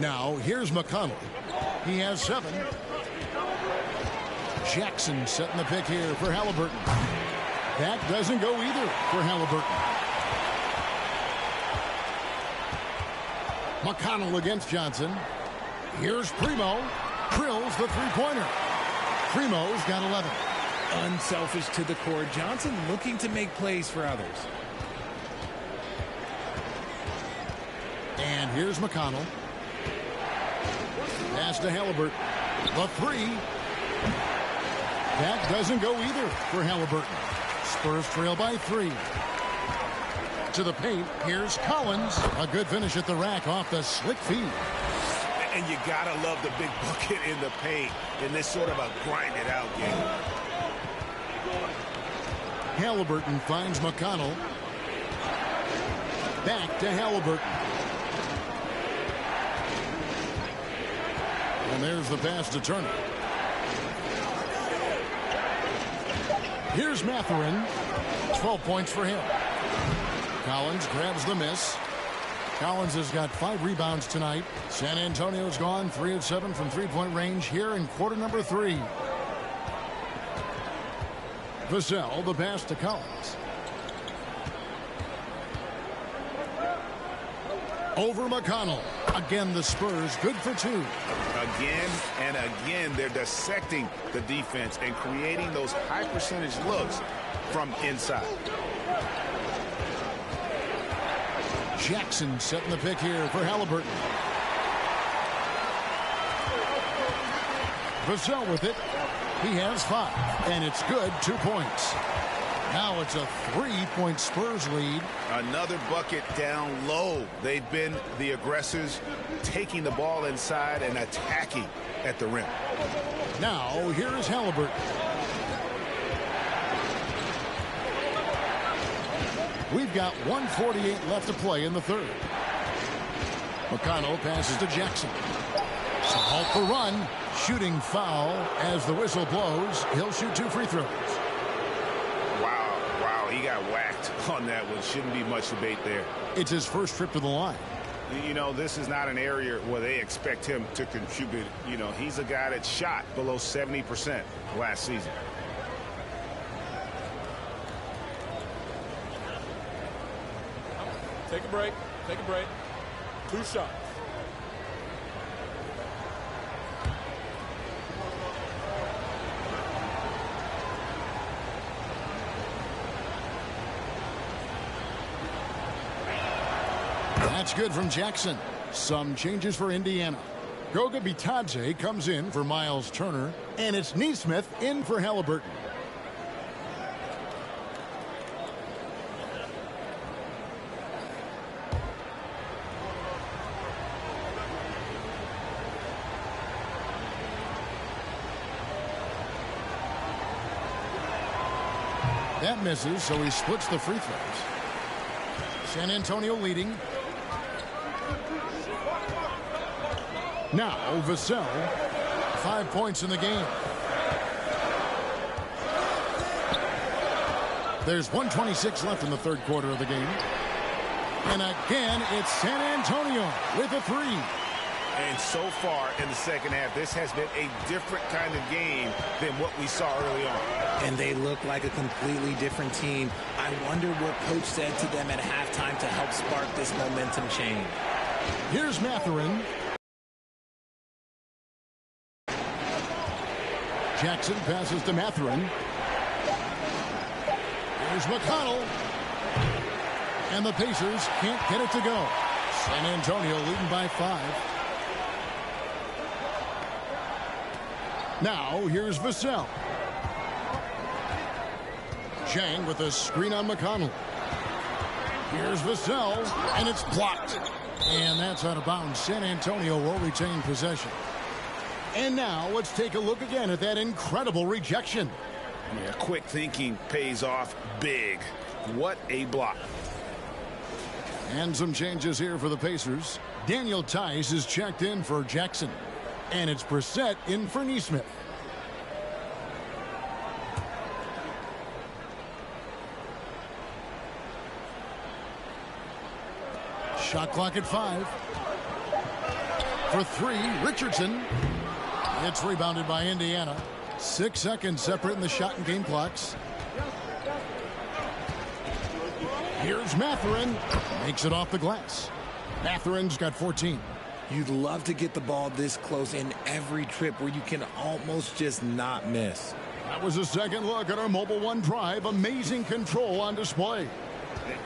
Now, here's McConnell. He has 7. Jackson setting the pick here for Halliburton. That doesn't go either for Halliburton. McConnell against Johnson. Here's Primo. Drills the three-pointer. Primo's got 11. Unselfish to the core. Johnson looking to make plays for others. And here's McConnell. Pass to Halliburton. The 3. That doesn't go either for Halliburton. Spurs trail by 3. To the paint, here's Collins. A good finish at the rack off the slick feed. And you gotta love the big bucket in the paint in this sort of a grind-it-out game. Halliburton finds McConnell. Back to Halliburton. And there's the pass to Turner. Here's Mathurin. 12 points for him. Collins grabs the miss. Collins has got 5 rebounds tonight. San Antonio's gone 3 of 7 from three-point range here in quarter number 3. Vassell, the pass to Collins. Over McConnell. Again, the Spurs good for 2. Again and again, they're dissecting the defense and creating those high-percentage looks from inside. Jackson setting the pick here for Halliburton. Vassell with it. He has 5, and it's good. 2 points. Now it's a 3-point Spurs lead. Another bucket down low. They've been the aggressors, taking the ball inside and attacking at the rim. Now here's Halliburton. We've got 1:48 left to play in the third. McConnell passes to Jackson. So halt the run. Shooting foul as the whistle blows. He'll shoot 2 free throws. Wow, he got whacked on that one. Shouldn't be much debate there. It's his first trip to the line. You know, this is not an area where they expect him to contribute. You know, he's a guy that shot below 70% last season. Take a break. Take a break. 2 shots. That's good from Jackson. Some changes for Indiana. Goga Bitadze comes in for Miles Turner, and it's Nesmith in for Halliburton. That misses, so he splits the free throws. San Antonio leading. Now, Vassell, 5 points in the game. There's 1:26 left in the third quarter of the game. And again, it's San Antonio with a 3. And so far in the second half, this has been a different kind of game than what we saw early on. And they look like a completely different team. I wonder what coach said to them at halftime to help spark this momentum change. Here's Mathurin. Jackson passes to Mathurin. Here's McConnell. And the Pacers can't get it to go. San Antonio leading by 5. Now, here's Vassell. Chang with a screen on McConnell. Here's Vassell, and it's blocked. And that's out of bounds. San Antonio will retain possession. And now, let's take a look again at that incredible rejection. Yeah, quick thinking pays off big. What a block. And some changes here for the Pacers. Daniel Tice is checked in for Jackson. And it's Brissett in for Nesmith. Shot clock at 5. for three. Richardson. It's rebounded by Indiana. 6 seconds separating the shot and game clocks. Here's Mathurin. Makes it off the glass. Mathurin's got 14. You'd love to get the ball this close in every trip where you can almost just not miss. That was a second look at our Mobile One drive. Amazing control on display.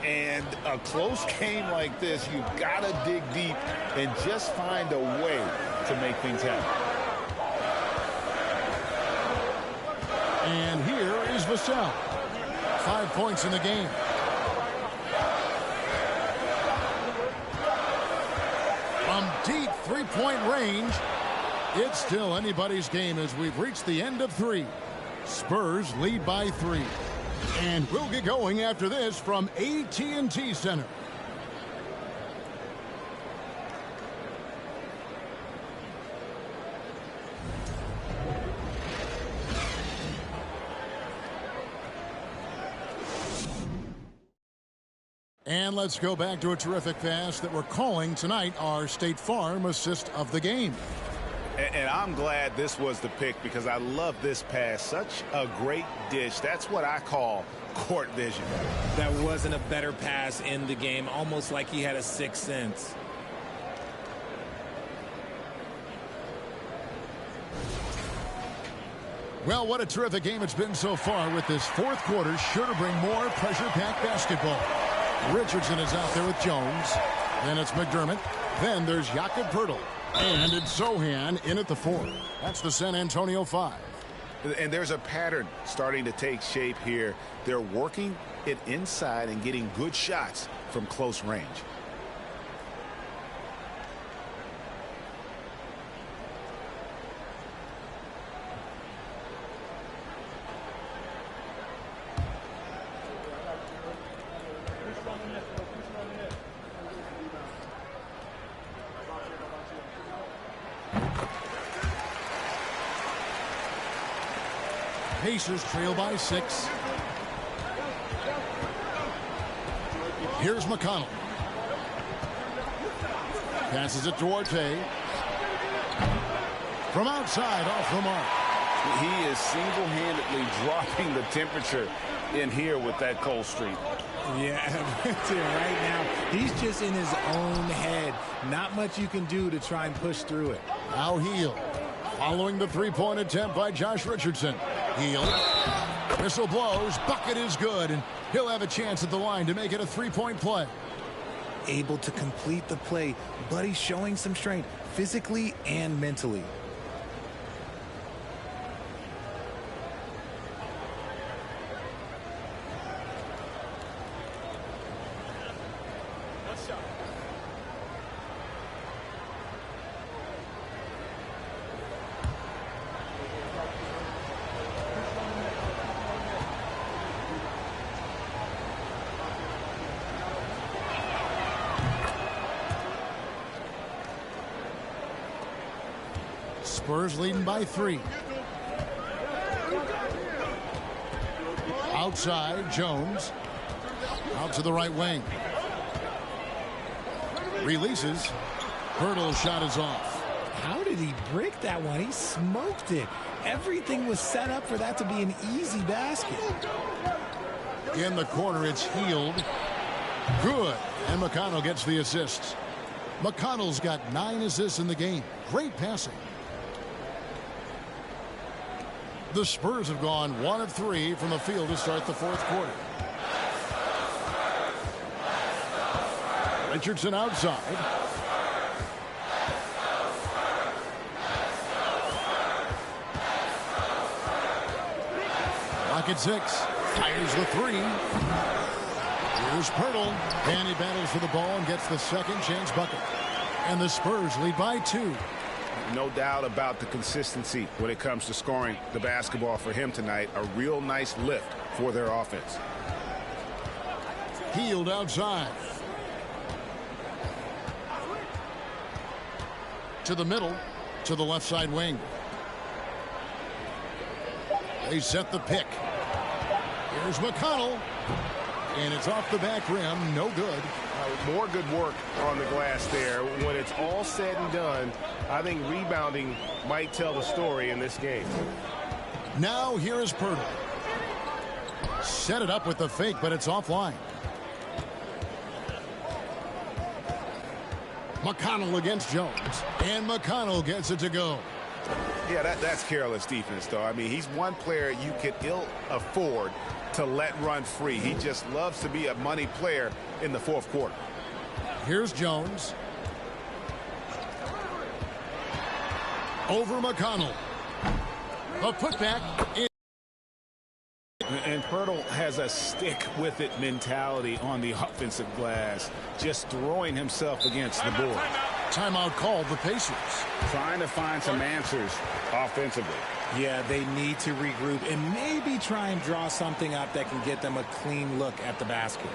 And a close game like this, you've got to dig deep and just find a way to make things happen. And here is Vassell. 5 points in the game. From deep three-point range, it's still anybody's game as we've reached the end of three. Spurs lead by 3. And we'll get going after this from AT&T Center. And let's go back to a terrific pass that we're calling tonight our State Farm assist of the game. And I'm glad this was the pick because I love this pass. Such a great dish. That's what I call court vision. That wasn't a better pass in the game, almost like he had a sixth sense. Well, what a terrific game it's been so far, with this fourth quarter sure to bring more pressure-packed basketball. Richardson is out there with Jones. Then it's McDermott. Then there's Jakob Poeltl. And it's Sochan in at the 4. That's the San Antonio 5. And there's a pattern starting to take shape here. They're working it inside and getting good shots from close range. Pacers trail by 6. Here's McConnell. Passes it to Orte. From outside, off the mark. He is single-handedly dropping the temperature in here with that cold streak. Yeah, right now, he's just in his own head. Not much you can do to try and push through it. Now Hield. Following the three-point attempt by Josh Richardson. Hield. Whistle blows. Bucket is good, and he'll have a chance at the line to make it a three-point play. Able to complete the play, but he's showing some strength physically and mentally. Spurs leading by 3. Outside, Jones. Out to the right wing. Releases. Poeltl's shot is off. How did he break that one? He smoked it. Everything was set up for that to be an easy basket. In the corner, it's Hield. Good. And McConnell gets the assists. McConnell's got 9 assists in the game. Great passing. The Spurs have gone 1 of 3 from the field to start the fourth quarter. Richardson outside. Clock at 6. Fires the 3. Here's Poeltl. And he battles for the ball and gets the second chance bucket. And the Spurs lead by 2. No doubt about the consistency when it comes to scoring the basketball for him tonight. A real nice lift for their offense. Hield outside. To the middle, to the left side wing. They set the pick. Here's McConnell. And it's off the back rim. No good. More good work on the glass there. When it's all said and done, I think rebounding might tell the story in this game. Now here is Pirtle. Set it up with the fake, but it's offline. McConnell against Jones. And McConnell gets it to go. Yeah, that's careless defense, though. I mean, he's one player you could ill afford to let run free. He just loves to be a money player in the fourth quarter. Here's Jones. Over McConnell. A putback. And Pirtle has a stick-with-it mentality on the offensive glass, just throwing himself against the board. Timeout called the Pacers. Trying to find some answers offensively. Yeah, they need to regroup and maybe try and draw something up that can get them a clean look at the basket.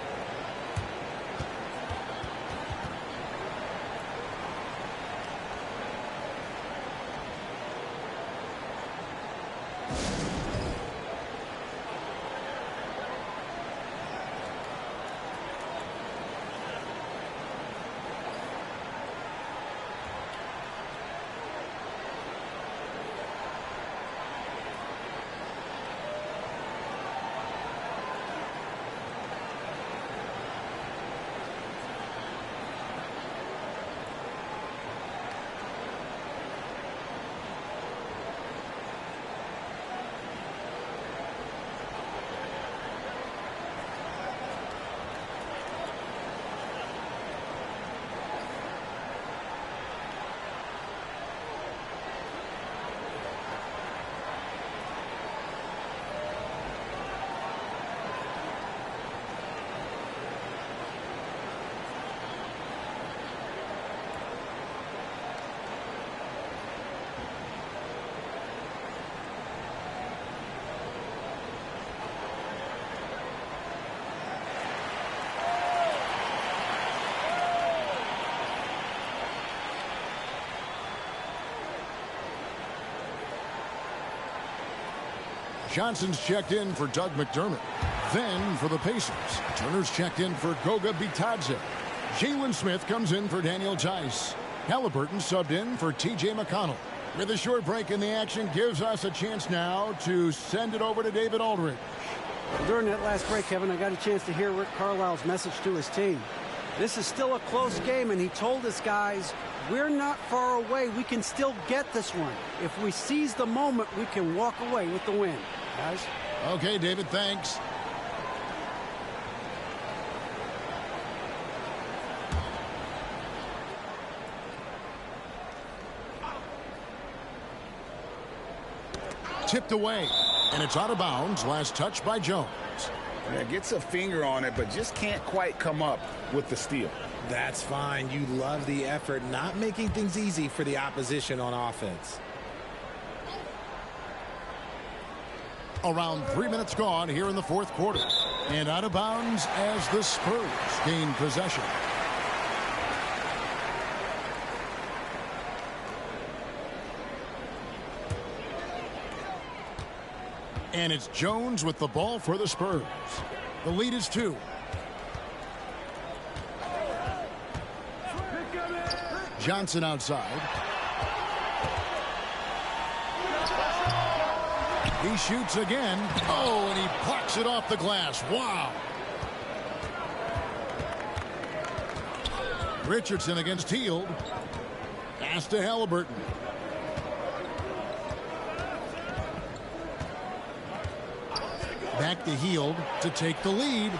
Johnson's checked in for Doug McDermott. Then for the Pacers, Turner's checked in for Goga Bitadze. Jalen Smith comes in for Daniel Tice. Halliburton subbed in for T.J. McConnell. With a short break in the action, gives us a chance now to send it over to David Aldridge. During that last break, Kevin, I got a chance to hear Rick Carlisle's message to his team. This is still a close game, and he told his guys, we're not far away. We can still get this one. If we seize the moment, we can walk away with the win. Guys? Okay, David, thanks. Tipped away, and it's out of bounds. Last touch by Jones. Yeah, gets a finger on it, but just can't quite come up with the steal. That's fine. You love the effort, not making things easy for the opposition on offense. Around 3 minutes gone here in the fourth quarter. And out of bounds as the Spurs gain possession. And it's Jones with the ball for the Spurs. The lead is 2. Johnson outside. He shoots again. Oh, and he blocks it off the glass. Wow. Richardson against Hield. Pass to Halliburton. Back to Hield to take the lead.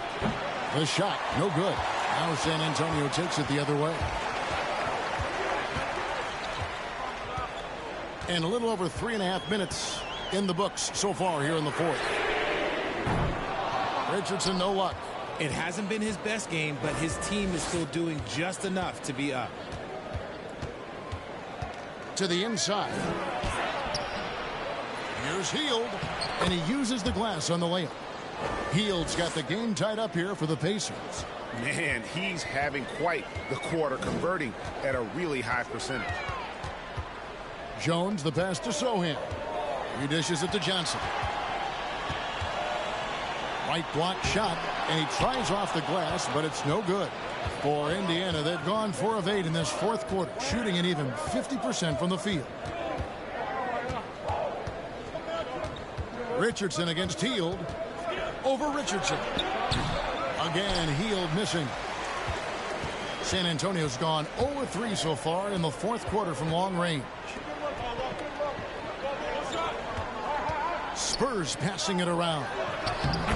The shot, no good. Now San Antonio takes it the other way. And a little over 3.5 minutes in the books so far here in the fourth. Richardson, no luck. It hasn't been his best game, but his team is still doing just enough to be up. To the inside. Here's Hield, and he uses the glass on the layup. Hield's got the game tied up here for the Pacers. Man, he's having quite the quarter, converting at a really high percentage. Jones, the pass to Sochan. He dishes it to Johnson. Right block shot, and he tries off the glass, but it's no good. For Indiana, they've gone 4 of 8 in this fourth quarter, shooting an even 50% from the field. Richardson against Hield. Over Richardson. Again, Hield missing. San Antonio's gone 0 of 3 so far in the fourth quarter from long range. Spurs passing it around.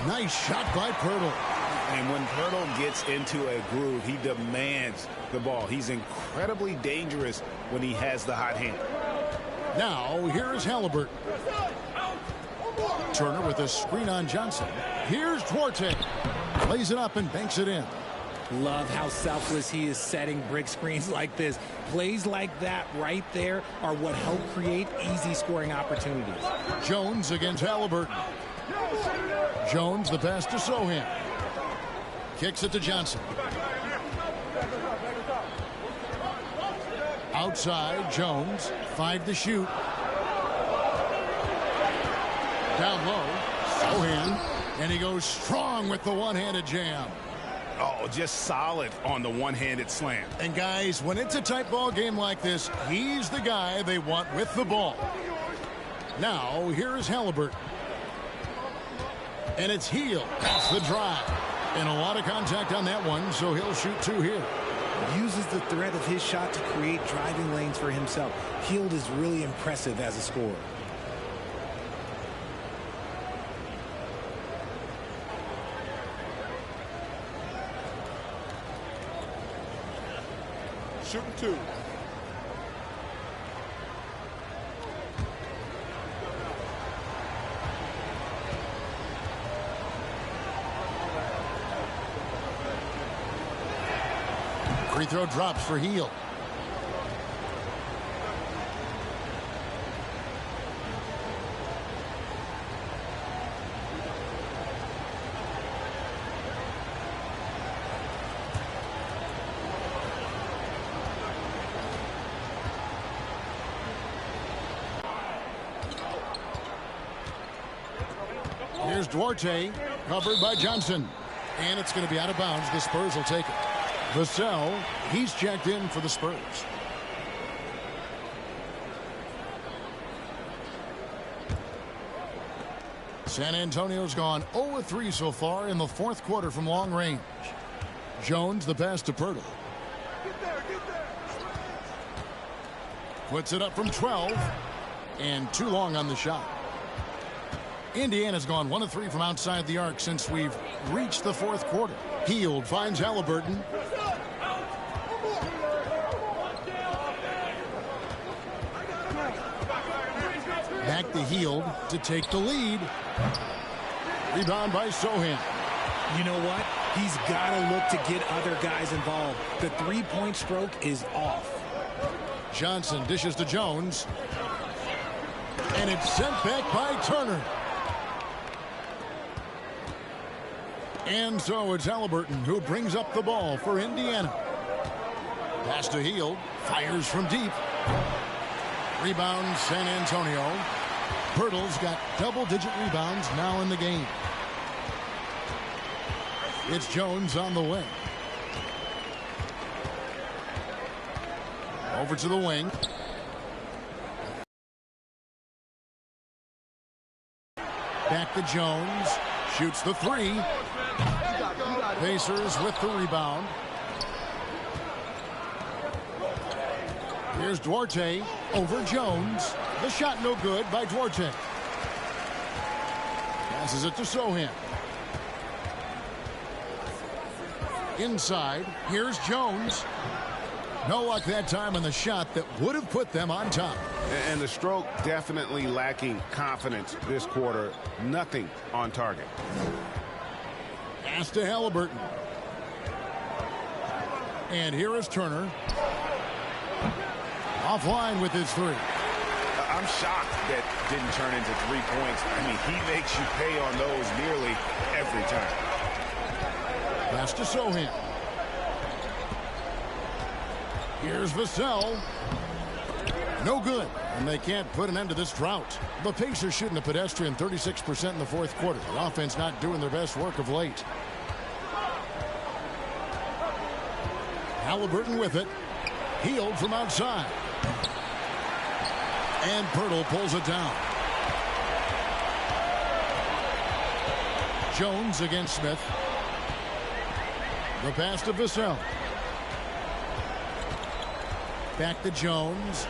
Nice shot by Pirtle. And when Pirtle gets into a groove, he demands the ball. He's incredibly dangerous when he has the hot hand. Now, here is Halliburton. Turner with a screen on Johnson. Here's Duarte. Plays it up and banks it in. Love how selfless he is setting brick screens like this. Plays like that right there are what help create easy scoring opportunities. Jones against Halliburton. Jones, the pass to Sochan. Kicks it to Johnson. Outside, Jones. 5 to shoot. Down low, Sochan. And he goes strong with the one-handed jam. Oh, just solid on the one-handed slam. And guys, when it's a tight ball game like this, he's the guy they want with the ball. Now, here is Halliburton. And it's Hield. That's the drive. And a lot of contact on that one, so he'll shoot 2 here. Uses the threat of his shot to create driving lanes for himself. Hield is really impressive as a scorer. Shooting 2. Free throw drops for Hield. Here's Duarte, covered by Johnson. And it's going to be out of bounds. The Spurs will take it. Vassell, he's checked in for the Spurs. San Antonio's gone 0 of 3 so far in the fourth quarter from long range. Jones, the pass to Pirtle. Puts it up from 12. And too long on the shot. Indiana's gone 1 of 3 from outside the arc since we've reached the fourth quarter. Hield finds Halliburton. Back to Hield to take the lead. Rebound by Sochan. You know what? He's got to look to get other guys involved. The three-point stroke is off. Johnson dishes to Jones. And it's sent back by Turner. And so it's Halliburton who brings up the ball for Indiana. Pass to Hield. Fires from deep. Rebound San Antonio. Pirtle's got double-digit rebounds now in the game. It's Jones on the way. Over to the wing. Back to Jones. Shoots the 3. Pacers with the rebound. Here's Duarte over Jones. The shot no good by Duarte. Passes it to Sochan. Inside, here's Jones. No luck that time on the shot that would have put them on top. And the stroke definitely lacking confidence this quarter. Nothing on target. Pass to Halliburton. And here is Turner. Offline with his 3. I'm shocked that didn't turn into 3 points. I mean, he makes you pay on those nearly every time. Pass to Sochan. Here's Vassell. No good. And they can't put an end to this drought. The Pacers shooting a pedestrian 36% in the fourth quarter. The offense not doing their best work of late. Halliburton with it. Healed from outside. And Pirtle pulls it down. Jones against Smith. The pass to Vassell. Back to Jones.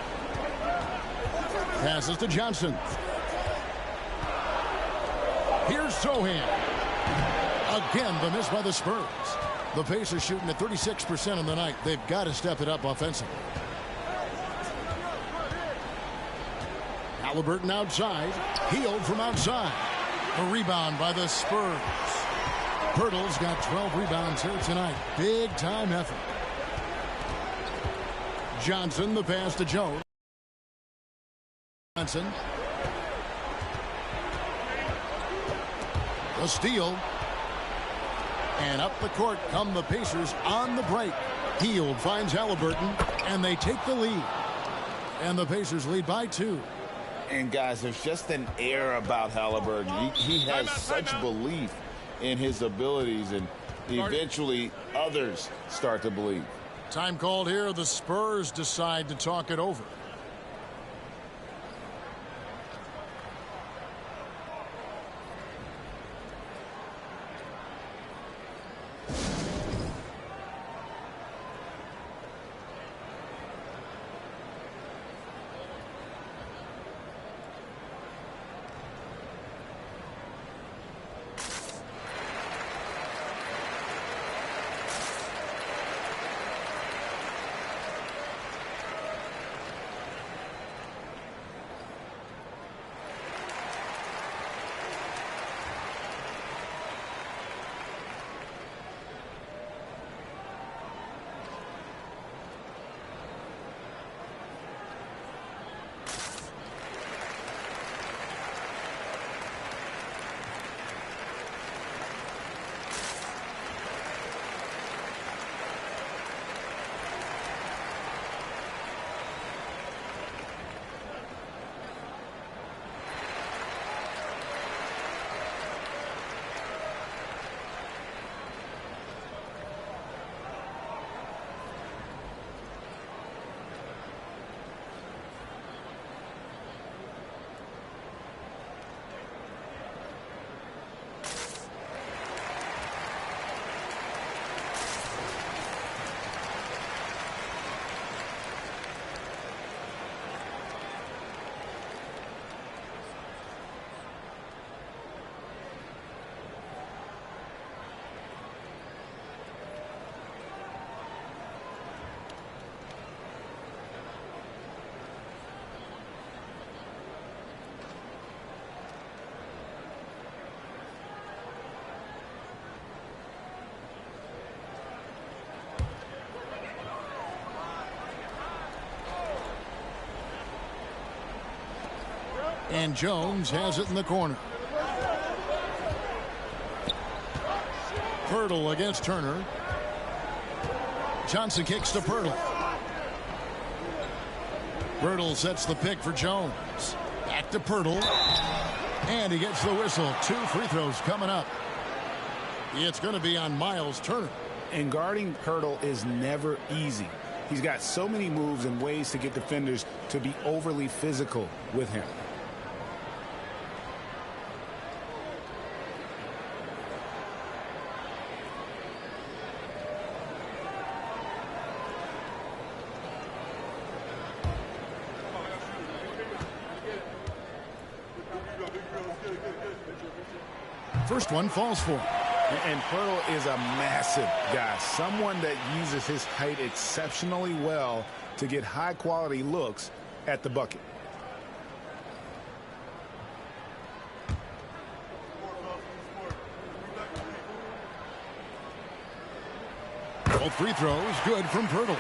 Passes to Johnson. Here's Sochan. Again, the miss by the Spurs. The Pacers shooting at 36% in the night. They've got to step it up offensively. Halliburton outside. Healed from outside. A rebound by the Spurs. Pirtle's got 12 rebounds here tonight. Big time effort. Johnson, the pass to Jones. Johnson. The steal. And up the court come the Pacers on the break. Healed finds Halliburton, and they take the lead. And the Pacers lead by 2. And, guys, there's just an air about Halliburton. He has such belief in his abilities, and eventually others start to believe. Time called here. The Spurs decide to talk it over. And Jones has it in the corner. Pirtle against Turner. Johnson kicks to Pirtle. Pirtle sets the pick for Jones. Back to Pirtle. And he gets the whistle. 2 free throws coming up. It's going to be on Miles Turner. And guarding Pirtle is never easy. He's got so many moves and ways to get defenders to be overly physical with him. First one falls for him. And Pirtle is a massive guy, someone that uses his height exceptionally well to get high-quality looks at the bucket. Both free throws good from Pirtle.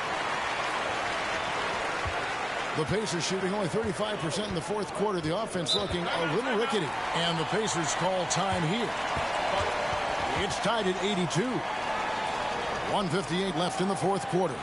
The Pacers shooting only 35% in the fourth quarter. The offense looking a little rickety. And the Pacers call time here. It's tied at 82. 1:58 left in the fourth quarter.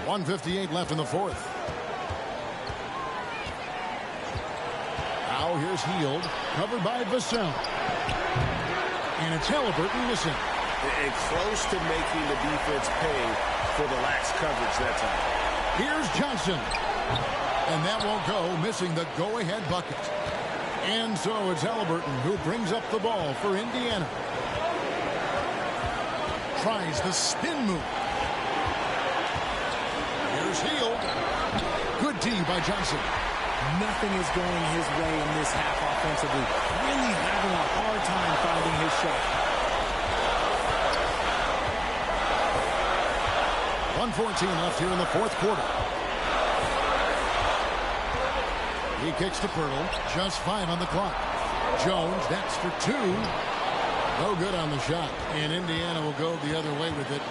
1:58 left in the fourth. Now here's Heald, covered by Vassell. And it's Halliburton missing. And close to making the defense pay for the lax coverage that time. Here's Johnson. And that won't go, missing the go-ahead bucket. And so it's Halliburton who brings up the ball for Indiana. Tries the spin move. Here's Heald. Good D by Johnson. Nothing is going his way in this half offensively. Really having a hard time finding his shot. 1:14 left here in the fourth quarter. He kicks to Pirtle. Just 5 on the clock. Jones, that's for 2. No good on the shot. And Indiana will go the other way with it.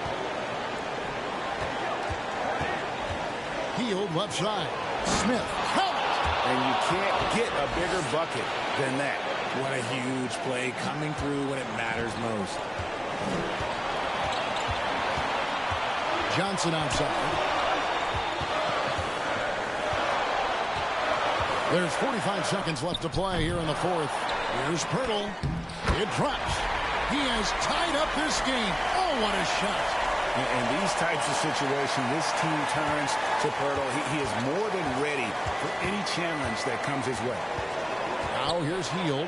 Heald left side. Smith. And you can't get a bigger bucket than that. What a huge play, coming through when it matters most. Johnson outside. There's 45 seconds left to play here in the fourth. Here's Pirtle. It drops. He has tied up this game. Oh, what a shot. In these types of situations, this team turns to Pirtle. He is more than ready for any challenge that comes his way. Now here's Heald.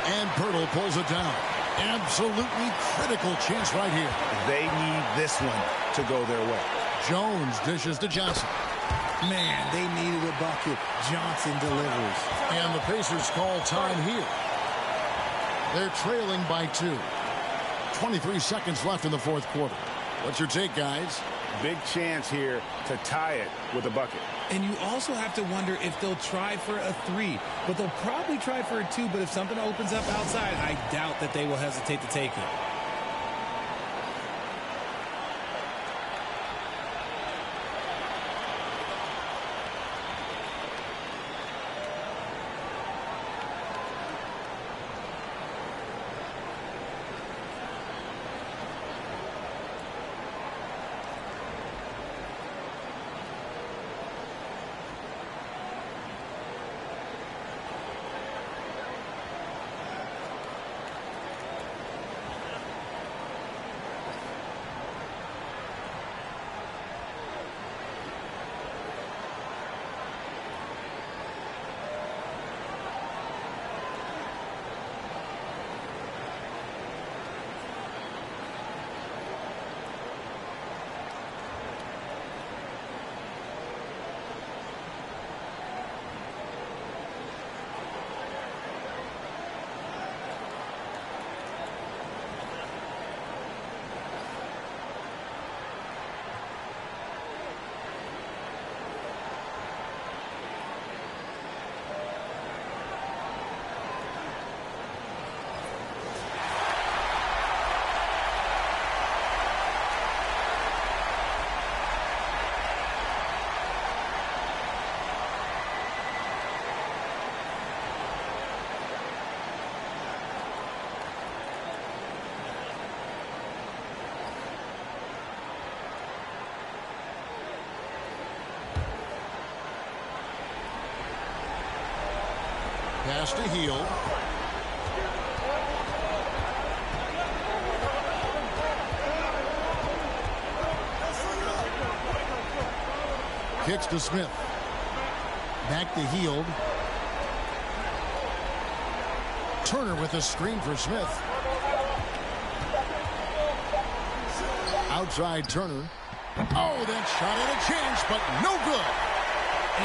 And Pirtle pulls it down. Absolutely critical chance right here. They need this one to go their way. Jones dishes to Johnson. Man, they needed a bucket. Johnson delivers. And the Pacers call time here. They're trailing by 2. 23 seconds left in the fourth quarter. What's your take, guys? Big chance here to tie it with a bucket. And you also have to wonder if they'll try for a 3. But they'll probably try for a 2. But if something opens up outside, I doubt that they will hesitate to take it. Pass to Heald. Kicks to Smith. Back to Heald. Turner with a screen for Smith. Outside Turner. Oh, that shot had a chance, but no good.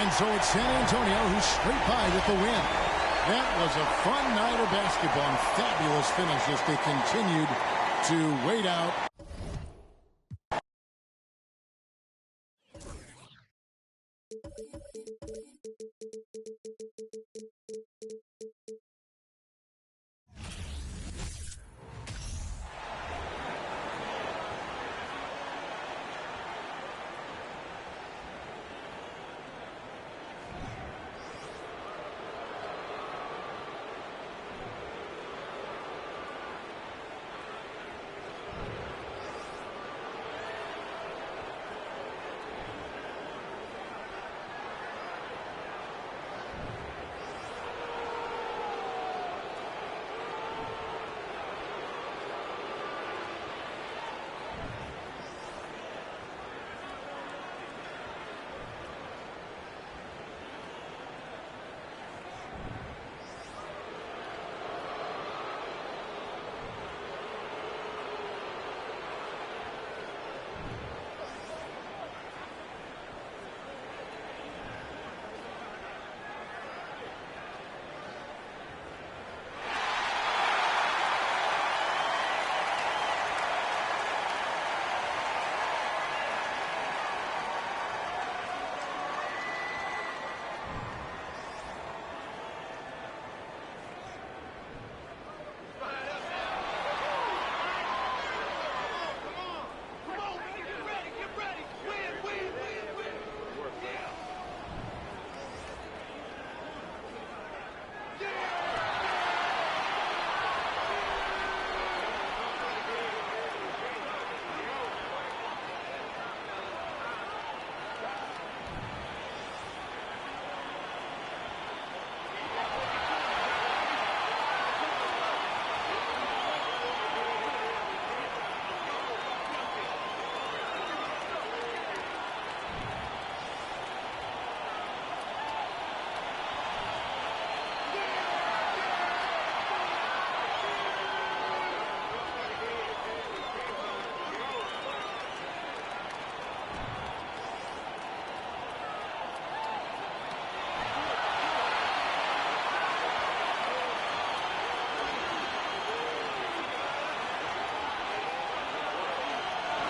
And so it's San Antonio who's straight by with the win. That was a fun night of basketball and fabulous finish as they continued to wait out.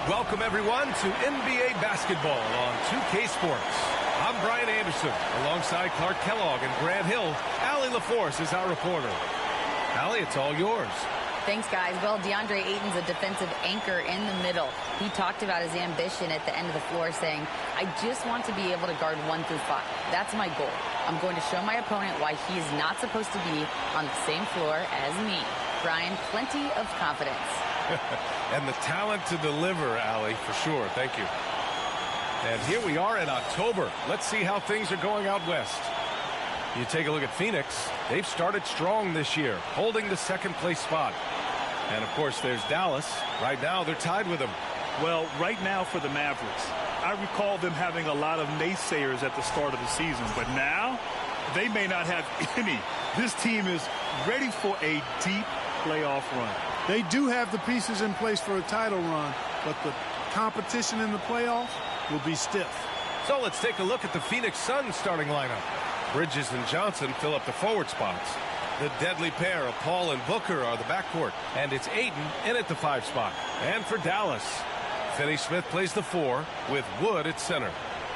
Welcome, everyone, to NBA basketball on 2K Sports. I'm Brian Anderson, alongside Clark Kellogg and Grant Hill. Allie LaForce is our reporter. Allie, it's all yours. Thanks, guys. Well, DeAndre Ayton's a defensive anchor in the middle. He talked about his ambition at the end of the floor, saying, I just want to be able to guard 1 through 5. That's my goal. I'm going to show my opponent why he is not supposed to be on the same floor as me. Brian, plenty of confidence. And the talent to deliver, Allie, for sure. Thank you. And here we are in October. Let's see how things are going out west. You take a look at Phoenix. They've started strong this year, holding the second-place spot. And, of course, there's Dallas. Right now, they're tied with them. Well, right now for the Mavericks, I recall them having a lot of naysayers at the start of the season. But now, they may not have any. This team is ready for a deep playoff run. They do have the pieces in place for a title run, but the competition in the playoffs will be stiff. So let's take a look at the Phoenix Suns starting lineup. Bridges and Johnson fill up the forward spots. The deadly pair of Paul and Booker are the backcourt, and it's Ayton in at the 5 spot. And for Dallas, Finney-Smith plays the 4 with Wood at center.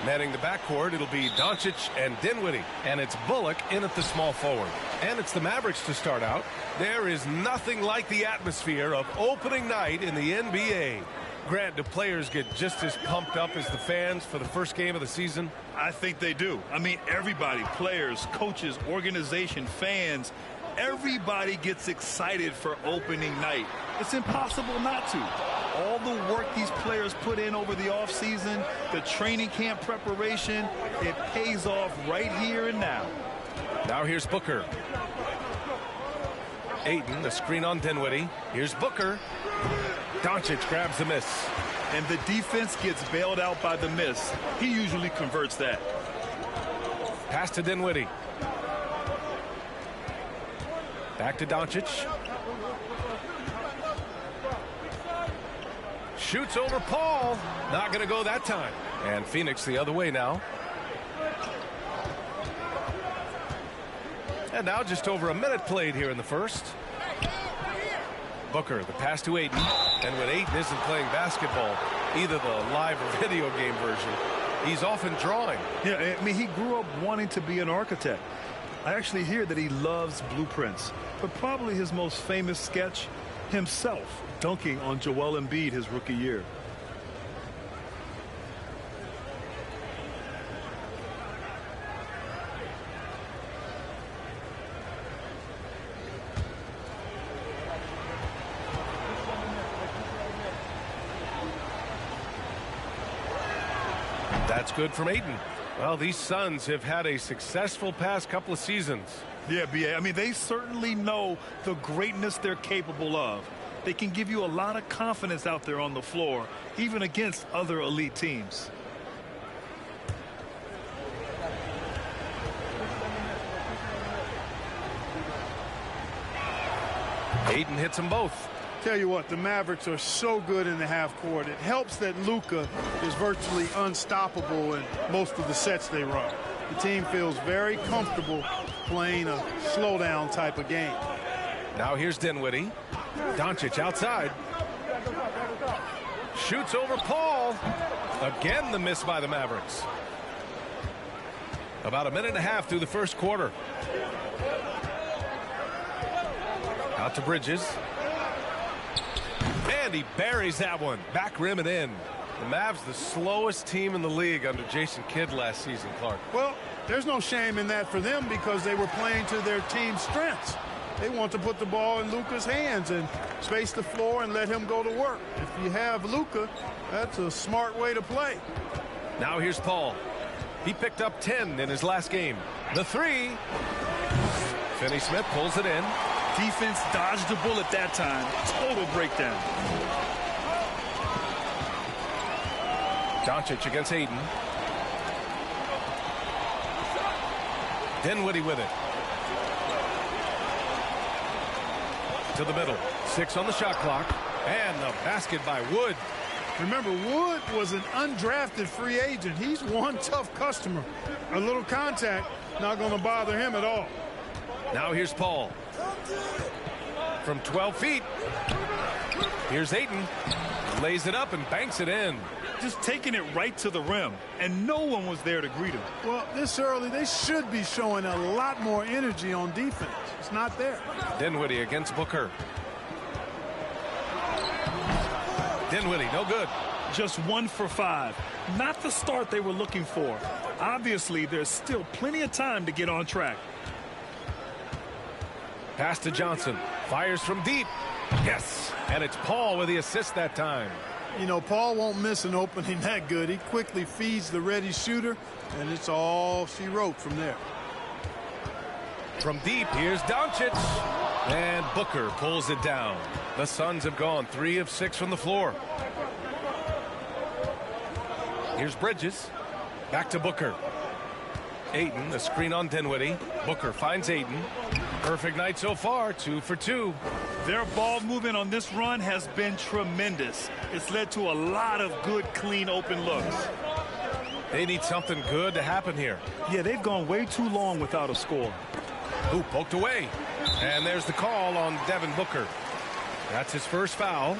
Manning the backcourt, it'll be Doncic and Dinwiddie, and it's Bullock in at the small forward. And it's the Mavericks to start out. There is nothing like the atmosphere of opening night in the NBA. Grant, do players get just as pumped up as the fans for the first game of the season? I think they do. I mean, everybody, players, coaches, organization, fans, everybody gets excited for opening night. It's impossible not to. All the work these players put in over the offseason, the training camp preparation, it pays off right here and now. Now here's Booker. Ayton, the screen on Dinwiddie. Here's Booker. Doncic grabs the miss. And the defense gets bailed out by the miss. He usually converts that. Pass to Dinwiddie. Back to Doncic. Shoots over Paul. Not going to go that time. And Phoenix the other way now. And now just over a minute played here in the first. Booker, the pass to Ayton. And when Ayton isn't playing basketball, either the live or video game version, he's often drawing. Yeah, I mean, he grew up wanting to be an architect. I actually hear that he loves blueprints. But probably his most famous sketch, himself dunking on Joel Embiid his rookie year. That's good from Ayton. Well, these Suns have had a successful past couple of seasons. Yeah, B.A. I mean, they certainly know the greatness they're capable of. They can give you a lot of confidence out there on the floor, even against other elite teams. Ayton hits them both. Tell you what, the Mavericks are so good in the half court. It helps that Luka is virtually unstoppable in most of the sets they run. The team feels very comfortable playing a slowdown type of game. Now here's Dinwiddie. Doncic outside. Shoots over Paul. Again the miss by the Mavericks. About a minute and a half through the first quarter. Out to Bridges. And he buries that one. Back rim and in. The Mavs the slowest team in the league under Jason Kidd last season, Clark. Well, there's no shame in that for them because they were playing to their team's strengths. They want to put the ball in Luka's hands and space the floor and let him go to work. If you have Luka, that's a smart way to play. Now here's Paul. He picked up 10 in his last game. The 3. Finney-Smith pulls it in. Defense dodged the bullet that time. Total breakdown. Doncic against Ayton. Dinwiddie with it. To the middle. 6 on the shot clock. And the basket by Wood. Remember, Wood was an undrafted free agent. He's one tough customer. A little contact, not going to bother him at all. Now here's Paul. From 12 feet. Here's Ayton. Lays it up and banks it in. Just taking it right to the rim, and no one was there to greet him. Well, this early, they should be showing a lot more energy on defense. It's not there. Dinwiddie against Booker. Dinwiddie, no good. Just 1 for 5. Not the start they were looking for. Obviously, there's still plenty of time to get on track. Pass to Johnson. Fires from deep. Yes. And it's Paul with the assist that time. You know, Paul won't miss an opening that good. He quickly feeds the ready shooter, and it's all she wrote from there. From deep, here's Doncic. And Booker pulls it down. The Suns have gone 3 of 6 from the floor. Here's Bridges. Back to Booker. Ayton, a screen on Dinwiddie. Booker finds Ayton. Perfect night so far, 2 for 2. Their ball movement on this run has been tremendous. It's led to a lot of good, clean, open looks. They need something good to happen here. Yeah, they've gone way too long without a score. Ooh, poked away. And there's the call on Devin Booker. That's his first foul.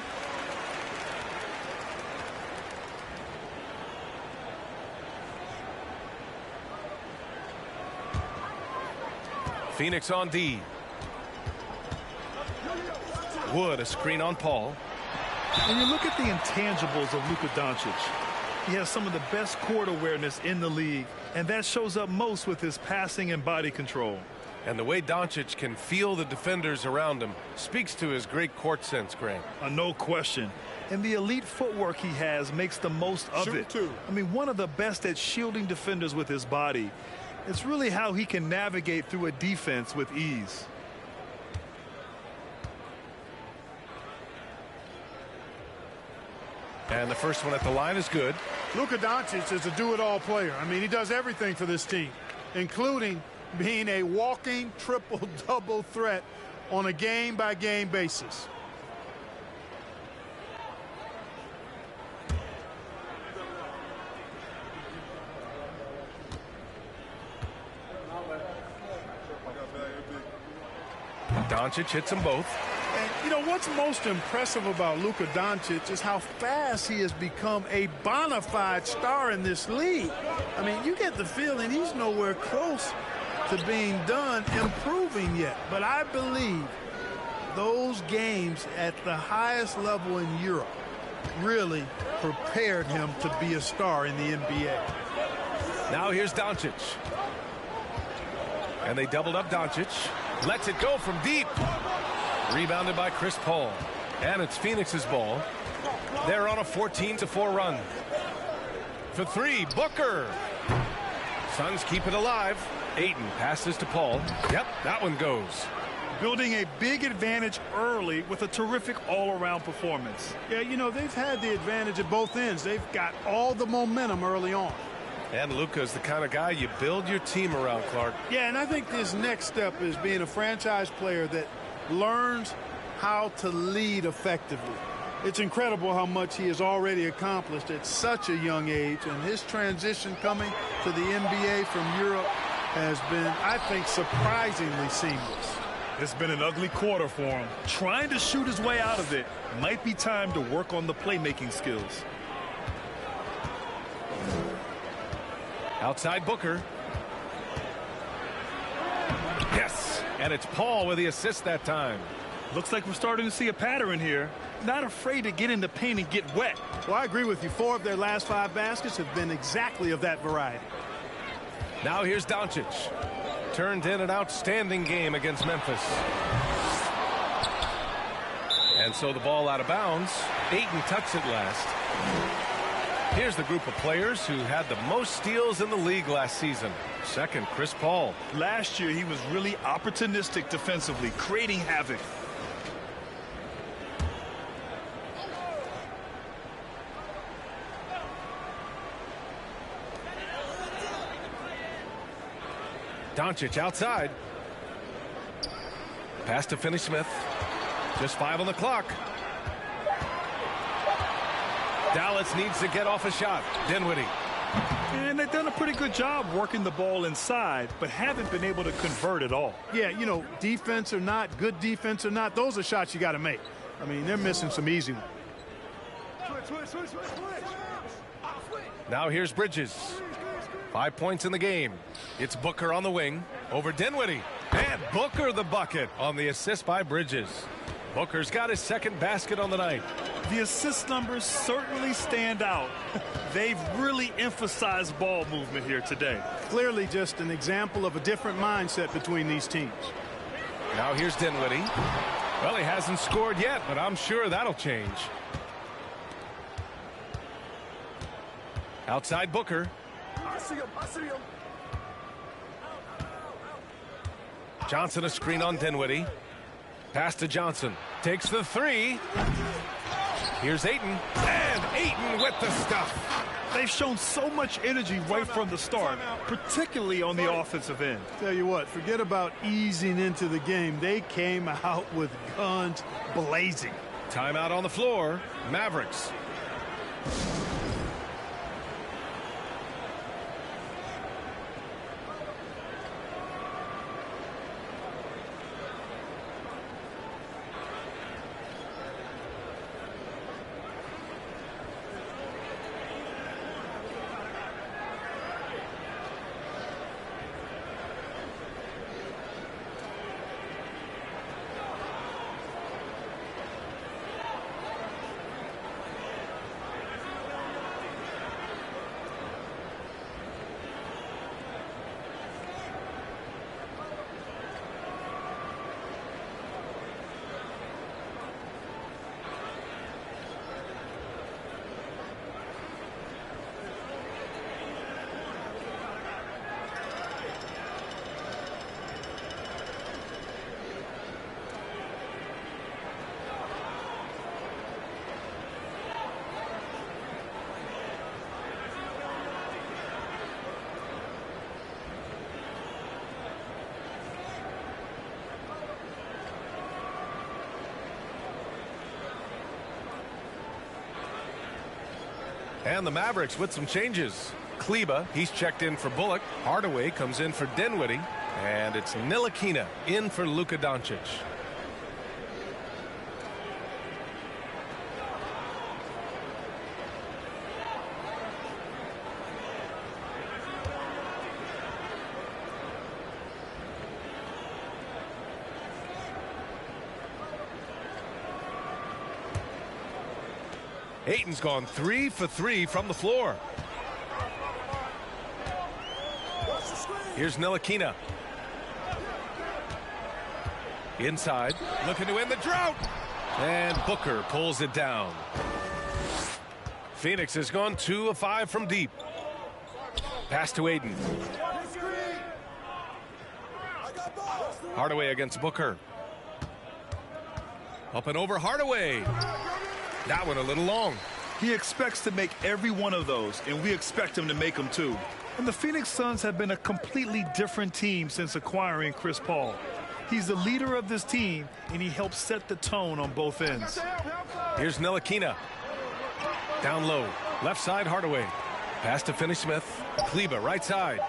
Phoenix on D. Wood, a screen on Paul. When you look at the intangibles of Luka Doncic, he has some of the best court awareness in the league, and that shows up most with his passing and body control. And the way Doncic can feel the defenders around him speaks to his great court sense, Grant. No question. And the elite footwork he has makes the most of it. I mean, one of the best at shielding defenders with his body. It's really how he can navigate through a defense with ease. And the first one at the line is good. Luka Doncic is a do-it-all player. I mean, he does everything for this team, including being a walking triple-double threat on a game-by-game basis. Doncic hits them both. And, you know, what's most impressive about Luka Doncic is how fast he has become a bona fide star in this league. I mean, you get the feeling he's nowhere close to being done improving yet. But I believe those games at the highest level in Europe really prepared him to be a star in the NBA. Now here's Doncic. And they doubled up Doncic. Lets it go from deep. Rebounded by Chris Paul. And it's Phoenix's ball. They're on a 14-4 run. For 3, Booker. Suns keep it alive. Ayton passes to Paul. Yep, that one goes. Building a big advantage early with a terrific all-around performance. Yeah, you know, they've had the advantage at both ends. They've got all the momentum early on. And Luka's the kind of guy you build your team around, Clark. Yeah, and I think this next step is being a franchise player that learns how to lead effectively. It's incredible how much he has already accomplished at such a young age, and his transition coming to the NBA from Europe has been, I think, surprisingly seamless. It's been an ugly quarter for him. Trying to shoot his way out of it. Might be time to work on the playmaking skills. Outside Booker. Yes, and it's Paul with the assist that time. Looks like we're starting to see a pattern here. Not afraid to get in the paint and get wet. Well, I agree with you. 4 of their last 5 baskets have been exactly of that variety. Now here's Doncic. Turned in an outstanding game against Memphis. And so the ball out of bounds. Ayton tucks it last. Here's the group of players who had the most steals in the league last season. Second, Chris Paul. Last year, he was really opportunistic defensively, creating havoc. Doncic outside. Pass to Finney-Smith. Just 5 on the clock. Dallas needs to get off a shot. Dinwiddie. And they've done a pretty good job working the ball inside, but haven't been able to convert at all. Yeah, you know, defense or not, good defense or not, those are shots you got to make. I mean, they're missing some easy ones. Now here's Bridges. 5 points in the game. It's Booker on the wing over Dinwiddie. And Booker the bucket on the assist by Bridges. Booker's got his second basket on the night. The assist numbers certainly stand out. They've really emphasized ball movement here today. Clearly just an example of a different mindset between these teams. Now here's Dinwiddie. Well, he hasn't scored yet, but I'm sure that'll change. Outside Booker. I see him. Johnson a screen on Dinwiddie. Pass to Johnson. Takes the three. Here's Ayton. And Ayton with the stuff. They've shown so much energy right from the start, particularly on the offensive end. Tell you what, forget about easing into the game. They came out with guns blazing. Timeout on the floor. Mavericks. And the Mavericks with some changes. Kleba, he's checked in for Bullock. Hardaway comes in for Dinwiddie. And it's Ntilikina in for Luka Doncic. Ayton's gone 3 for 3 from the floor. Here's Ntilikina. Inside, looking to end the drought. And Booker pulls it down. Phoenix has gone 2 of 5 from deep. Pass to Ayton. Hardaway against Booker. Up and over Hardaway. That one a little long. He expects to make every one of those, and we expect him to make them too. And the Phoenix Suns have been a completely different team since acquiring Chris Paul. He's the leader of this team, and he helps set the tone on both ends. Here's Ntilikina. Down low. Left side, Hardaway. Pass to Finney-Smith. Kleba, right side.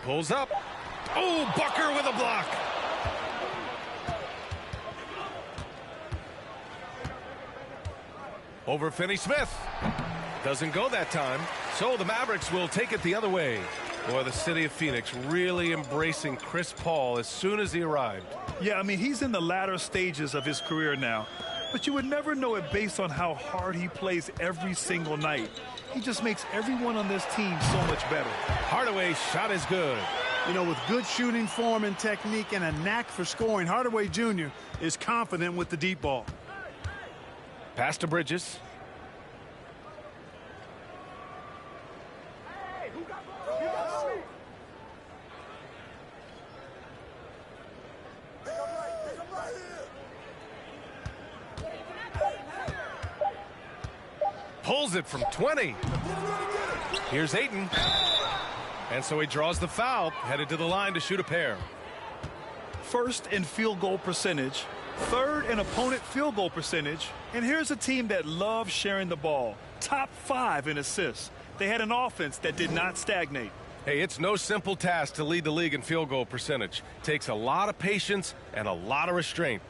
Pulls up. Oh, Booker with a block. Over Finney-Smith. Doesn't go that time. So the Mavericks will take it the other way. Boy, the city of Phoenix really embracing Chris Paul as soon as he arrived. Yeah, I mean, he's in the latter stages of his career now. But you would never know it based on how hard he plays every single night. He just makes everyone on this team so much better. Hardaway's shot is good. You know, with good shooting form and technique and a knack for scoring, Hardaway Jr. is confident with the deep ball. Pass to Bridges. Pulls it from 20. Here's Ayton. And so he draws the foul, headed to the line to shoot a pair. First in field goal percentage, third in opponent field goal percentage, and here's a team that loves sharing the ball. Top 5 in assists. They had an offense that did not stagnate. Hey, it's no simple task to lead the league in field goal percentage. Takes a lot of patience and a lot of restraint.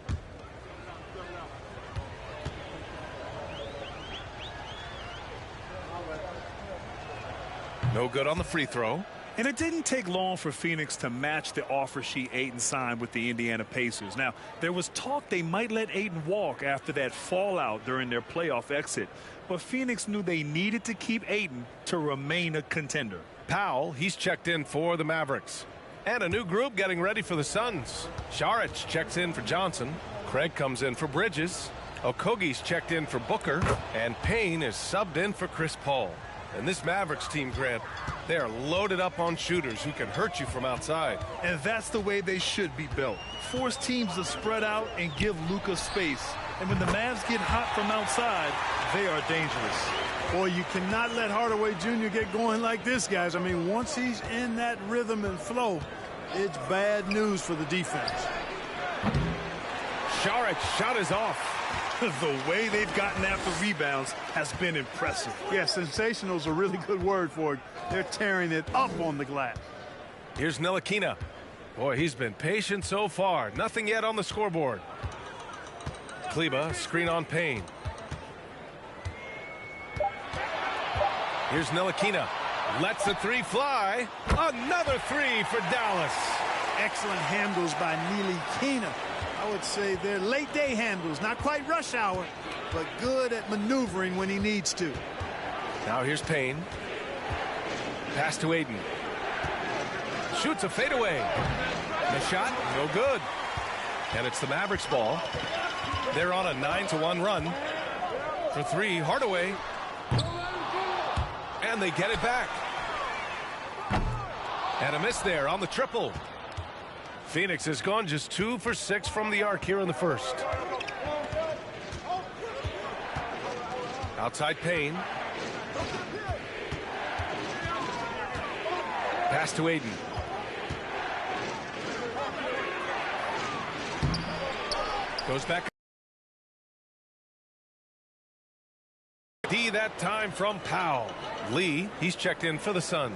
No good on the free throw. And it didn't take long for Phoenix to match the offer sheet Ayton signed with the Indiana Pacers. Now, there was talk they might let Ayton walk after that fallout during their playoff exit. But Phoenix knew they needed to keep Ayton to remain a contender. Powell, he's checked in for the Mavericks. And a new group getting ready for the Suns. Saric checks in for Johnson. Craig comes in for Bridges. Okogie's checked in for Booker. And Payne is subbed in for Chris Paul. And this Mavericks team, Grant, they are loaded up on shooters who can hurt you from outside. And that's the way they should be built. Force teams to spread out and give Luka space. And when the Mavs get hot from outside, they are dangerous. Boy, you cannot let Hardaway Jr. get going like this, guys. I mean, once he's in that rhythm and flow, it's bad news for the defense. Saric shot is off. The way they've gotten after rebounds has been impressive. Yeah, sensational is a really good word for it. They're tearing it up on the glass. Here's Ntilikina. Boy, he's been patient so far. Nothing yet on the scoreboard. Kleba, screen on Payne. Here's Ntilikina. Lets the three fly. Another three for Dallas. Excellent handles by Ntilikina. I would say they're late day handles, not quite rush hour, but good at maneuvering when he needs to. Now here's Payne. Pass to Ayton. Shoots a fadeaway. The shot, no good. And it's the Mavericks ball. They're on a 9-1 run. For three, Hardaway. And they get it back. And a miss there on the triple. Phoenix has gone just 2 for 6 from the arc here in the first. Outside Payne. Pass to Ayton. Goes back. D that time from Powell. Lee, he's checked in for the Suns.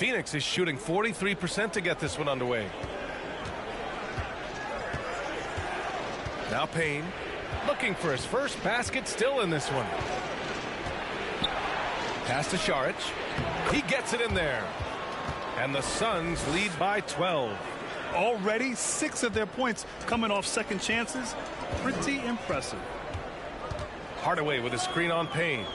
Phoenix is shooting 43% to get this one underway. Now Payne looking for his first basket, still in this one. Pass to Saric. He gets it in there. And the Suns lead by 12. Already 6 of their points coming off second chances. Pretty impressive. Hardaway with a screen on Payne.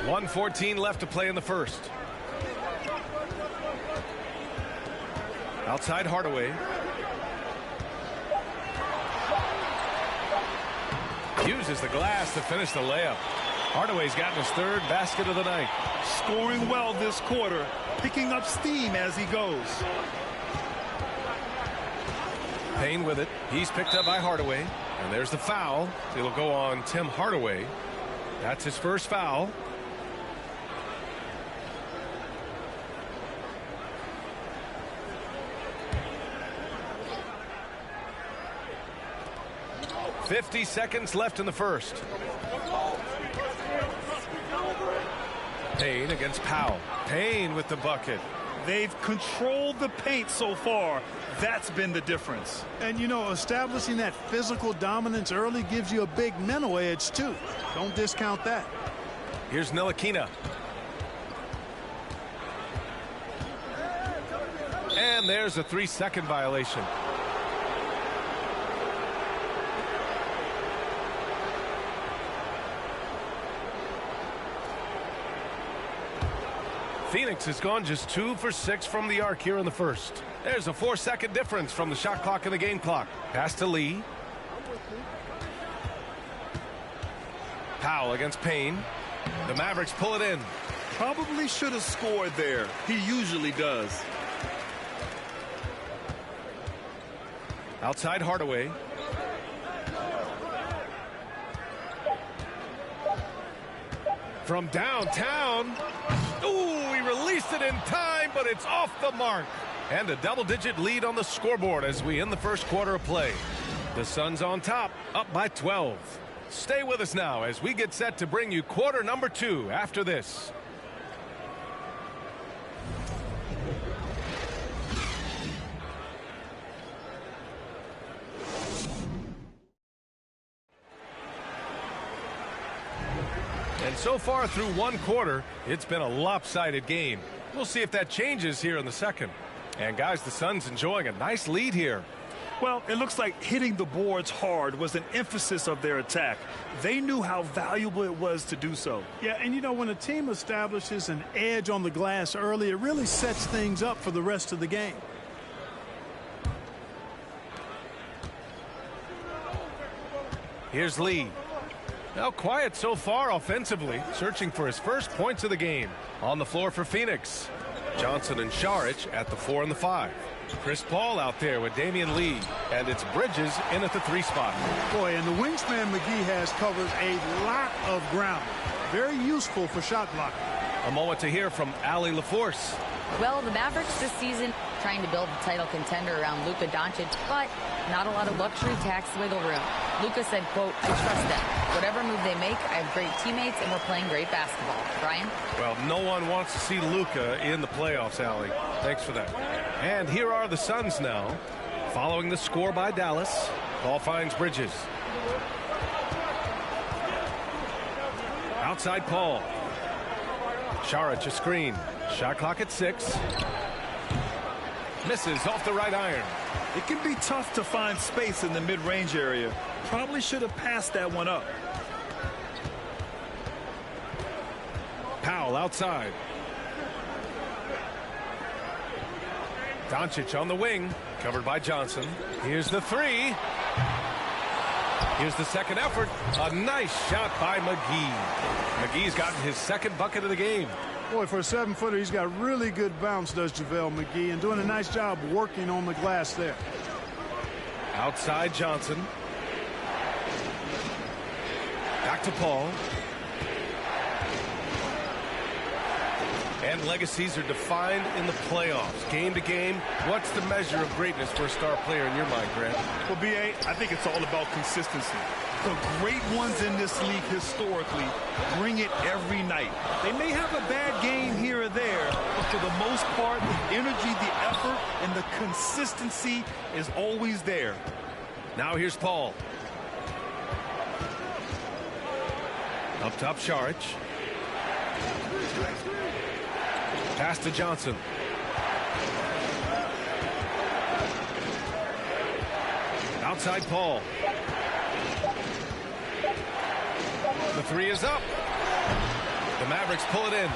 1:14 left to play in the first. Outside Hardaway. Uses the glass to finish the layup. Hardaway's gotten his 3rd basket of the night. Scoring well this quarter, picking up steam as he goes. Payne with it. He's picked up by Hardaway. And there's the foul. It'll go on Tim Hardaway. That's his first foul. .50 seconds left in the first. Payne against Powell. Payne with the bucket. They've controlled the paint so far. That's been the difference. And, you know, establishing that physical dominance early gives you a big mental edge, too. Don't discount that. Here's Ntilikina. And there's a 3-second violation. Phoenix has gone just 2 for 6 from the arc here in the first. There's a 4-second difference from the shot clock and the game clock. Pass to Lee. Powell against Payne. The Mavericks pull it in. Probably should have scored there. He usually does. Outside Hardaway. From downtown. Ooh, he released it in time, but it's off the mark. And a double-digit lead on the scoreboard as we end the first quarter of play. The Suns on top, up by 12. Stay with us now as we get set to bring you quarter number 2 after this. And so far through one quarter, it's been a lopsided game. We'll see if that changes here in the second. And guys, the Suns enjoying a nice lead here. Well, it looks like hitting the boards hard was an emphasis of their attack. They knew how valuable it was to do so. Yeah, and you know, when a team establishes an edge on the glass early, it really sets things up for the rest of the game. Here's Lee. Now quiet so far offensively, searching for his first points of the game. On the floor for Phoenix. Johnson and Saric at the 4 and the 5. Chris Paul out there with Damian Lee, and it's Bridges in at the 3 spot. Boy, and the wingspan McGee has covers a lot of ground. Very useful for shot blocking. A moment to hear from Allie LaForce. Well, the Mavericks this season trying to build a title contender around Luka Doncic, but not a lot of luxury tax wiggle room. Luka said, quote, "I trust them. Whatever move they make, I have great teammates, and we're playing great basketball." Brian? Well, no one wants to see Luka in the playoffs, Allie. Thanks for that. And here are the Suns now, following the score by Dallas. Ball finds Bridges. Outside Paul. Saric a screen. Shot clock at 6. Misses off the right iron. It can be tough to find space in the mid-range area. Probably should have passed that one up. Powell outside. Doncic on the wing, covered by Johnson. Here's the 3. Here's the second effort. A nice shot by McGee. McGee's gotten his second bucket of the game. Boy, for a 7-footer, he's got really good bounce, does JaVale McGee, and doing a nice job working on the glass there. Outside Johnson. Back to Paul. And legacies are defined in the playoffs. Game to game, what's the measure of greatness for a star player in your mind, Grant? Well, B.A., I think it's all about consistency. The great ones in this league historically bring it every night. They may have a bad game here or there, but for the most part, the energy, the effort, and the consistency is always there. Now here's Paul. Up top, Saric. Pass to Johnson. Outside Paul. The 3 is up. The Mavericks pull it in.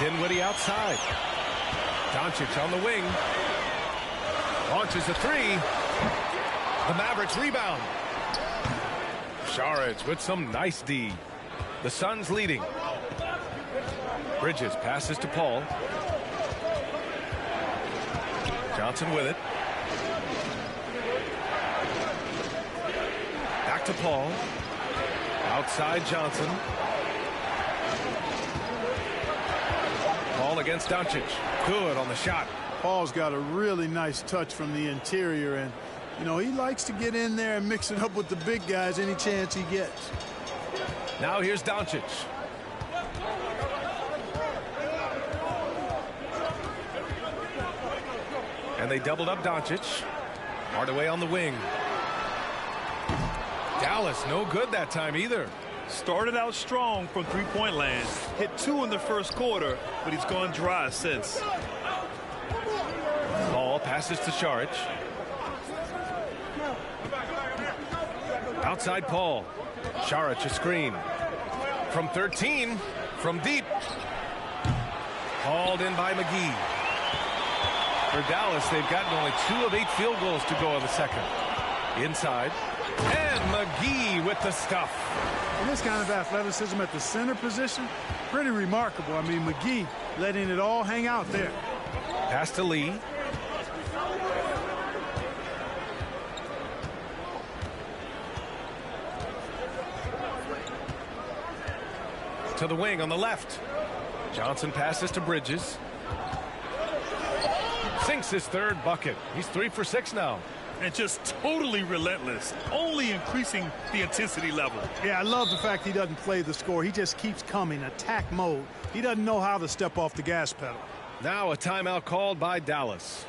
Dinwiddie outside. Doncic on the wing. Launches the 3. The Mavericks rebound. Saric with some nice D. The Suns leading. Bridges passes to Paul. Johnson with it. Back to Paul. Outside Johnson. Paul against Doncic. Good on the shot. Paul's got a really nice touch from the interior, and you know, he likes to get in there and mix it up with the big guys any chance he gets. Now here's Doncic. And they doubled up Doncic. Hardaway on the wing. Dallas no good that time either. Started out strong from three-point land. Hit 2 in the first quarter, but he's gone dry since. Ball passes to Saric. Outside Paul. Saric a screen. From 13. From deep. Hauled in by McGee. For Dallas, they've gotten only 2 of 8 field goals to go in the second. Inside. And McGee with the stuff. And this kind of athleticism at the center position, pretty remarkable. I mean, McGee letting it all hang out there. Pass to Lee. To the wing on the left. Johnson passes to Bridges. Sinks his third bucket. He's 3 for 6 now. and just totally relentless, only increasing the intensity level. Yeah, I love the fact he doesn't play the score. He just keeps coming, attack mode. He doesn't know how to step off the gas pedal. Now a timeout called by Dallas.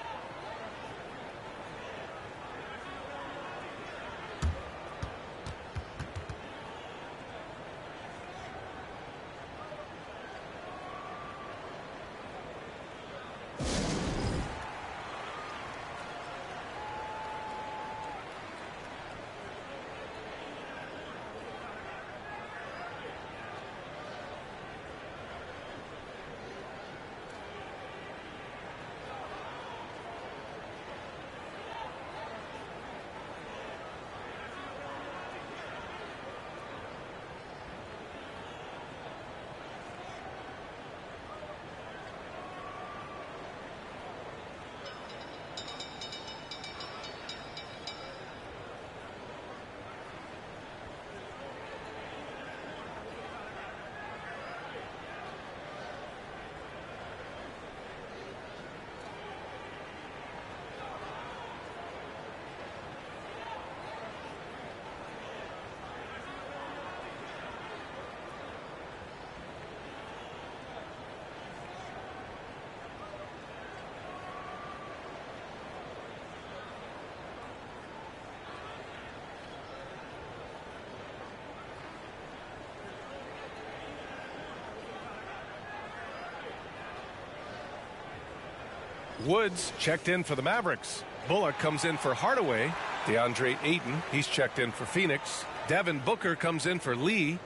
Woods checked in for the Mavericks. Bullock comes in for Hardaway. DeAndre Ayton, he's checked in for Phoenix. Devin Booker comes in for Lee.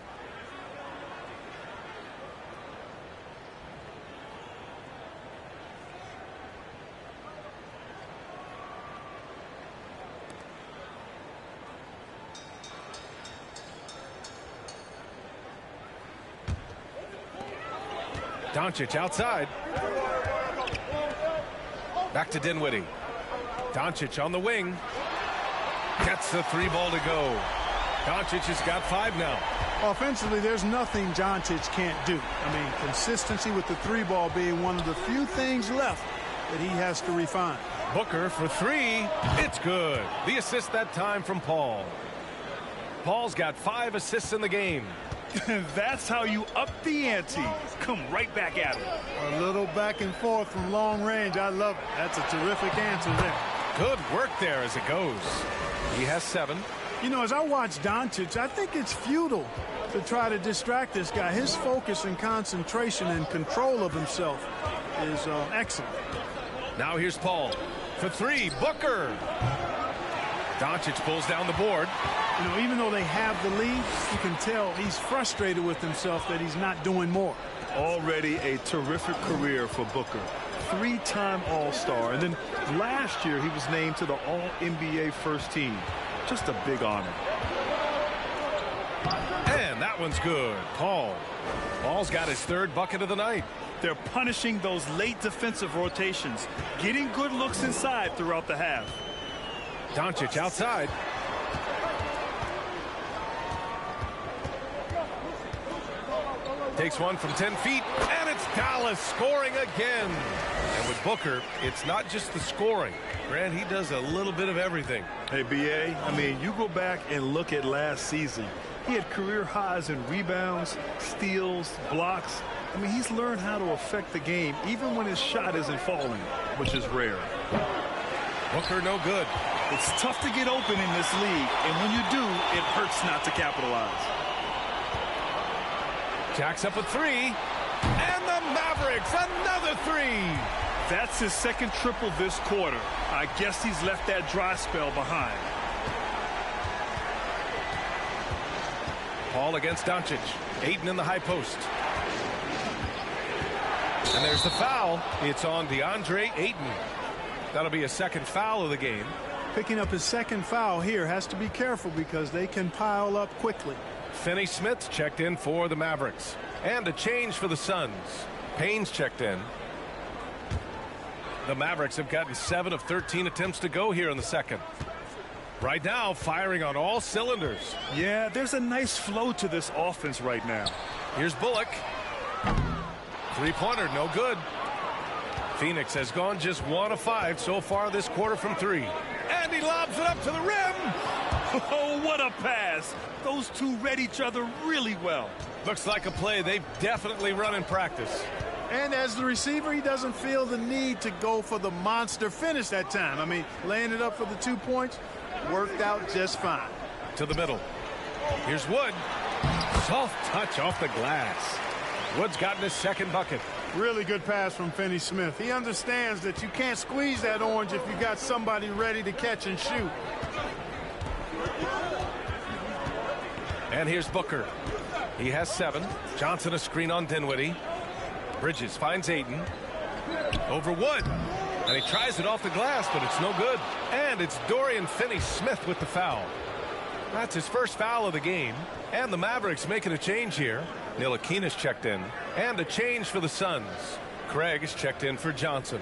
Doncic outside. Back to Dinwiddie. Doncic on the wing. Gets the three ball to go. Doncic has got 5 now. Offensively, there's nothing Doncic can't do. I mean, consistency with the three ball being one of the few things left that he has to refine. Booker for 3. It's good. The assist that time from Paul. Paul's got 5 assists in the game. That's how you up the ante. Come right back at it. A little back and forth from long range. I love it. That's a terrific answer there. Good work there as it goes. He has 7. You know, as I watch Doncic, I think it's futile to try to distract this guy. His focus and concentration and control of himself is excellent. Now here's Paul for 3. Booker. Doncic pulls down the board. You know, even though they have the lead, you can tell he's frustrated with himself that he's not doing more. Already a terrific career for Booker. 3-time All-Star. And then last year he was named to the All-NBA first team. Just a big honor. And that one's good. Paul's got his 3rd bucket of the night. They're punishing those late defensive rotations, getting good looks inside throughout the half. Doncic outside. Takes one from 10 feet, and it's Dallas scoring again. And with Booker, it's not just the scoring. Grant, he does a little bit of everything. Hey, B.A., I mean, you go back and look at last season. He had career highs in rebounds, steals, blocks. I mean, he's learned how to affect the game, even when his shot isn't falling, which is rare. Booker no good. It's tough to get open in this league, and when you do, it hurts not to capitalize. Jacks up a 3, and the Mavericks another 3. That's his 2nd triple this quarter. I guess he's left that dry spell behind. Paul against Doncic. Ayton in the high post. And there's the foul. It's on DeAndre Ayton. That'll be a 2nd foul of the game. Picking up his 2nd foul here. Has to be careful because they can pile up quickly. Finney-Smith checked in for the Mavericks. And a change for the Suns. Payne's checked in. The Mavericks have gotten 7 of 13 attempts to go here in the 2nd. Right now, firing on all cylinders. Yeah, there's a nice flow to this offense right now. Here's Bullock. 3-pointer, no good. Phoenix has gone just 1 of 5 so far this quarter from 3. And he lobs it up to the rim. Oh, what a pass. Those two read each other really well. Looks like a play they've definitely run in practice. And as the receiver, he doesn't feel the need to go for the monster finish that time. I mean, laying it up for the 2 points worked out just fine. To the middle. Here's Wood. Soft touch off the glass. Wood's gotten his second bucket. Really good pass from Finney-Smith. He understands that you can't squeeze that orange if you got somebody ready to catch and shoot. And here's Booker. He has 7. Johnson a screen on Dinwiddie. Bridges finds Ayton. Over Wood. And he tries it off the glass, but it's no good. And it's Dorian Finney-Smith with the foul. That's his first foul of the game. And the Mavericks making a change here. Ntilikina's checked in. And a change for the Suns. Craig is checked in for Johnson.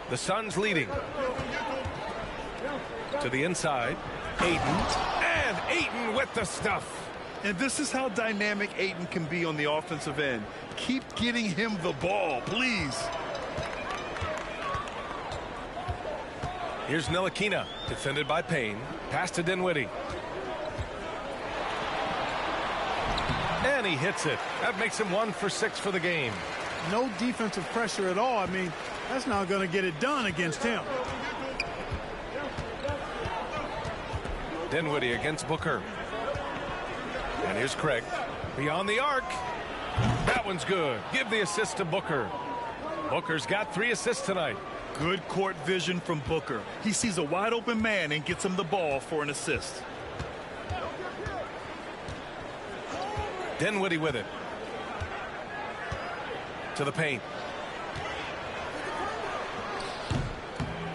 The Suns leading. To the inside. Ayton. And Ayton with the stuff. And this is how dynamic Ayton can be on the offensive end. Keep getting him the ball, please. Here's Ntilikina, defended by Payne. Pass to Dinwiddie. And he hits it. That makes him 1 for 6 for the game. No defensive pressure at all. I mean, that's not going to get it done against him. Dinwiddie against Booker. And here's Craig. Beyond the arc. That one's good. Give the assist to Booker. Booker's got 3 assists tonight. Good court vision from Booker. He sees a wide open man and gets him the ball for an assist. Dinwiddie with it. To the paint.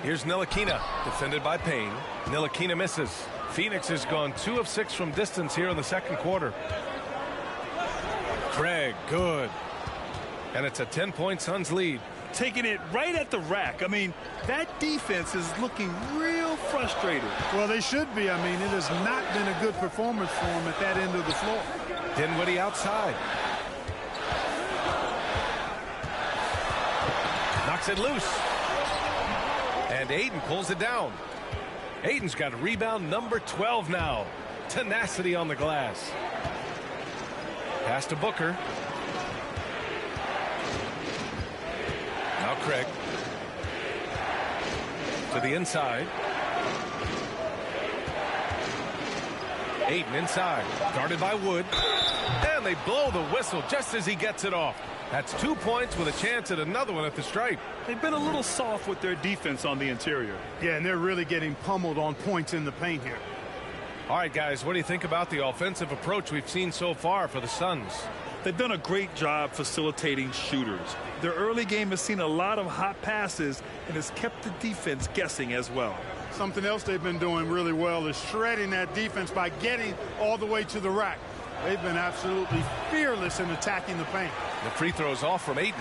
Here's Ntilikina, defended by Payne. Ntilikina misses. Phoenix has gone 2 of 6 from distance here in the second quarter. Craig, good. And it's a 10-point Suns lead. Taking it right at the rack. I mean, that defense is looking real frustrated. Well, they should be. I mean, it has not been a good performance for them at that end of the floor. Dinwiddie outside. Knocks it loose. And Ayton pulls it down. Ayton's got rebound number 12 now. Tenacity on the glass. Pass to Booker. Now Craig. To the inside. Ayton inside. Guarded by Wood. And they blow the whistle just as he gets it off. That's 2 points with a chance at another one at the stripe. They've been a little soft with their defense on the interior. Yeah, and they're really getting pummeled on points in the paint here. All right, guys, what do you think about the offensive approach we've seen so far for the Suns? They've done a great job facilitating shooters. Their early game has seen a lot of hot passes and has kept the defense guessing as well. Something else they've been doing really well is shredding that defense by getting all the way to the rack. They've been absolutely fearless in attacking the paint. The free throw's off from Ayton.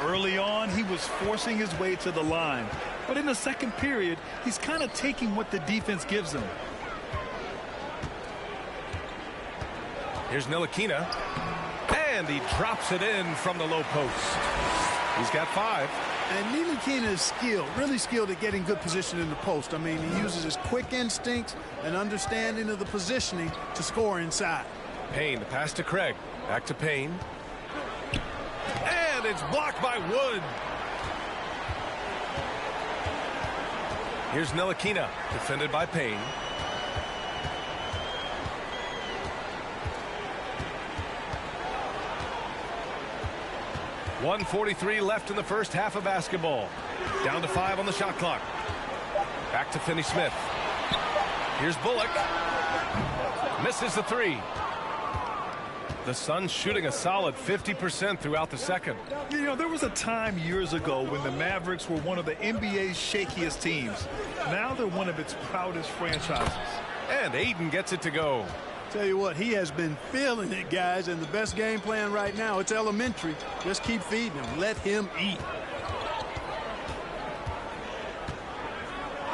Early on, he was forcing his way to the line. But in the second period, he's kind of taking what the defense gives him. Here's Ntilikina. And he drops it in from the low post. He's got 5. And Ntilikina is skilled, really skilled at getting good position in the post. I mean, he uses his quick instinct and understanding of the positioning to score inside. Payne, the pass to Craig. Back to Payne. And it's blocked by Wood. Here's Ntilikina, defended by Payne. .143 left in the first half of basketball. Down to 5 on the shot clock. Back to Finney-Smith. Here's Bullock. Misses the 3. The Suns shooting a solid 50% throughout the second. You know, there was a time years ago when the Mavericks were one of the NBA's shakiest teams. Now they're one of its proudest franchises. And Ayton gets it to go. Tell you what, he has been feeling it, guys, and the best game plan right now, it's elementary. Just keep feeding him. Let him eat.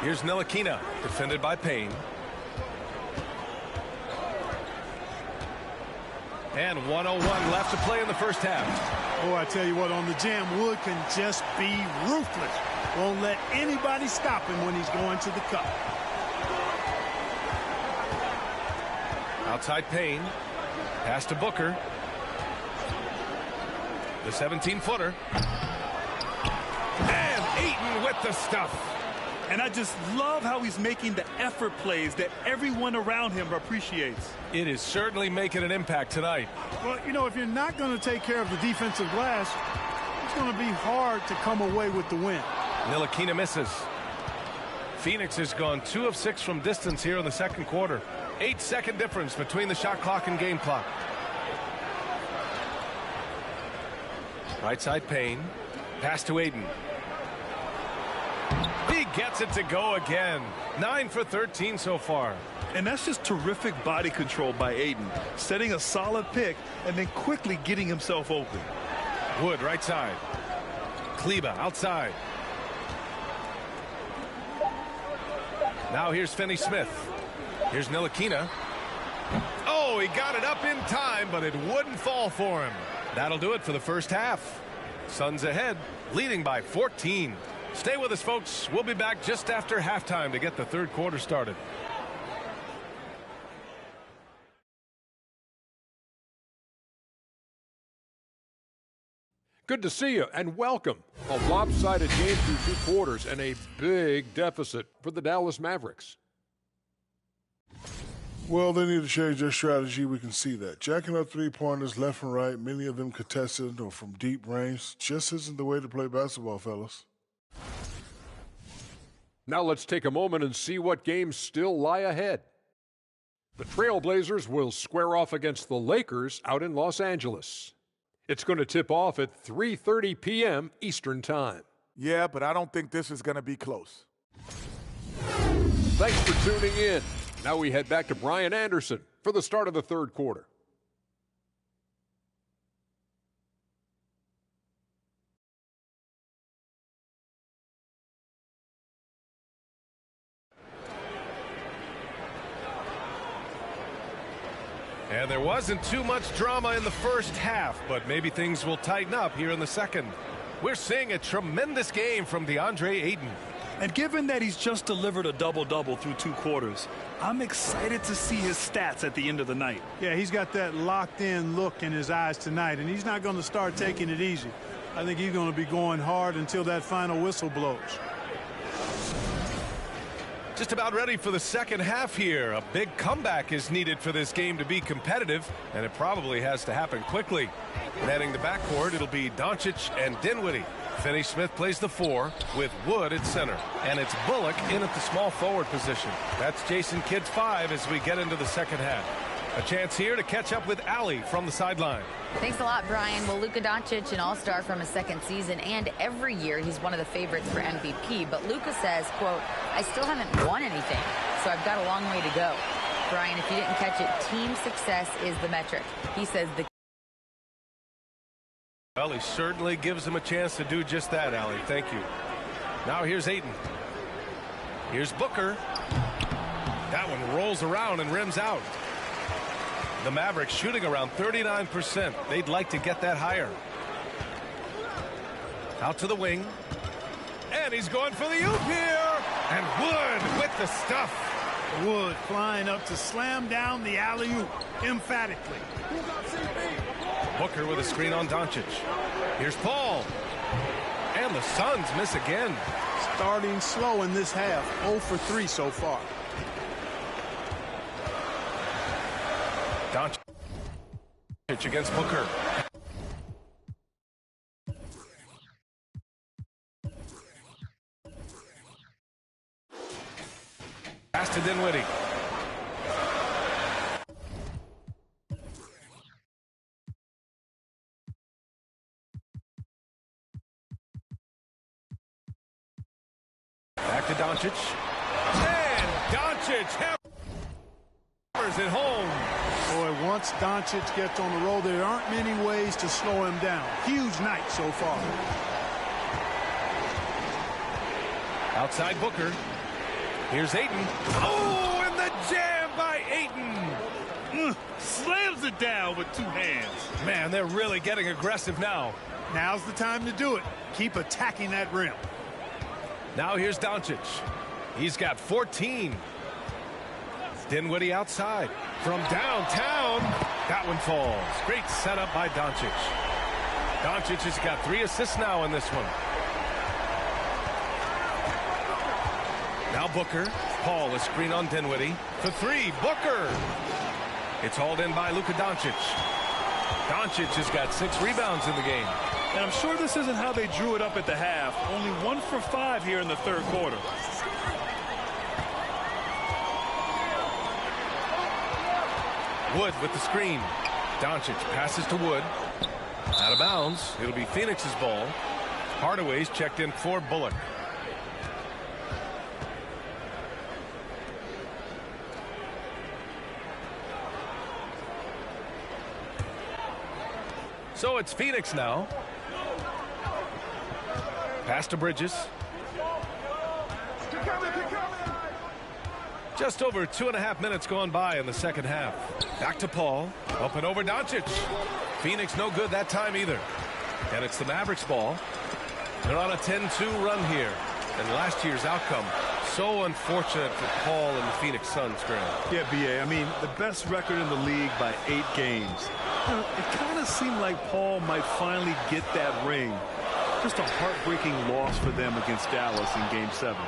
Here's Ntilikina, defended by Payne. And 1:01 left to play in the first half. Oh, I tell you what, on the jam, Wood can just be ruthless. Won't let anybody stop him when he's going to the cup. Outside Payne. Pass to Booker. The 17-footer. And Ayton with the stuff. And I just love how he's making the effort plays that everyone around him appreciates. It is certainly making an impact tonight. Well, you know, if you're not going to take care of the defensive glass, it's going to be hard to come away with the win. Ntilikina misses. Phoenix has gone 2 of 6 from distance here in the second quarter. 8-second difference between the shot clock and game clock. Right side Payne. Pass to Ayton. He gets it to go again. 9 for 13 so far. And that's just terrific body control by Ayton. Setting a solid pick and then quickly getting himself open. Wood right side. Kleba outside. Now here's Finney-Smith. Here's Ntilikina. Oh, he got it up in time, but it wouldn't fall for him. That'll do it for the first half. Suns ahead, leading by 14. Stay with us, folks. We'll be back just after halftime to get the third quarter started. Good to see you and welcome. A lopsided game through 2 quarters and a big deficit for the Dallas Mavericks. Well, they need to change their strategy. We can see that. Jacking up three-pointers left and right, many of them contested or from deep range, just isn't the way to play basketball, fellas. Now let's take a moment and see what games still lie ahead. The Trailblazers will square off against the Lakers out in Los Angeles. It's going to tip off at 3:30 p.m. Eastern Time. Yeah, but I don't think this is going to be close. Thanks for tuning in. Now we head back to Brian Anderson for the start of the third quarter. And there wasn't too much drama in the first half, but maybe things will tighten up here in the second. We're seeing a tremendous game from DeAndre Ayton. And given that he's just delivered a double-double through 2 quarters, I'm excited to see his stats at the end of the night. Yeah, he's got that locked-in look in his eyes tonight, and he's not going to start taking it easy. I think he's going to be going hard until that final whistle blows. Just about ready for the second half here. A big comeback is needed for this game to be competitive, and it probably has to happen quickly. Netting the backcourt, it'll be Doncic and Dinwiddie. Finney-Smith plays the 4 with Wood at center. And it's Bullock in at the small forward position. That's Jason Kidd's 5 as we get into the second half. A chance here to catch up with Allie from the sideline. Thanks a lot, Brian. Well, Luka Doncic, an all-star from his second season, and every year he's one of the favorites for MVP. But Luka says, quote, I still haven't won anything, so I've got a long way to go. Brian, if you didn't catch it, team success is the metric. He says the... Well, he certainly gives him a chance to do just that, Allie. Thank you. Now here's Ayton. Here's Booker. That one rolls around and rims out. The Mavericks shooting around 39%. They'd like to get that higher. Out to the wing. And he's going for the oop here. And Wood with the stuff. Wood flying up to slam down the alley-oop emphatically. Booker with a screen on Doncic. Here's Paul. And the Suns miss again. Starting slow in this half. 0 for 3 so far. Doncic against Booker. Pass to Dinwiddie. Back to Doncic. And Doncic hammers it home. Boy, once Doncic gets on the roll, there aren't many ways to slow him down. Huge night so far. Outside Booker. Here's Ayton. Oh, and the jam by Ayton. Slams it down with 2 hands. Man, they're really getting aggressive now. Now's the time to do it. Keep attacking that rim. Now here's Doncic. He's got 14. Dinwiddie outside. From downtown. That one falls. Great setup by Doncic. Doncic has got 3 assists now in this one. Now Booker. Paul, a screen on Dinwiddie. For 3, Booker. It's hauled in by Luka Doncic. Doncic has got 6 rebounds in the game. And I'm sure this isn't how they drew it up at the half. Only 1 for 5 here in the third quarter. Wood with the screen. Doncic passes to Wood. Out of bounds. It'll be Phoenix's ball. Hardaway's checked in for Bullock. So it's Phoenix now. Pass to Bridges. Just over 2.5 minutes gone by in the second half. Back to Paul. Up and over Doncic. Phoenix no good that time either. And it's the Mavericks ball. They're on a 10-2 run here. And last year's outcome, so unfortunate for Paul and the Phoenix Suns, Graham. Yeah, B.A. I mean, the best record in the league by 8 games. It kind of seemed like Paul might finally get that ring. Just a heartbreaking loss for them against Dallas in Game 7.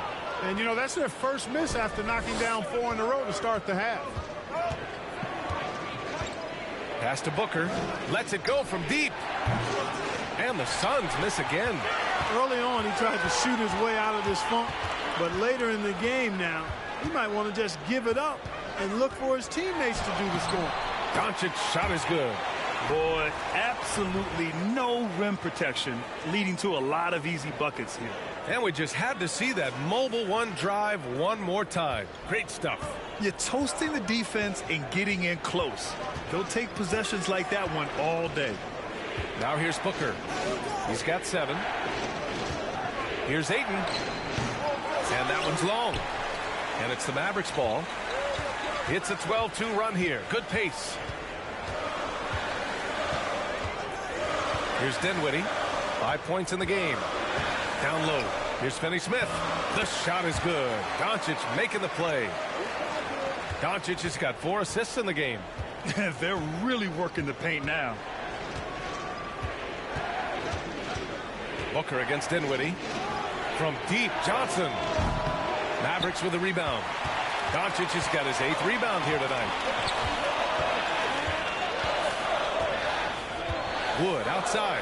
And, you know, that's their first miss after knocking down 4 in a row to start the half. Pass to Booker. Lets it go from deep. And the Suns miss again. Early on, he tried to shoot his way out of this funk. But later in the game now, he might want to just give it up and look for his teammates to do the scoring. Doncic's shot is good. Boy, absolutely no rim protection, leading to a lot of easy buckets here. And we just had to see that mobile one drive one more time. Great stuff. You're toasting the defense and getting in close. They'll take possessions like that one all day. Now here's Booker. He's got 7. Here's Ayton. And that one's long. And it's the Mavericks ball. It's a 12-2 run here. Good pace. Here's Dinwiddie. 5 points in the game. Down low. Here's Finney-Smith. The shot is good. Doncic making the play. Doncic has got 4 assists in the game. They're really working the paint now. Booker against Dinwiddie. From deep, Johnson. Mavericks with a rebound. Doncic has got his 8th rebound here tonight. Wood outside.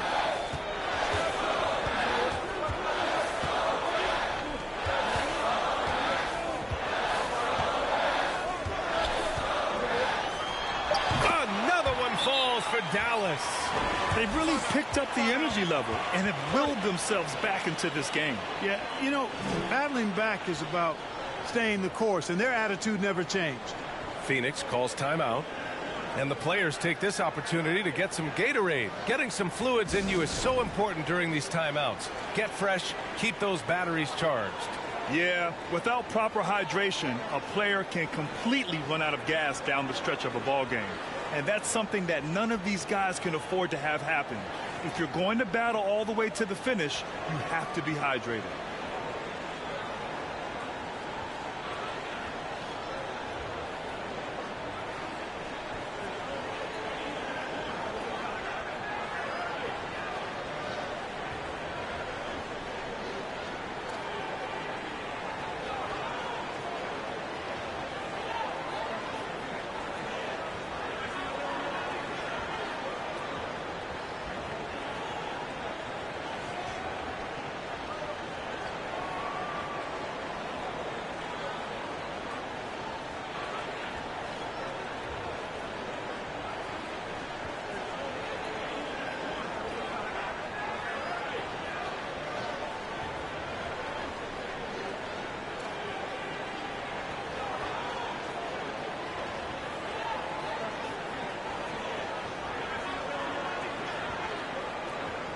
Another one falls for Dallas. They've really picked up the energy level and have willed themselves back into this game. Yeah, you know, battling back is about staying the course, and their attitude never changed. Phoenix calls timeout. And the players take this opportunity to get some Gatorade. Getting some fluids in you is so important during these timeouts. Get fresh, keep those batteries charged. Yeah, without proper hydration, a player can completely run out of gas down the stretch of a ball game. And that's something that none of these guys can afford to have happen. If you're going to battle all the way to the finish, you have to be hydrated.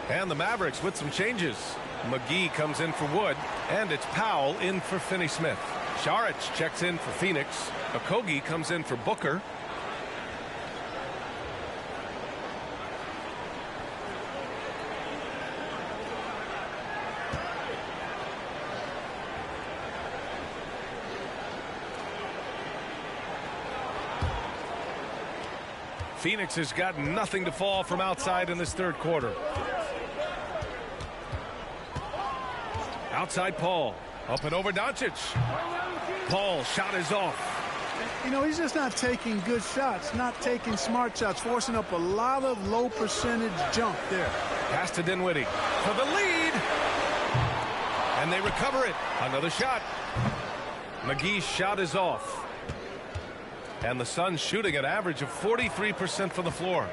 And the Mavericks with some changes. McGee comes in for Wood, and it's Powell in for Finney-Smith. Saric checks in for Phoenix. Okogie comes in for Booker. Phoenix has got nothing to fall from outside in this third quarter. Outside Paul. Up and over Doncic. Paul, shot is off. You know, he's just not taking good shots, not taking smart shots, forcing up a lot of low percentage jump there. Pass to Dinwiddie for the lead. And they recover it. Another shot. McGee's shot is off. And the Suns shooting an average of 43% from the floor.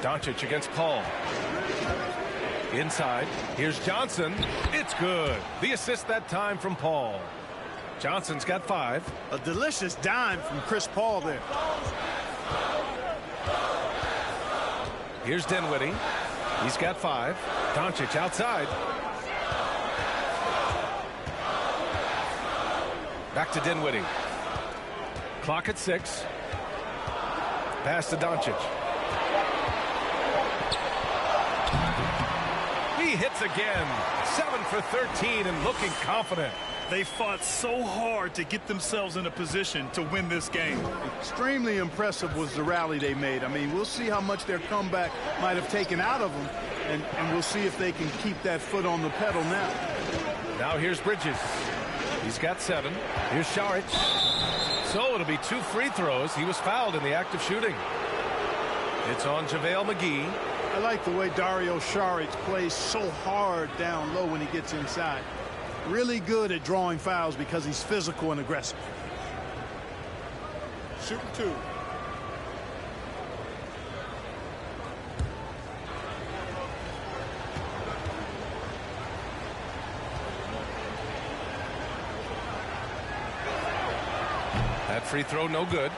Doncic against Paul. Inside. Here's Johnson. It's good. The assist that time from Paul. Johnson's got 5. A delicious dime from Chris Paul there. Here's Dinwiddie. He's got 5. Doncic outside. Back to Dinwiddie. Clock at 6. Pass to Doncic. He hits again. 7 for 13 and looking confident. They fought so hard to get themselves in a position to win this game. Extremely impressive was the rally they made. I mean, we'll see how much their comeback might have taken out of them, and we'll see if they can keep that foot on the pedal now. Now here's Bridges. He's got 7. Here's Saric. So it'll be 2 free throws. He was fouled in the act of shooting. It's on JaVale McGee. I like the way Dario Saric plays so hard down low when he gets inside. Really good at drawing fouls because he's physical and aggressive. Shooting 2. That free throw no good.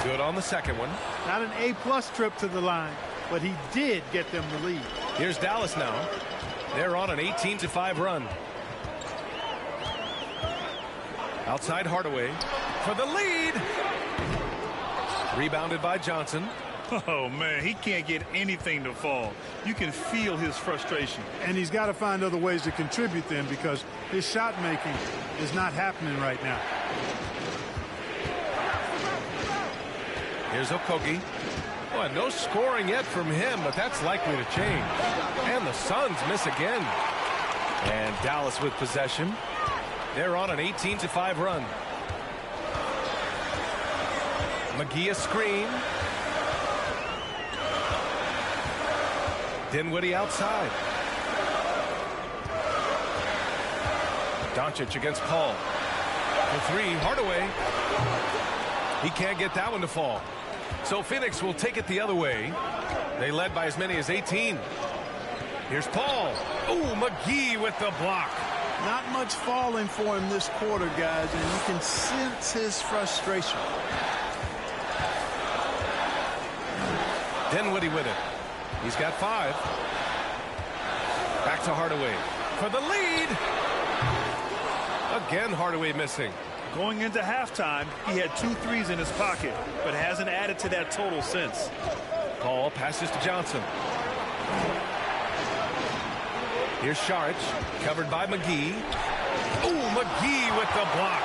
Good on the second one. Not an A+ trip to the line, but he did get them the lead. Here's Dallas now. They're on an 18-5 run. Outside Hardaway for the lead. Rebounded by Johnson. Oh, man, he can't get anything to fall. You can feel his frustration. And he's got to find other ways to contribute then, because his shot making is not happening right now. Here's Okogie. Boy, no scoring yet from him, but that's likely to change. And the Suns miss again. And Dallas with possession. They're on an 18-5 run. McGee a screen. Dinwiddie outside. Doncic against Paul. For 3, Hardaway. He can't get that one to fall. So Phoenix will take it the other way. They led by as many as 18. Here's Paul. Oh, McGee with the block. Not much falling for him this quarter, guys, and you can sense his frustration. Dinwiddie with it. He's got 5. Back to Hardaway for the lead. Again, Hardaway missing. Going into halftime, he had 2 threes in his pocket, but hasn't added to that total since. Paul passes to Johnson. Here's Saric, covered by McGee. Oh, McGee with the block.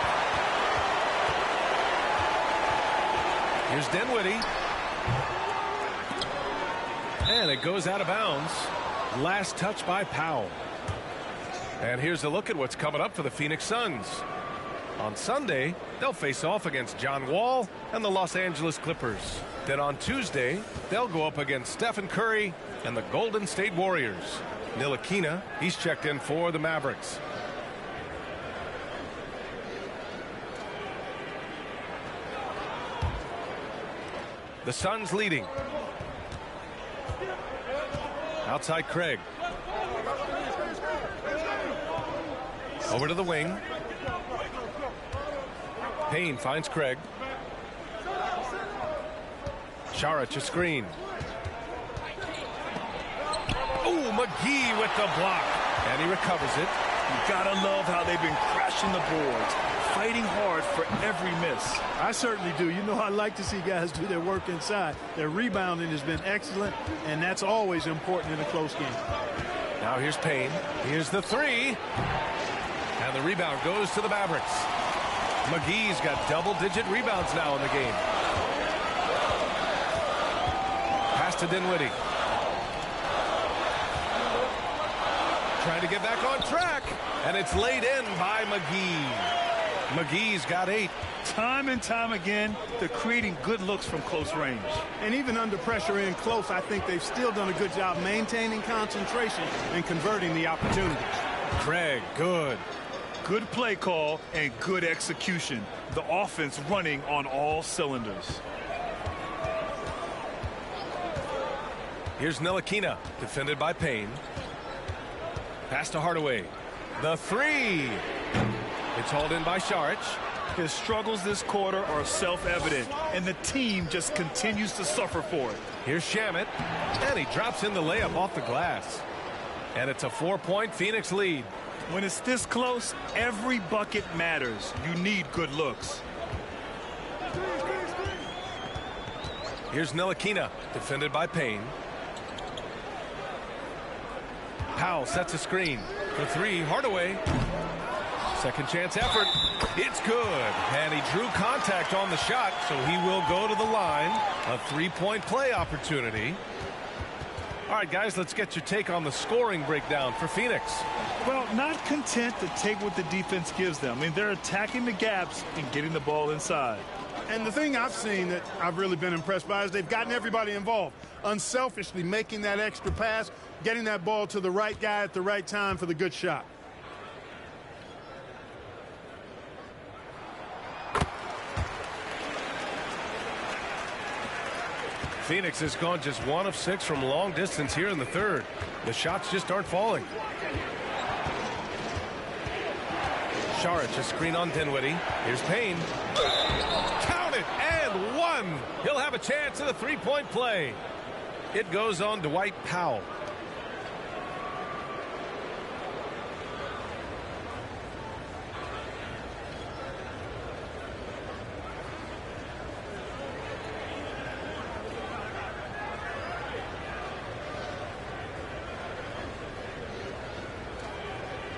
Here's Dinwiddie. And it goes out of bounds. Last touch by Powell. And here's a look at what's coming up for the Phoenix Suns. On Sunday, they'll face off against John Wall and the Los Angeles Clippers. Then on Tuesday, they'll go up against Stephen Curry and the Golden State Warriors. Ntilikina, he's checked in for the Mavericks. The Suns leading. Outside Craig. Over to the wing. Payne finds Craig. Saric a screen. Oh, McGee with the block. And he recovers it. You gotta love how they've been crashing the boards, fighting hard for every miss. I certainly do. You know, I like to see guys do their work inside. Their rebounding has been excellent, and that's always important in a close game. Now here's Payne. Here's the three. And the rebound goes to the Mavericks. McGee's got double-digit rebounds now in the game. Pass to Dinwiddie. Trying to get back on track. And it's laid in by McGee. McGee's got 8. Time and time again, they're creating good looks from close range. And even under pressure in close, I think they've still done a good job maintaining concentration and converting the opportunities. Craig, good. Good play call and good execution. The offense running on all cylinders. Here's Ntilikina, defended by Payne. Pass to Hardaway. The three. It's hauled in by Saric. His struggles this quarter are self-evident, and the team just continues to suffer for it. Here's Shamet, and he drops in the layup off the glass. And it's a 4-point Phoenix lead. When it's this close, every bucket matters. You need good looks. Here's Ntilikina, defended by Payne. Powell sets a screen. For three, Hardaway. Second chance effort. It's good. And he drew contact on the shot, so he will go to the line. A 3-point play opportunity. All right, guys, let's get your take on the scoring breakdown for Phoenix. Well, not content to take what the defense gives them. I mean, they're attacking the gaps and getting the ball inside. And the thing I've seen that I've really been impressed by is they've gotten everybody involved. Unselfishly making that extra pass, getting that ball to the right guy at the right time for the good shot. Phoenix has gone just 1 of 6 from long distance here in the third. The shots just aren't falling. Saric a screen on Dinwiddie. Here's Payne. Count it, and 1. He'll have a chance at a 3-point play. It goes on Dwight Powell.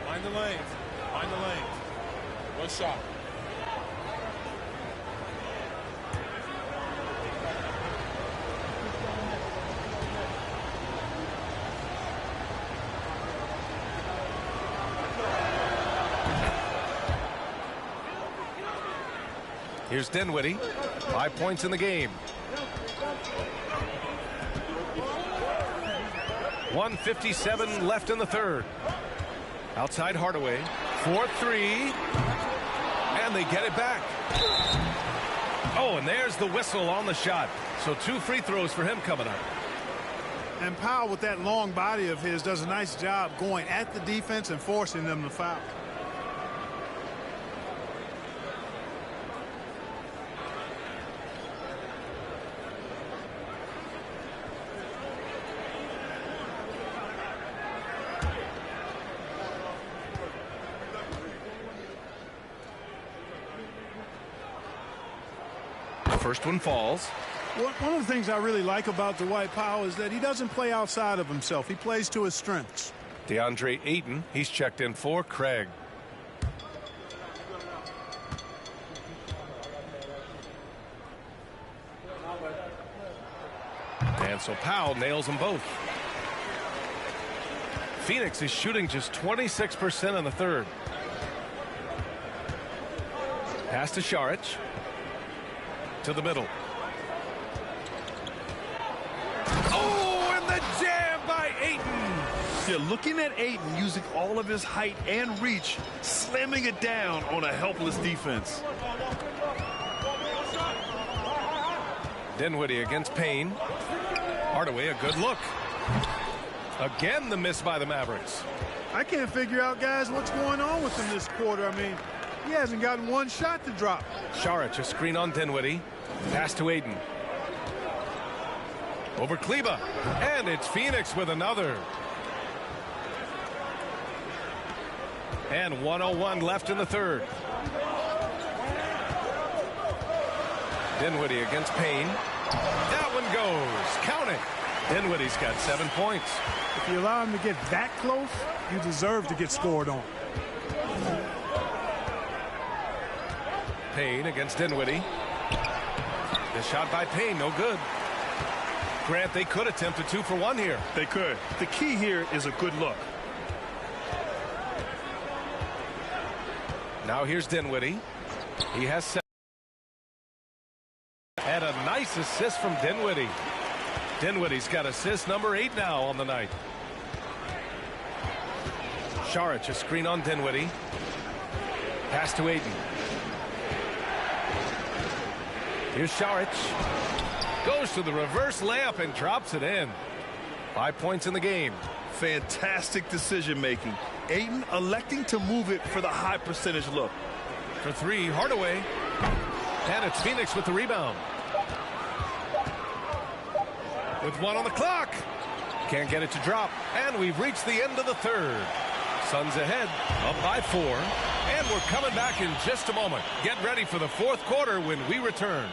Find the lanes. Find the lanes. One shot. Here's Dinwiddie. 5 points in the game. 1:57 left in the third. Outside Hardaway. 4-3. And they get it back. Oh, and there's the whistle on the shot. So 2 free throws for him coming up. And Powell, with that long body of his, does a nice job going at the defense and forcing them to foul. First one falls. One of the things I really like about Dwight Powell is that he doesn't play outside of himself. He plays to his strengths. DeAndre Ayton, he's checked in for Craig. And so Powell nails them both. Phoenix is shooting just 26% in the third. Pass to Saric. To the middle. Oh, and the jam by Ayton. You're looking at Ayton using all of his height and reach, slamming it down on a helpless defense. Dinwiddie against Payne. Hardaway, a good look. Again, the miss by the Mavericks. I can't figure out, guys, what's going on with him this quarter. I mean, he hasn't gotten one shot to drop. Saric a screen on Dinwiddie. Pass to Ayton. Over Kleba. And it's Phoenix with another. And 1:01 left in the third. Dinwiddie against Payne. That one goes. Count it. Dinwiddie's got 7 points. If you allow him to get that close, you deserve to get scored on. Payne against Dinwiddie. The shot by Payne, no good. Grant, they could attempt a 2 for 1 here. They could. The key here is a good look. Now here's Dinwiddie. He has 7. And a nice assist from Dinwiddie. Dinwiddie's got assist number 8 now on the night. Saric, a screen on Dinwiddie. Pass to Ayton. Here's Saric. Goes to the reverse layup and drops it in. 5 points in the game. Fantastic decision making. Ayton electing to move it for the high percentage look. For 3, Hardaway. And it's Phoenix with the rebound. With 1 on the clock. Can't get it to drop. And we've reached the end of the third. Suns ahead, up by 4. And we're coming back in just a moment. Get ready for the fourth quarter when we return.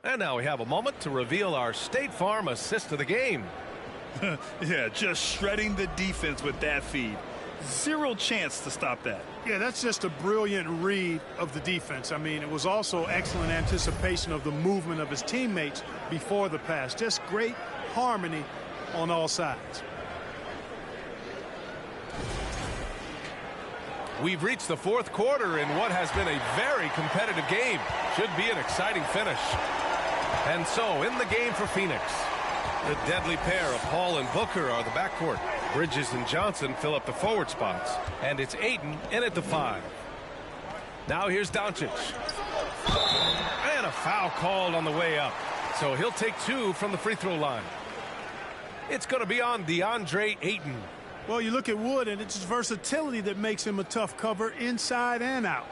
And now we have a moment to reveal our State Farm assist of the game. Yeah, just shredding the defense with that feed. Zero chance to stop that. Yeah, that's just a brilliant read of the defense. I mean, it was also excellent anticipation of the movement of his teammates before the pass. Just great harmony on all sides. We've reached the fourth quarter in what has been a very competitive game. Should be an exciting finish. And so, in the game for Phoenix, the deadly pair of Paul and Booker are the backcourt. Bridges and Johnson fill up the forward spots. And it's Ayton in at the 5. Now here's Doncic. And a foul called on the way up. So he'll take 2 from the free throw line. It's going to be on DeAndre Ayton. Well, you look at Wood, and it's his versatility that makes him a tough cover inside and out.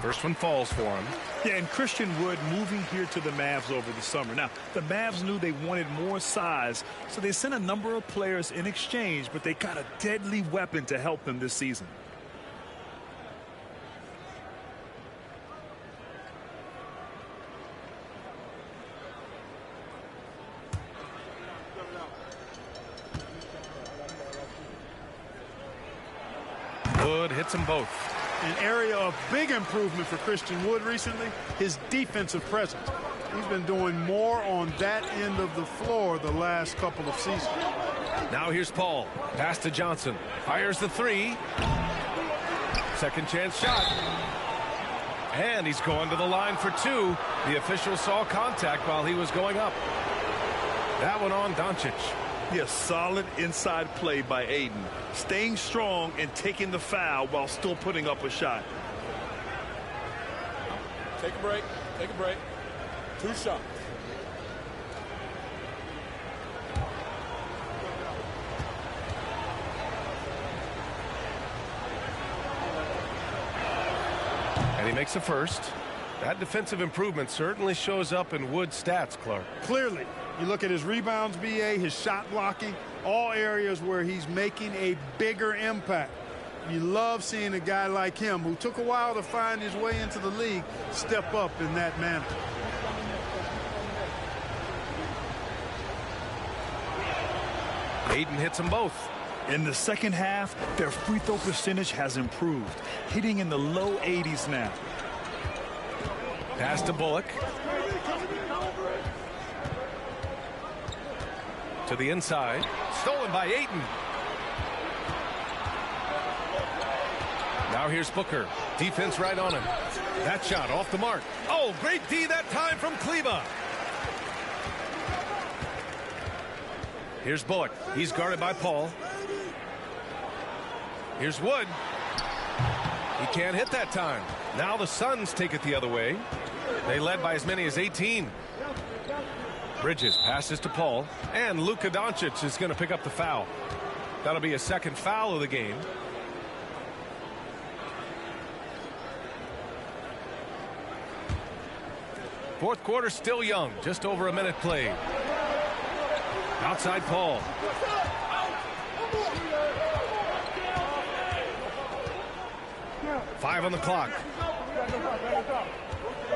First one falls for him. Yeah, and Christian Wood moving here to the Mavs over the summer. Now, the Mavs knew they wanted more size, so they sent a number of players in exchange, but they got a deadly weapon to help them this season. Wood hits them both. An area of big improvement for Christian Wood recently, his defensive presence. He's been doing more on that end of the floor the last couple of seasons. Now here's Paul. Pass to Johnson. Fires the 3. Second chance shot. And he's going to the line for 2. The official saw contact while he was going up. That one on Doncic. Yeah, solid inside play by Ayton. Staying strong and taking the foul while still putting up a shot. Take a break. Take a break. 2 shots. And he makes the first. That defensive improvement certainly shows up in Wood's stats, Clark. Clearly, you look at his rebounds, BA, his shot blocking, all areas where he's making a bigger impact. You love seeing a guy like him, who took a while to find his way into the league, step up in that manner. Ayton hits them both. In the second half, their free throw percentage has improved, hitting in the low 80s now. Pass to Bullock. To the inside. Stolen by Ayton. Now here's Booker. Defense right on him. That shot off the mark. Oh, great D that time from Kleba. Here's Bullock. He's guarded by Paul. Here's Wood. He can't hit that time. Now the Suns take it the other way. They led by as many as 18. Bridges passes to Paul. And Luka Doncic is going to pick up the foul. That'll be a second foul of the game. Fourth quarter still young. Just over a minute played. Outside Paul. Five on the clock.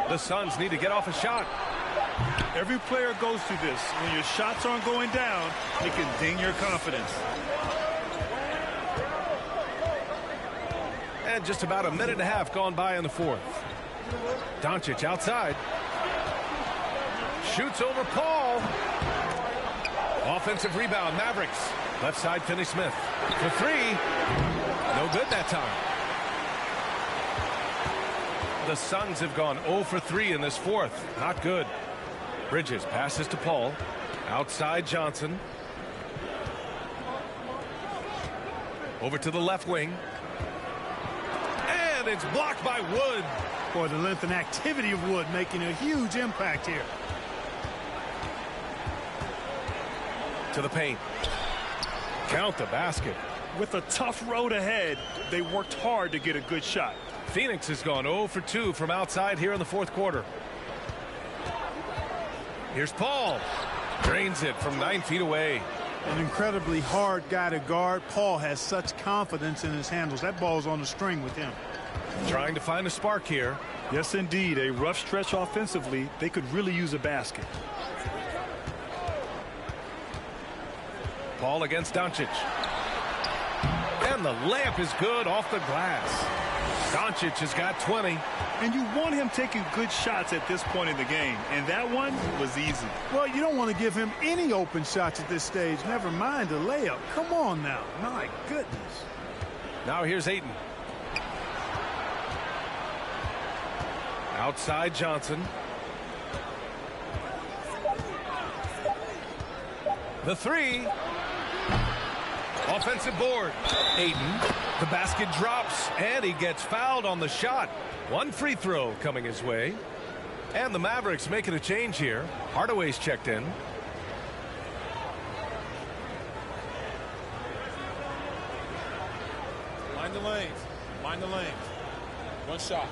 The Suns need to get off a shot. Every player goes through this. When your shots aren't going down, it can ding your confidence. And just about a minute and a half gone by in the fourth. Doncic outside. Shoots over Paul. Offensive rebound, Mavericks. Left side, Finney-Smith. For three. No good that time. The Suns have gone 0 for 3 in this fourth. Not good. Bridges passes to Paul. Outside Johnson. Over to the left wing. And it's blocked by Wood. Boy, the length and activity of Wood making a huge impact here. To the paint. Count the basket. With a tough road ahead, they worked hard to get a good shot. Phoenix has gone 0 for 2 from outside here in the fourth quarter. Here's Paul. Drains it from 9 feet away. An incredibly hard guy to guard. Paul has such confidence in his handles. That ball's on the string with him. Trying to find a spark here. Yes, indeed. A rough stretch offensively. They could really use a basket. Paul against Doncic. And the layup is good off the glass. Doncic has got 20. And you want him taking good shots at this point in the game. And that one was easy. Well, you don't want to give him any open shots at this stage. Never mind a layup. Come on now. My goodness. Now here's Ayton. Outside Johnson. The three. Offensive board. Ayton. The basket drops, and he gets fouled on the shot. One free throw coming his way. And the Mavericks making a change here. Hardaway's checked in. Mind the lanes. Mind the lanes. One shot.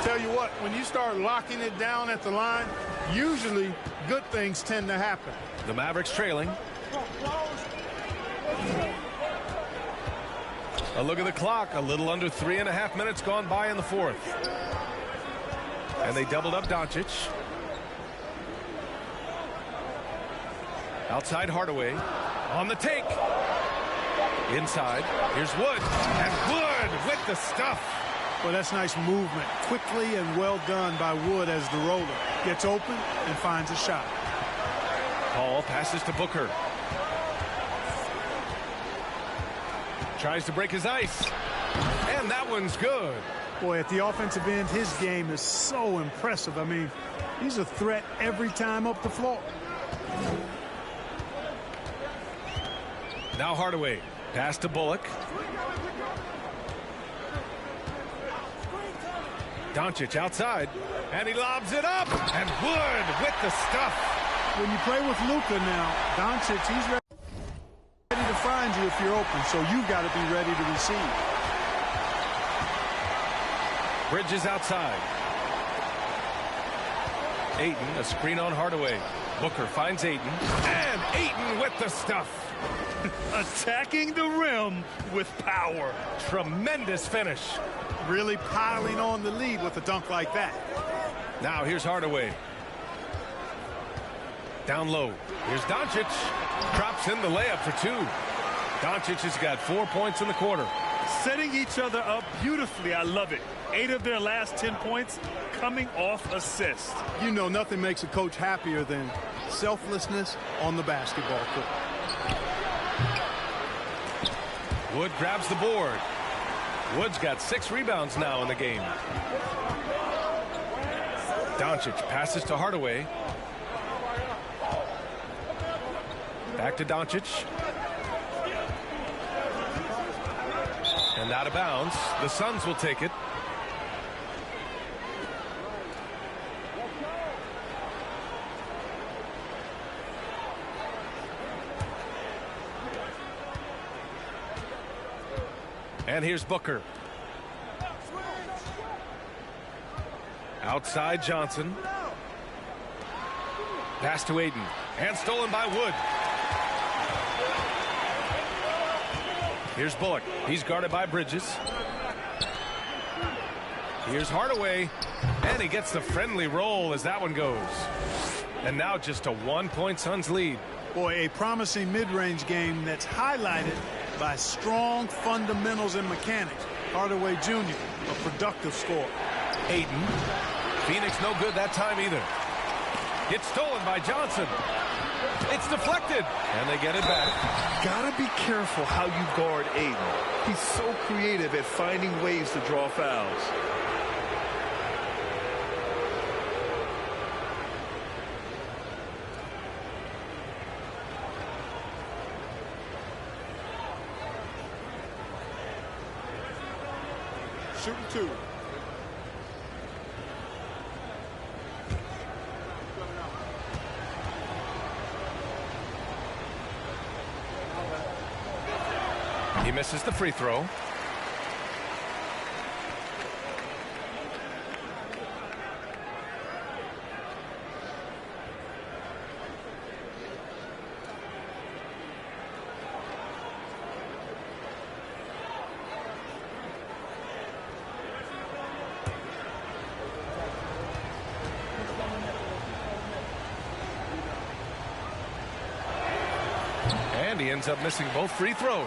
Tell you what, when you start locking it down at the line, usually good things tend to happen. The Mavericks trailing. A look at the clock. A little under 3.5 minutes gone by in the fourth. And they doubled up Doncic. Outside Hardaway. On the take. Inside. Here's Wood. And Wood with the stuff. Well, that's nice movement. Quickly and well done by Wood as the roller. Gets open and finds a shot. Paul passes to Booker. Tries to break his ice. And that one's good. Boy, at the offensive end, his game is so impressive. I mean, he's a threat every time up the floor. Now Hardaway. Pass to Bullock. Doncic outside, and he lobs it up, and Wood with the stuff. When you play with Luka now, Doncic, he's ready to find you if you're open, so you've got to be ready to receive. Bridges outside. Ayton, a screen on Hardaway. Booker finds Ayton, and Ayton with the stuff. Attacking the rim with power. Tremendous finish. Really piling on the lead with a dunk like that. Now here's Hardaway. Down low. Here's Doncic. Drops in the layup for two. Doncic has got 4 points in the quarter. Setting each other up beautifully. I love it. 8 of their last 10 points coming off assist. You know, nothing makes a coach happier than selflessness on the basketball court. Wood grabs the board. Wood's got 6 rebounds now in the game. Doncic passes to Hardaway. Back to Doncic. And out of bounds. The Suns will take it. And here's Booker. Outside Johnson. Pass to Aiden. And stolen by Wood. Here's Bullock. He's guarded by Bridges. Here's Hardaway. And he gets the friendly roll as that one goes. And now just a 1-point Suns lead. Boy, a promising mid-range game that's highlighted by strong fundamentals and mechanics. Hardaway Jr., a productive scorer. Aiden. Phoenix no good that time either. It's stolen by Johnson. It's deflected. And they get it back. Gotta be careful how you guard Aiden. He's so creative at finding ways to draw fouls. Shooting 2. He misses the free throw. And he ends up missing both free throws.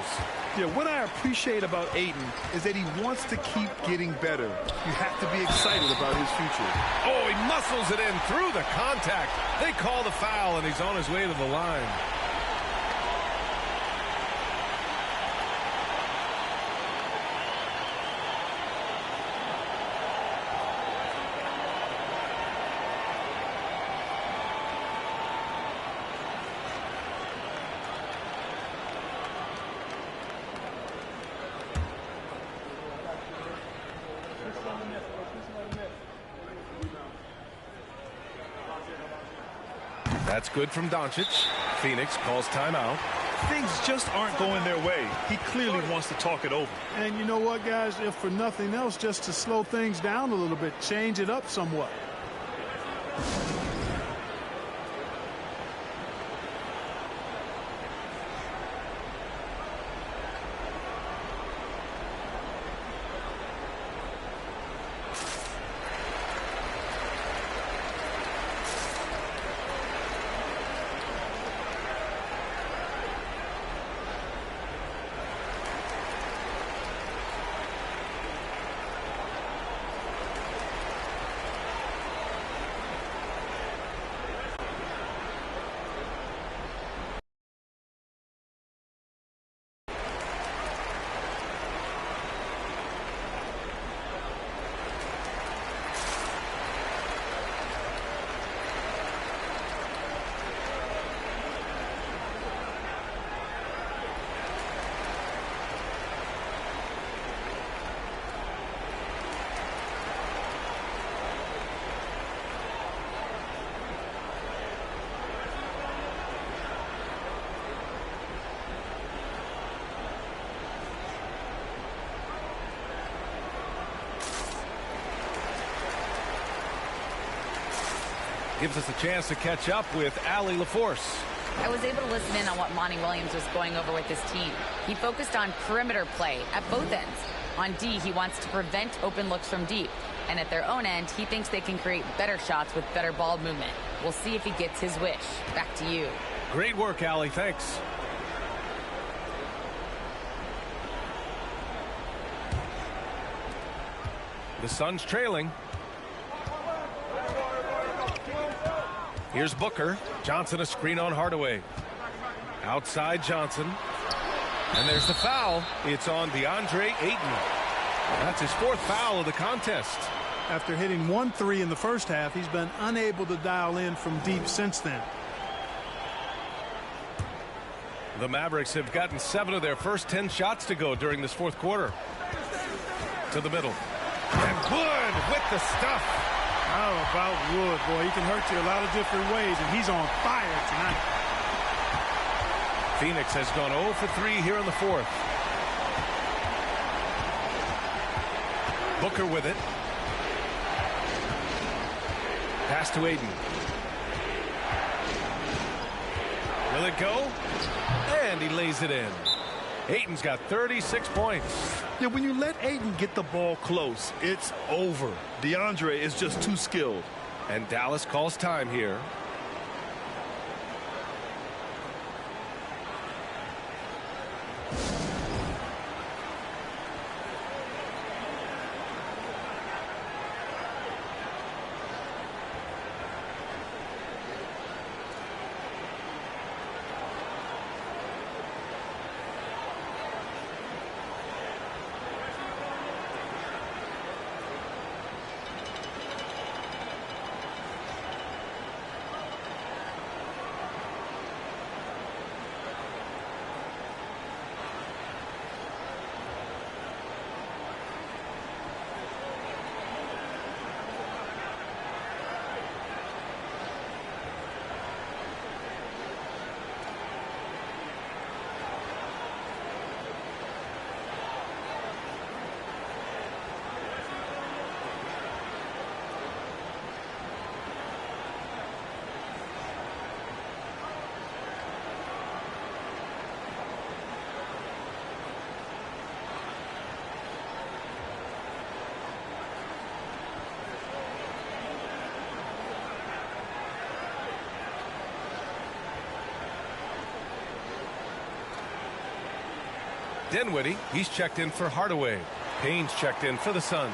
Yeah, what I appreciate about Aiden is that he wants to keep getting better. You have to be excited about his future. Oh, he muscles it in through the contact. They call the foul, and he's on his way to the line. That's good from Doncic. Phoenix calls timeout. Things just aren't going their way. He clearly wants to talk it over. And you know what, guys? If for nothing else, just to slow things down a little bit, change it up somewhat. Gives us a chance to catch up with Allie LaForce. I was able to listen in on what Monty Williams was going over with his team. He focused on perimeter play at both ends. On D, he wants to prevent open looks from deep. And at their own end, he thinks they can create better shots with better ball movement. We'll see if he gets his wish. Back to you. Great work, Allie. Thanks. The Suns trailing. Here's Booker. Johnson a screen on Hardaway. Outside Johnson. And there's the foul. It's on DeAndre Ayton. That's his 4th foul of the contest. After hitting 1 3 in the first half, he's been unable to dial in from deep since then. The Mavericks have gotten 7 of their first 10 shots to go during this 4th quarter. To the middle. And Wood with the stuff. How about Wood, boy? He can hurt you a lot of different ways, and he's on fire tonight. Phoenix has gone 0 for 3 here in the 4th. Booker with it. Pass to Ayton. Will it go? And he lays it in. Ayton's got 36 points. Yeah, when you let Ayton get the ball close, it's over. DeAndre is just too skilled. And Dallas calls time here. Dinwiddie, he's checked in for Hardaway. Payne's checked in for the Suns.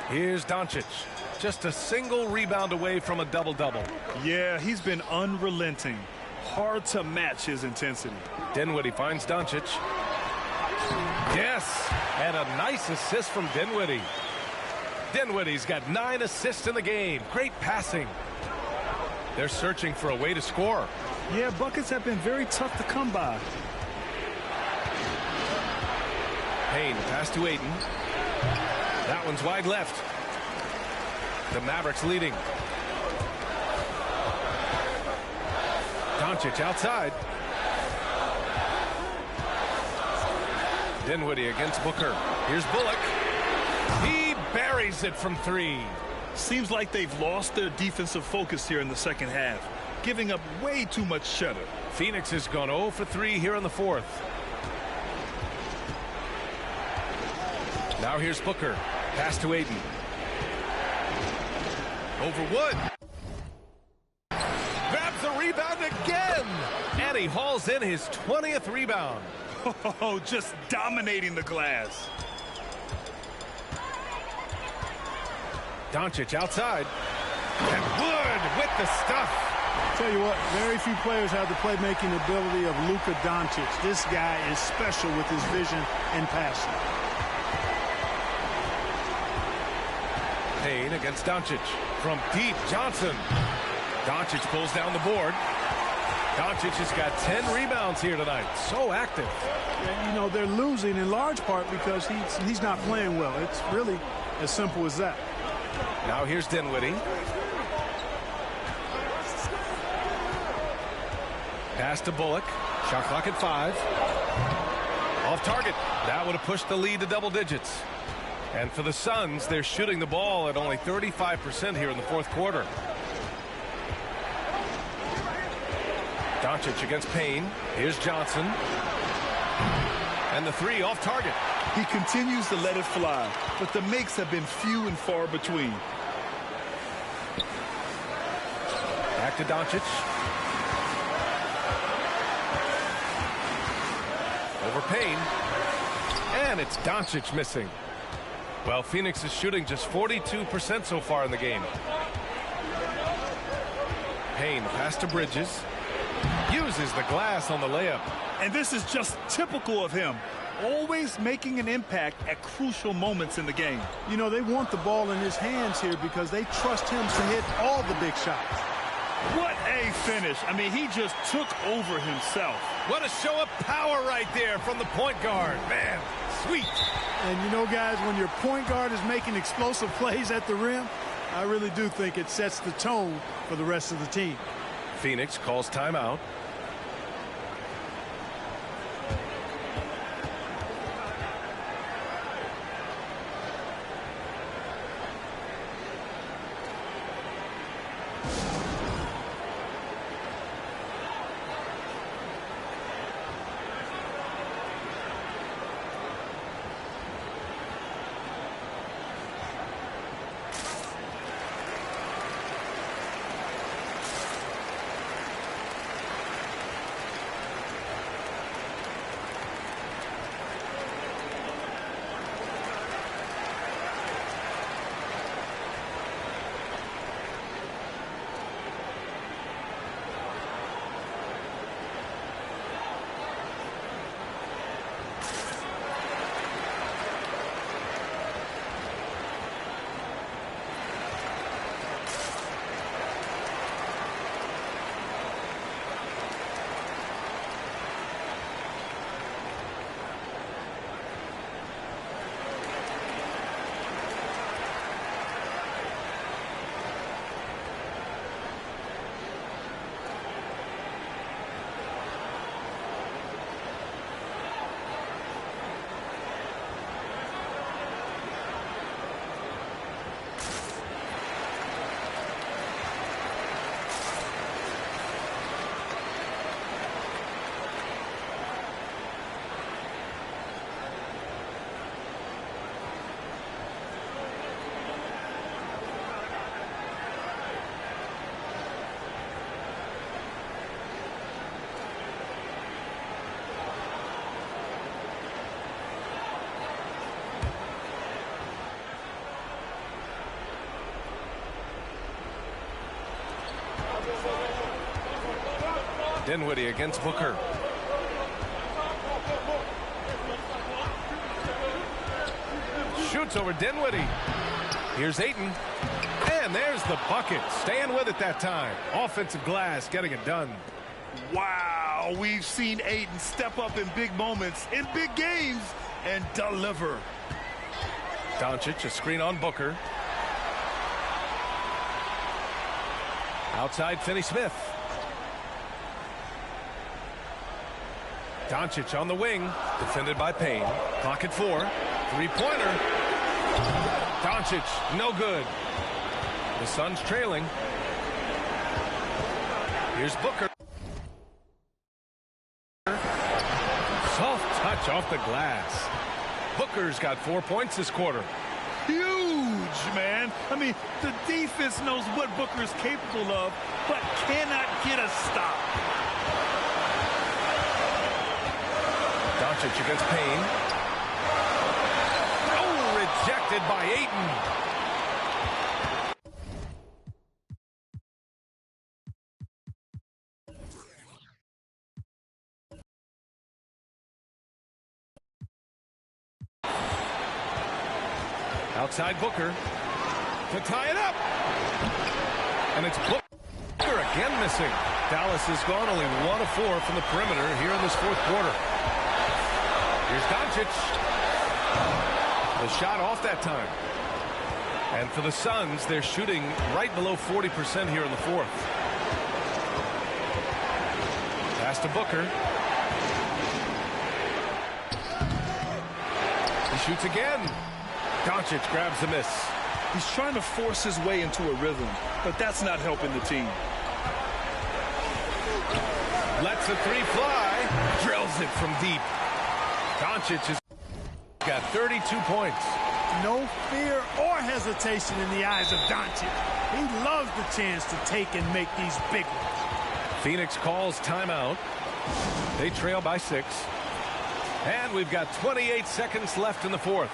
Here's Doncic. Just a single rebound away from a double-double. Yeah, he's been unrelenting. Hard to match his intensity. Dinwiddie finds Doncic. Yes, and a nice assist from Dinwiddie. Dinwiddie's got 9 assists in the game. Great passing. They're searching for a way to score. Yeah, buckets have been very tough to come by. Payne, pass to Ayton. That one's wide left. The Mavericks leading. Doncic outside. Dinwiddie against Booker. Here's Bullock. He buries it from 3. Seems like they've lost their defensive focus here in the second half, giving up way too much cheddar. Phoenix has gone 0 for 3 here in the 4th. Now here's Booker. Pass to Ayton. Over Wood. Grabs the rebound again. And he hauls in his 20th rebound. Oh, just dominating the glass. Doncic outside. And Wood with the stuff. Tell you what, very few players have the playmaking ability of Luka Doncic. This guy is special with his vision and passing. Payne against Doncic. From deep, Johnson. Doncic pulls down the board. Doncic has got 10 rebounds here tonight. So active. And, you know, they're losing in large part because he's not playing well. It's really as simple as that. Now here's Dinwiddie. Pass to Bullock. Shot clock at 5. Off target. That would have pushed the lead to double digits. And for the Suns, they're shooting the ball at only 35% here in the 4th quarter. Doncic against Payne. Here's Johnson. And the 3 off target. He continues to let it fly, but the makes have been few and far between. Back to Doncic. Over Payne. And it's Doncic missing. Well, Phoenix is shooting just 42% so far in the game. Payne, pass to Bridges. Uses the glass on the layup. And this is just typical of him. Always making an impact at crucial moments in the game. You know, they want the ball in his hands here because they trust him to hit all the big shots. What a finish. I mean, he just took over himself. What a show of power right there from the point guard. Man, sweet. And you know, guys, when your point guard is making explosive plays at the rim, I really do think it sets the tone for the rest of the team. Phoenix calls timeout. Dinwiddie against Booker. Shoots over Dinwiddie. Here's Ayton. And there's the bucket. Staying with it that time. Offensive glass getting it done. Wow, we've seen Ayton step up in big moments, in big games, and deliver. Doncic, a screen on Booker. Outside Finney-Smith. Doncic on the wing, defended by Payne. Clock at 4. Three-pointer. Doncic, no good. The Suns trailing. Here's Booker. Soft touch off the glass. Booker's got 4 points this quarter. Huge, man. I mean, the defense knows what Booker is capable of, but cannot get a stop. Doncic against Payne. Oh, rejected by Ayton. Outside Booker to tie it up. And it's Booker again missing. Dallas has gone only 1 of 4 from the perimeter here in this fourth quarter. Here's Doncic. The shot off that time. And for the Suns, they're shooting right below 40% here in the fourth. Pass to Booker. He shoots again. Doncic grabs the miss. He's trying to force his way into a rhythm, but that's not helping the team. Lets the three fly. Drills it from deep. Doncic is Got 32 points. No fear or hesitation in the eyes of Doncic. He loves the chance to take and make these big ones. Phoenix calls timeout. They trail by 6. And we've got 28 seconds left in the fourth.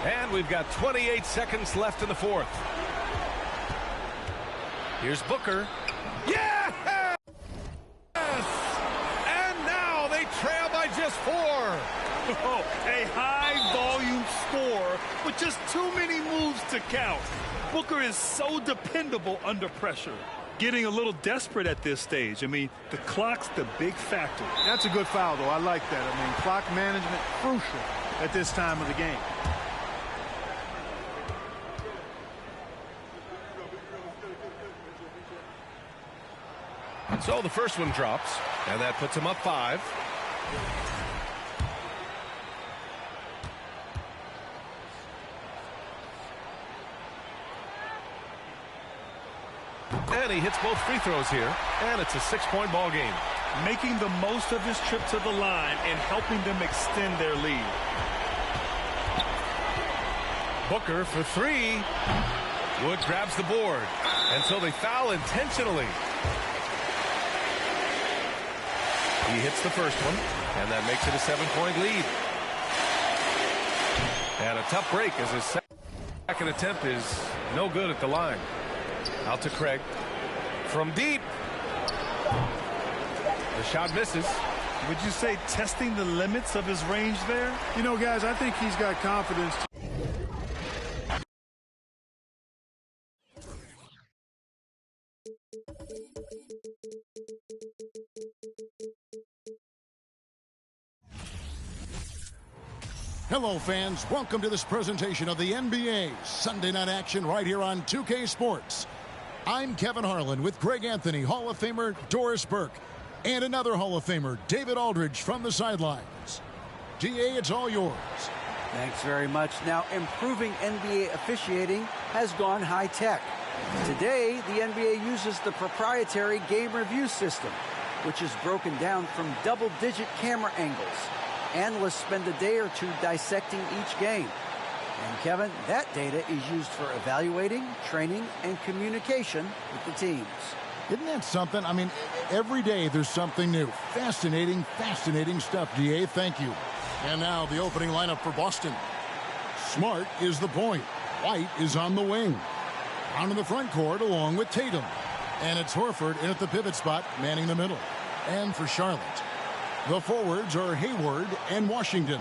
And we've got 28 seconds left in the fourth. Here's Booker. Yes! And now they trail by just 4. Oh, a high-volume score with just too many moves to count. Booker is so dependable under pressure. Getting a little desperate at this stage. I mean, the clock's the big factor. That's a good foul, though. I like that. I mean, clock management crucial at this time of the game. So the first one drops, and that puts him up 5. And he hits both free throws here, and it's a 6-point ball game. Making the most of his trip to the line and helping them extend their lead. Booker for 3. Wood grabs the board, and so they foul intentionally. He hits the first one, and that makes it a 7-point lead. And a tough break as his second attempt is no good at the line. Out to Craig. From deep. The shot misses. Would you say testing the limits of his range there? You know, guys, I think he's got confidence. Hello, fans. Welcome to this presentation of the NBA Sunday Night Action right here on 2K Sports. I'm Kevin Harlan with Greg Anthony, Hall of Famer Doris Burke, and another Hall of Famer, David Aldridge, from the sidelines. DA, it's all yours. Thanks very much. Now, improving NBA officiating has gone high-tech. Today, the NBA uses the proprietary game review system, which is broken down from double-digit camera angles. Analysts spend a day or two dissecting each game. And, Kevin, that data is used for evaluating, training, and communication with the teams. Isn't that something? I mean, every day there's something new. Fascinating, fascinating stuff, DA. Thank you. And now the opening lineup for Boston. Smart is the point. White is on the wing. On in the front court along with Tatum. And it's Horford in at the pivot spot, manning the middle. And for Charlotte, the forwards are Hayward and Washington.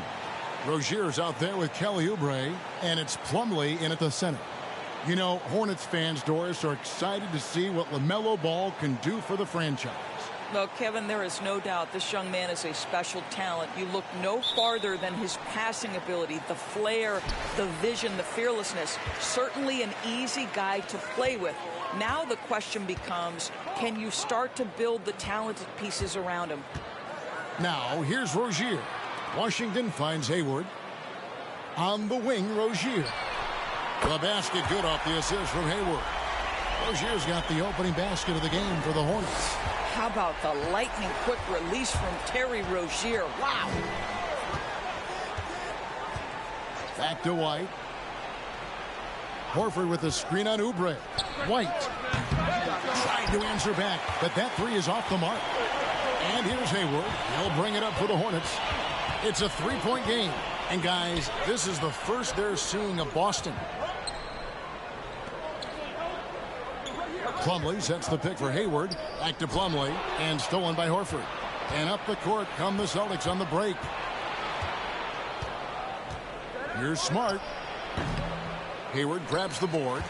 Rozier's out there with Kelly Oubre, and it's Plumlee in at the center. You know, Hornets fans, Doris, are excited to see what LaMelo Ball can do for the franchise. Well, Kevin, there is no doubt this young man is a special talent. You look no farther than his passing ability, the flair, the vision, the fearlessness. Certainly an easy guy to play with. Now the question becomes, can you start to build the talented pieces around him? Now, here's Rozier. Washington finds Hayward. On the wing, Rozier. The basket good off the assist from Hayward. Rozier's got the opening basket of the game for the Hornets. How about the lightning quick release from Terry Rozier? Wow. Back to White. Horford with the screen on Oubre. White tried to answer back, but that three is off the mark. And here's Hayward. He'll bring it up for the Hornets. It's a three-point game. And, guys, this is the first they're seeing of Boston. Plumlee sets the pick for Hayward. Back to Plumlee. And stolen by Horford. And up the court come the Celtics on the break. Here's Smart. Hayward grabs the board.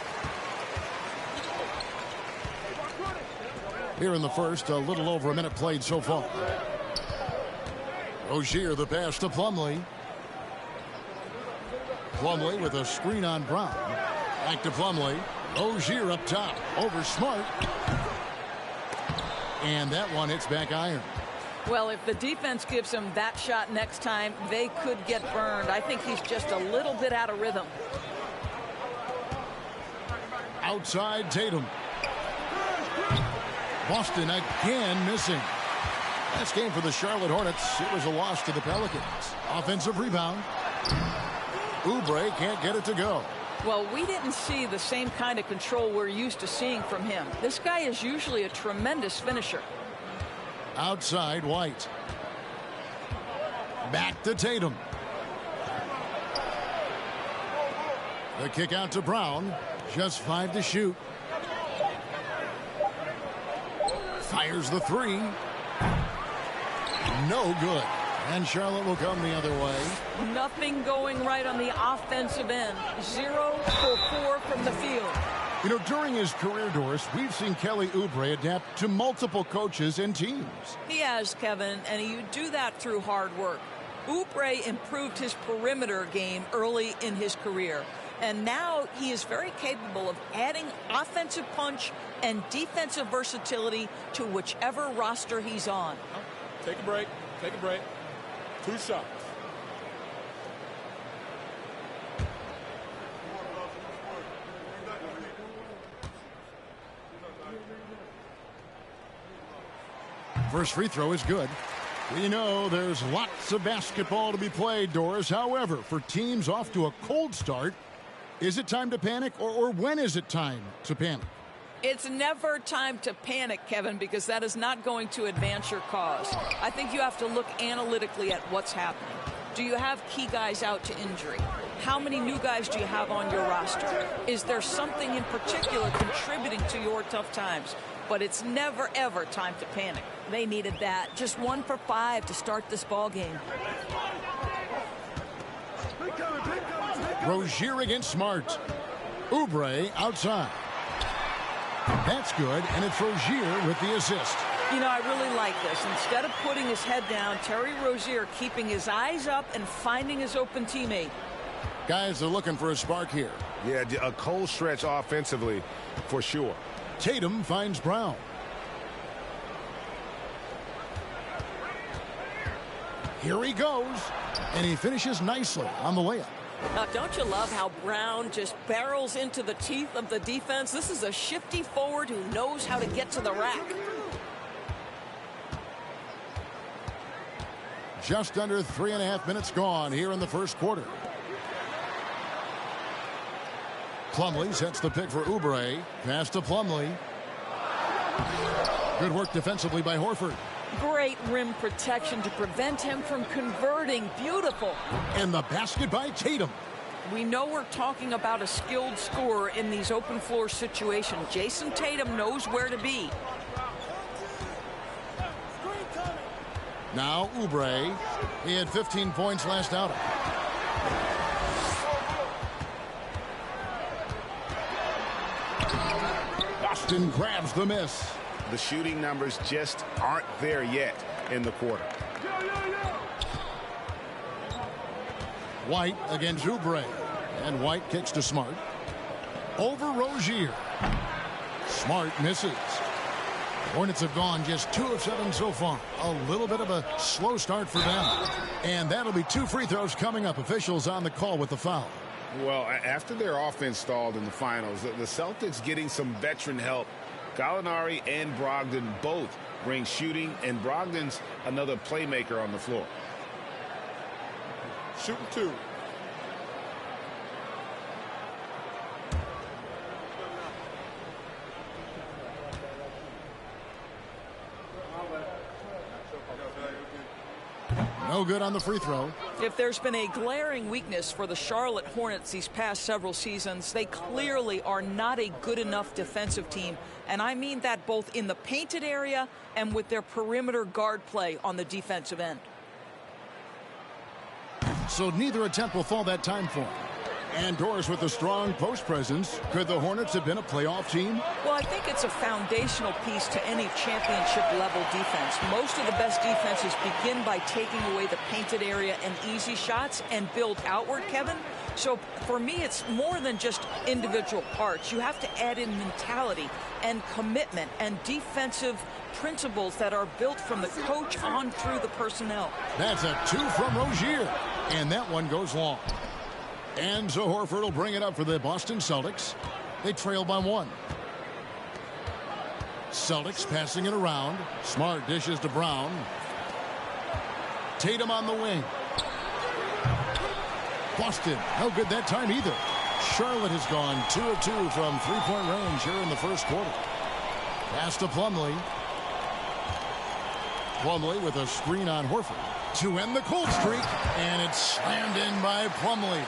Here in the first, a little over a minute played so far. Rozier the pass to Plumlee. Plumlee with a screen on Brown. Back to Plumlee. Rozier up top. Over Smart. And that one hits back iron. Well, if the defense gives him that shot next time, they could get burned. I think he's just a little bit out of rhythm. Outside Tatum. Boston again missing. Last game for the Charlotte Hornets, it was a loss to the Pelicans. Offensive rebound. Oubre can't get it to go. Well, we didn't see the same kind of control we're used to seeing from him. This guy is usually a tremendous finisher. Outside White. Back to Tatum. The kick out to Brown. Just 5 to shoot. Fires the three. No good. And Charlotte will come the other way. Nothing going right on the offensive end. 0 for 4 from the field. You know, during his career, Doris, we've seen Kelly Oubre adapt to multiple coaches and teams. He has, Kevin, and you do that through hard work. Oubre improved his perimeter game early in his career. And now he is very capable of adding offensive punch and defensive versatility to whichever roster he's on. Take a break. Take a break. 2 shots. First free throw is good. We know there's lots of basketball to be played, Doris. However, for teams off to a cold start, is it time to panic, or when is it time to panic? It's never time to panic, Kevin, because that is not going to advance your cause. I think you have to look analytically at what's happening. Do you have key guys out to injury? How many new guys do you have on your roster? Is there something in particular contributing to your tough times? But it's never, ever time to panic. They needed that. Just 1 for 5 to start this ball game. Rozier against Smart. Oubre outside. That's good, and it's Rozier with the assist. You know, I really like this. Instead of putting his head down, Terry Rozier keeping his eyes up and finding his open teammate. Guys are looking for a spark here. Yeah, a cold stretch offensively for sure. Tatum finds Brown. Here he goes, and he finishes nicely on the layup. Now, don't you love how Brown just barrels into the teeth of the defense? This is a shifty forward who knows how to get to the rack. Just under 3.5 minutes gone here in the first quarter. Plumlee sets the pick for Oubre. Pass to Plumlee. Good work defensively by Horford. Great rim protection to prevent him from converting. Beautiful. And the basket by Tatum. We know we're talking about a skilled scorer in these open floor situations. Jason Tatum knows where to be. Now Oubre. He had 15 points last outing. Boston grabs the miss. The shooting numbers just aren't there yet in the quarter. White against Oubre. And White kicks to Smart. Over Rozier. Smart misses. Hornets have gone just 2 of 7 so far. A little bit of a slow start for them. And that'll be 2 free throws coming up. Officials on the call with the foul. Well, after their offense stalled in the finals, the Celtics getting some veteran help. Gallinari and Brogdon both bring shooting, and Brogdon's another playmaker on the floor. Shooting 2. No good on the free throw. If there's been a glaring weakness for the Charlotte Hornets these past several seasons, they clearly are not a good enough defensive team. And I mean that both in the painted area and with their perimeter guard play on the defensive end. So neither attempt will fall that time for him. And Doris with a strong post presence. Could the Hornets have been a playoff team? Well, I think it's a foundational piece to any championship level defense. Most of the best defenses begin by taking away the painted area and easy shots and build outward, Kevin. So for me, it's more than just individual parts. You have to add in mentality and commitment and defensive principles that are built from the coach on through the personnel. That's a 2 from Rozier. And that one goes long. And so Horford will bring it up for the Boston Celtics. They trail by 1. Celtics passing it around. Smart dishes to Brown. Tatum on the wing. Boston, no good that time either. Charlotte has gone 2 of 2 from three-point range here in the first quarter. Pass to Plumlee. Plumlee with a screen on Horford to end the cold streak. And it's slammed in by Plumlee.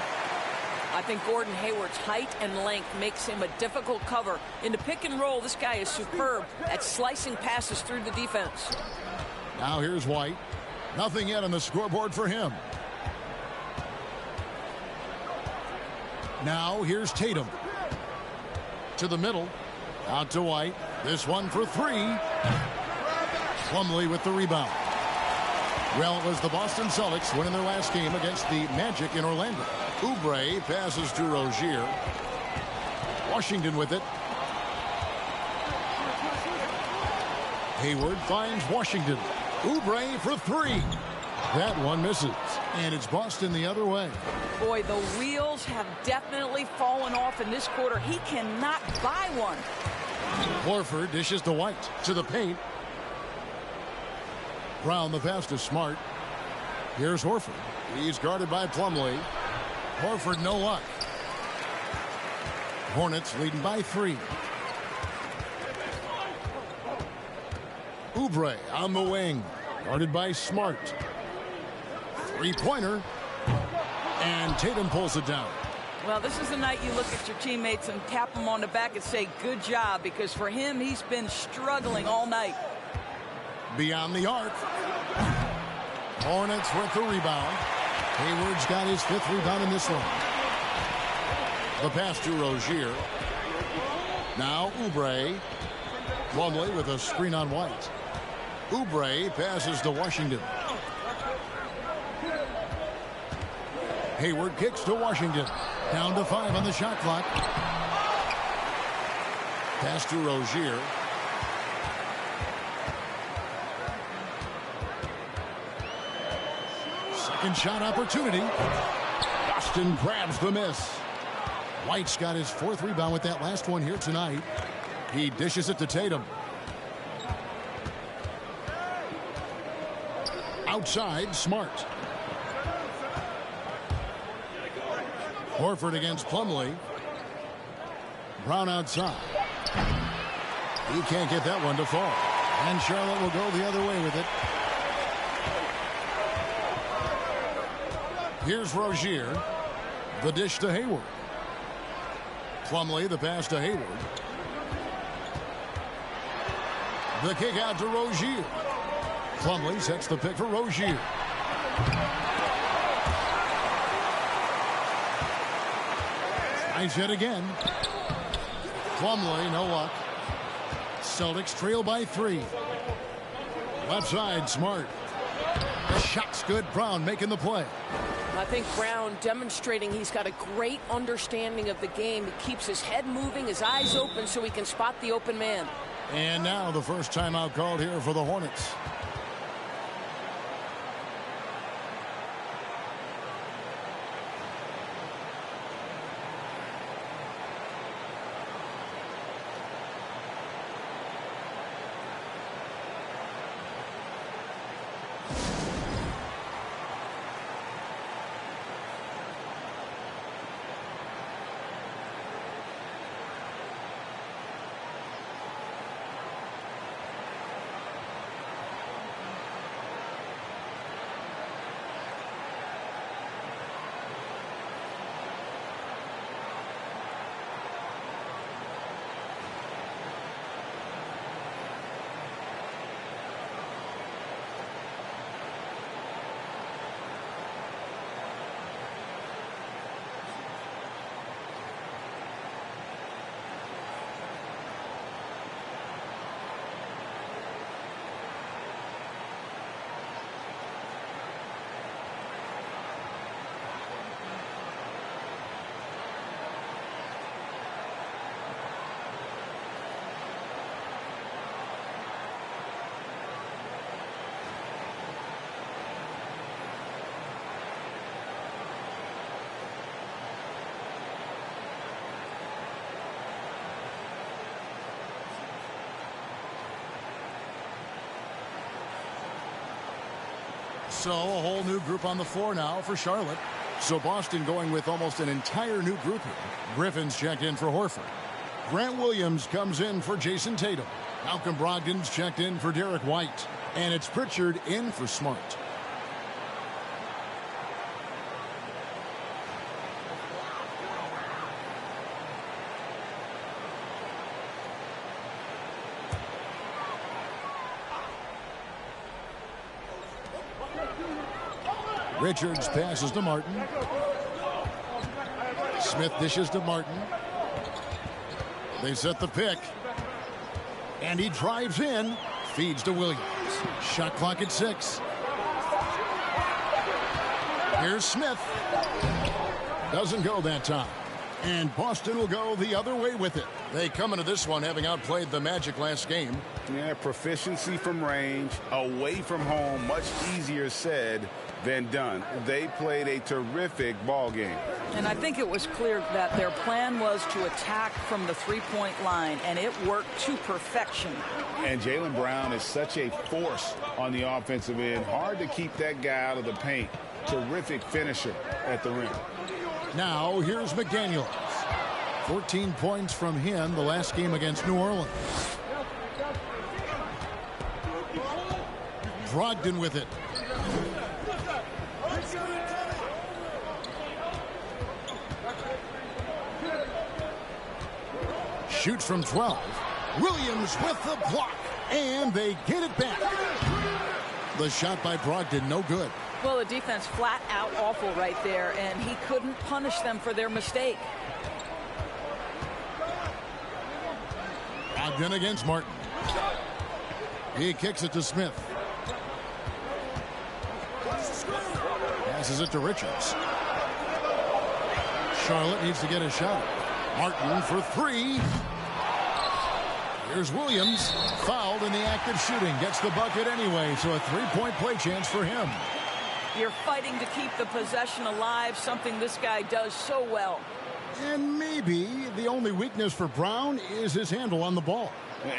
I think Gordon Hayward's height and length makes him a difficult cover. In the pick and roll, this guy is superb at slicing passes through the defense. Now here's White. Nothing yet on the scoreboard for him. Now here's Tatum. To the middle. Out to White. This one for 3. Plumlee with the rebound. Well, it was the Boston Celtics winning their last game against the Magic in Orlando. Oubre passes to Rozier. Washington with it. Hayward finds Washington. Oubre for 3. That one misses. And it's Boston the other way. Boy, the wheels have definitely fallen off in this quarter. He cannot buy one. Horford dishes to White. To the paint. Brown the pass to Smart. Here's Horford. He's guarded by Plumlee. Horford no luck. Hornets leading by 3. Oubre on the wing. Guarded by Smart. Three-pointer. And Tatum pulls it down. Well, this is the night you look at your teammates and tap them on the back and say, good job, because for him, he's been struggling all night. Beyond the arc. Hornets with the rebound. Hayward's got his 5th rebound in this one. The pass to Rozier. Now Oubre. Plumlee with a screen on White. Oubre passes to Washington. Hayward kicks to Washington. Down to 5 on the shot clock. Pass to Rozier. Second shot opportunity. Boston grabs the miss. White's got his 4th rebound with that last one here tonight. He dishes it to Tatum. Outside, Smart. Horford against Plumlee. Brown outside. He can't get that one to fall. And Charlotte will go the other way with it. Here's Rozier. The dish to Hayward. Plumlee, the pass to Hayward. The kick out to Rozier. Plumlee sets the pick for Rozier. Tries yet again. Plumlee, no luck. Celtics trail by 3. Left side, Smart. The shot's good. Brown making the play. I think Brown demonstrating he's got a great understanding of the game. He keeps his head moving, his eyes open so he can spot the open man. And now the first timeout called here for the Hornets. So a whole new group on the floor now for Charlotte. So Boston going with almost an entire new group here. Griffin's checked in for Horford. Grant Williams comes in for Jason Tatum. Malcolm Brogdon's checked in for Derek White. And it's Pritchard in for Smart. Richards passes to Martin. Smith dishes to Martin. They set the pick. And he drives in. Feeds to Williams. Shot clock at 6. Here's Smith. Doesn't go that time. And Boston will go the other way with it. They come into this one having outplayed the Magic last game. Yeah, proficiency from range, away from home, much easier said than done. They played a terrific ball game. And I think it was clear that their plan was to attack from the three-point line, and it worked to perfection. And Jaylen Brown is such a force on the offensive end. Hard to keep that guy out of the paint. Terrific finisher at the rim. Now here's McDaniels. 14 points from him the last game against New Orleans. Brogdon with it. Shoots from 12. Williams with the block. And they get it back. The shot by Brogdon, no good. Well, the defense flat out awful right there, and he couldn't punish them for their mistake. Brogdon against Martin. He kicks it to Smith. Passes it to Richards. Charlotte needs to get a shot. Martin for 3. Here's Williams. Fouled in the act of shooting. Gets the bucket anyway, so a 3-point play chance for him. You're fighting to keep the possession alive, something this guy does so well. And maybe the only weakness for Brown is his handle on the ball.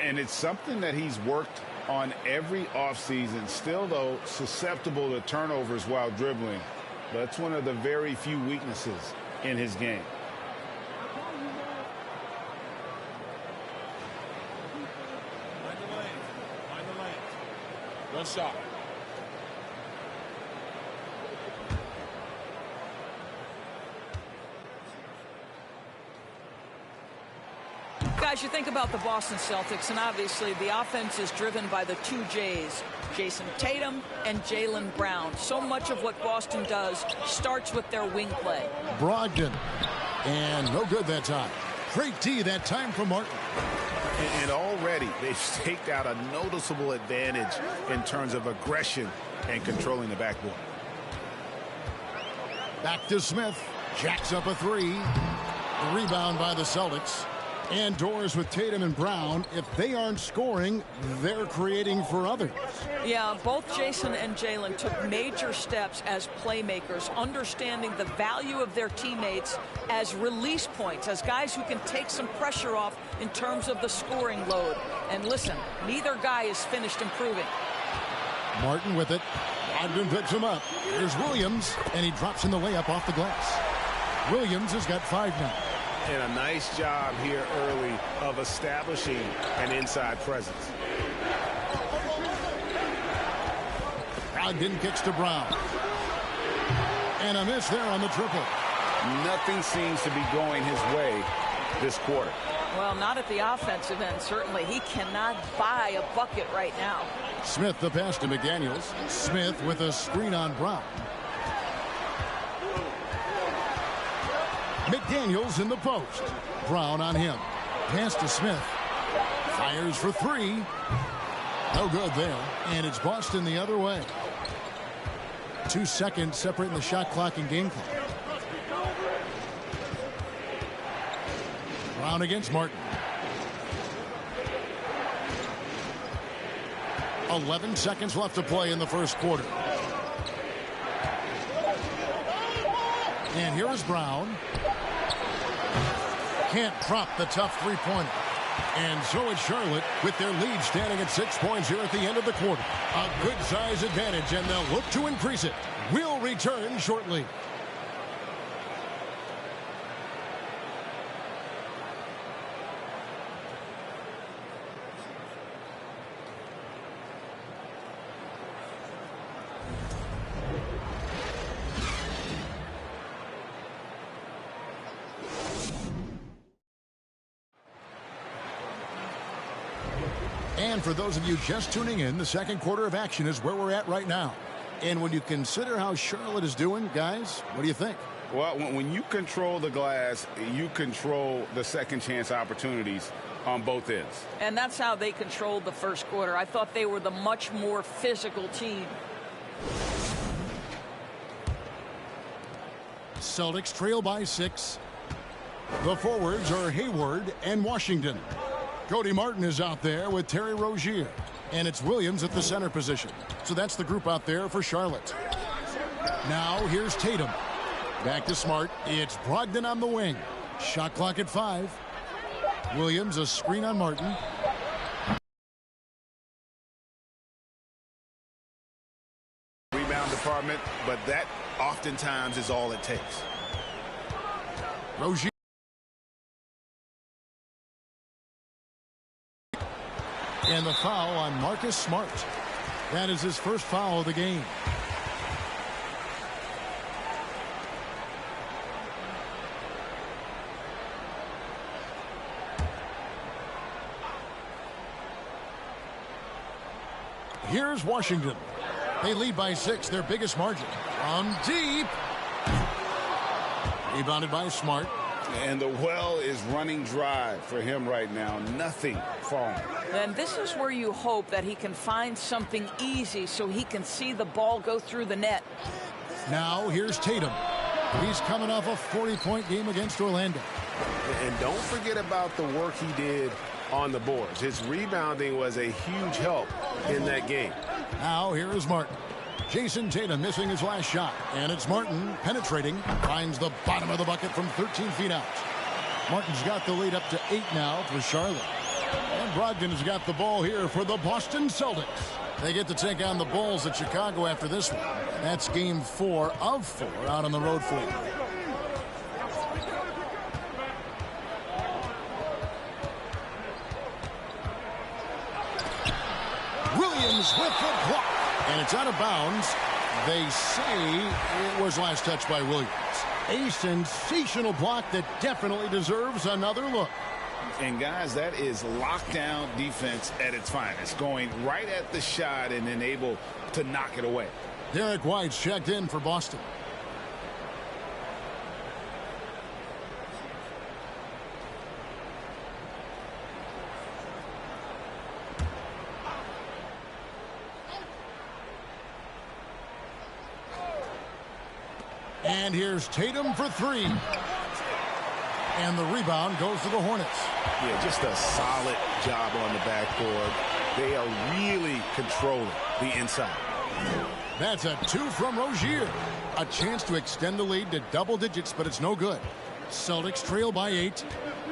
And it's something that he's worked on every offseason. Still, though, susceptible to turnovers while dribbling. That's one of the very few weaknesses in his game. Find the lane. One shot. Guys, you think about the Boston Celtics, and obviously the offense is driven by the 2 J's, Jason Tatum and Jaylen Brown. So much of what Boston does starts with their wing play. Brogdon. And no good that time. Great D that time for Martin. And already they've staked out a noticeable advantage in terms of aggression and controlling the backboard. Back to Smith. Jacks up a 3. The rebound by the Celtics. And doors with Tatum and Brown. If they aren't scoring, they're creating for others. Yeah, both Jason and Jaylen took major steps as playmakers, understanding the value of their teammates as release points, as guys who can take some pressure off in terms of the scoring load. And listen, neither guy is finished improving. Martin with it. Brogdon picks him up. Here's Williams, and he drops in the layup off the glass. Williams has got 5 now. And a nice job here early of establishing an inside presence. Brogdon kicks to Brown. And a miss there on the triple. Nothing seems to be going his way this quarter. Well, not at the offensive end, certainly. He cannot buy a bucket right now. Smith the pass to McDaniels. Smith with a screen on Brown. McDaniels in the post. Brown on him. Pass to Smith. Fires for 3. No good there. And it's Boston the other way. 2 seconds separating the shot clock and game clock. Brown against Martin. 11 seconds left to play in the first quarter. And here is Brown. Can't drop the tough 3-pointer. And so it's Charlotte with their lead standing at 6 points here at the end of the quarter. A good size advantage, and they'll look to increase it. We'll return shortly. And for those of you just tuning in, the second quarter of action is where we're at right now. And when you consider how Charlotte is doing, guys, what do you think? Well, when you control the glass, you control the second chance opportunities on both ends. And that's how they controlled the first quarter. I thought they were the much more physical team. Celtics trail by 6. The forwards are Hayward and Washington. Cody Martin is out there with Terry Rozier. And it's Williams at the center position. So that's the group out there for Charlotte. Now here's Tatum. Back to Smart. It's Brogdon on the wing. Shot clock at 5. Williams, a screen on Martin. Rebound department, but that oftentimes is all it takes. Rozier. And the foul on Marcus Smart. That is his first foul of the game. Here's Washington. They lead by 6, their biggest margin. From deep. Rebounded by Smart. And the well is running dry for him right now. Nothing falling. And this is where you hope that he can find something easy so he can see the ball go through the net. Now here's Tatum. He's coming off a 40-point game against Orlando. And don't forget about the work he did on the boards. His rebounding was a huge help in that game. Now here is Martin. Jason Tatum missing his last shot. And it's Martin penetrating. Finds the bottom of the bucket from 13 feet out. Martin's got the lead up to 8 now for Charlotte. And Brogdon has got the ball here for the Boston Celtics. They get to take on the Bulls at Chicago after this one. That's game 4 of 4 out on the road floor. Williams with the block. And it's out of bounds. They say it was last touched by Williams. A sensational block that definitely deserves another look. And guys, that is lockdown defense at its finest. Going right at the shot and then able to knock it away. Derek White's checked in for Boston. And here's Tatum for 3. And the rebound goes to the Hornets. Yeah, just a solid job on the backboard. They are really controlling the inside. That's a 2 from Rozier. A chance to extend the lead to double digits, but it's no good. Celtics trail by 8.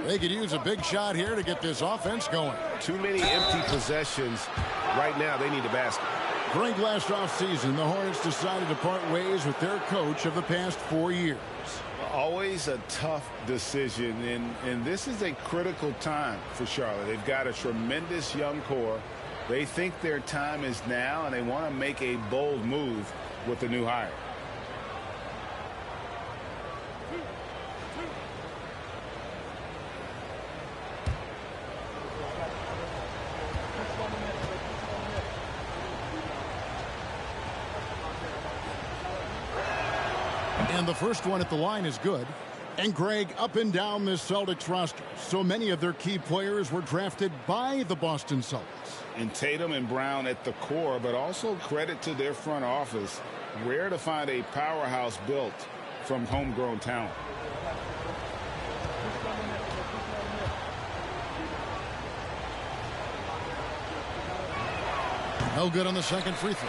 They could use a big shot here to get this offense going. Too many empty possessions. Right now, they need a basket. During last offseason, the Hornets decided to part ways with their coach of the past 4 years. Always a tough decision, and this is a critical time for Charlotte. They've got a tremendous young core. They think their time is now, and they want to make a bold move with the new hire. And the first one at the line is good. And Greg, up and down this Celtics roster, so many of their key players were drafted by the Boston Celtics. And Tatum and Brown at the core, but also credit to their front office. Rare to find a powerhouse built from homegrown talent. No good on the second free throw.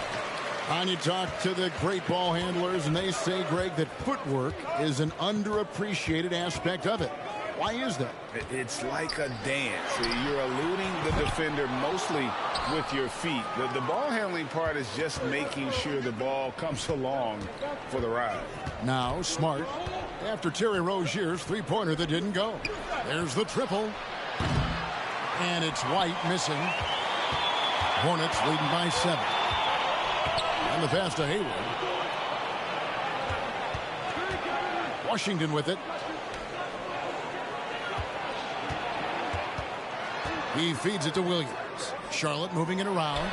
And you talk to the great ball handlers, and they say, Greg, that footwork is an underappreciated aspect of it. Why is that? It's like a dance. You're eluding the defender mostly with your feet. The ball handling part is just making sure the ball comes along for the ride. Now Smart after Terry Rozier's three-pointer that didn't go. There's the triple. And it's White missing. Hornets leading by 7. And the pass to Hayward. Washington with it. He feeds it to Williams. Charlotte moving it around.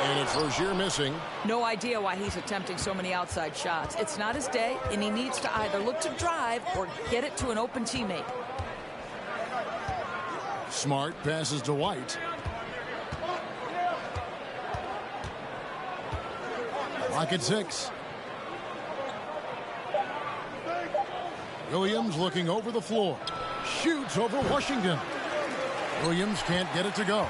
And it's Rozier missing. No idea why he's attempting so many outside shots. It's not his day, and he needs to either look to drive or get it to an open teammate. Smart passes to White. Clock at 6. Williams looking over the floor. Shoots over Washington. Williams can't get it to go.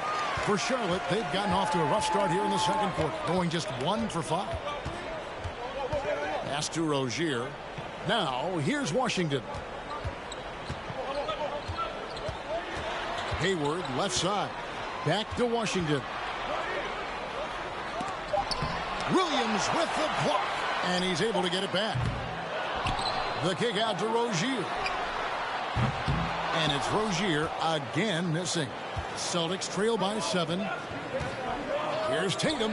For Charlotte, they've gotten off to a rough start here in the second quarter, going just 1 for 5. Pass to Rozier. Now, here's Washington. Hayward, left side. Back to Washington. Williams with the block, and he's able to get it back. The kick out to Rozier. And it's Rozier again missing. Celtics trail by 7. Here's Tatum.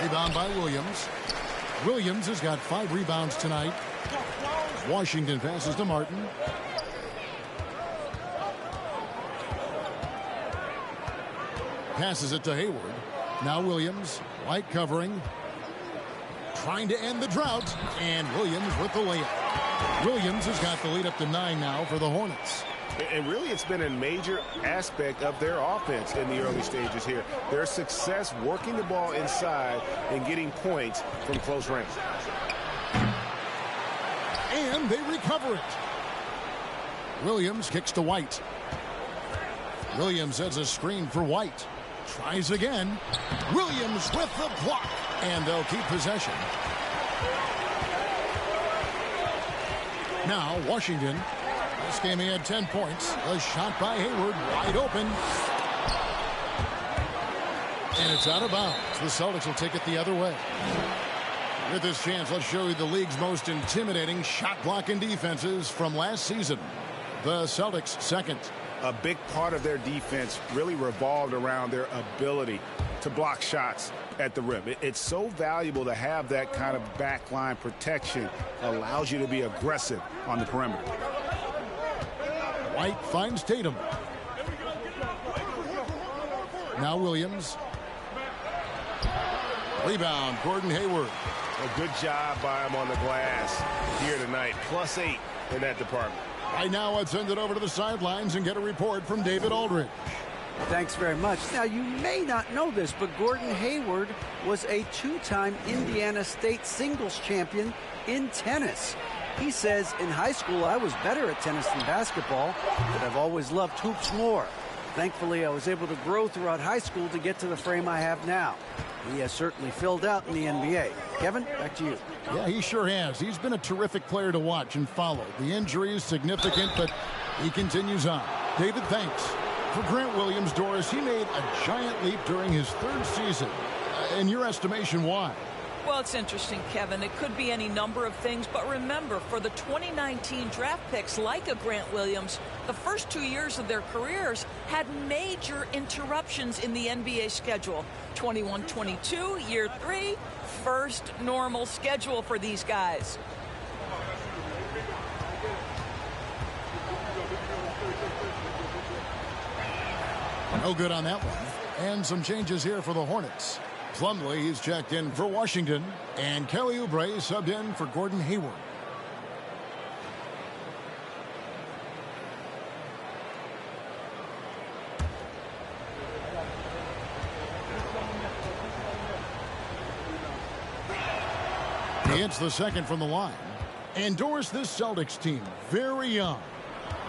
Rebound by Williams. Williams has got 5 rebounds tonight. Washington passes to Martin. Passes it to Hayward. Now Williams. White covering. Trying to end the drought. And Williams with the layup. Williams has got the lead up to 9 now for the Hornets. And really, it's been a major aspect of their offense in the early stages here. Their success working the ball inside and getting points from close range. And they recover it. Williams kicks to White. Williams has a screen for White. Tries again. Williams with the block. And they'll keep possession. Now, Washington. This game he had 10 points. A shot by Hayward. Wide open. And it's out of bounds. The Celtics will take it the other way. With this chance, let's show you the league's most intimidating shot blocking defenses from last season. The Celtics second. A big part of their defense really revolved around their ability to block shots at the rim. It's so valuable to have that kind of backline protection. Allows you to be aggressive on the perimeter. White finds Tatum. Now Williams. Rebound, Gordon Hayward. A good job by him on the glass here tonight. +8 in that department. Right now, let's send it over to the sidelines and get a report from David Aldridge. Thanks very much. Now, you may not know this, but Gordon Hayward was a 2-time Indiana State singles champion in tennis. He says, in high school, I was better at tennis than basketball, but I've always loved hoops more. Thankfully, I was able to grow throughout high school to get to the frame I have now. He has certainly filled out in the NBA. Kevin, back to you. Yeah, he sure has. He's been a terrific player to watch and follow. The injury is significant, but he continues on. David, thanks. For Grant Williams, Doris, he made a giant leap during his 3rd season. In your estimation, why? Well, it's interesting, Kevin. It could be any number of things, but remember, for the 2019 draft picks like a Grant Williams, the first 2 years of their careers had major interruptions in the NBA schedule. 21-22, year 3, first normal schedule for these guys. No good on that one. And some changes here for the Hornets. Plumlee, he's checked in for Washington, and Kelly Oubre subbed in for Gordon Hayward. He hits the second from the line. And Doris, this Celtics team, very young.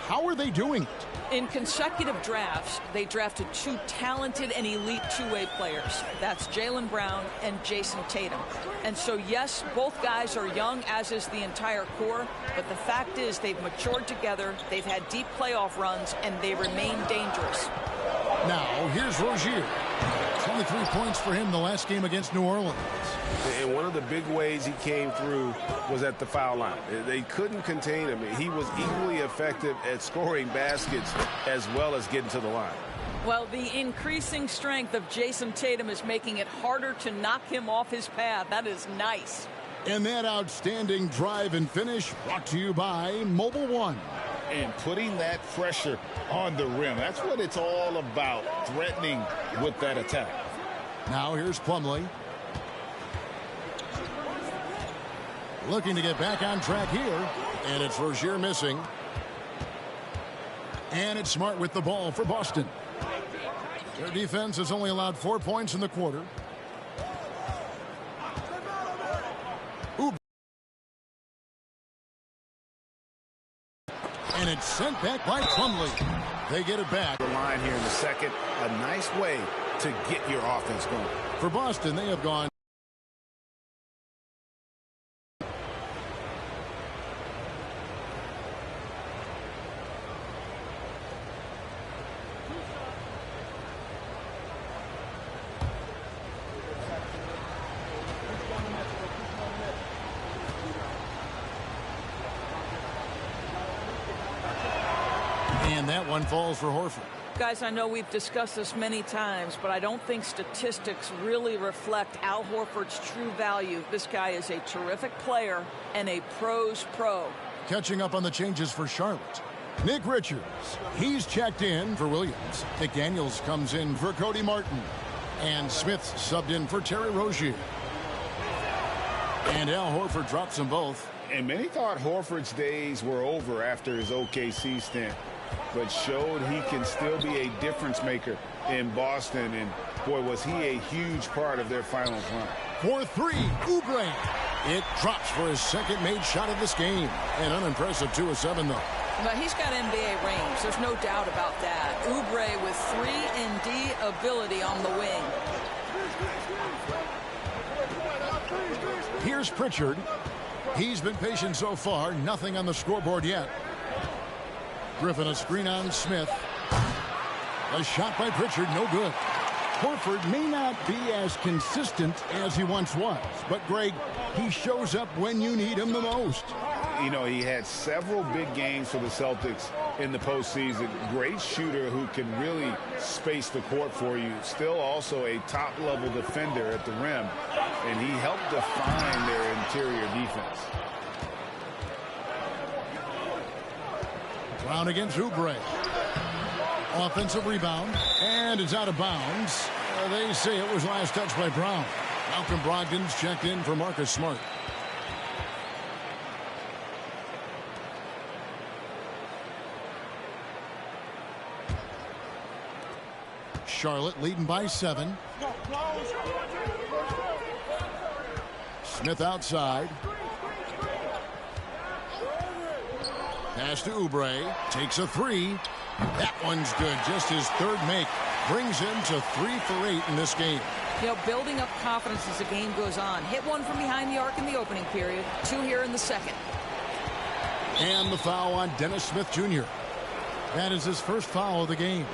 How are they doing it? In consecutive drafts, they drafted 2 talented and elite two-way players. That's Jaylen Brown and Jason Tatum. And so, yes, both guys are young, as is the entire core. But the fact is they've matured together, they've had deep playoff runs, and they remain dangerous. Now, here's Rozier. 23 points for him the last game against New Orleans. And one of the big ways he came through was at the foul line. They couldn't contain him. He was equally effective at scoring baskets as well as getting to the line. Well, the increasing strength of Jason Tatum is making it harder to knock him off his path. That is nice. And that outstanding drive and finish brought to you by Mobile One. And putting that pressure on the rim. That's what it's all about, threatening with that attack. Now here's Plumlee. Looking to get back on track here. And it's Rozier missing. And it's Smart with the ball for Boston. Their defense has only allowed 4 points in the quarter. And it's sent back by Plumlee. They get it back. The line here in the second. A nice way to get your offense going. For Boston, they have gone. And that one falls for Horford. Guys, I know we've discussed this many times, but I don't think statistics really reflect Al Horford's true value. This guy is a terrific player and a pro's pro. Catching up on the changes for Charlotte. Nick Richards, he's checked in for Williams. McDaniels comes in for Cody Martin. And Smith subbed in for Terry Rozier. And Al Horford drops them both. And many thought Horford's days were over after his OKC stint, but showed he can still be a difference maker in Boston. And boy, was he a huge part of their finals run. For 3, Oubre. It drops for his second made shot of this game. An unimpressive 2 of 7, though. But he's got NBA range. There's no doubt about that. Oubre with 3-and-D ability on the wing. Here's Pritchard. He's been patient so far. Nothing on the scoreboard yet. Griffin a screen on Smith. A shot by Pritchard, no good. Horford may not be as consistent as he once was, but Greg, he shows up when you need him the most. You know, he had several big games for the Celtics in the postseason. Great shooter who can really space the court for you. Still also a top-level defender at the rim, and he helped define their interior defense. Brown against Oubre. Offensive rebound, and it's out of bounds. They say it was last touched by Brown. Malcolm Brogdon's checked in for Marcus Smart. Charlotte leading by 7. Smith outside. Pass to Oubre. Takes a 3. That one's good. Just his third make. Brings him to 3 for 8 in this game. You know, building up confidence as the game goes on. Hit one from behind the arc in the opening period. 2 here in the second. And the foul on Dennis Smith Jr. That is his first foul of the game.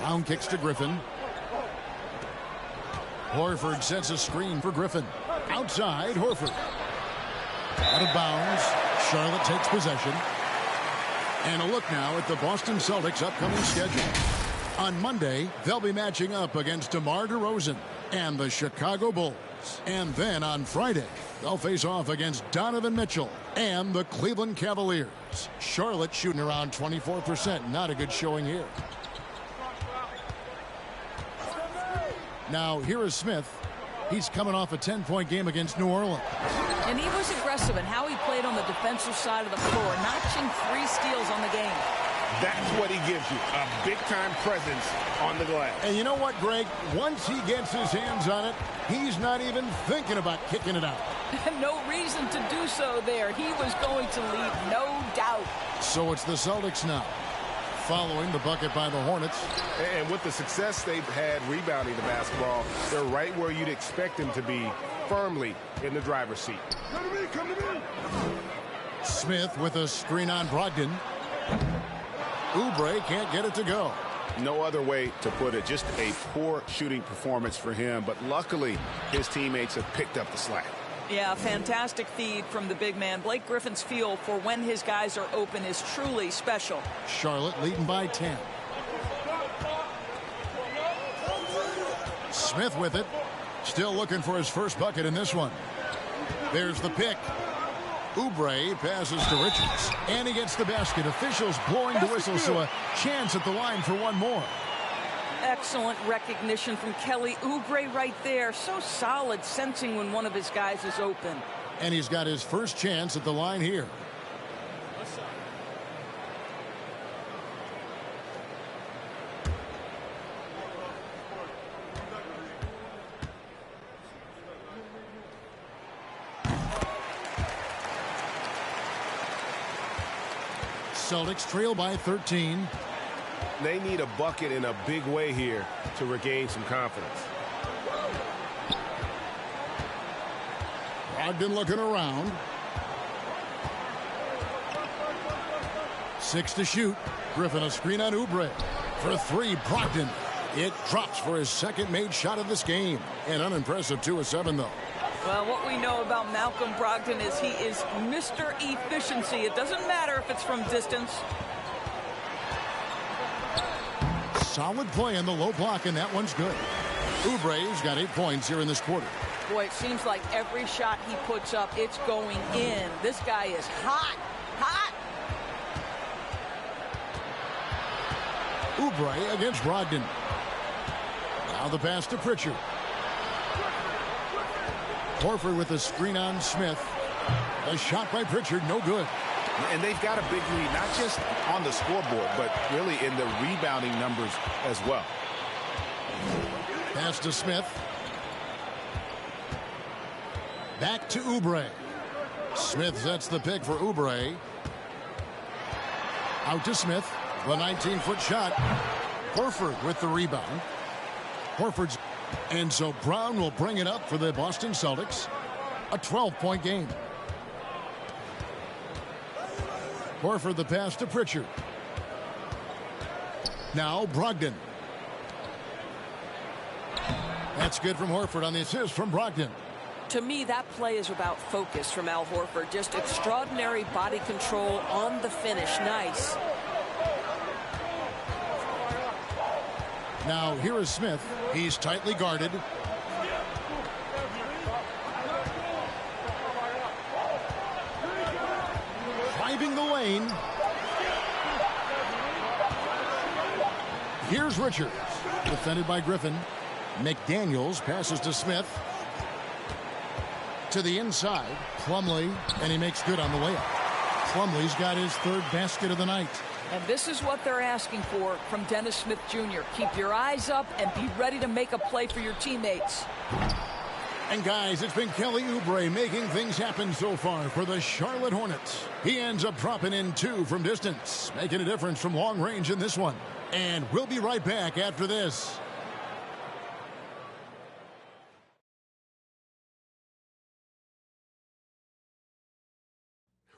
Brown kicks to Griffin. Horford sets a screen for Griffin. Outside, Horford. Out of bounds. Charlotte takes possession. And a look now at the Boston Celtics' upcoming schedule. On Monday, they'll be matching up against DeMar DeRozan and the Chicago Bulls. And then on Friday, they'll face off against Donovan Mitchell and the Cleveland Cavaliers. Charlotte shooting around 24%. Not a good showing here. Now, here is Smith. He's coming off a 10-point game against New Orleans. And he was aggressive in how he played on the defensive side of the floor, notching 3 steals on the game. That's what he gives you, a big-time presence on the glass. And you know what, Greg? Once he gets his hands on it, he's not even thinking about kicking it out. No reason to do so there. He was going to lead, no doubt. So it's the Celtics now, following the bucket by the Hornets. And with the success they've had rebounding the basketball, they're right where you'd expect them to be, firmly in the driver's seat. Come to me. Smith with a screen on Brogdon. Oubre can't get it to go. No other way to put it. Just a poor shooting performance for him. But luckily, his teammates have picked up the slack. Yeah, fantastic feed from the big man. Blake Griffin's feel for when his guys are open is truly special. Charlotte leading by 10. Smith with it. Still looking for his first bucket in this one. There's the pick. Oubre passes to Richards, and he gets the basket. Officials blowing the whistle, so a chance at the line for one more. Excellent recognition from Kelly Oubre right there. So solid, sensing when one of his guys is open. And he's got his first chance at the line here. Celtics trail by 13. They need a bucket in a big way here to regain some confidence. Brogdon looking around. 6 to shoot. Griffin a screen on Oubre. For 3, Brogdon. It drops for his second made shot of this game. An unimpressive 2 of 7, though. Well, what we know about Malcolm Brogdon is he is Mr. Efficiency. It doesn't matter if it's from distance. Solid play in the low block, and that one's good. Oubre's got 8 points here in this quarter. Boy, it seems like every shot he puts up, it's going in. This guy is hot, hot. Oubre against Brogdon. Now the pass to Pritchard. Horford with a screen on Smith. A shot by Pritchard, no good. And they've got a big lead, not just on the scoreboard, but really in the rebounding numbers as well. Pass to Smith. Back to Oubre. Smith sets the pick for Oubre. Out to Smith. The 19-foot shot. Horford with the rebound. Horford's... And so Brown will bring it up for the Boston Celtics. A 12-point game. Horford the pass to Pritchard. Now Brogdon. That's good from Horford on the assist from Brogdon. To me, that play is about focus from Al Horford. Just extraordinary body control on the finish. Nice. Now here is Smith. He's tightly guarded. Driving the lane. Here's Richards. Defended by Griffin. McDaniels passes to Smith. To the inside. Plumlee. And he makes good on the layup. Plumlee's got his 3rd basket of the night. And this is what they're asking for from Dennis Smith Jr. Keep your eyes up and be ready to make a play for your teammates. And guys, it's been Kelly Oubre making things happen so far for the Charlotte Hornets. He ends up dropping in 2 from distance, making a difference from long range in this one. And we'll be right back after this.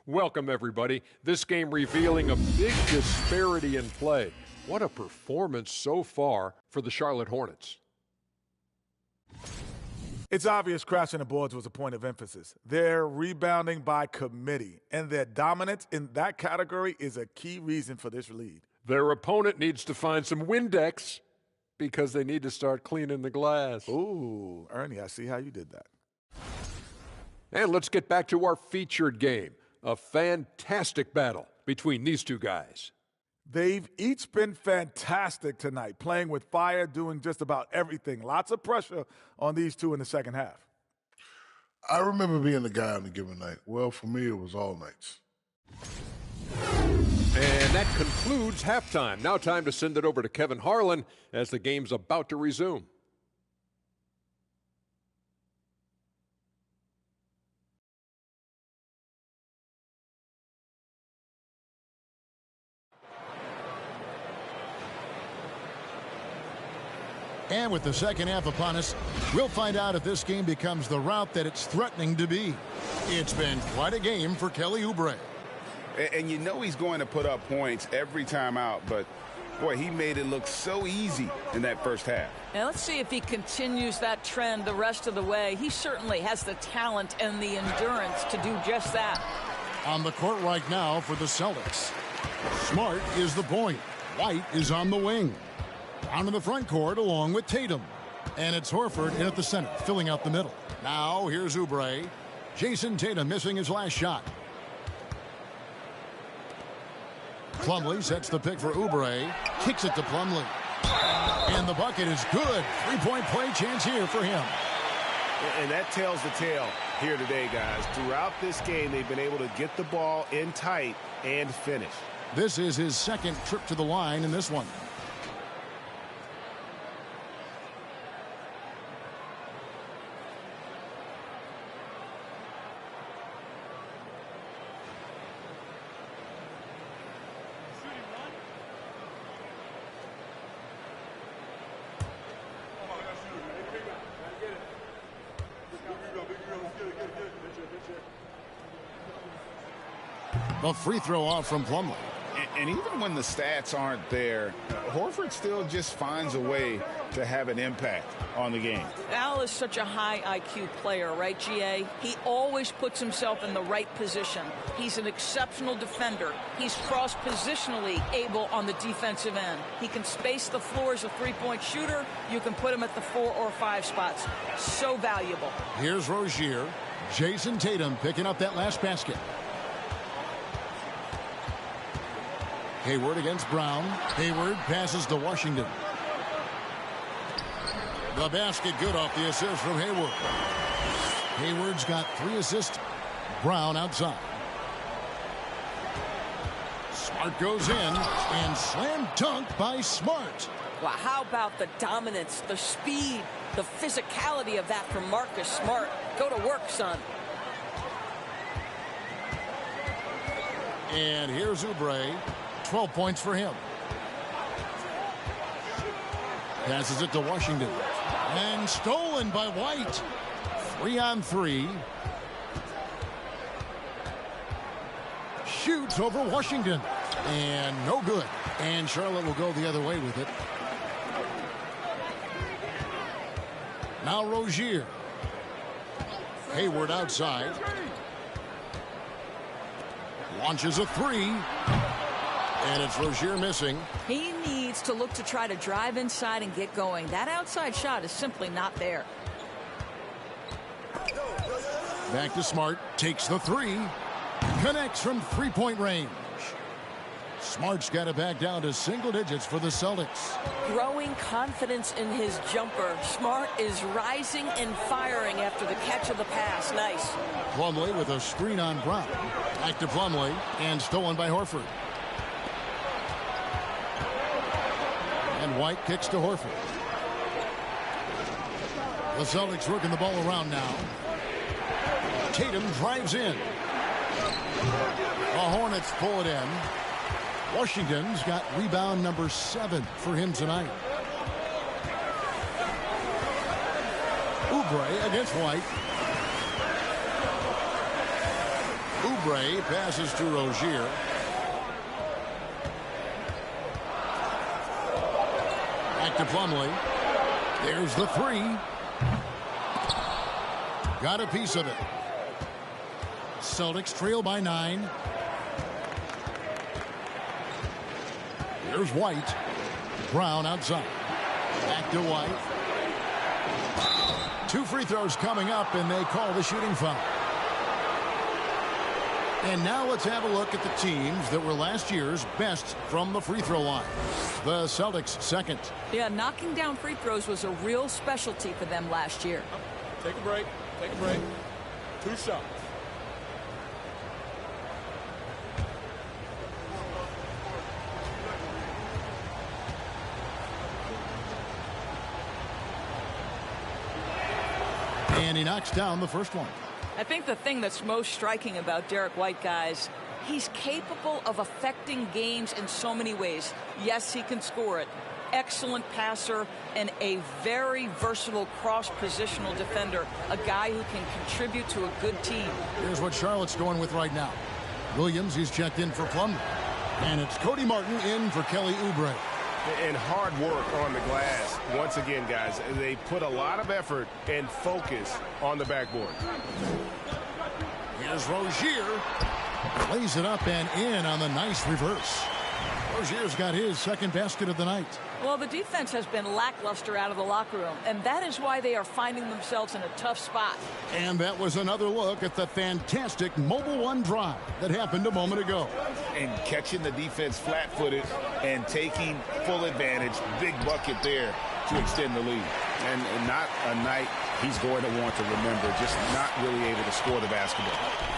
Welcome, everybody. This game revealing a big disparity in play. What a performance so far for the Charlotte Hornets. It's obvious crashing the boards was a point of emphasis. They're rebounding by committee, and their dominance in that category is a key reason for this lead. Their opponent needs to find some Windex because they need to start cleaning the glass. Ooh, Ernie, I see how you did that. And let's get back to our featured game. A fantastic battle between these two guys. They've each been fantastic tonight, playing with fire, doing just about everything. Lots of pressure on these two in the second half. I remember being the guy on a given night. Well, for me, it was all nights. And that concludes concludes halftime. Now time to send it over to Kevin Harlan as the game's about to resume. And with the second half upon us, we'll find out if this game becomes the route that it's threatening to be. It's been quite a game for Kelly Oubre. And you know he's going to put up points every time out, but boy, he made it look so easy in that first half. Now let's see if he continues that trend the rest of the way. He certainly has the talent and the endurance to do just that. On the court right now for the Celtics. Smart is the point. White is on the wing. Down in the front court along with Tatum. And it's Horford in at the center, filling out the middle. Now here's Oubre. Jason Tatum missing his last shot. Plumlee sets the pick for Oubre. Kicks it to Plumlee. And the bucket is good. Three-point play chance here for him. And that tells the tale here today, guys. Throughout this game, they've been able to get the ball in tight and finish. This is his second trip to the line in this one. The free throw off from Plumlee. And even when the stats aren't there, Horford still just finds a way to have an impact on the game. Al is such a high IQ player, right, GA? He always puts himself in the right position. He's an exceptional defender. He's cross-positionally able on the defensive end. He can space the floor as a three-point shooter. You can put him at the 4 or 5 spots. So valuable. Here's Rozier. Jason Tatum picking up that last basket. Hayward against Brown. Hayward passes to Washington. The basket good off the assist from Hayward. Hayward's got 3 assists. Brown outside. Smart goes in and slam dunk by Smart. Wow, how about the dominance, the speed, the physicality of that from Marcus Smart? Go to work, son. And here's Oubre. 12 points for him. Passes it to Washington. And stolen by White. 3-on-3. Shoots over Washington. And no good. And Charlotte will go the other way with it. Now Rozier. Hayward outside. Launches a 3. And it's Rozier missing. He needs to look to try to drive inside and get going. That outside shot is simply not there. Back to Smart. Takes the 3. Connects from three-point range. Smart's got it back down to single digits for the Celtics. Growing confidence in his jumper. Smart is rising and firing after the catch of the pass. Nice. Plumlee with a screen on Brown. Back to Plumlee. And stolen by Horford. And White kicks to Horford. The Celtics working the ball around now. Tatum drives in. The Hornets pull it in. Washington's got rebound number 7 for him tonight. Oubre against White. Oubre passes to Rozier. Back to Plumlee. There's the 3. Got a piece of it. Celtics trail by 9. Here's White. Brown outside. Back to White. 2 free throws coming up, and they call the shooting foul. And now let's have a look at the teams that were last year's best from the free throw line. The Celtics second. Yeah, knocking down free throws was a real specialty for them last year. Take a break. Take a break. 2 shots. And he knocks down the first one. I think the thing that's most striking about Derek White, guys, he's capable of affecting games in so many ways. Yes, he can score it. Excellent passer and a very versatile cross-positional defender, a guy who can contribute to a good team. Here's what Charlotte's going with right now. Williams, he's checked in for Plumlee. And it's Cody Martin in for Kelly Oubre. And hard work on the glass. Once again, guys, they put a lot of effort and focus on the backboard. Here's Rozier. Lays it up and in on the nice reverse. Rozier's got his second basket of the night. Well, the defense has been lackluster out of the locker room, and that is why they are finding themselves in a tough spot. And that was another look at the fantastic Mobile One drive that happened a moment ago. And catching the defense flat-footed and taking full advantage. Big bucket there to extend the lead. And not a night he's going to want to remember, just not really able to score the basketball.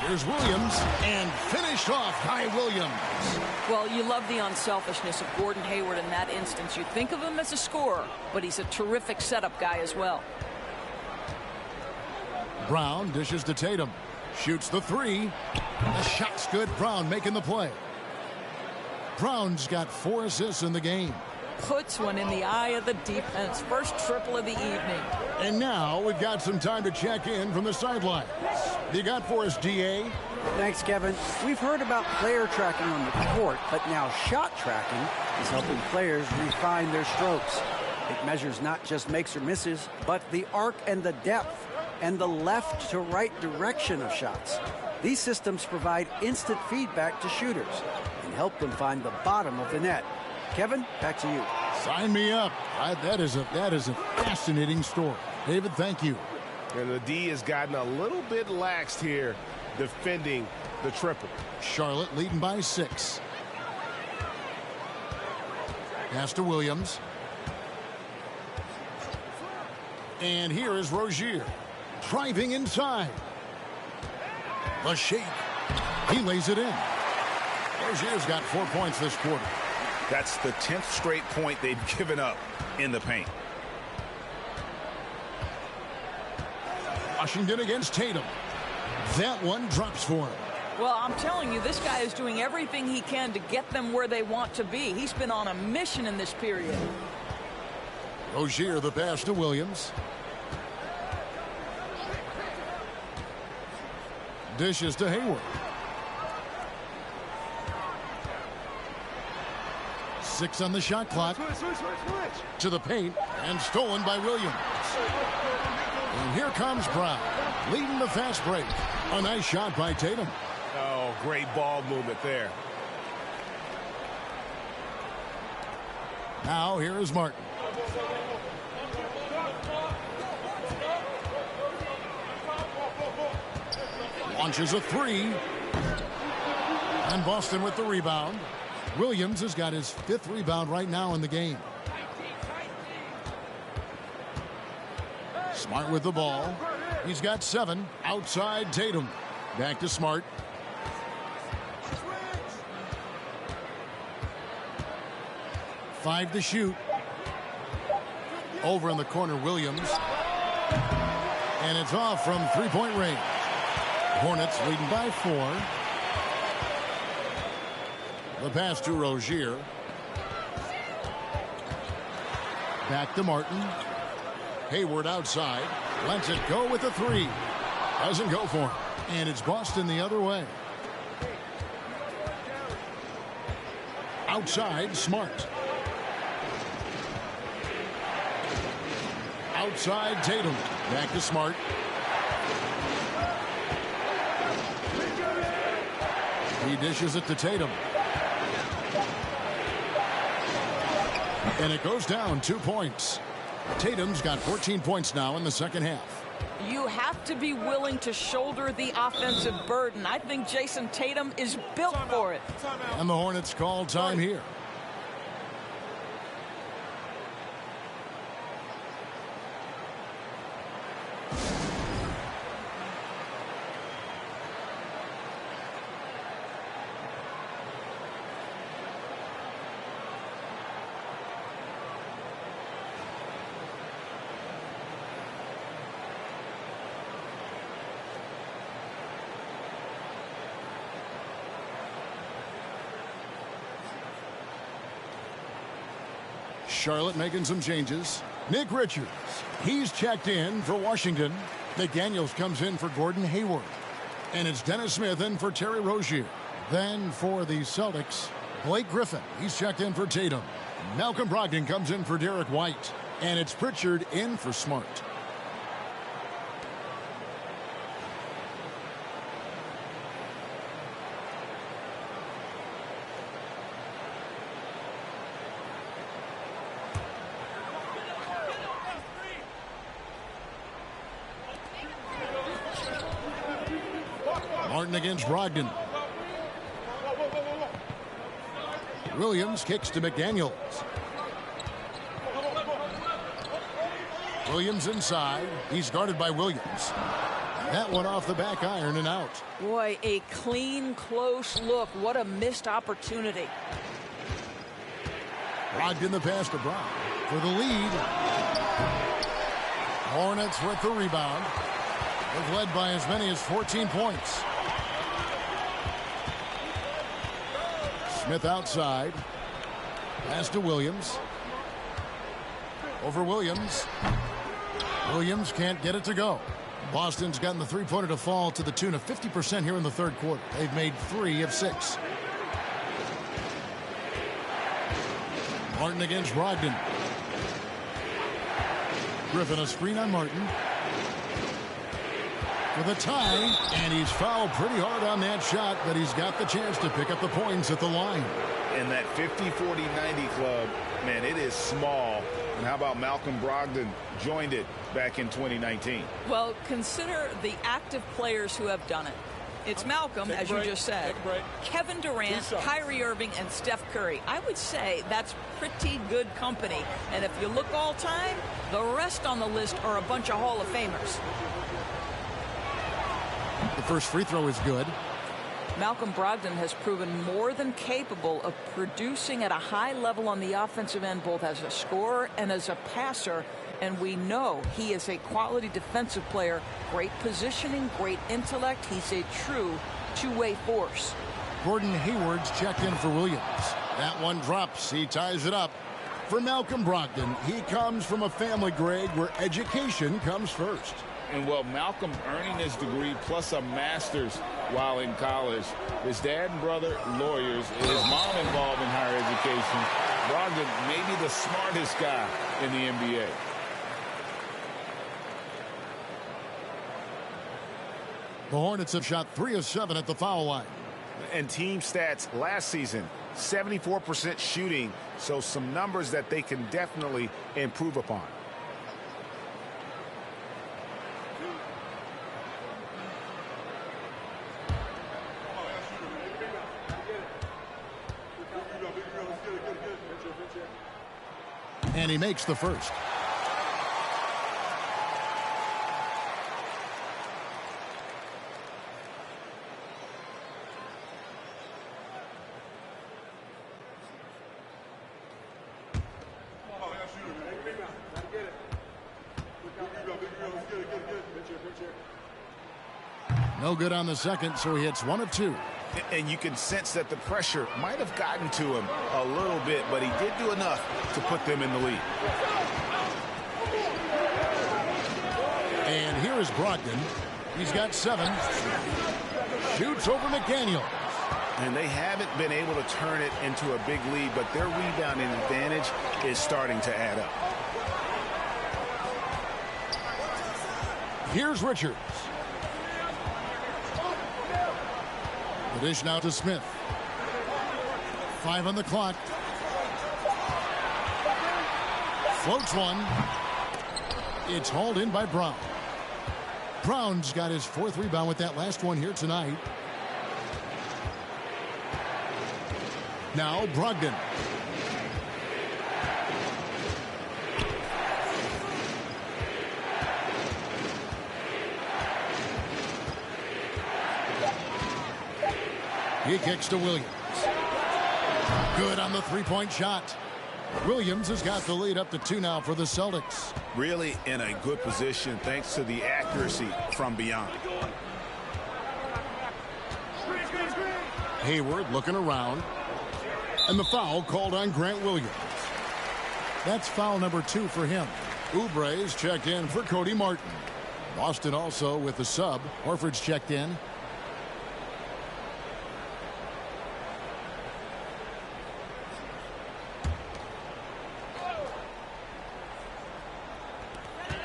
Here's Williams, and finished off by Williams. Well, you love the unselfishness of Gordon Hayward in that instance. You think of him as a scorer, but he's a terrific setup guy as well. Brown dishes to Tatum. Shoots the three. The shot's good. Brown making the play. Brown's got 4 assists in the game. Puts one in the eye of the defense. First triple of the evening. And now we've got some time to check in from the sideline. You got for us, DA? Thanks, Kevin. We've heard about player tracking on the court, but now shot tracking is helping players refine their strokes. It measures not just makes or misses, but the arc and the depth and the left to right direction of shots. These systems provide instant feedback to shooters and help them find the bottom of the net. Kevin, back to you. Sign me up. That is a fascinating story. David, thank you. And the D has gotten a little bit laxed here defending the triple. Charlotte leading by 6. Pass to Williams. And here is Rozier. Driving inside. The shake. He lays it in. Rozier's got 4 points this quarter. That's the 10th straight point they've given up in the paint. Washington against Tatum. That one drops for him. Well, I'm telling you, this guy is doing everything he can to get them where they want to be. He's been on a mission in this period. Rozier the pass to Williams. Dishes to Hayward. 6 on the shot clock. To the paint and stolen by Williams. And here comes Brown, leading the fast break. A nice shot by Tatum. Oh, great ball movement there. Now here is Martin. Launches a 3. And Boston with the rebound. Williams has got his 5th rebound right now in the game. Smart with the ball. He's got 7. Outside Tatum. Back to Smart. Five to shoot. Over in the corner, Williams. And it's off from 3-point range. Hornets leading by 4. The pass to Rozier. Back to Martin. Hayward outside. Lets it go with the 3. Doesn't go for him. And it's Boston the other way. Outside, Smart. Outside, Tatum. Back to Smart. He dishes it to Tatum. And it goes down 2 points. Tatum's got 14 points now in the second half. You have to be willing to shoulder the offensive burden. I think Jason Tatum is built for it. And the Hornets call time here. Charlotte making some changes. Nick Richards, he's checked in for Washington. McDaniels comes in for Gordon Hayward. And it's Dennis Smith in for Terry Rozier. Then for the Celtics, Blake Griffin, he's checked in for Tatum. Malcolm Brogdon comes in for Derek White. And it's Pritchard in for Smart. Martin against Brogdon. Williams kicks to McDaniels. Williams inside. He's guarded by Williams. That one off the back iron and out. Boy, a clean, close look. What a missed opportunity. Brogdon the pass to Brown for the lead. Hornets with the rebound. They've led by as many as 14 points. Smith outside. Pass to Williams. Over Williams. Williams can't get it to go. Boston's gotten the three-pointer to fall to the tune of 50% here in the third quarter. They've made 3 of 6. Martin against Brogdon. Griffin a screen on Martin. With a tie, and he's fouled pretty hard on that shot, but he's got the chance to pick up the points at the line. And that 50-40-90 club, man, it is small. And how about Malcolm Brogdon joined it back in 2019? Well, consider the active players who have done it. It's Malcolm, as you just said, Kevin Durant, Kyrie Irving, and Steph Curry. I would say that's pretty good company. And if you look all time, the rest on the list are a bunch of Hall of Famers. The first free throw is good. Malcolm Brogdon has proven more than capable of producing at a high level on the offensive end, both as a scorer and as a passer. And we know he is a quality defensive player. Great positioning, great intellect. He's a true two-way force. Gordon Hayward's checked in for Williams. That one drops. He ties it up. For Malcolm Brogdon, he comes from a family, Greg, where education comes first. And, well, Malcolm earning his degree plus a master's while in college. His dad and brother, lawyers. His mom involved in higher education. Brogdon may be the smartest guy in the NBA. The Hornets have shot 3 of 7 at the foul line. And team stats last season, 74% shooting. So some numbers that they can definitely improve upon. And he makes the first. No good on the second, so he hits 1 of 2. And you can sense that the pressure might have gotten to him a little bit, but he did do enough to put them in the lead. And here is Brogdon. He's got 7. Shoots over McDaniels. And they haven't been able to turn it into a big lead, but their rebounding advantage is starting to add up. Here's Richards. The dish now to Smith. 5 on the clock. Floats one. It's hauled in by Brown. Brown's got his 4th rebound with that last one here tonight. Now Brogdon. He kicks to Williams. Good on the three-point shot. Williams has got the lead up to 2 now for the Celtics. Really in a good position thanks to the accuracy from beyond. Hayward looking around. And the foul called on Grant Williams. That's foul number 2 for him. Oubre's checked in for Cody Martin. Boston also with the sub. Horford's checked in.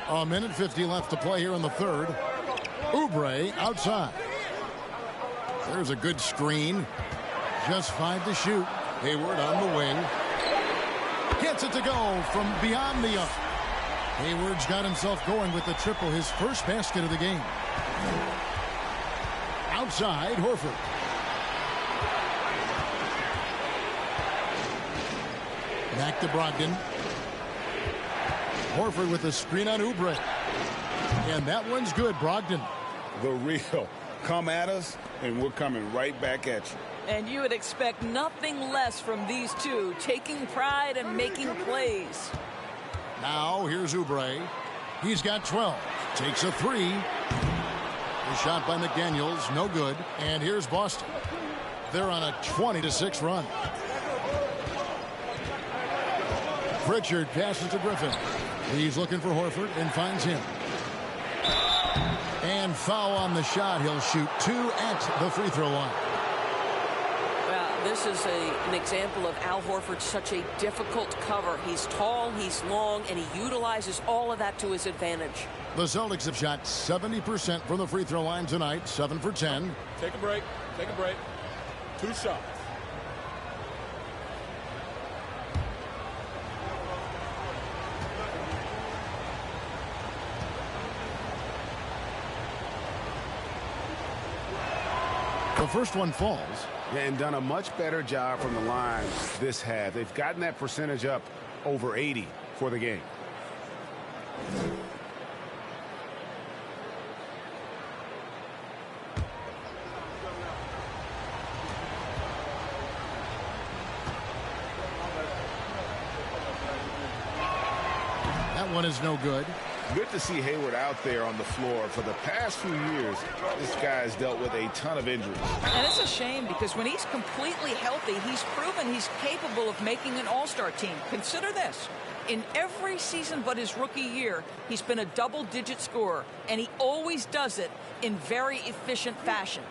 A minute 50 left to play here in the third. Oubre outside. There's a good screen. Just 5 to shoot. Hayward on the wing. Gets it to go from beyond the arc. Hayward's got himself going with the triple, his first basket of the game. Outside, Horford. Back to Brogdon. Horford with a screen on Oubre. And that one's good, Brogdon. The real. Come at us, and we're coming right back at you. And you would expect nothing less from these two, taking pride and making plays. Now, here's Oubre. He's got 12. Takes a 3. The shot by McDaniels, no good. And here's Boston. They're on a 20-6 run. Pritchard passes to Griffin. He's looking for Horford and finds him. And foul on the shot. He'll shoot 2 at the free throw line. Well, this is an example of Al Horford, such a difficult cover. He's tall, he's long, and he utilizes all of that to his advantage. The Celtics have shot 70% from the free throw line tonight, 7 for 10. Take a break. Take a break. 2 shots. The first one falls. And done a much better job from the line this half. They've gotten that percentage up over 80 for the game. That one is no good. Good to see Hayward out there on the floor. For the past few years, this guy has dealt with a ton of injuries. And it's a shame because when he's completely healthy, he's proven he's capable of making an all-star team. Consider this. In every season but his rookie year, he's been a double-digit scorer, and he always does it in very efficient fashion.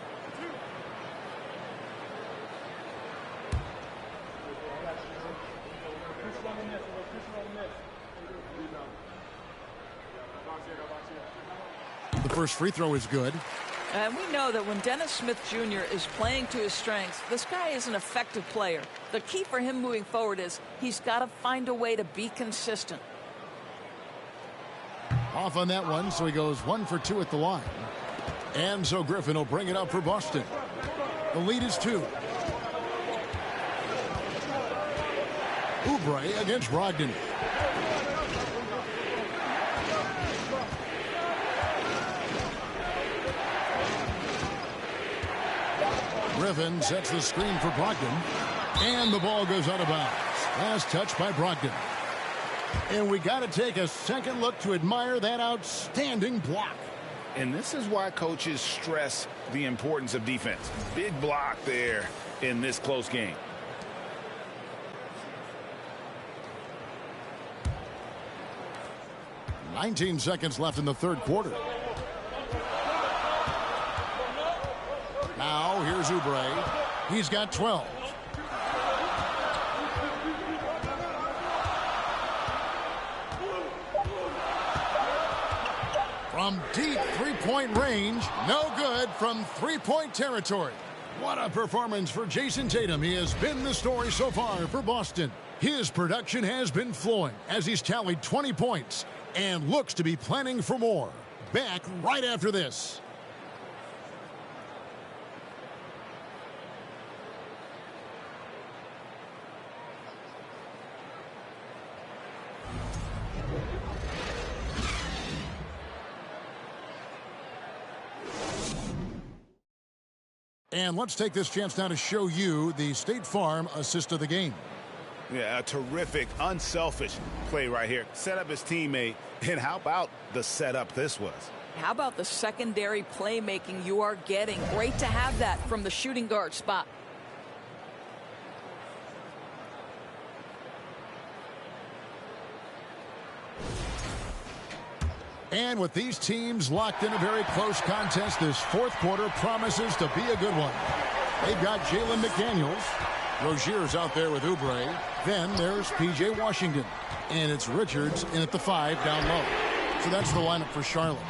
The first free throw is good. And we know that when Dennis Smith Jr. is playing to his strengths, this guy is an effective player. The key for him moving forward is he's got to find a way to be consistent. Off on that one, so he goes 1 for 2 at the line. And so Griffin will bring it up for Boston. The lead is 2. Oubre against Brogdon. Griffin sets the screen for Brogdon. And the ball goes out of bounds. Last touch by Brogdon. And we got to take a second look to admire that outstanding block. And this is why coaches stress the importance of defense. Big block there in this close game. "19 seconds left in the third quarter. Now here's Oubre. He's got 12. From deep three-point range, no good from three-point territory. What a performance for Jason Tatum. He has been the story so far for Boston. His production has been flowing as he's tallied 20 points and looks to be planning for more. Back right after this. And let's take this chance now to show you the State Farm assist of the game. Yeah, a terrific, unselfish play right here. Set up his teammate. And how about the setup this was? How about the secondary playmaking you are getting? Great to have that from the shooting guard spot. And with these teams locked in a very close contest, this fourth quarter promises to be a good one. They've got Jalen McDaniels. Rozier's out there with Oubre. Then there's P.J. Washington. And it's Richards in at the 5 down low. So that's the lineup for Charlotte.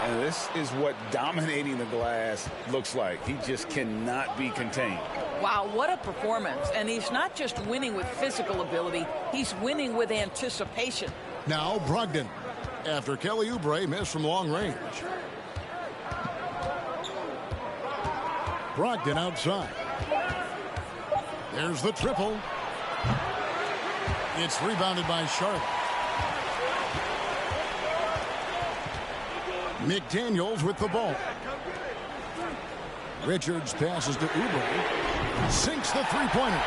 And this is what dominating the glass looks like. He just cannot be contained. Wow, what a performance. And he's not just winning with physical ability, he's winning with anticipation. Now Brogdon, after Kelly Oubre missed from long range. Brogdon outside. There's the triple. It's rebounded by Charlotte. McDaniels with the ball. Richards passes to Oubre. Sinks the three-pointer.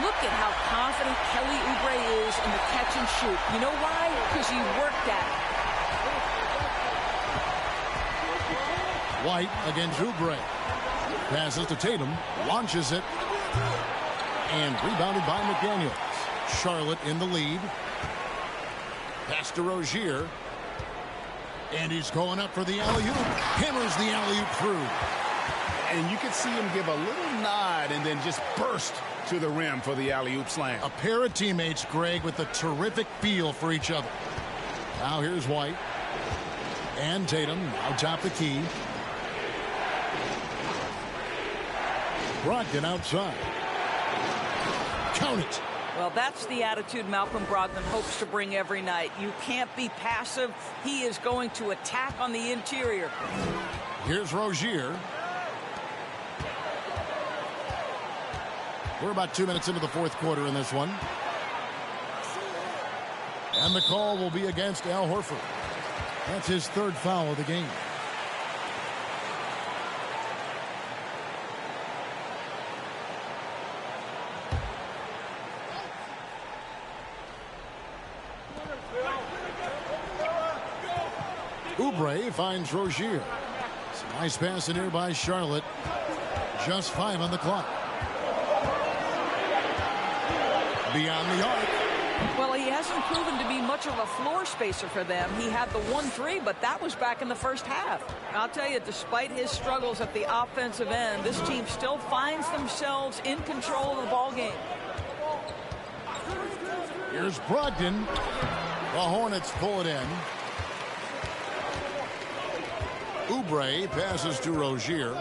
Look at how confident Kelly Oubre is in the catch and shoot. You know why? Because he worked at it. White against Oubre. Passes to Tatum. Launches it. And rebounded by McDaniels. Charlotte in the lead. Pass to Rozier. And he's going up for the alley-oop. Hammers the alley-oop through. And you could see him give a little nod and then just burst to the rim for the alley-oop slam. A pair of teammates, Greg, with a terrific feel for each other. Now here's White. And Tatum now top the key. Brogdon outside. Count it. Well, that's the attitude Malcolm Brogdon hopes to bring every night. You can't be passive. He is going to attack on the interior. Here's Rozier. We're about 2 minutes into the fourth quarter in this one. And the call will be against Al Horford. That's his third foul of the game. Oubre finds Rozier. It's a nice pass in here by Charlotte. Just 5 on the clock. Beyond the arc. Well, he hasn't proven to be much of a floor spacer for them. He had the 1-3, but that was back in the first half. I'll tell you, despite his struggles at the offensive end, this team still finds themselves in control of the ball game. Here's Brogdon. The Hornets pull it in. Oubre passes to Rozier.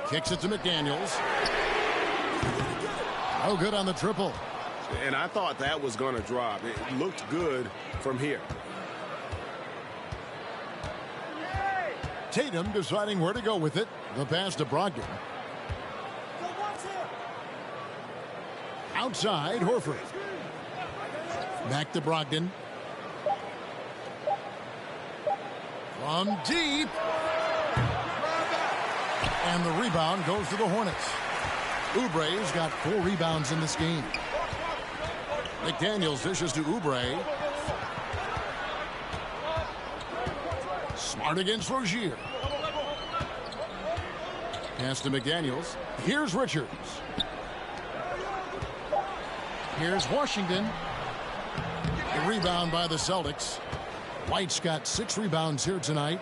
Kicks it to McDaniels. Oh, good on the triple. And I thought that was going to drop. It looked good from here. Tatum deciding where to go with it. The pass to Brogdon. Outside, Horford. Back to Brogdon. From deep. And the rebound goes to the Hornets. Oubre's got 4 rebounds in this game. McDaniels dishes to Oubre. Smart against Rozier. Pass to McDaniels. Here's Richards. Here's Washington. The rebound by the Celtics. White's got 6 rebounds here tonight.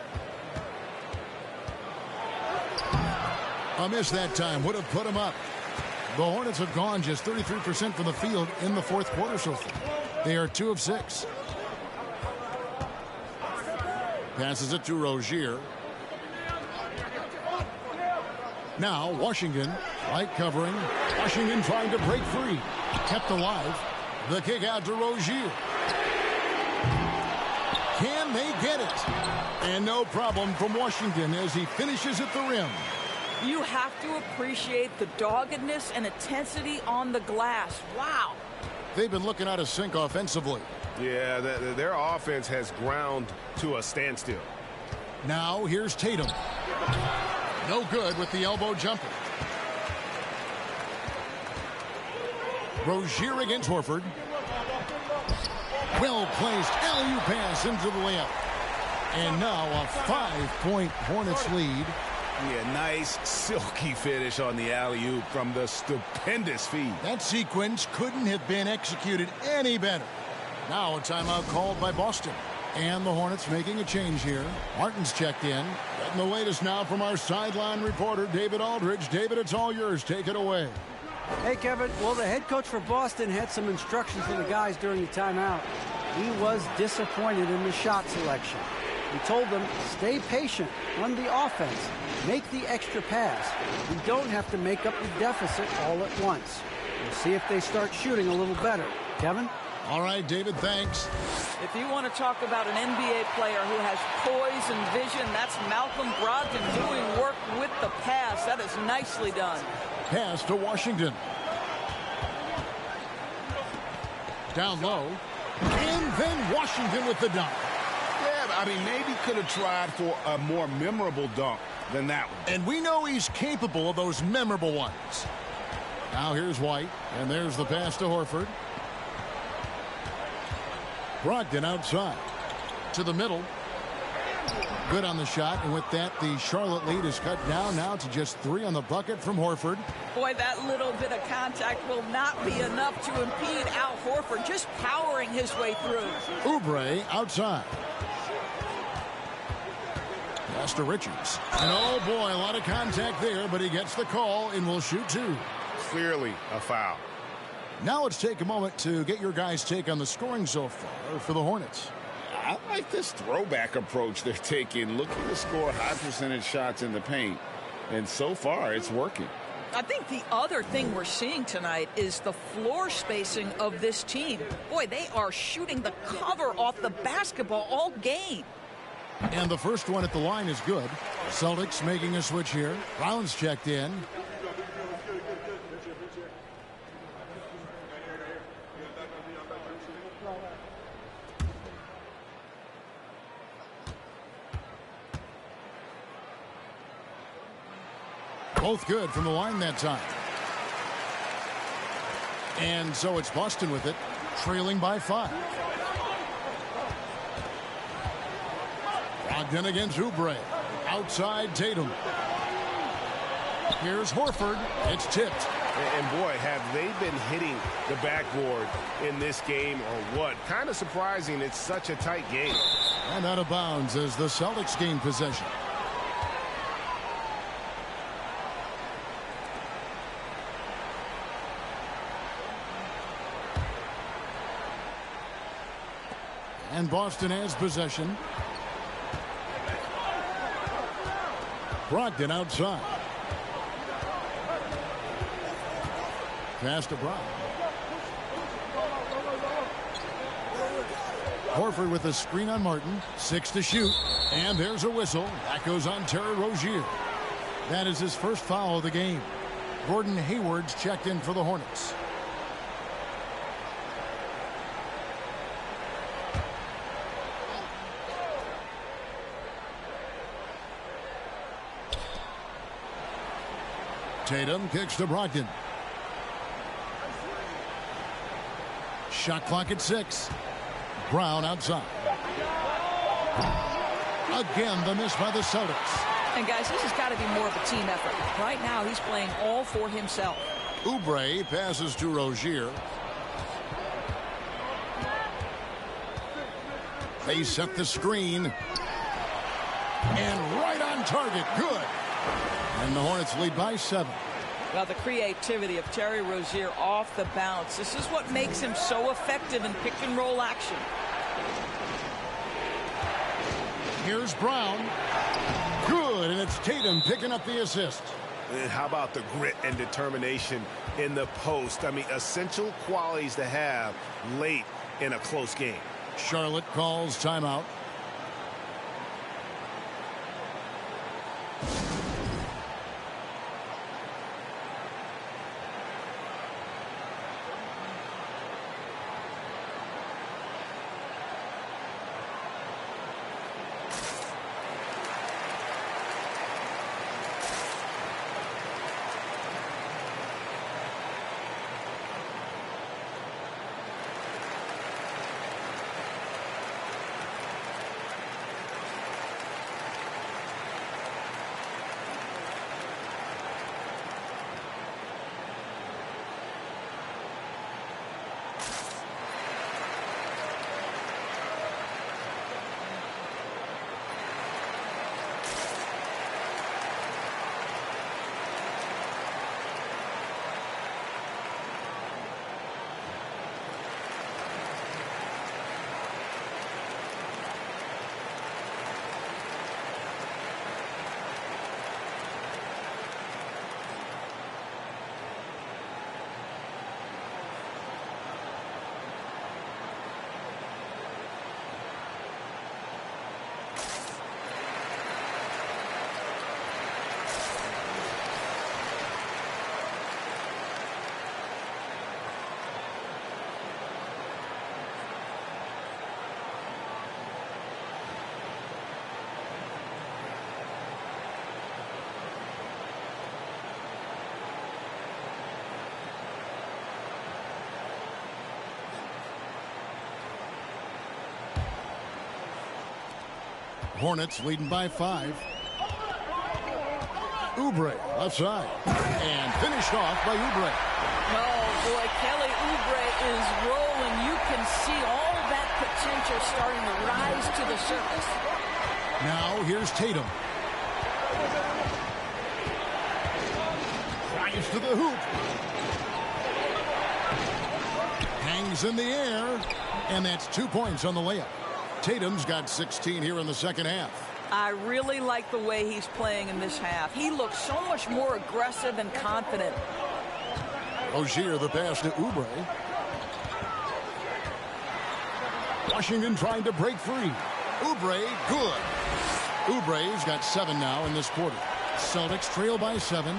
A miss that time would have put him up. The Hornets have gone just 33% from the field in the fourth quarter so far. They are 2 of 6. Passes it to Rozier. Now Washington, light covering. Washington trying to break free. Kept alive. The kick out to Rozier. Can they get it? And no problem from Washington as he finishes at the rim. You have to appreciate the doggedness and intensity on the glass. Wow. They've been looking out of sync offensively. Yeah, their offense has ground to a standstill. Now here's Tatum. No good with the elbow jumper. Rozier against Horford. Well placed alley-oop pass into the layup. And now a 5-point Hornets lead. Yeah, nice silky finish on the alley-oop from the stupendous feed. That sequence couldn't have been executed any better. Now a timeout called by Boston. And the Hornets making a change here. Martin's checked in. Getting the latest now from our sideline reporter, David Aldridge. David, it's all yours. Take it away. Hey, Kevin. Well, the head coach for Boston had some instructions for the guys during the timeout. He was disappointed in the shot selection. He told them, stay patient, run the offense, make the extra pass. We don't have to make up the deficit all at once. We'll see if they start shooting a little better. Kevin? All right, David, thanks. If you want to talk about an NBA player who has poise and vision, that's Malcolm Brogdon doing work with the pass. That is nicely done. Pass to Washington. Down low. And then Washington with the dunk. Yeah, I mean, maybe could have tried for a more memorable dunk than that one. And we know he's capable of those memorable ones. Now here's White, and there's the pass to Horford. Brogdon outside. To the middle. Good on the shot, and with that, the Charlotte lead is cut down now to just 3 on the bucket from Horford. Boy, that little bit of contact will not be enough to impede Al Horford, just powering his way through. Oubre outside. Pass to Richards. And oh boy, a lot of contact there, but he gets the call and will shoot 2. Clearly a foul. Now let's take a moment to get your guys' take on the scoring so far for the Hornets. I like this throwback approach they're taking, looking to score high percentage shots in the paint. And so far, it's working. I think the other thing we're seeing tonight is the floor spacing of this team. Boy, they are shooting the cover off the basketball all game. And the first one at the line is good. Celtics making a switch here. Brown's checked in. Both good from the line that time. And so it's Boston with it, trailing by 5. Brogdon against Oubre. Outside Tatum. Here's Horford. It's tipped. And boy, have they been hitting the backboard in this game or what? Kind of surprising. It's such a tight game. And out of bounds as the Celtics gain possession. And Boston has possession. Brogdon outside. Pass to Brown. Horford with a screen on Martin. 6 to shoot. And there's a whistle. That goes on Terry Rozier. That is his first foul of the game. Gordon Hayward's checked in for the Hornets. Tatum kicks to Brogdon. Shot clock at 6. Brown outside. Again, the miss by the Celtics. And guys, this has got to be more of a team effort. Right now, he's playing all for himself. Oubre passes to Rozier. They set the screen. And right on target. Good. And the Hornets lead by 7. Well, the creativity of Terry Rozier off the bounce. This is what makes him so effective in pick-and-roll action. Here's Brown. Good, and it's Tatum picking up the assist. And how about the grit and determination in the post? I mean, essential qualities to have late in a close game. Charlotte calls timeout. Hornets leading by 5. Oubre left side. And finished off by Oubre. Oh, boy, Kelly Oubre is rolling. You can see all that potential starting to rise to the surface. Now here's Tatum. Drives to the hoop. Hangs in the air. And that's 2 points on the layup. Tatum's got 16 here in the second half. I really like the way he's playing in this half. He looks so much more aggressive and confident. Rozier the pass to Oubre. Washington trying to break free. Oubre, good. Oubre's got 7 now in this quarter. Celtics trail by 7.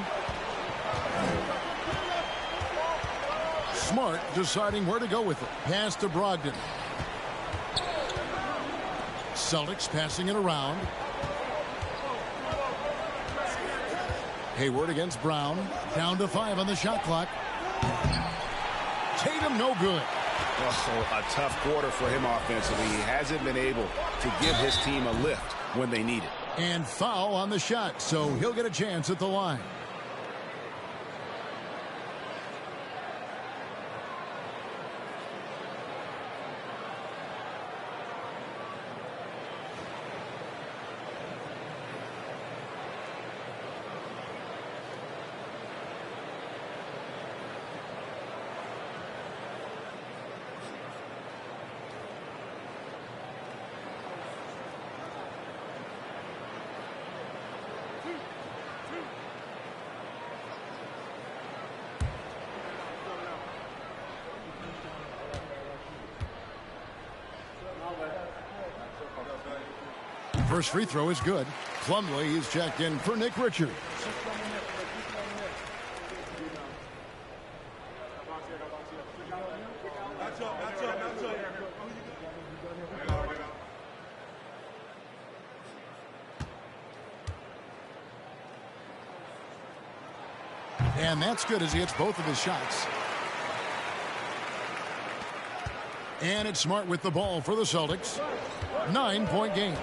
Smart deciding where to go with it. Pass to Brogdon. Celtics passing it around. Hayward against Brown. Down to 5 on the shot clock. Tatum no good. Oh, a tough quarter for him offensively. He hasn't been able to give his team a lift when they need it. And foul on the shot, so he'll get a chance at the line. First free throw is good. Plumlee is checked in for Nick Richards. And that's good as he hits both of his shots. And it's Smart with the ball for the Celtics. 9-point game.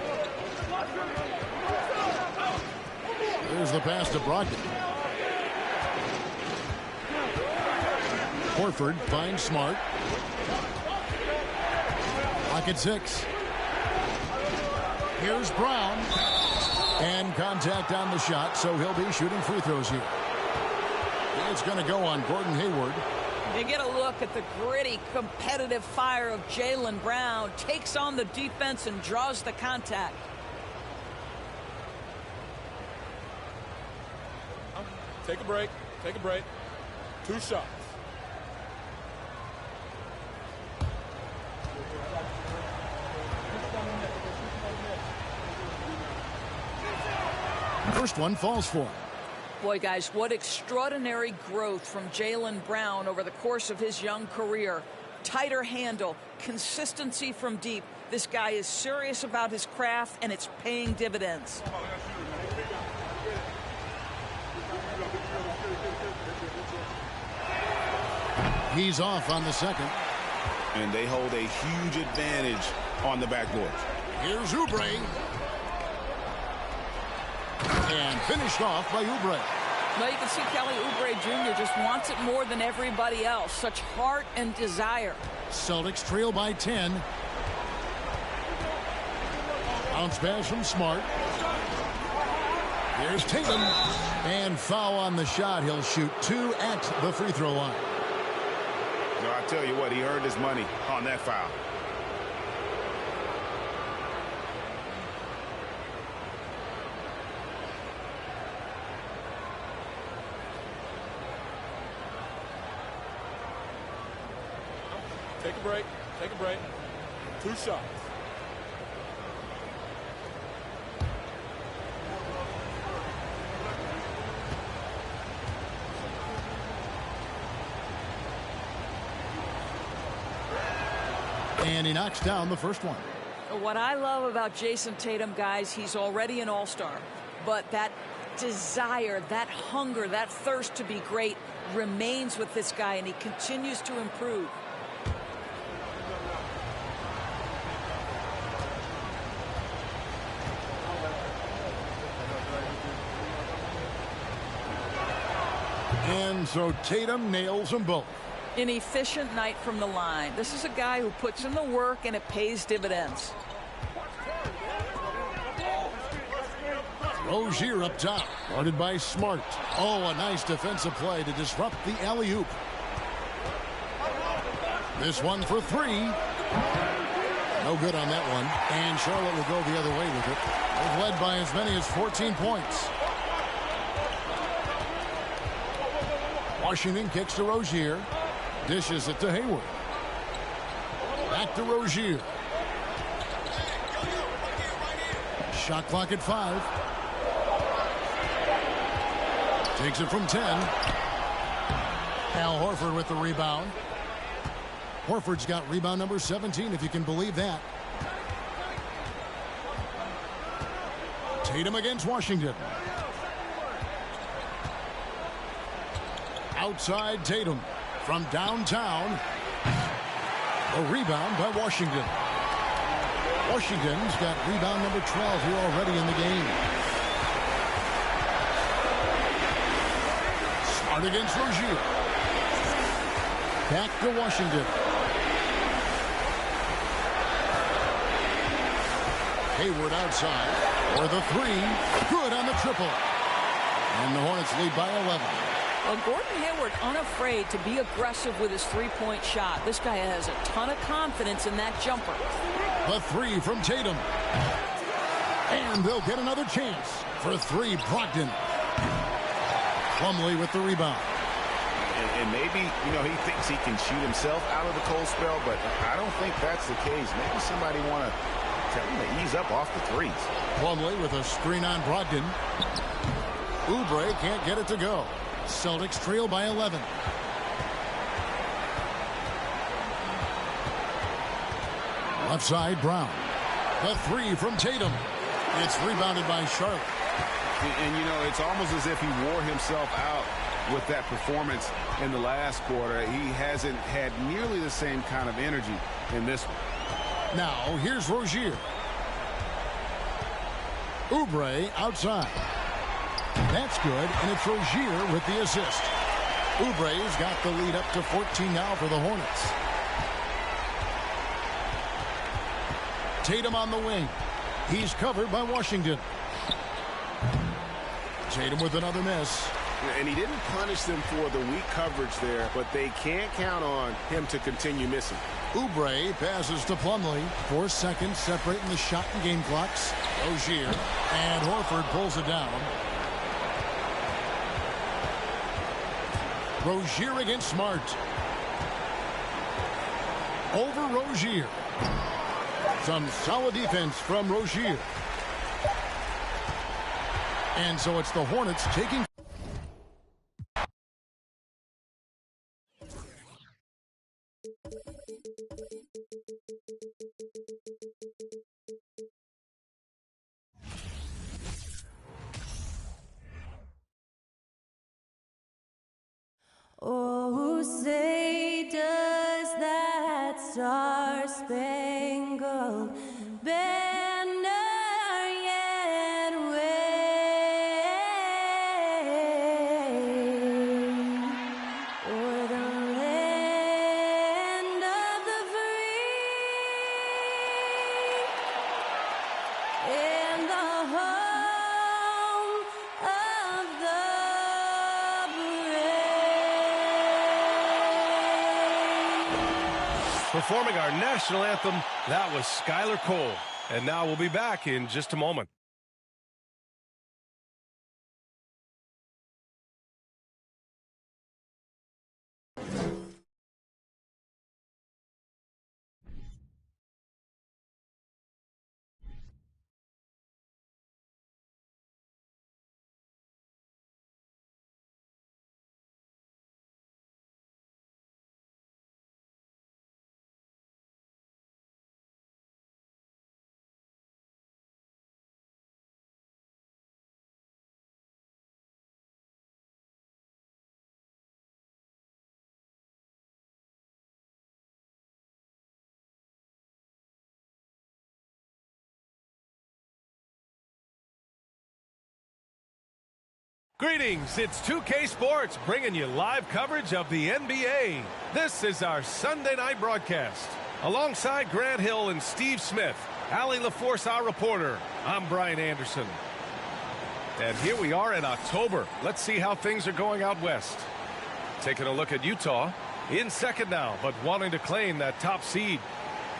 There's the pass to Brogdon. Horford finds Smart. Pocket 6. Here's Brown. And contact on the shot, so he'll be shooting free throws here. It's going to go on Gordon Hayward. You get a look at the gritty, competitive fire of Jaylen Brown. Takes on the defense and draws the contact. Take a break. Take a break. 2 shots. First one falls for him. Boy, guys, what extraordinary growth from Jaylen Brown over the course of his young career. Tighter handle, consistency from deep. This guy is serious about his craft, and it's paying dividends. He's off on the second. And they hold a huge advantage on the backboard. Here's Oubre. And finished off by Oubre. Well, you can see Kelly Oubre Jr. just wants it more than everybody else. Such heart and desire. Celtics trail by 10. Bounce pass from Smart. Here's Tatum. And foul on the shot. He'll shoot 2 at the free throw line. No, I tell you what, he earned his money on that foul. Take a break. Take a break. 2 shots. And he knocks down the first one. What I love about Jason Tatum, guys, he's already an all-star. But that desire, that hunger, that thirst to be great remains with this guy, and he continues to improve. And so Tatum nails them both. An efficient night from the line. This is a guy who puts in the work and it pays dividends. Rozier up top, guarded by Smart. Oh, a nice defensive play to disrupt the alley-oop. This one for three. No good on that one. And Charlotte will go the other way with it. They've led by as many as 14 points. Washington kicks to Rozier. Dishes it to Hayward. Back to Rozier. Shot clock at 5. Takes it from 10. Al Horford with the rebound. Horford's got rebound number 17, if you can believe that. Tatum against Washington. Outside Tatum from downtown. A rebound by Washington. Washington's got rebound number 12 here already in the game. Smart against Rozier. Back to Washington. Hayward outside for the three. Good on the triple. And the Hornets lead by 11. Well, Gordon Hayward unafraid to be aggressive with his three-point shot. This guy has a ton of confidence in that jumper. The three from Tatum. And they'll get another chance for three. Brogdon. Plumlee with the rebound. And maybe, he thinks he can shoot himself out of the cold spell, but I don't think that's the case. Maybe somebody want to tell him to ease up off the threes. Plumlee with a screen on Brogdon. Oubre can't get it to go. Celtics trail by 11. Left side, Brown. The three from Tatum. It's rebounded by Charlotte. And it's almost as if he wore himself out with that performance in the last quarter. He hasn't had nearly the same kind of energy in this one. Now, here's Rozier. Oubre outside. That's good, and it's Rozier with the assist. Oubre's got the lead up to 14 now for the Hornets. Tatum on the wing. He's covered by Washington. Tatum with another miss. And he didn't punish them for the weak coverage there, but they can't count on him to continue missing. Oubre passes to Plumlee. 4 seconds separating the shot and game clocks. Rozier and Horford pulls it down. Rozier against Smart. Over Rozier. Some solid defense from Rozier. And so it's the Hornets taking. Oh, say does that star-spangled banner yet wave o'er the land of the free and the home of the Performing our national anthem, that was Skylar Cole. And now we'll be back in just a moment. Greetings, it's 2K Sports bringing you live coverage of the NBA. This is our Sunday night broadcast. Alongside Grant Hill and Steve Smith, Allie LaForce, our reporter, I'm Brian Anderson. And here we are in October. Let's see how things are going out west. Taking a look at Utah, in second now, but wanting to claim that top seed.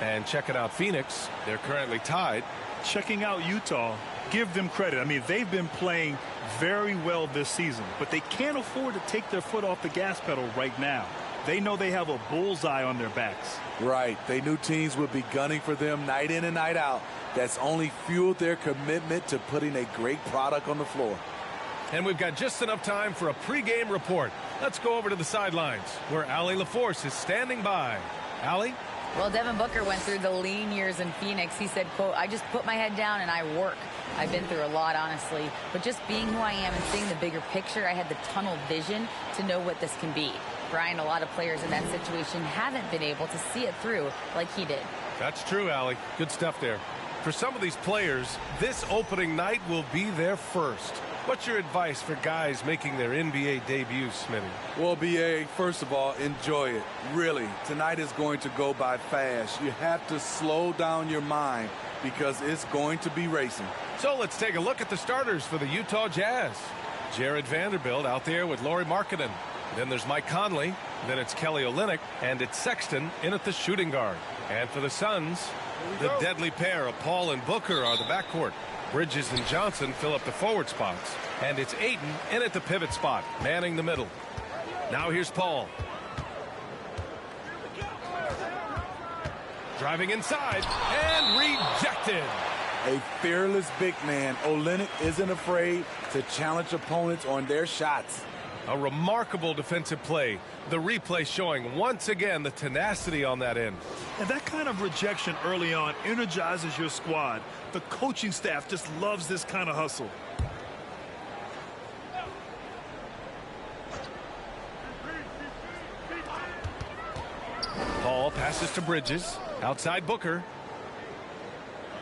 And checking out Phoenix, they're currently tied. Checking out Utah, give them credit. I mean, they've been playing very well this season, but they can't afford to take their foot off the gas pedal right now. They know they have a bullseye on their backs. Right. They knew teams would be gunning for them night in and night out. That's only fueled their commitment to putting a great product on the floor. And we've got just enough time for a pregame report. Let's go over to the sidelines where Allie LaForce is standing by. Allie? Well, Devin Booker went through the lean years in Phoenix. He said, quote, I just put my head down and I work. I've been through a lot, honestly. But just being who I am and seeing the bigger picture, I had the tunnel vision to know what this can be. Brian, a lot of players in that situation haven't been able to see it through like he did. That's true, Allie. Good stuff there. For some of these players, this opening night will be their first. What's your advice for guys making their NBA debuts, Smitty? Well, BA, first of all, enjoy it. Really, tonight is going to go by fast. You have to slow down your mind because it's going to be racing. So let's take a look at the starters for the Utah Jazz. Jared Vanderbilt out there with Lauri Markkanen. Then there's Mike Conley. Then it's Kelly Olynyk. And it's Sexton in at the shooting guard. And for the Suns, the deadly pair of Paul and Booker are the backcourt. Bridges and Johnson fill up the forward spots. And it's Ayton in at the pivot spot, manning the middle. Now here's Paul. Driving inside and rejected. A fearless big man. Olynyk isn't afraid to challenge opponents on their shots. A remarkable defensive play. The replay showing once again the tenacity on that end. And that kind of rejection early on energizes your squad. The coaching staff just loves this kind of hustle. Paul passes to Bridges. Outside Booker.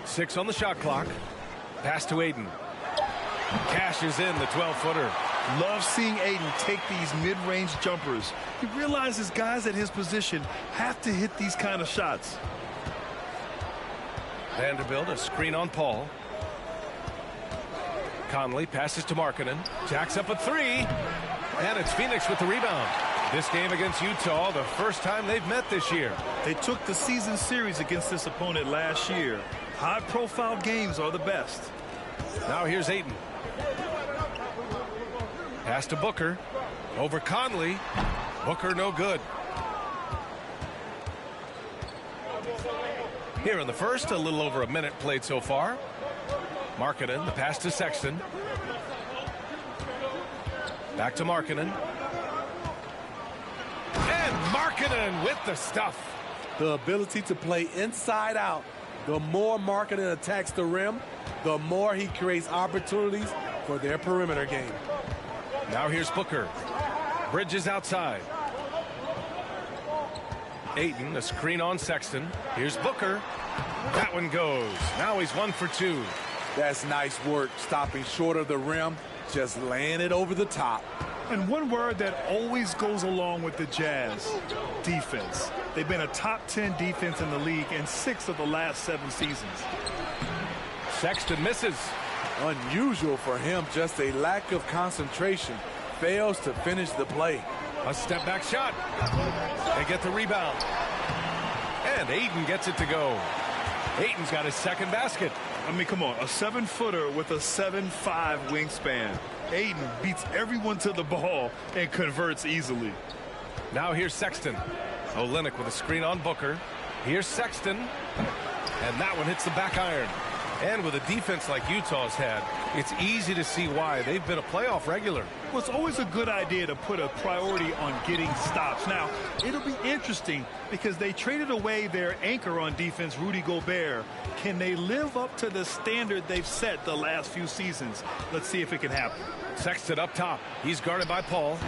6 on the shot clock. Pass to Ayton. Cashes in the 12-footer. Love seeing Ayton take these mid-range jumpers. He realizes guys at his position have to hit these kind of shots. Vanderbilt, a screen on Paul. Conley passes to Markkanen. Jacks up a 3. And it's Phoenix with the rebound. This game against Utah, the first time they've met this year. They took the season series against this opponent last year. High-profile games are the best. Now here's Ayton. Pass to Booker. Over Conley. Booker no good. Here in the first, a little over a minute played so far. Markkanen, the pass to Sexton. Back to Markkanen. And Markkanen with the stuff. The ability to play inside out. The more Markkanen attacks the rim, the more he creates opportunities for their perimeter game. Now here's Booker. Bridges outside. Ayton, a screen on Sexton. Here's Booker. That one goes. Now he's 1 for 2. That's nice work, stopping short of the rim, just laying it over the top. And one word that always goes along with the Jazz, defense. They've been a top 10 defense in the league in 6 of the last 7 seasons. Sexton misses. Unusual for him, just a lack of concentration. Fails to finish the play. A step back shot. They get the rebound. And Ayton gets it to go. Ayton's got his second basket. I mean, come on, a 7-footer with a 7'5" wingspan. Ayton beats everyone to the ball and converts easily. Now here's Sexton. Olynyk with a screen on Booker. Here's Sexton. And that one hits the back iron. And with a defense like Utah's had, it's easy to see why they've been a playoff regular. Well, it's always a good idea to put a priority on getting stops. Now, it'll be interesting because they traded away their anchor on defense, Rudy Gobert. Can they live up to the standard they've set the last few seasons? Let's see if it can happen. Sexton up top. He's guarded by Paul.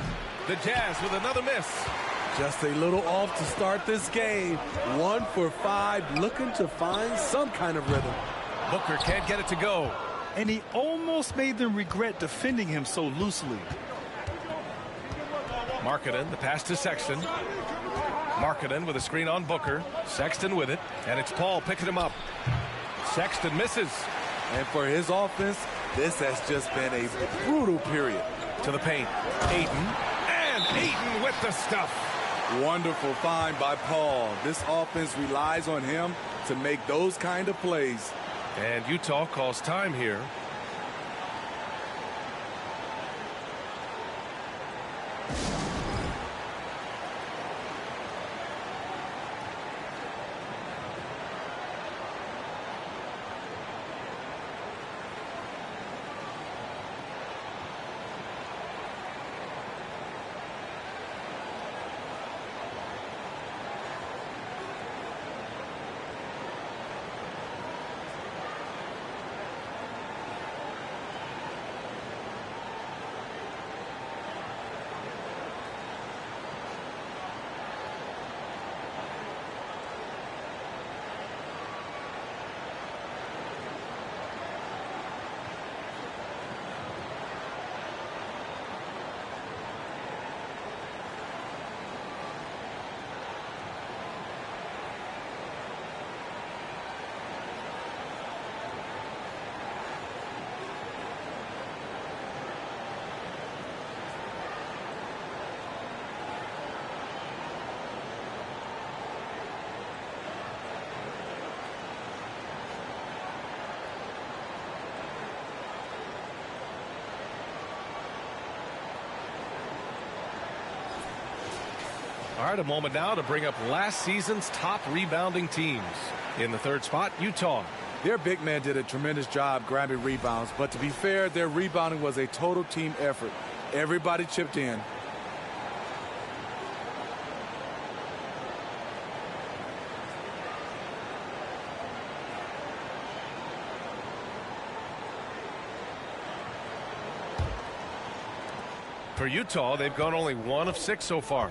The Jazz with another miss. Just a little off to start this game. 1 for 5, looking to find some kind of rhythm. Booker can't get it to go. and he almost made them regret defending him so loosely. Markkanen, the pass to Sexton. Markkanen with a screen on Booker. Sexton with it, and it's Paul picking him up. Sexton misses. And for his offense, this has just been a brutal period. To the paint. Ayton. And Ayton with the stuff. Wonderful find by Paul. This offense relies on him to make those kind of plays. And Utah calls time here. All right, a moment now to bring up last season's top rebounding teams. In the third spot, Utah. Their big man did a tremendous job grabbing rebounds, but to be fair, their rebounding was a total team effort. Everybody chipped in. For Utah, they've gone only 1 of 6 so far.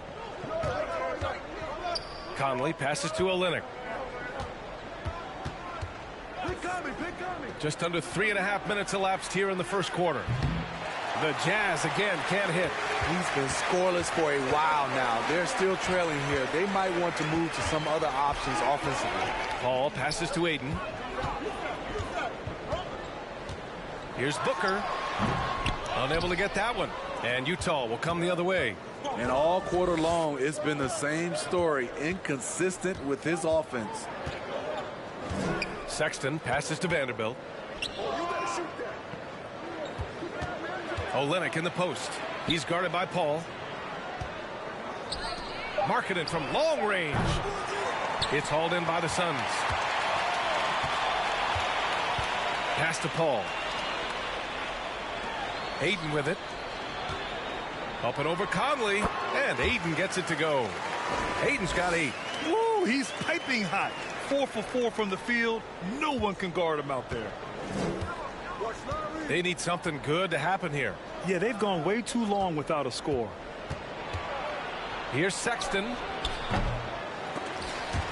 Conley passes to Olynyk. Just under 3.5 minutes elapsed here in the first quarter. The Jazz again can't hit. He's been scoreless for a while now. They're still trailing here. They might want to move to some other options offensively. Paul passes to Ayton. Here's Booker. Unable to get that one. And Utah will come the other way. And all quarter long, it's been the same story. Inconsistent with his offense. Sexton passes to Vanderbilt. Olynyk in the post. He's guarded by Paul. Markkanen from long range. It's hauled in by the Suns. Pass to Paul. Ayton with it. Up and over Conley, and Ayton gets it to go. Ayton's got 8. Woo, he's piping hot. 4 for 4 from the field. No one can guard him out there. They need something good to happen here. Yeah, they've gone way too long without a score. Here's Sexton.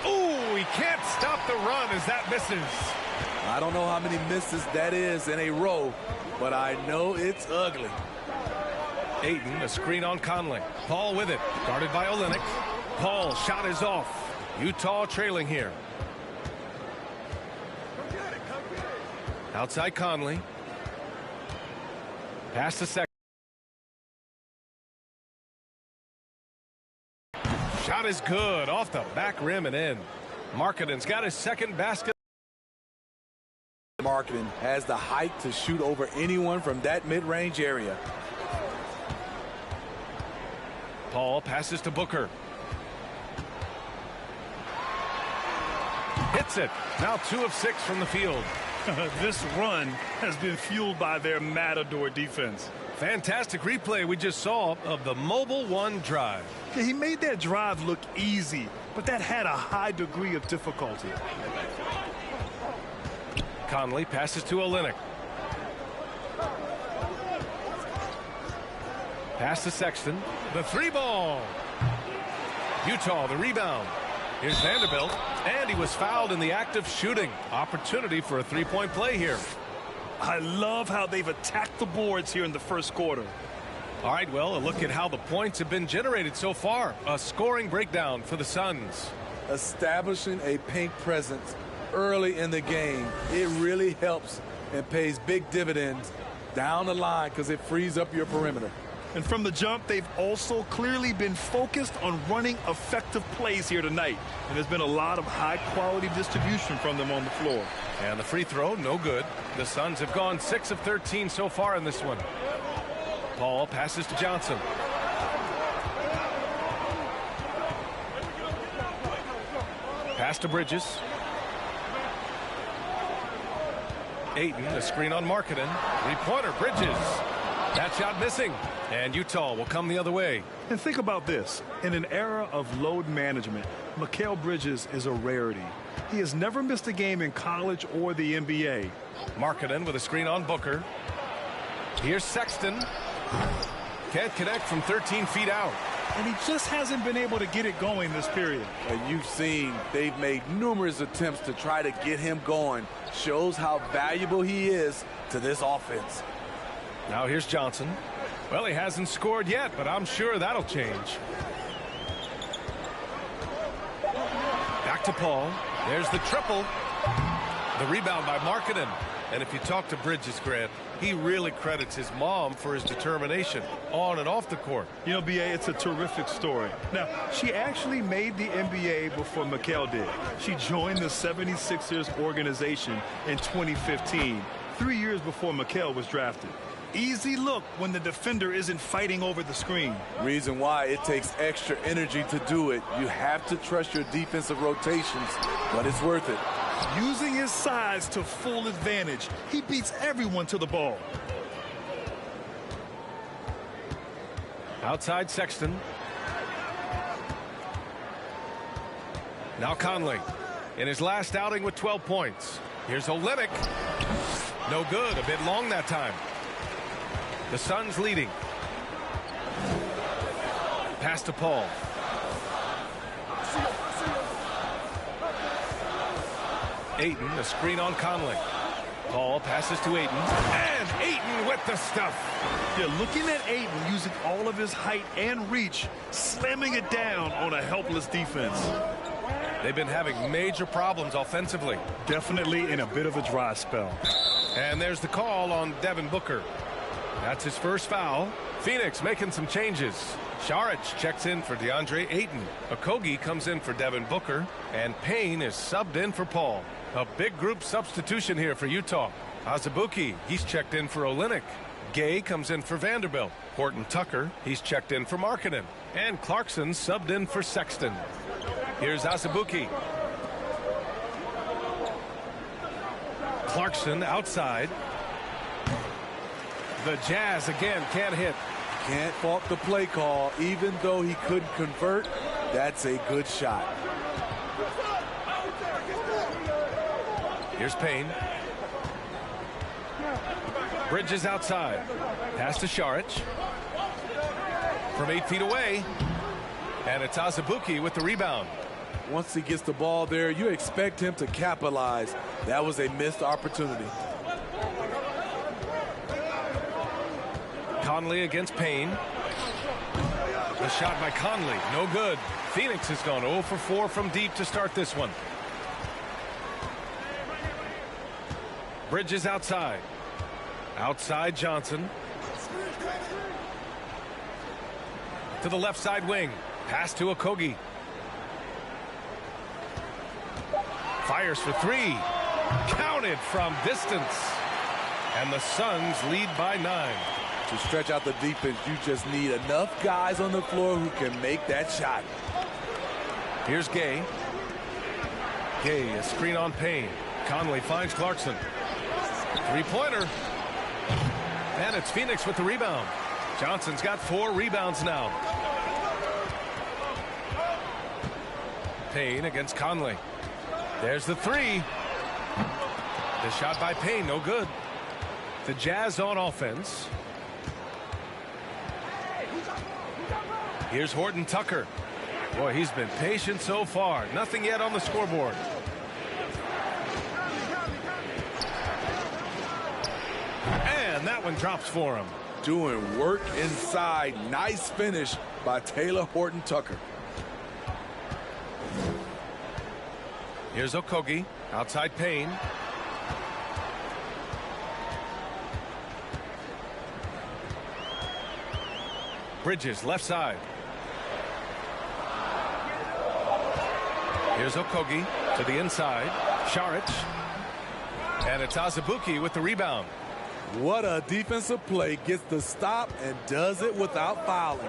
Ooh, he can't stop the run as that misses. I don't know how many misses that is in a row, but I know it's ugly. Ayton, a screen on Conley. Paul with it, guarded by Olynyk. Paul shot is off. Utah trailing here. Outside Conley. Pass to Sexton. Shot is good off the back rim and in. Markkanen's got his second basket. Markkanen has the height to shoot over anyone from that mid-range area. Paul passes to Booker. Hits it. Now 2 of 6 from the field. This run has been fueled by their Matador defense. Fantastic replay we just saw of the Mobile 1 drive. Yeah, he made that drive look easy, but that had a high degree of difficulty. Conley passes to Olynyk. Pass to Sexton. The 3-ball. Utah the rebound. Here's Vanderbilt, and he was fouled in the act of shooting. Opportunity for a 3-point play here. I love how they've attacked the boards here in the first quarter. All right, well, a look at how the points have been generated so far. A scoring breakdown for the Suns. Establishing a paint presence early in the game, it really helps and pays big dividends down the line because it frees up your perimeter. And from the jump, they've also clearly been focused on running effective plays here tonight. And there's been a lot of high-quality distribution from them on the floor. And the free throw, no good. The Suns have gone 6 of 13 so far in this one. Paul passes to Johnson. Pass to Bridges. Ayton, a screen on Markkanen. Three-pointer, Bridges. That shot missing. And Utah will come the other way. And think about this. In an era of load management, Mikal Bridges is a rarity. He has never missed a game in college or the NBA. Markkanen with a screen on Booker. Here's Sexton. Can't connect from 13 feet out. And he just hasn't been able to get it going this period. And you've seen they've made numerous attempts to try to get him going. Shows how valuable he is to this offense. Now here's Johnson. Well, he hasn't scored yet, but I'm sure that'll change. Back to Paul. There's the triple. The rebound by Markkanen. And if you talk to Bridges, Grant, he really credits his mom for his determination on and off the court. You know, B.A., it's a terrific story. Now, she actually made the NBA before Mikal did. She joined the 76ers organization in 2015, 3 years before Mikal was drafted. Easy look when the defender isn't fighting over the screen. Reason why it takes extra energy to do it. You have to trust your defensive rotations, but it's worth it. Using his size to full advantage, he beats everyone to the ball. Outside Sexton. Now Conley in his last outing with 12 points. Here's Olynyk. No good. A bit long that time. The Suns leading. Pass to Paul. Ayton, a screen on Conley. Paul passes to Ayton. And Ayton with the stuff. Yeah, looking at Ayton using all of his height and reach, slamming it down on a helpless defense. They've been having major problems offensively. Definitely in a bit of a dry spell. And there's the call on Devin Booker. That's his first foul. Phoenix making some changes. Saric checks in for DeAndre Ayton. Okogie comes in for Devin Booker. And Payne is subbed in for Paul. A big group substitution here for Utah. Azubuike, he's checked in for Olynyk. Gay comes in for Vanderbilt. Horton Tucker, he's checked in for Markkanen. And Clarkson subbed in for Sexton. Here's Azubuike. Clarkson outside. The Jazz again can't hit. Can't fault the play call. Even though he couldn't convert, that's a good shot. Here's Payne. Bridges outside. Pass to Saric. From 8 feet away. And it's Azubuike with the rebound. Once he gets the ball there, you expect him to capitalize. That was a missed opportunity. Conley against Payne. The shot by Conley, no good. Phoenix has gone 0 for 4 from deep to start this one. Bridges outside. Outside Johnson. To the left side wing. Pass to Okogie. Fires for three. Counted from distance. And the Suns lead by 9. To stretch out the defense, you just need enough guys on the floor who can make that shot. Here's Gay. Gay, a screen on Payne. Conley finds Clarkson. Three-pointer. And it's Phoenix with the rebound. Johnson's got 4 rebounds now. Payne against Conley. There's the three. The shot by Payne, no good. The Jazz on offense. Here's Horton Tucker. Boy, he's been patient so far. Nothing yet on the scoreboard. and that one drops for him. Doing work inside. Nice finish by Taylor Horton Tucker. Here's Okogie. Outside Payne. Bridges, left side. Here's Okogie to the inside. Saric. And it's Azubuike with the rebound. What a defensive play. Gets the stop and does it without fouling.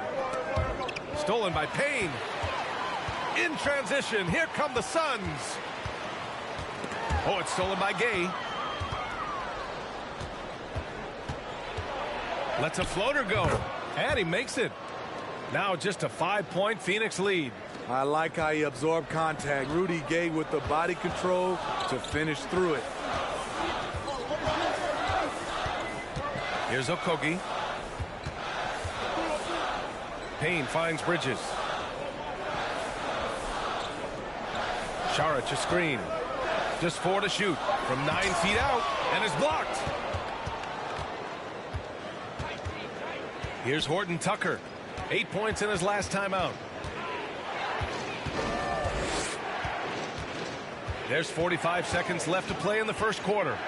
Stolen by Payne. In transition, here come the Suns. Oh, it's stolen by Gay. Lets a floater go. And he makes it. Now just a 5-point Phoenix lead. I like how he absorbed contact. Rudy Gay with the body control to finish through it. Here's Okogie. Payne finds Bridges. Saric a screen. Just 4 to shoot from 9 feet out and is blocked. Here's Horton Tucker. 8 points in his last time out. There's 45 seconds left to play in the first quarter.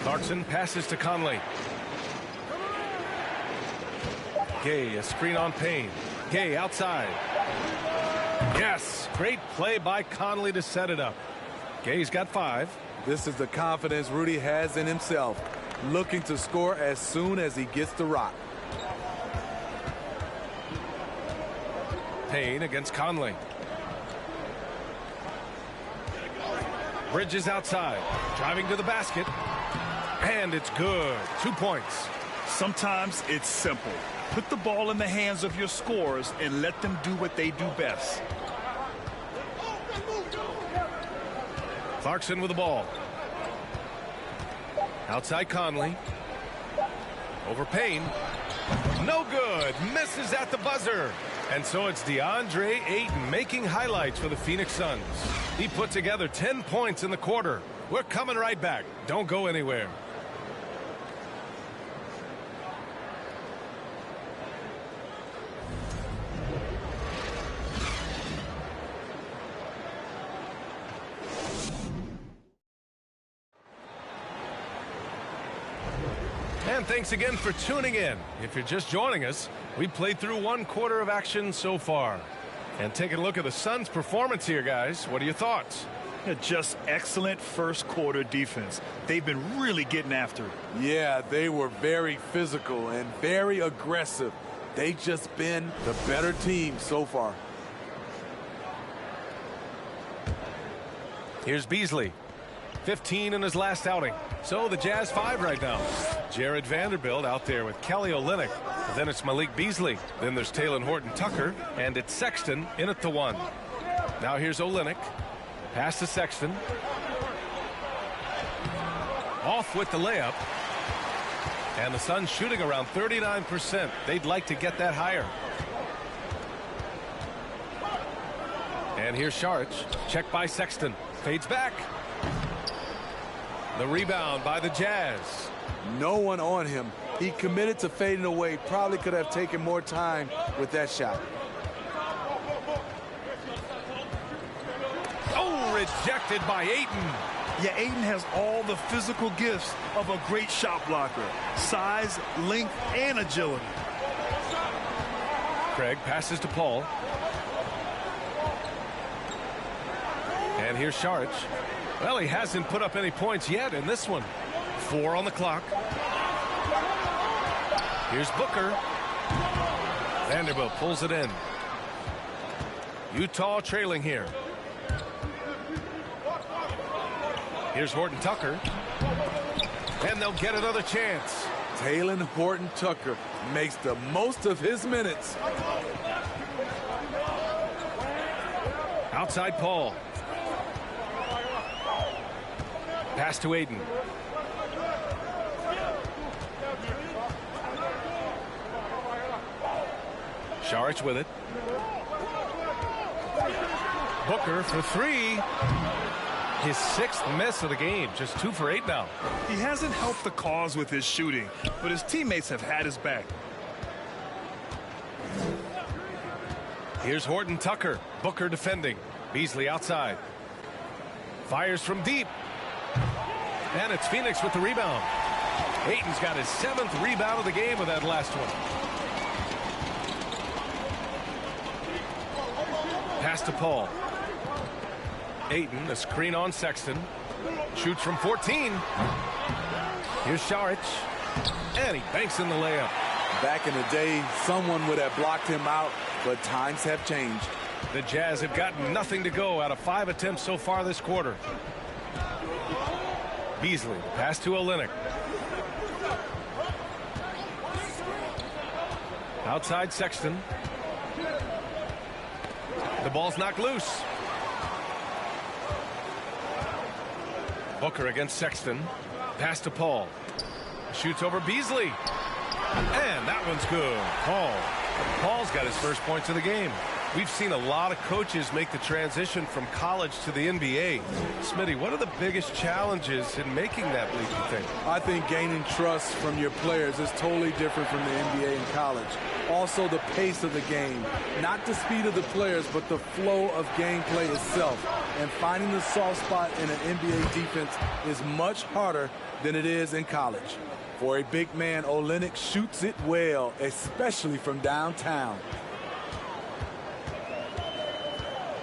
Clarkson passes to Conley. Gay, a screen on Payne. Gay outside. Yes, great play by Conley to set it up. Gay's got 5. This is the confidence Rudy has in himself. Looking to score as soon as he gets the rock. Payne against Conley. Bridges outside. Driving to the basket. And it's good. 2 points. Sometimes it's simple. Put the ball in the hands of your scorers and let them do what they do best. Clarkson with the ball. Outside Conley. Over Payne. No good. Misses at the buzzer. And so it's DeAndre Ayton making highlights for the Phoenix Suns. He put together 10 points in the quarter. We're coming right back. Don't go anywhere. And thanks again for tuning in. If you're just joining us, we played through 1 quarter of action so far. And taking a look at the Suns' performance here, guys. What are your thoughts? Just excellent first quarter defense. They've been really getting after it. Yeah, they were very physical and very aggressive. They've just been the better team so far. Here's Beasley. 15 in his last outing. So the Jazz 5 right now. Jared Vanderbilt out there with Kelly Olynyk. Then it's Malik Beasley. Then there's Taylor Horton Tucker. And it's Sexton in at the 1. Now here's Olynyk. Pass to Sexton. Off with the layup. And the Suns shooting around 39%. They'd like to get that higher. And here's Saric. Checked by Sexton. Fades back. The rebound by the Jazz. No one on him. He committed to fading away. Probably could have taken more time with that shot. Oh, rejected by Ayton. Yeah, Ayton has all the physical gifts of a great shot blocker. Size, length, and agility. Craig passes to Paul. And here's Saric. Well, he hasn't put up any points yet in this one. 4 on the clock. Here's Booker. Vanderbilt pulls it in. Utah trailing here. Here's Horton Tucker. And they'll get another chance. Taylor Horton Tucker makes the most of his minutes. Outside Paul. Pass to Ayton. Saric with it. Booker for 3. His 6th miss of the game, just 2 for 8 now. He hasn't helped the cause with his shooting, but his teammates have had his back. Here's Horton Tucker. Booker defending. Beasley outside. Fires from deep. And it's Phoenix with the rebound. Ayton's got his 7th rebound of the game with that last one. Pass to Paul. Ayton, a screen on Sexton. Shoots from 14. Here's Saric. And he banks in the layup. Back in the day, someone would have blocked him out, but times have changed. The Jazz have gotten nothing to go out of 5 attempts so far this quarter. Beasley, pass to Olynyk. Outside Sexton. The ball's knocked loose. Booker against Sexton. Pass to Paul. Shoots over Beasley. And that one's good. Paul's got his first points of the game. We've seen a lot of coaches make the transition from college to the NBA. Smitty, what are the biggest challenges in making that leap, you think? I think gaining trust from your players is totally different from the NBA and college. Also, the pace of the game. Not the speed of the players, but the flow of gameplay itself. And finding the soft spot in an NBA defense is much harder than it is in college. For a big man, Olynyk shoots it well, especially from downtown.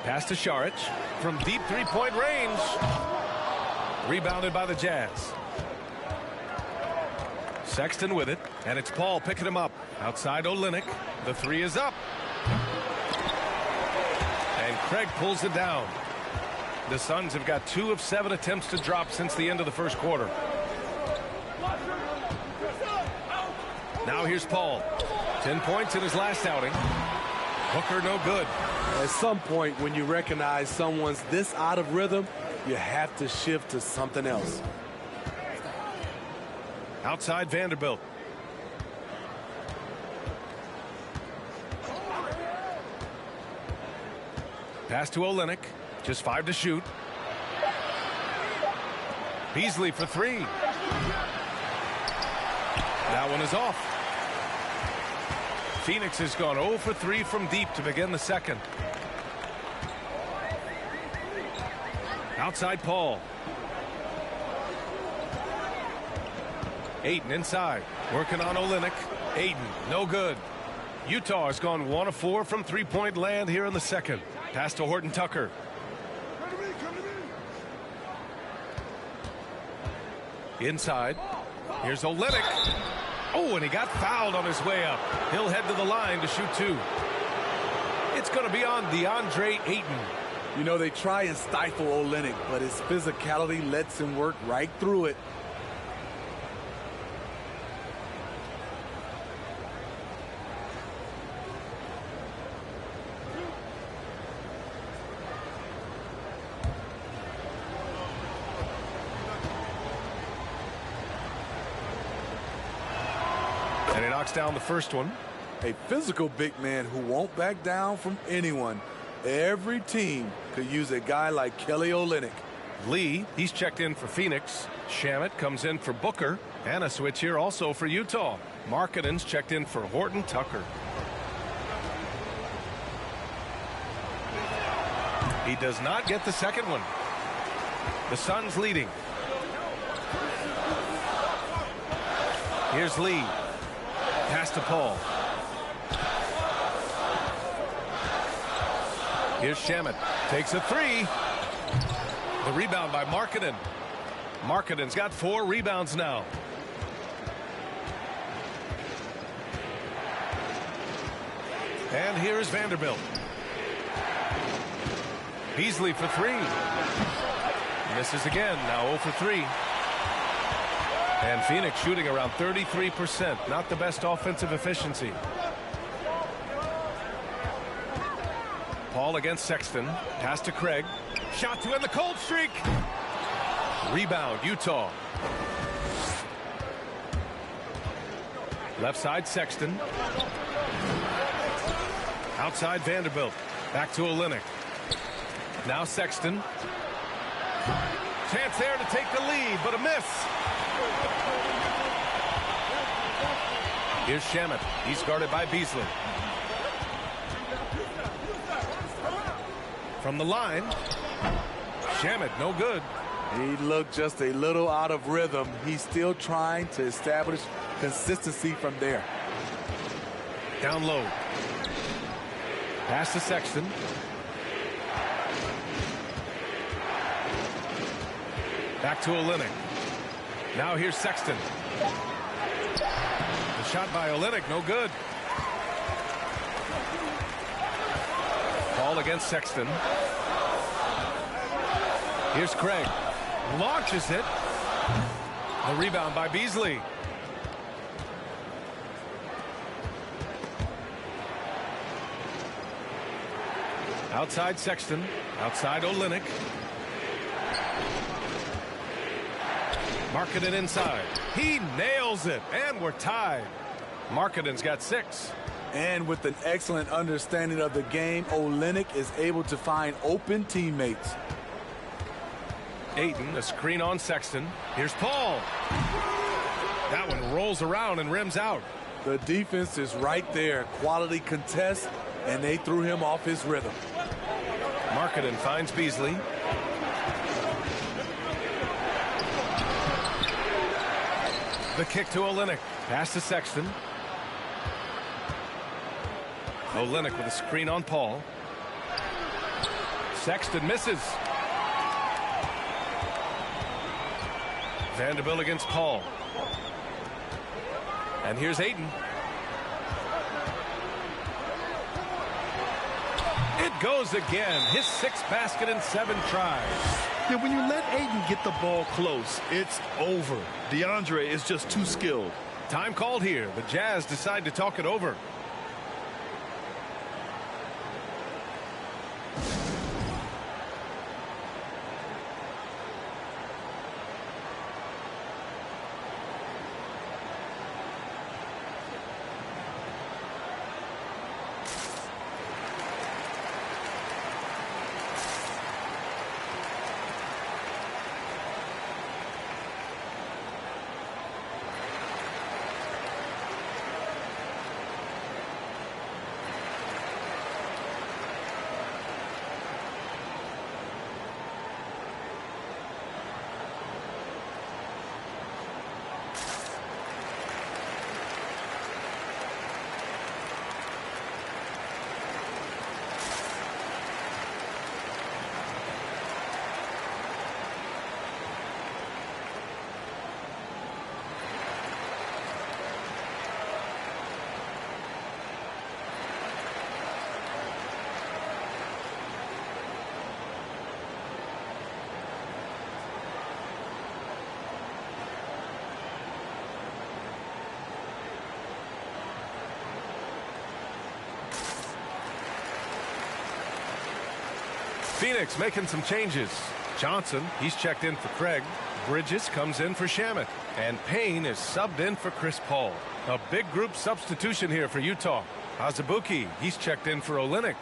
Pass to Saric from deep three-point range. Rebounded by the Jazz. Sexton with it, and it's Paul picking him up. Outside Olynyk. The 3 is up. And Craig pulls it down. The Suns have got 2 of 7 attempts to drop since the end of the first quarter. Now here's Paul. 10 points in his last outing. Booker no good. At some point, when you recognize someone's this out of rhythm, you have to shift to something else. Outside Vanderbilt. Pass to Olynyk. Just 5 to shoot. Beasley for 3. That one is off. Phoenix has gone 0 for 3 from deep to begin the second. Outside Paul. Ayton inside. Working on Olynyk. Ayton, no good. Utah has gone 1 of 4 from three-point land here in the second. Pass to Horton Tucker. Inside. Here's Olynyk. Oh, and he got fouled on his way up. He'll head to the line to shoot 2. It's going to be on DeAndre Ayton. You know, they try and stifle Olynyk, but his physicality lets him work right through it. And he knocks down the first one. A physical big man who won't back down from anyone. Every team could use a guy like Kelly Olynyk. Lee, he's checked in for Phoenix. Shamet comes in for Booker. And a switch here also for Utah. Markkanen's checked in for Horton Tucker. He does not get the second one. The Suns leading. Here's Lee. Pass to Paul. Here's Shamet. Takes a 3. The rebound by Markkanen. Markkanen's got 4 rebounds now. And here is Vanderbilt. Beasley for 3. Misses again. Now 0 for 3. And Phoenix shooting around 33%. Not the best offensive efficiency. Paul against Sexton. Pass to Craig. Shot to end the cold streak. Rebound, Utah. Left side, Sexton. Outside, Vanderbilt. Back to Olynyk. Now Sexton. Chance there to take the lead, but a miss. Here's Shamet. He's guarded by Beasley. From the line, Shamet, no good. He looked just a little out of rhythm. He's still trying to establish consistency from there. Down low. Pass to Sexton. Back to Olynyk. Now here's Sexton. The shot by Olynyk, no good. Ball against Sexton. Here's Craig. Launches it. The rebound by Beasley. Outside Sexton. Outside Olynyk. Markkanen inside. He nails it, and we're tied. Markkanen's got 6. And with an excellent understanding of the game, Olynyk is able to find open teammates. Ayton, a screen on Sexton. Here's Paul. That one rolls around and rims out. The defense is right there. Quality contest, and they threw him off his rhythm. Markkanen finds Beasley. The kick to Olynyk. Pass to Sexton. Olynyk with a screen on Paul. Sexton misses. Vanderbilt against Paul. And here's Ayton. It goes again. His 6th basket in 7 tries. Yeah, when you let Ayton get the ball close, it's over. DeAndre is just too skilled. Time called here. The Jazz decide to talk it over. Phoenix making some changes. Johnson, he's checked in for Craig. Bridges comes in for Shamet. And Payne is subbed in for Chris Paul. A big group substitution here for Utah. Azubuike, he's checked in for Olynyk.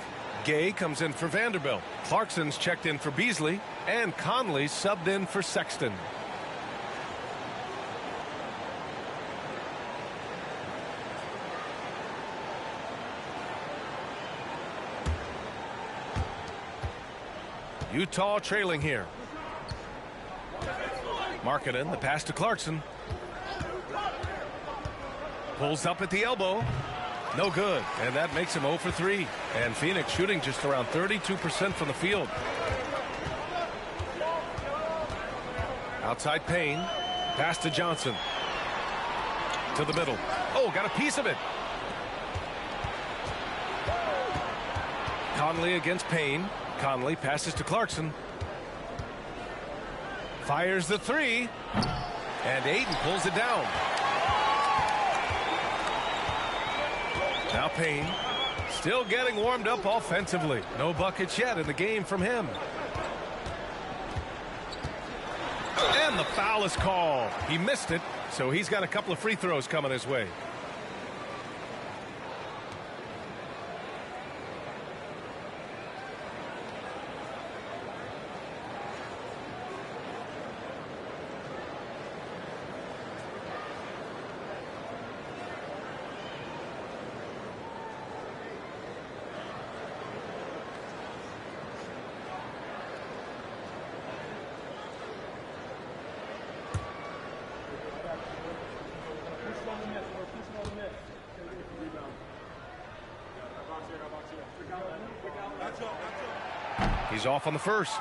Gay comes in for Vanderbilt. Clarkson's checked in for Beasley. And Conley subbed in for Sexton. Utah trailing here. Markkanen, the pass to Clarkson. Pulls up at the elbow. No good. And that makes him 0 for 3. And Phoenix shooting just around 32% from the field. Outside Payne. Pass to Johnson. To the middle. Oh, got a piece of it. Conley against Payne. Conley passes to Clarkson. Fires the 3. And Ayton pulls it down. Now Payne still getting warmed up offensively. No buckets yet in the game from him. And the foul is called. He missed it, so he's got a couple of free throws coming his way. He's off on the first.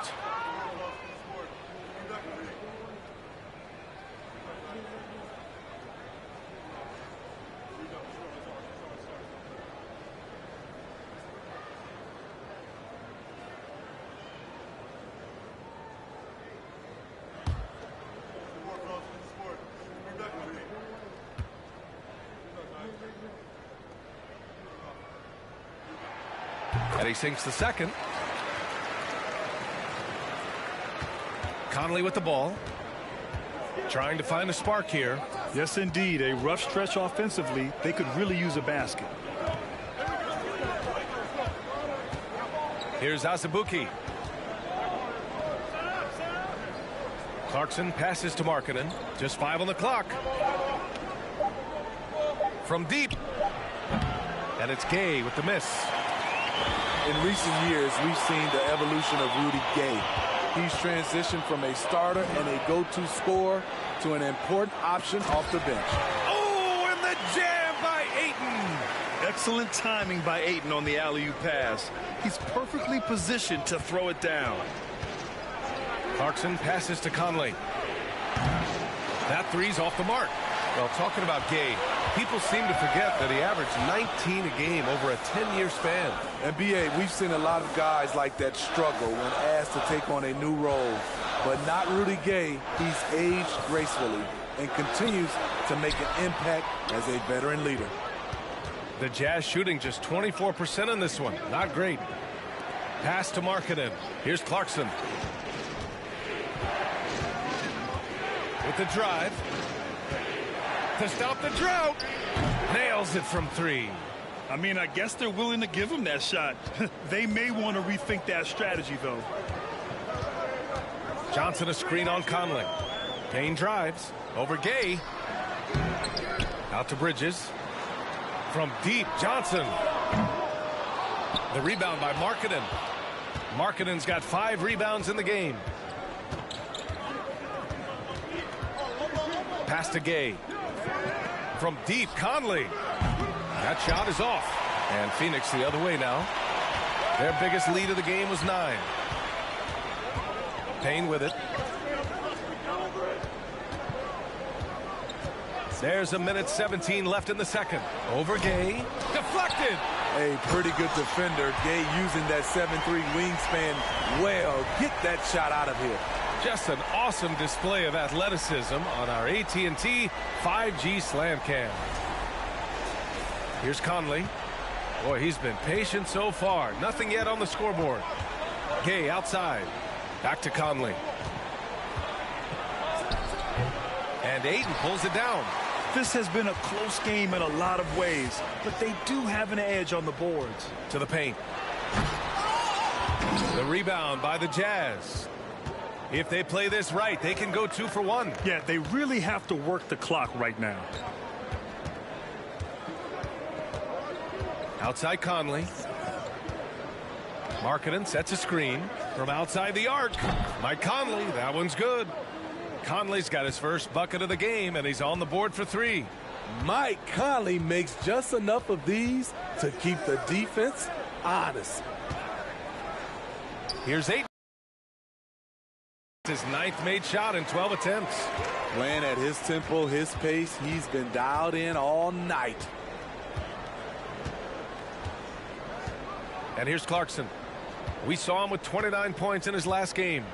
And he sinks the second. Conley with the ball. Trying to find a spark here. Yes, indeed. A rough stretch offensively. They could really use a basket. Here's Azubuike. Clarkson passes to Markkanen. Just 5 on the clock. From deep. And it's Gay with the miss. In recent years, we've seen the evolution of Rudy Gay. He's transitioned from a starter and a go-to scorer to an important option off the bench. Oh, and the jam by Ayton. Excellent timing by Ayton on the alley-oop pass. He's perfectly positioned to throw it down. Clarkson passes to Conley. That three's off the mark. Well, talking about Gay, people seem to forget that he averaged 19 a game over a 10-year span. And B.A., we've seen a lot of guys like that struggle when asked to take on a new role. But not Rudy Gay. He's aged gracefully and continues to make an impact as a veteran leader. The Jazz shooting just 24% in this one. Not great. Pass to Markkanen. Here's Clarkson. With the drive. To stop the drought. Nails it from 3. I mean, I guess they're willing to give him that shot. They may want to rethink that strategy, though. Johnson a screen on Conley. Payne drives. Over Gay. Out to Bridges. From deep, Johnson. The rebound by Markkanen. Markkanen's got 5 rebounds in the game. Pass to Gay. From deep, Conley. That shot is off. And Phoenix the other way now. Their biggest lead of the game was 9. Payne with it. There's a minute 17 left in the second. Over Gay. Deflected. A pretty good defender. Gay using that 7'3" wingspan well. Get that shot out of here. Just an awesome display of athleticism on our AT&T 5G Slam Cam. Here's Conley. Boy, he's been patient so far. Nothing yet on the scoreboard. Gay outside. Back to Conley. And Ayton pulls it down. This has been a close game in a lot of ways, but they do have an edge on the boards. To the paint. The rebound by the Jazz. If they play this right, they can go 2 for 1. Yeah, they really have to work the clock right now. Outside Conley. Markkanen sets a screen from outside the arc. Mike Conley, that one's good. Conley's got his first bucket of the game, and he's on the board for 3. Mike Conley makes just enough of these to keep the defense honest. Here's Ayton. His 9th made shot in 12 attempts. Playing at his tempo, his pace, he's been dialed in all night. And here's Clarkson. We saw him with 29 points in his last game.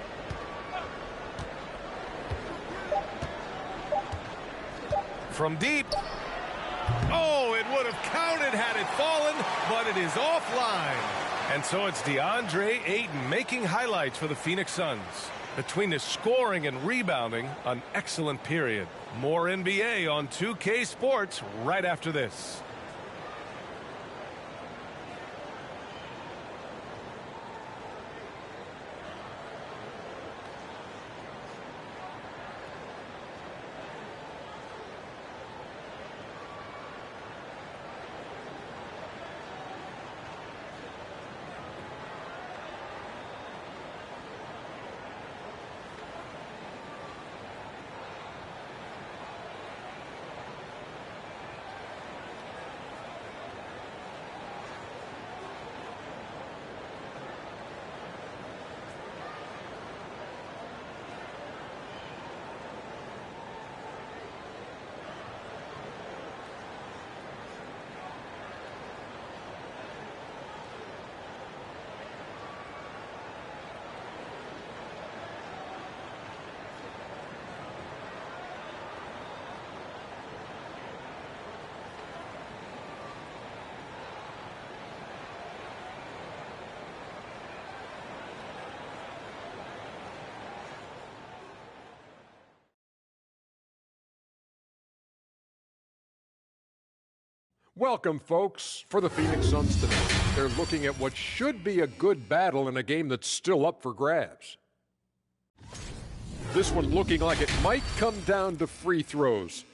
From deep. Oh, it would have counted had it fallen, but it is offline. And so it's DeAndre Ayton making highlights for the Phoenix Suns. Between the scoring and rebounding, an excellent period. More NBA on 2K Sports right after this. Welcome, folks. For the Phoenix Suns tonight, they're looking at what should be a good battle in a game that's still up for grabs. This one looking like it might come down to free throws.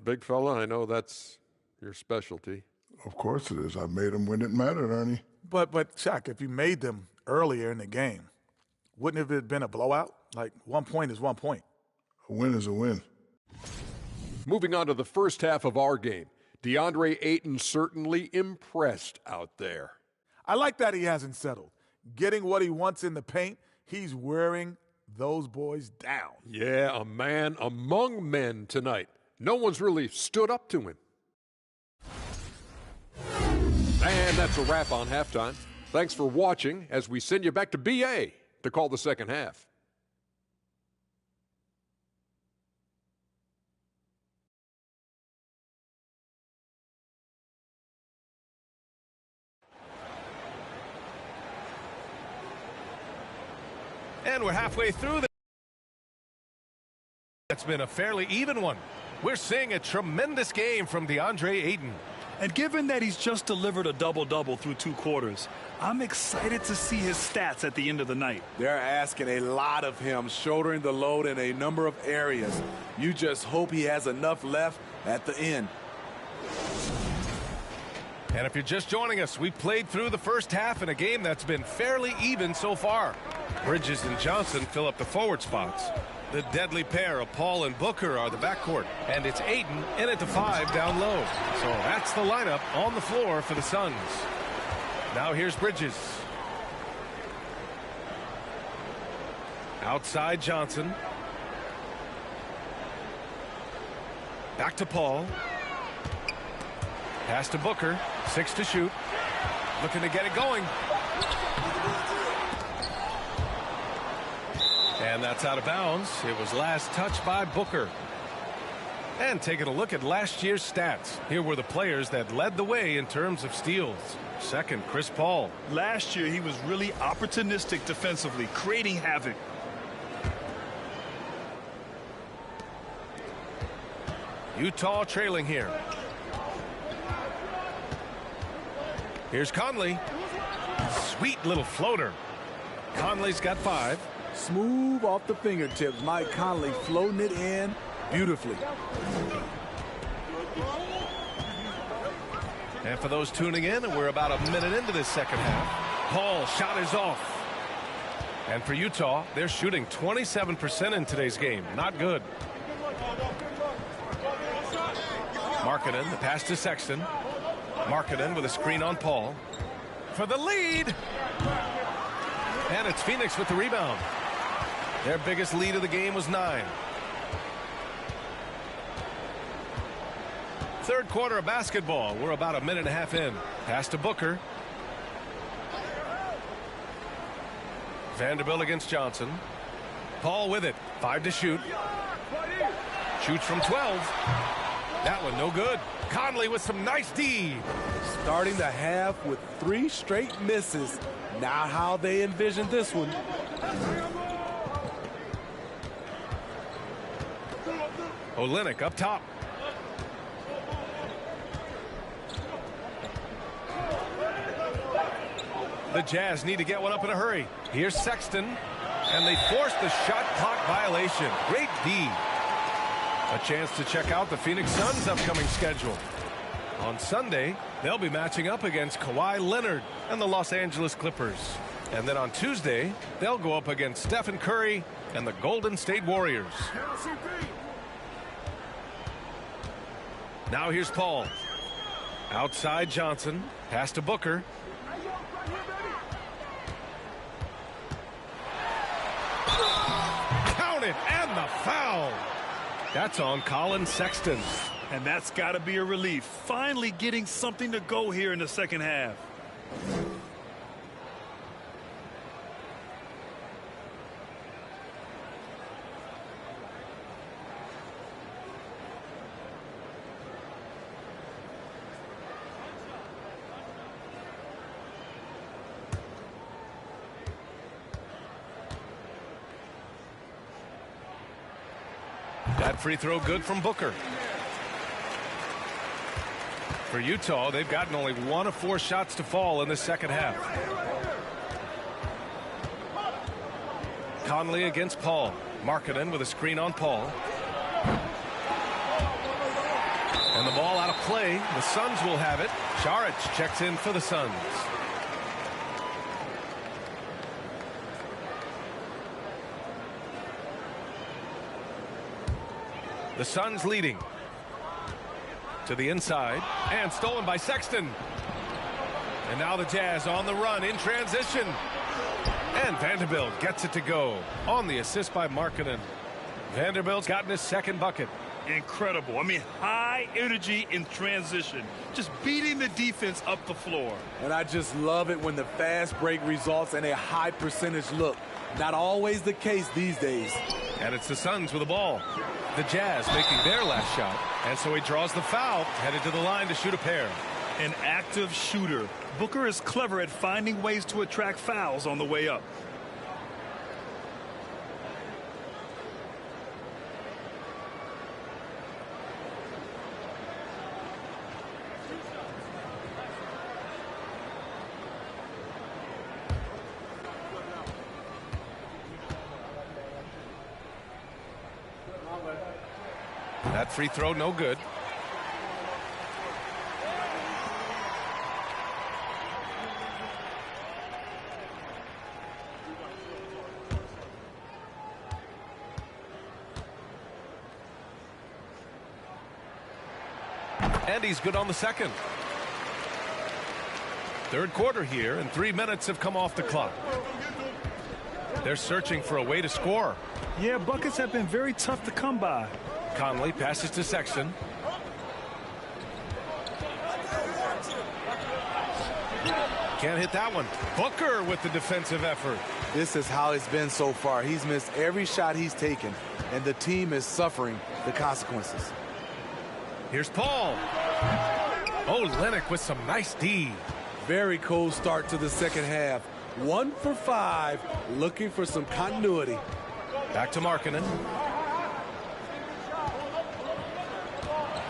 Big fella, I know that's your specialty. Of course it is. I made them when it mattered, Ernie. But Chuck, if you made them earlier in the game, wouldn't it have been a blowout? Like, 1 point is 1 point. A win is a win. Moving on to the first half of our game. DeAndre Ayton certainly impressed out there. I like that he hasn't settled. Getting what he wants in the paint, he's wearing those boys down. Yeah, a man among men tonight. No one's really stood up to him. And that's a wrap on halftime. Thanks for watching as we send you back to BA to call the second half. And we're halfway through. It's been a fairly even one. We're seeing a tremendous game from DeAndre Ayton. And given that he's just delivered a double-double through 2 quarters, I'm excited to see his stats at the end of the night. They're asking a lot of him, shouldering the load in a number of areas. You just hope he has enough left at the end. And if you're just joining us, we played through the first half in a game that's been fairly even so far. Bridges and Johnson fill up the forward spots. The deadly pair of Paul and Booker are the backcourt. And it's Ayton in at the 5 down low. So that's the lineup on the floor for the Suns. Now here's Bridges. Outside Johnson. Back to Paul. Pass to Booker. 6 to shoot. Looking to get it going. And that's out of bounds. It was last touched by Booker. And taking a look at last year's stats. Here were the players that led the way in terms of steals. Second, Chris Paul. Last year, he was really opportunistic defensively, creating havoc. Utah trailing here. Here's Conley. Sweet little floater. Conley's got 5. Smooth off the fingertips. Mike Conley floating it in beautifully. And for those tuning in, we're about a minute into this second half. Paul shot is off. And for Utah, they're shooting 27% in today's game. Not good. Markkanen, the pass to Sexton. Markkanen with a screen on Paul. For the lead. And it's Phoenix with the rebound. Their biggest lead of the game was 9. Third quarter of basketball. We're about a minute and a half in. Pass to Booker. Vanderbilt against Johnson. Paul with it. 5 to shoot. Shoots from 12. That one no good. Conley with some nice D. Starting the half with 3 straight misses. Not how they envisioned this one. Olynyk up top. The Jazz need to get one up in a hurry. Here's Sexton. And they force the shot clock violation. Great D. A chance to check out the Phoenix Suns' upcoming schedule. On Sunday, they'll be matching up against Kawhi Leonard and the Los Angeles Clippers. And then on Tuesday, they'll go up against Stephen Curry and the Golden State Warriors. Now here's Paul. Outside Johnson. Pass to Booker. Count it, and the foul. That's on Colin Sexton. And that's got to be a relief. Finally getting something to go here in the second half. That free throw good from Booker. For Utah, they've gotten only 1 of 4 shots to fall in the second half. Conley against Paul. Markkanen with a screen on Paul. And the ball out of play. The Suns will have it. Saric checks in for the Suns. The Suns leading. To the inside. And stolen by Sexton. And now the Jazz on the run in transition. And Vanderbilt gets it to go on the assist by Markkanen. Vanderbilt's gotten his second bucket. Incredible. I mean, high energy in transition. Just beating the defense up the floor. And I just love it when the fast break results in a high percentage look. Not always the case these days. And it's the Suns with the ball. The Jazz making their last shot. And so he draws the foul, headed to the line to shoot a pair. An active shooter. Booker is clever at finding ways to attract fouls on the way up. That free throw no good. And he's good on the second. Third quarter here, and 3 minutes have come off the clock. They're searching for a way to score. Yeah, buckets have been very tough to come by. Conley passes to Sexton. Can't hit that one. Booker with the defensive effort. This is how it's been so far. He's missed every shot he's taken, and the team is suffering the consequences. Here's Paul. Oh, Lennox with some nice D. Very cold start to the second half. 1 for 5, looking for some continuity. Back to Markkanen.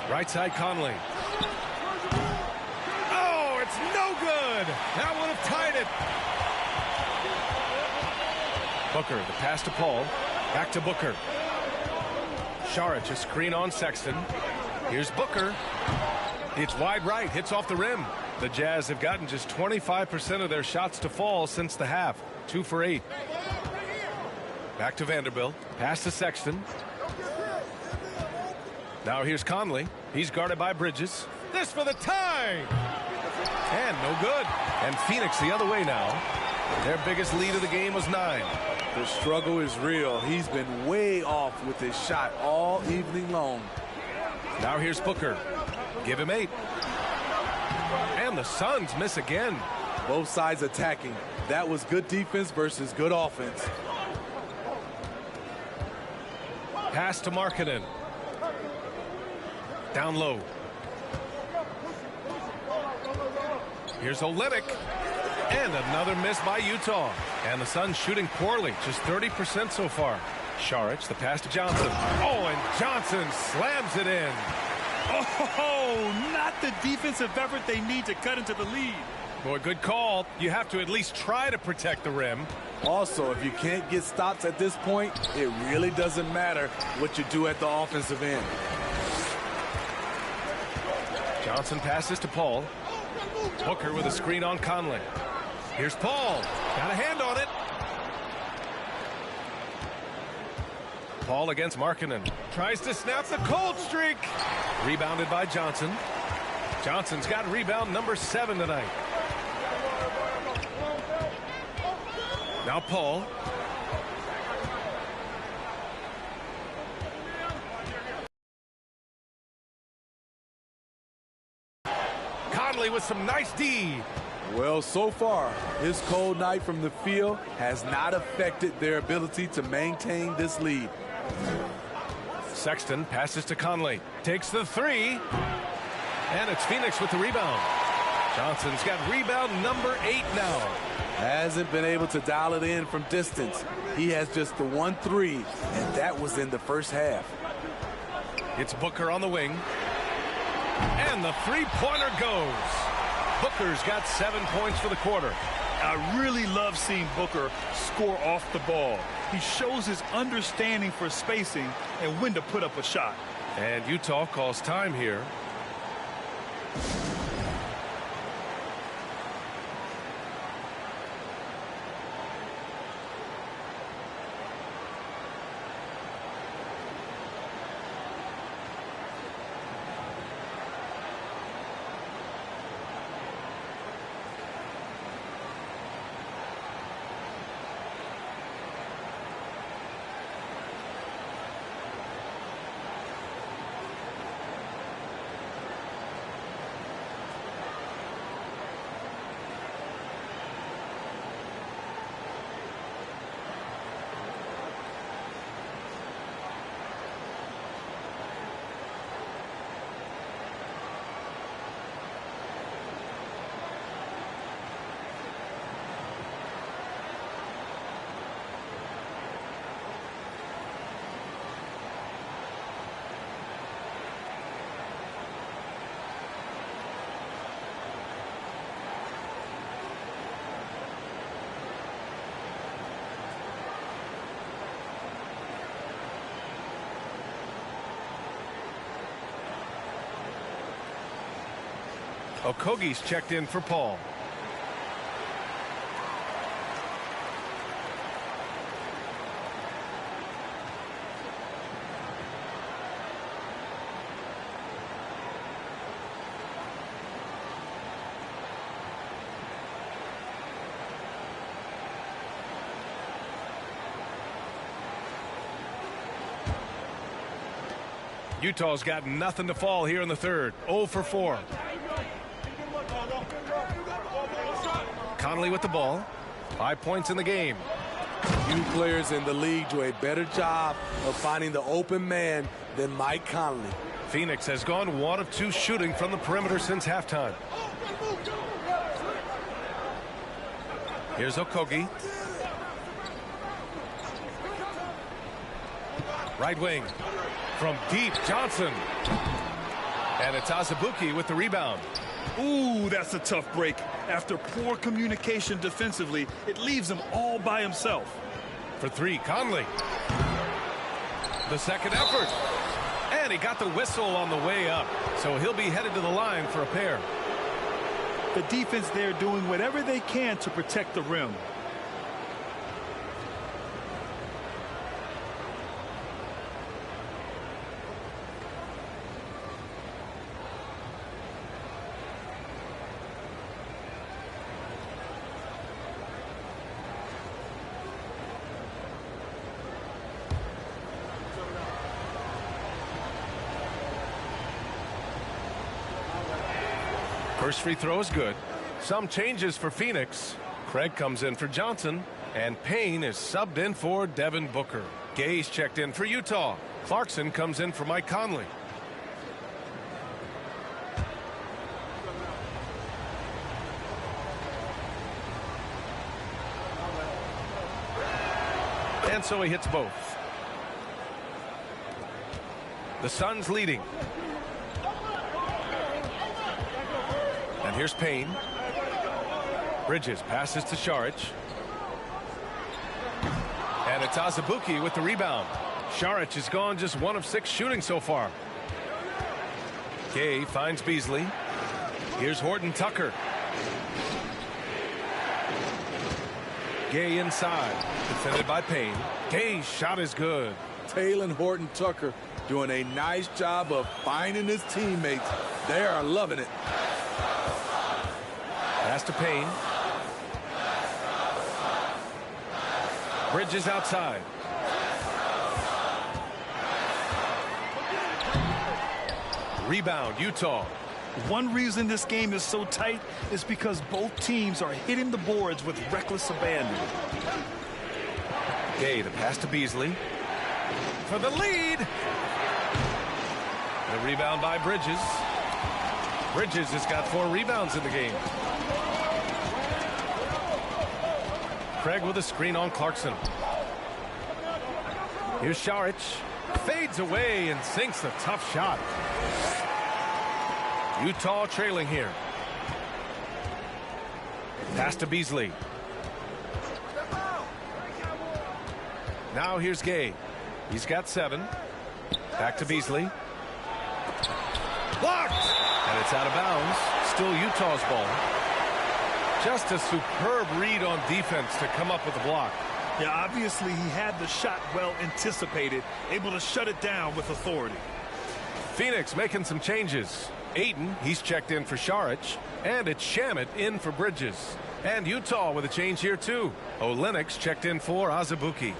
Right side Conley. Oh, it's no good. That would have tied it. Booker, the pass to Paul. Back to Booker. Saric, a screen on Sexton. Here's Booker. It's wide right, hits off the rim. The Jazz have gotten just 25% of their shots to fall since the half. 2 for 8. Back to Vanderbilt. Pass to Sexton. Now here's Conley. He's guarded by Bridges. This for the tie. And no good. And Phoenix the other way now. Their biggest lead of the game was 9. The struggle is real. He's been way off with his shot all evening long. Now here's Booker. Give him 8. And the Suns miss again. Both sides attacking. That was good defense versus good offense. Pass to Markkanen. Down low. Here's Olynyk. And another miss by Utah. And the Suns shooting poorly. Just 30% so far. Saric, the pass to Johnson. Oh, and Johnson slams it in. Oh, not the defensive effort they need to cut into the lead. Boy, good call. You have to at least try to protect the rim. Also, if you can't get stops at this point, it really doesn't matter what you do at the offensive end. Johnson passes to Paul. Booker with a screen on Conley. Here's Paul. Got a hand on it. Paul against Markkanen. Tries to snap the cold streak. Rebounded by Johnson. Johnson's got rebound number 7 tonight. Now Paul. Conley with some nice D. Well, so far, his cold night from the field has not affected their ability to maintain this lead. Sexton passes to Conley. Takes the 3. And it's Phoenix with the rebound. Johnson's got rebound number 8 now. Hasn't been able to dial it in from distance. He has just the 1 3, and that was in the first half. It's Booker on the wing. And the three-pointer goes. Booker's got 7 points for the quarter. I really love seeing Booker score off the ball. He shows his understanding for spacing and when to put up a shot. And Utah calls time here. Okogie's checked in for Paul. Utah's got nothing to fall here in the third. 0 for 4. Conley with the ball. 5 points in the game. Few players in the league do a better job of finding the open man than Mike Conley. Phoenix has gone 1 of 2 shooting from the perimeter since halftime. Here's Okogie. Right wing. From deep, Johnson. And it's Azubuike with the rebound. Ooh, that's a tough break. After poor communication defensively, it leaves him all by himself. For 3, Conley. The second effort. And he got the whistle on the way up. So he'll be headed to the line for a pair. The defense there doing whatever they can to protect the rim. First free throw is good. Some changes for Phoenix. Craig comes in for Johnson, and Payne is subbed in for Devin Booker. Gay's checked in for Utah. Clarkson comes in for Mike Conley. And so he hits both. The Suns leading. And here's Payne. Bridges passes to Saric. And it's Azubuike with the rebound. Saric has gone just 1 of 6 shooting so far. Gay finds Beasley. Here's Horton Tucker. Gay inside. Defended by Payne. Gay's shot is good. Taylor Horton Tucker doing a nice job of finding his teammates. They are loving it. Pass to Payne. Bridges outside. Rebound, Utah. One reason this game is so tight is because both teams are hitting the boards with reckless abandon. Gay, the pass to Beasley. For the lead. The rebound by Bridges. Bridges has got 4 rebounds in the game. Craig with a screen on Clarkson. Here's Saric. Fades away and sinks a tough shot. Utah trailing here. Pass to Beasley. Now here's Gay. He's got 7. Back to Beasley. Blocked! And it's out of bounds. Still Utah's ball. Just a superb read on defense to come up with the block. Yeah, obviously he had the shot well anticipated, able to shut it down with authority. Phoenix making some changes. Ayton, he's checked in for Saric, and it's Shamet in for Bridges. And Utah with a change here too. Olenek's checked in for Azubuike.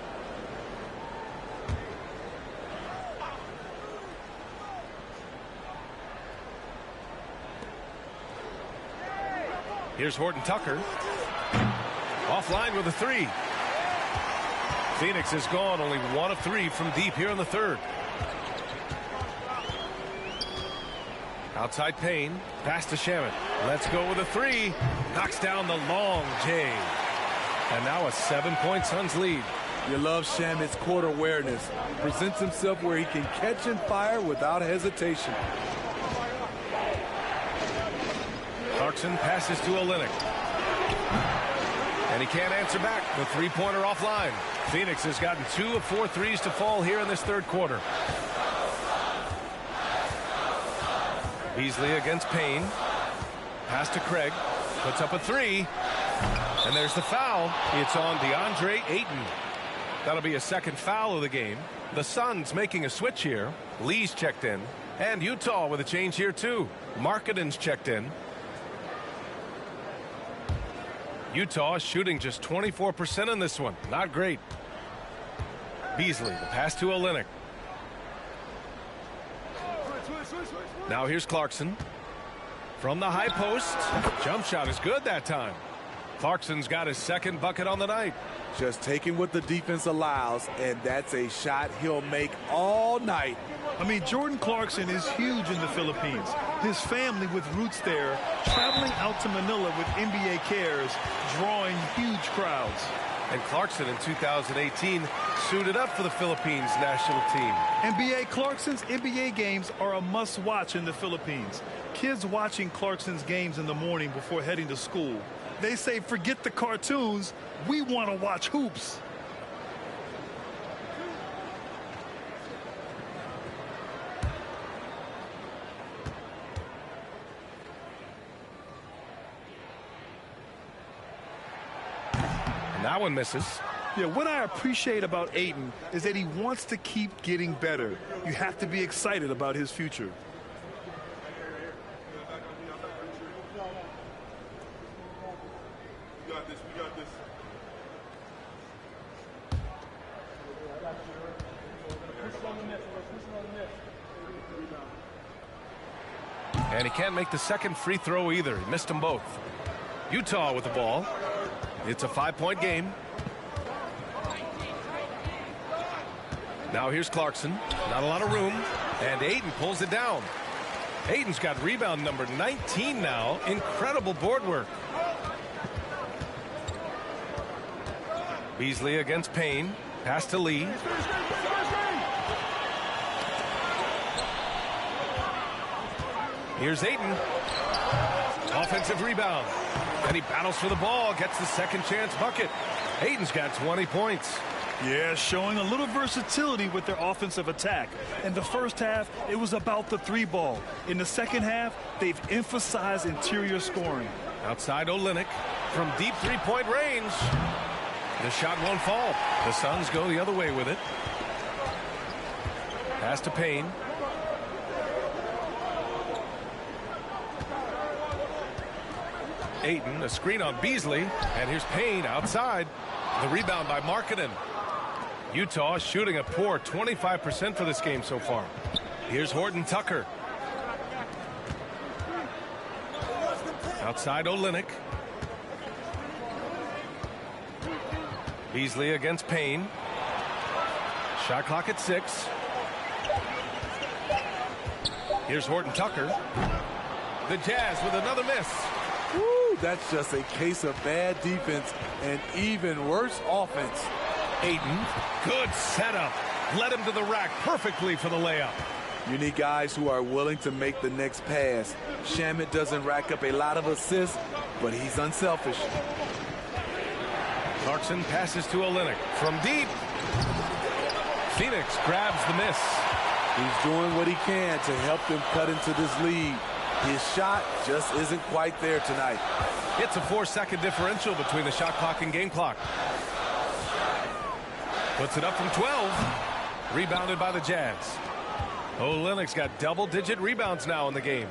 Here's Horton Tucker. Offline with a 3. Phoenix is gone, only 1 of 3 from deep here in the third. Outside Payne, pass to Shamet. Let's go with a 3. Knocks down the long J. And now a 7-point Suns lead. You love Shamet's court awareness. Presents himself where he can catch and fire without hesitation. Clarkson passes to Olynyk. And he can't answer back. The three-pointer offline. Phoenix has gotten 2 of 4 threes to fall here in this third quarter. Beasley against Payne. Pass to Craig. Puts up a 3. And there's the foul. It's on DeAndre Ayton. That'll be a second foul of the game. The Suns making a switch here. Lee's checked in. And Utah with a change here too. Markkanen's checked in. Utah shooting just 24% in this one. Not great. Beasley, the pass to Olynyk. Now here's Clarkson. From the high post. Jump shot is good that time. Clarkson's got his second bucket on the night. Just taking what the defense allows, and that's a shot he'll make all night. I mean, Jordan Clarkson is huge in the Philippines. His family with roots there, traveling out to Manila with NBA cares, drawing huge crowds. And Clarkson in 2018 suited up for the Philippines national team. NBA Clarkson's NBA games are a must-watch in the Philippines. Kids watching Clarkson's games in the morning before heading to school. They say, forget the cartoons, we want to watch hoops. And that one misses. Yeah, what I appreciate about Ayton is that he wants to keep getting better. You have to be excited about his future. And he can't make the second free throw either. He missed them both. Utah with the ball. It's a 5-point game. Now here's Clarkson. Not a lot of room. And Ayton pulls it down. Ayton's got rebound number 19 now. Incredible board work. Beasley against Payne. Pass to Lee. Here's Ayton. Offensive rebound. And he battles for the ball. Gets the second chance bucket. Ayton's got 20 points. Yeah, showing a little versatility with their offensive attack. In the first half, it was about the 3 ball. In the second half, they've emphasized interior scoring. Outside Olynyk from deep 3-point range. The shot won't fall. The Suns go the other way with it. Pass to Payne. Ayton, a screen on Beasley, and here's Payne outside. The rebound by Markkanen. Utah shooting a poor 25% for this game so far. Here's Horton Tucker. Outside Olynyk. Beasley against Payne. Shot clock at 6. Here's Horton Tucker. The Jazz with another miss. Woo, that's just a case of bad defense and even worse offense. Ayton, good setup. Led him to the rack perfectly for the layup. You need guys who are willing to make the next pass. Shamet doesn't rack up a lot of assists, but he's unselfish. Clarkson passes to Olynyk from deep. Phoenix grabs the miss. He's doing what he can to help them cut into this lead. His shot just isn't quite there tonight. It's a 4-second differential between the shot clock and game clock. Puts it up from 12. Rebounded by the Jazz. Olynyk's got double-digit rebounds now in the game.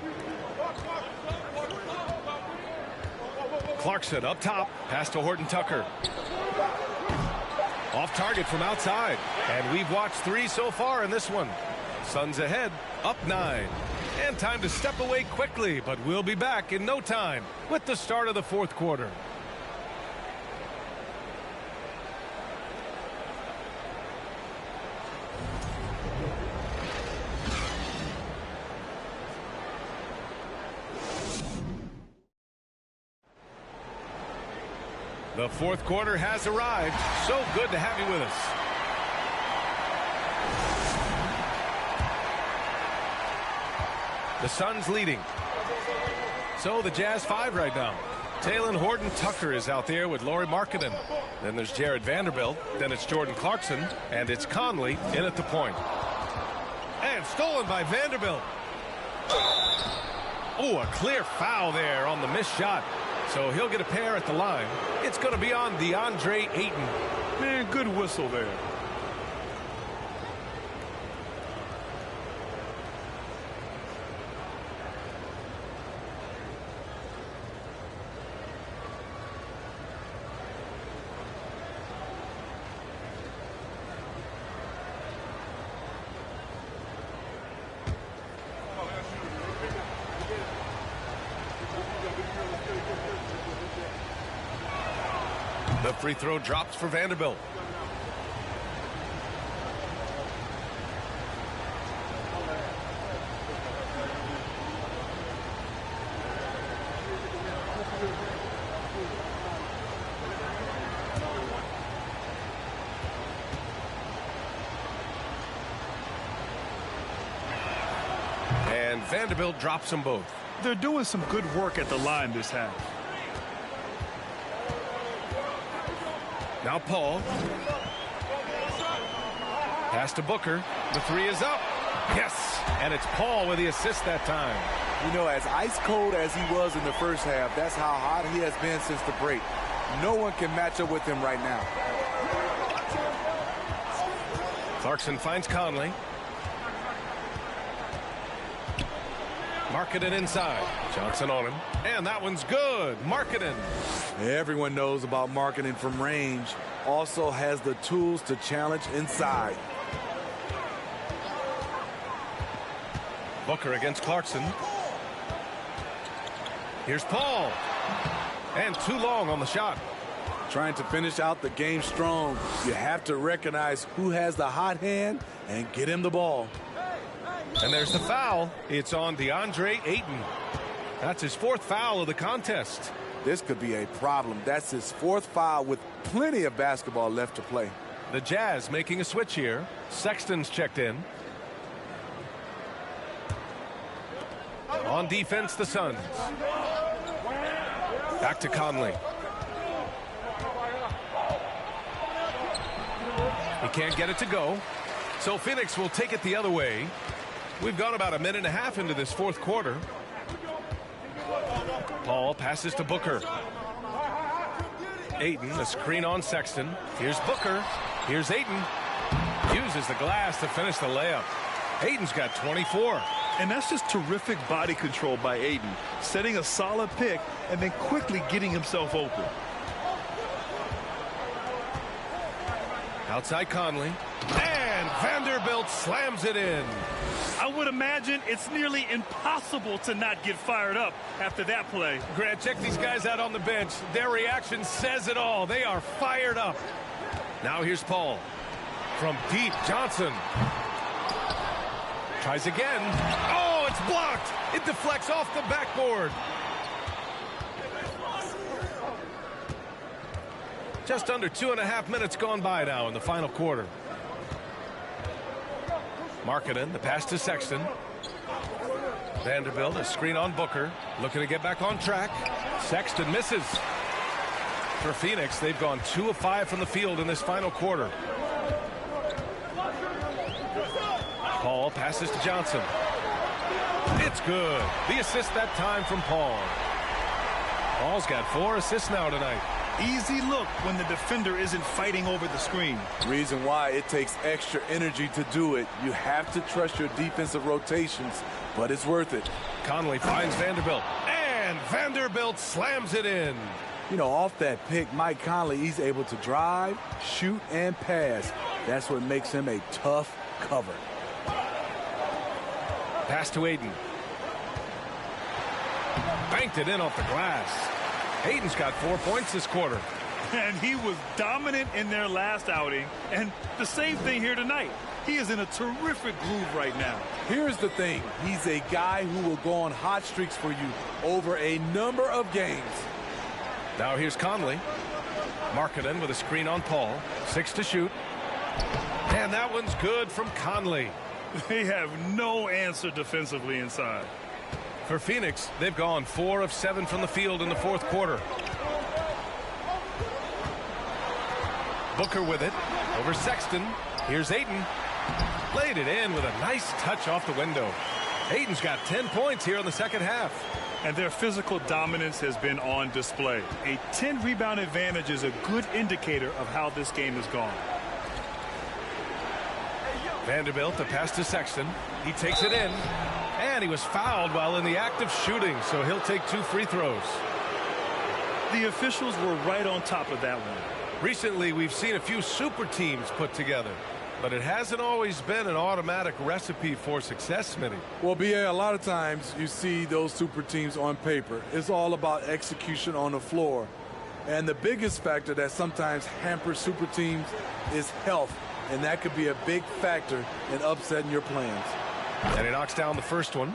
Clarkson up top. Pass to Horton Tucker. Off target from outside. And we've watched 3 so far in this one. Suns ahead, up 9. And time to step away quickly, but we'll be back in no time with the start of the fourth quarter. The fourth quarter has arrived. So good to have you with us. The Suns leading. So the Jazz 5 right now. Talen Horton Tucker is out there with Lauri Markkanen. Then there's Jared Vanderbilt. Then it's Jordan Clarkson. And it's Conley in at the point. And stolen by Vanderbilt. Oh, a clear foul there on the missed shot. So he'll get a pair at the line. It's going to be on DeAndre Ayton. Man, good whistle there. The free throw drops for Vanderbilt. And Vanderbilt drops them both. They're doing some good work at the line this half. Now Paul. Pass to Booker. The 3 is up. Yes. And it's Paul with the assist that time. You know, as ice cold as he was in the first half, that's how hot he has been since the break. No one can match up with him right now. Clarkson finds Conley. Markkanen inside. Johnson on him. And that one's good. Markkanen. Everyone knows about Markkanen from range. Also has the tools to challenge inside. Booker against Clarkson. Here's Paul. And too long on the shot. Trying to finish out the game strong. You have to recognize who has the hot hand and get him the ball. And there's the foul. It's on DeAndre Ayton. That's his 4th foul of the contest. This could be a problem. That's his 4th foul with plenty of basketball left to play. The Jazz making a switch here. Sexton's checked in. On defense, the Suns. Back to Conley. He can't get it to go. So Phoenix will take it the other way. We've gone about a minute and a half into this fourth quarter. Paul passes to Booker. Ayton, a screen on Sexton. Here's Booker. Here's Ayton. Uses the glass to finish the layup. Ayton's got 24. And that's just terrific body control by Ayton. Setting a solid pick and then quickly getting himself open. Outside Conley. And Vanderbilt slams it in. I would imagine it's nearly impossible to not get fired up after that play. Grant, check these guys out on the bench. Their reaction says it all. They are fired up. Now here's Paul. From deep, Johnson. Tries again. Oh, it's blocked. It deflects off the backboard. Just under 2.5 minutes gone by now in the final quarter. Markkanen, the pass to Sexton. Vanderbilt, a screen on Booker, looking to get back on track. Sexton misses. For Phoenix, they've gone 2 of 5 from the field in this final quarter. Paul passes to Johnson. It's good. The assist that time from Paul. Paul's got 4 assists now tonight. Easy look when the defender isn't fighting over the screen. Reason why it takes extra energy to do it. You have to trust your defensive rotations, but it's worth it. Conley finds Vanderbilt, and Vanderbilt slams it in. You know, off that pick, Mike Conley, he's able to drive, shoot, and pass. That's what makes him a tough cover. Pass to Aiden. Banked it in off the glass. Aiden's got 4 points this quarter. And he was dominant in their last outing. And the same thing here tonight. He is in a terrific groove right now. Here's the thing. He's a guy who will go on hot streaks for you over a number of games. Now here's Conley. Markkanen with a screen on Paul. 6 to shoot. And that one's good from Conley. They have no answer defensively inside. For Phoenix, they've gone 4 of 7 from the field in the fourth quarter. Booker with it. Over Sexton. Here's Ayton. Laid it in with a nice touch off the window. Ayton's got 10 points here in the second half. And their physical dominance has been on display. A 10-rebound advantage is a good indicator of how this game has gone. Vanderbilt, the pass to Sexton. He takes it in. And he was fouled while in the act of shooting, so he'll take 2 free throws. The officials were right on top of that one. Recently, we've seen a few super teams put together, but it hasn't always been an automatic recipe for success, Smitty. Well, BA, a lot of times you see those super teams on paper. It's all about execution on the floor. And the biggest factor that sometimes hampers super teams is health, and that could be a big factor in upsetting your plans. And he knocks down the first one.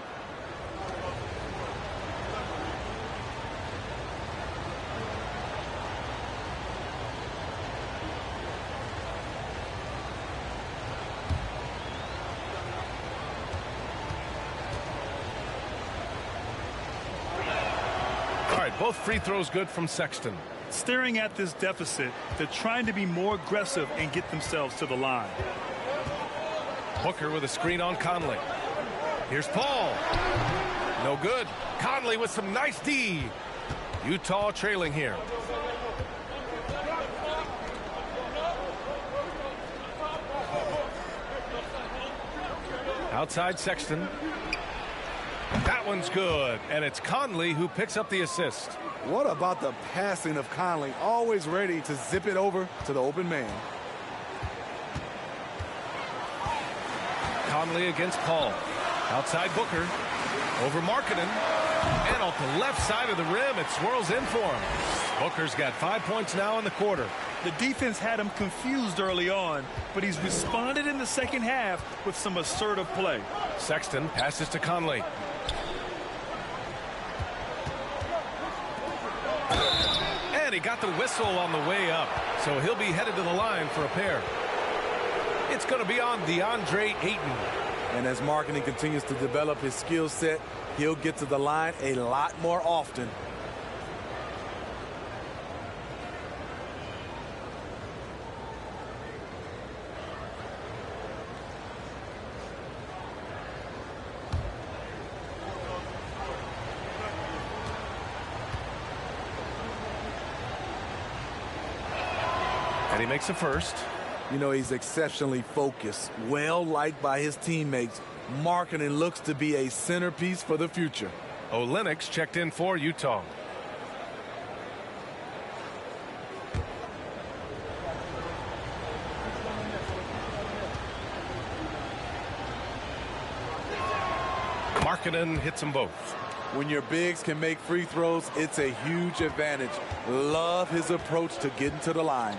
All right, both free throws good from Sexton. Staring at this deficit, they're trying to be more aggressive and get themselves to the line. Booker with a screen on Conley. Here's Paul. No good. Conley with some nice D. Utah trailing here. Outside Sexton. That one's good. And it's Conley who picks up the assist. What about the passing of Conley? Always ready to zip it over to the open man. Conley against Paul. Outside Booker. Over Markkanen. And off the left side of the rim, it swirls in for him. Booker's got 5 points now in the quarter. The defense had him confused early on, but he's responded in the second half with some assertive play. Sexton passes to Conley. And he got the whistle on the way up, so he'll be headed to the line for a pair. It's going to be on DeAndre Ayton. And as Markkanen continues to develop his skill set, he'll get to the line a lot more often. And he makes a first. You know, he's exceptionally focused, well liked by his teammates. Markkanen looks to be a centerpiece for the future. Olenek checked in for Utah. Markkanen hits them both. When your bigs can make free throws, it's a huge advantage. Love his approach to getting to the line.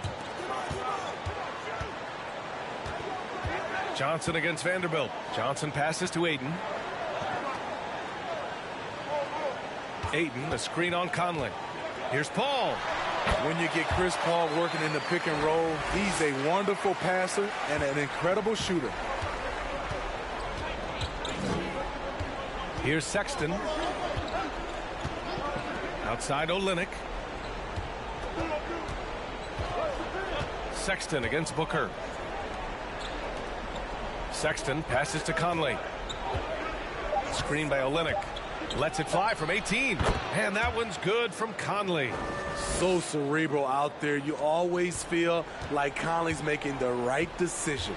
Johnson against Vanderbilt. Johnson passes to Ayton. Ayton, a screen on Conley. Here's Paul. When you get Chris Paul working in the pick and roll, he's a wonderful passer and an incredible shooter. Here's Sexton. Outside Olynyk. Sexton against Booker. Sexton passes to Conley. Screen by Olynyk. Lets it fly from 18. And that one's good from Conley. So cerebral out there. You always feel like Conley's making the right decision.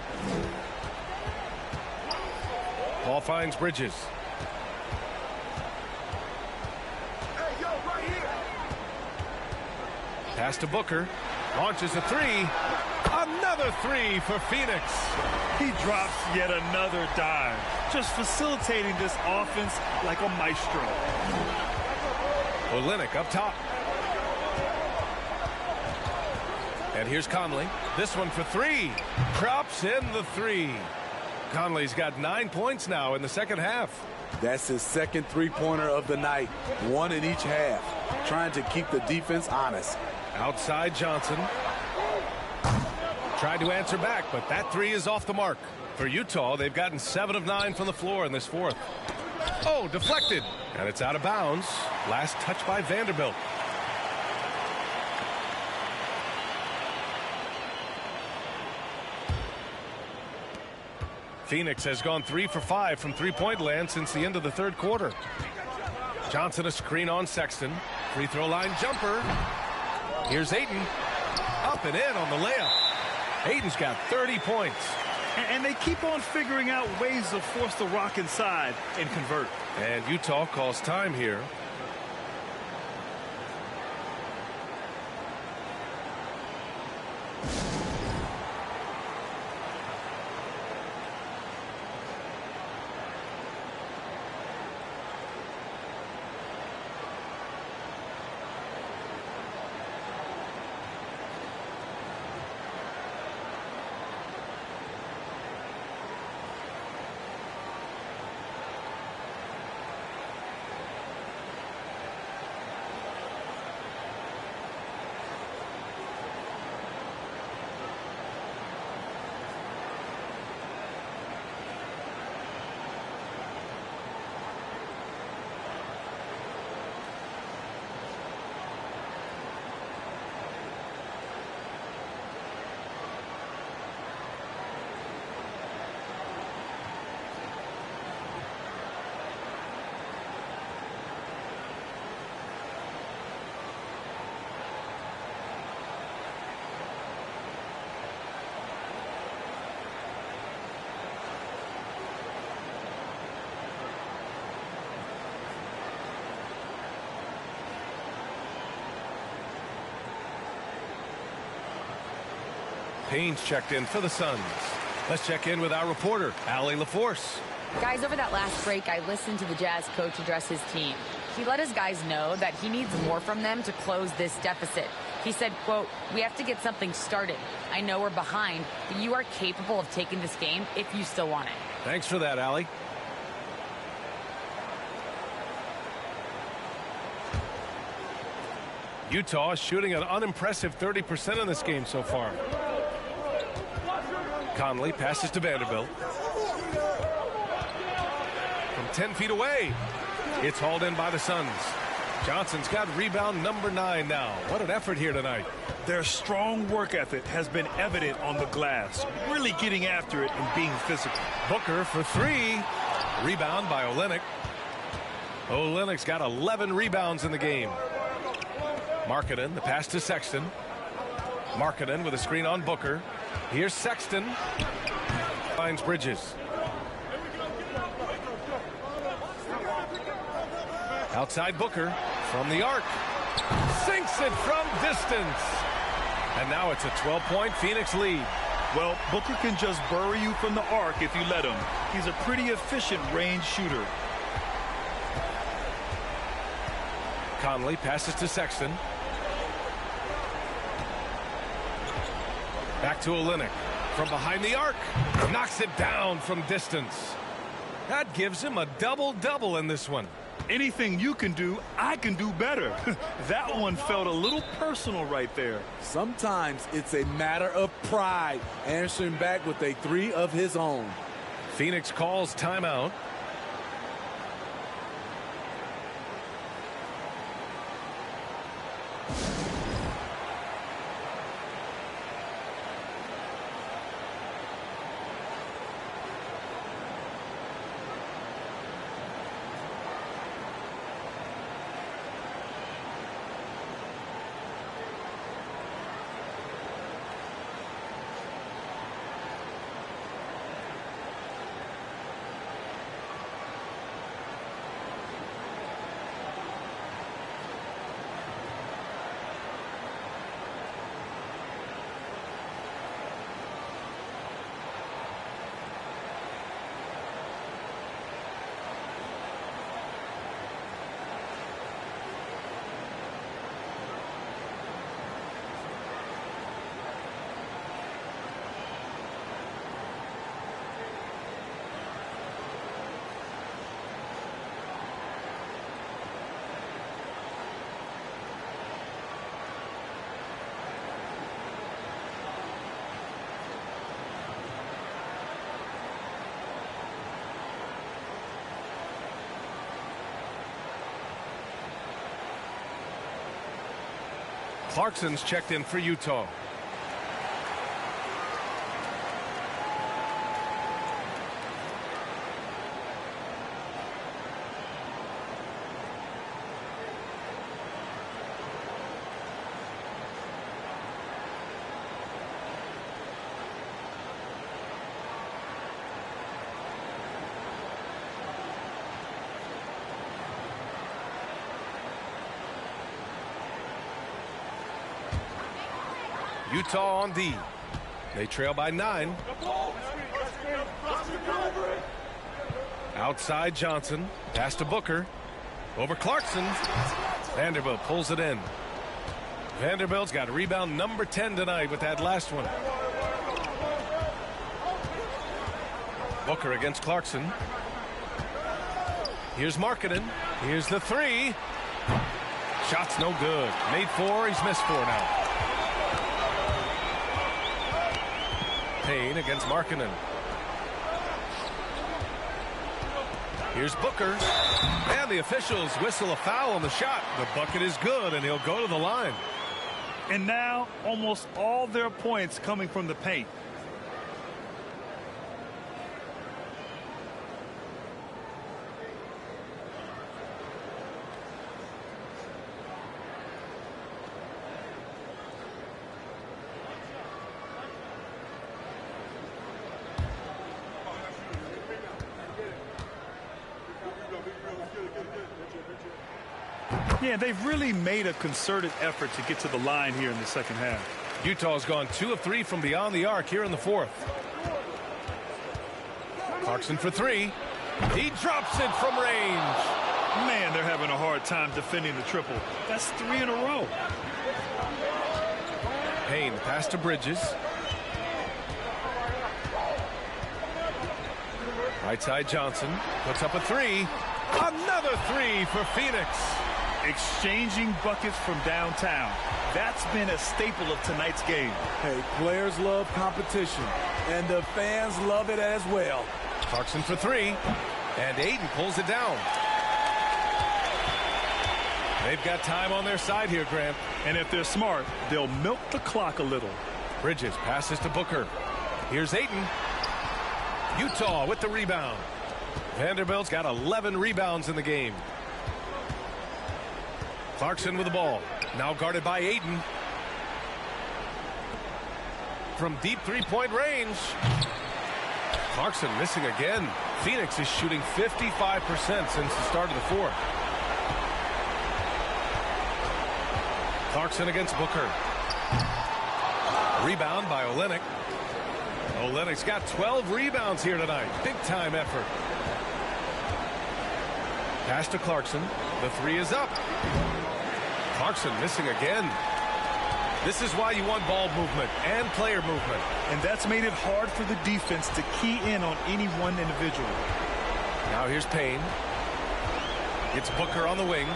Paul finds Bridges. Pass to Booker. Launches a three. Another three for Phoenix. He drops yet another dime. Just facilitating this offense like a maestro. Olynyk up top. And here's Conley. This one for three. Drops in the three. Conley's got 9 points now in the second half. That's his second three-pointer of the night. One in each half. Trying to keep the defense honest. Outside Johnson. Tried to answer back, but that three is off the mark. For Utah, they've gotten 7 of 9 from the floor in this fourth. Oh, deflected. And it's out of bounds. Last touch by Vanderbilt. Phoenix has gone 3 for 5 from three-point land since the end of the third quarter. Johnson a screen on Sexton. Free throw line jumper. Here's Ayton. Up and in on the layup. Ayton's got 30 points. And they keep on figuring out ways to force the rock inside and convert. And Utah calls time here. Payne's checked in for the Suns. Let's check in with our reporter, Allie LaForce. Guys, over that last break, I listened to the Jazz coach address his team. He let his guys know that he needs more from them to close this deficit. He said, quote, "We have to get something started. I know we're behind, but you are capable of taking this game if you still want it." Thanks for that, Allie. Utah is shooting an unimpressive 30% in this game so far. Conley passes to Vanderbilt. From 10 feet away. It's hauled in by the Suns. Johnson's got rebound number 9 now. What an effort here tonight. Their strong work ethic has been evident on the glass. Really getting after it and being physical. Booker for 3. Rebound by Olynyk. Olynyk's got 11 rebounds in the game. Markkanen, the pass to Sexton. Markkanen with a screen on Booker. Here's Sexton. Finds Bridges. Outside Booker from the arc. Sinks it from distance. And now it's a 12-point Phoenix lead. Well, Booker can just bury you from the arc if you let him. He's a pretty efficient range shooter. Conley passes to Sexton. Back to Olynyk. From behind the arc. Knocks it down from distance. That gives him a double-double in this one. Anything you can do, I can do better. That one felt a little personal right there. Sometimes it's a matter of pride, answering back with a 3 of his own. Phoenix calls timeout. Clarkson's checked in for Utah. Utah on D. They trail by 9. Outside Johnson. Pass to Booker. Over Clarkson. Vanderbilt pulls it in. Vanderbilt's got rebound number 10 tonight with that last one. Booker against Clarkson. Here's Markkanen. Here's the 3. Shot's no good. Made 4. He's missed 4 now. Payne against Markkanen. Here's Booker. And the officials whistle a foul on the shot. The bucket is good, and he'll go to the line. And now almost all their points coming from the paint. Yeah, they've really made a concerted effort to get to the line here in the second half. Utah's gone 2 of 3 from beyond the arc here in the 4th. Clarkson for 3. He drops it from range. Man, they're having a hard time defending the triple. That's 3 in a row. Payne pass to Bridges. Right side Johnson puts up a 3. Another 3 for Phoenix. Exchanging buckets from downtown. That's been a staple of tonight's game. Hey, players love competition, and the fans love it as well. Clarkson for 3, and Aiden pulls it down. They've got time on their side here, Grant. And if they're smart, they'll milk the clock a little. Bridges passes to Booker. Here's Aiden. Utah with the rebound. Vanderbilt's got 11 rebounds in the game. Clarkson with the ball. Now guarded by Aiden. From deep three-point range. Clarkson missing again. Phoenix is shooting 55% since the start of the 4th. Clarkson against Booker. Rebound by Olynyk. Olynyk's got 12 rebounds here tonight. Big-time effort. Pass to Clarkson. The 3 is up. Clarkson missing again. This is why you want ball movement and player movement. And that's made it hard for the defense to key in on any one individual. Now here's Payne. It's Booker on the wing.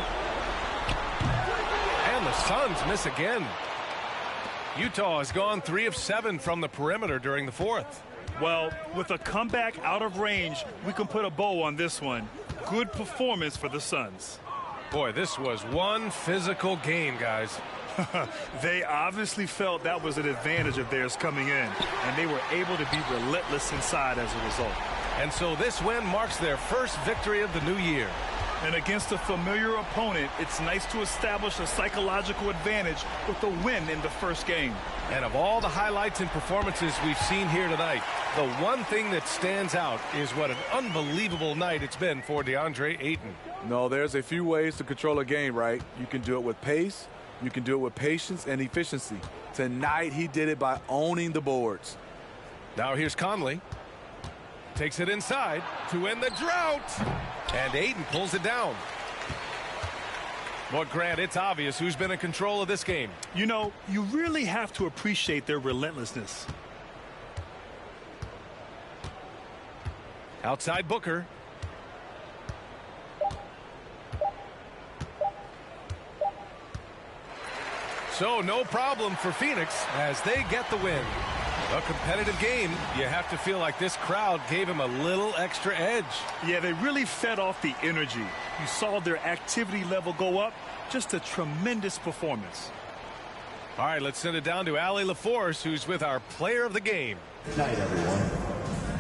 And the Suns miss again. Utah has gone 3 of 7 from the perimeter during the 4th. Well, with a comeback out of range, we can put a bow on this one. Good performance for the Suns. Boy, this was one physical game, guys. They obviously felt that was an advantage of theirs coming in, and they were able to be relentless inside as a result. And so this win marks their first victory of the new year. And against a familiar opponent, it's nice to establish a psychological advantage with a win in the first game. And of all the highlights and performances we've seen here tonight, the one thing that stands out is what an unbelievable night it's been for DeAndre Ayton. No, there's a few ways to control a game, right? You can do it with pace, you can do it with patience and efficiency. Tonight, he did it by owning the boards. Now here's Conley. Takes it inside to end the drought. And Ayton pulls it down. Well, Grant, it's obvious who's been in control of this game. You know, you really have to appreciate their relentlessness. Outside Booker. So no problem for Phoenix as they get the win. A competitive game. You have to feel like this crowd gave him a little extra edge. Yeah, they really fed off the energy. You saw their activity level go up. Just a tremendous performance. All right, let's send it down to Allie LaForce, who's with our player of the game. Good night, everyone.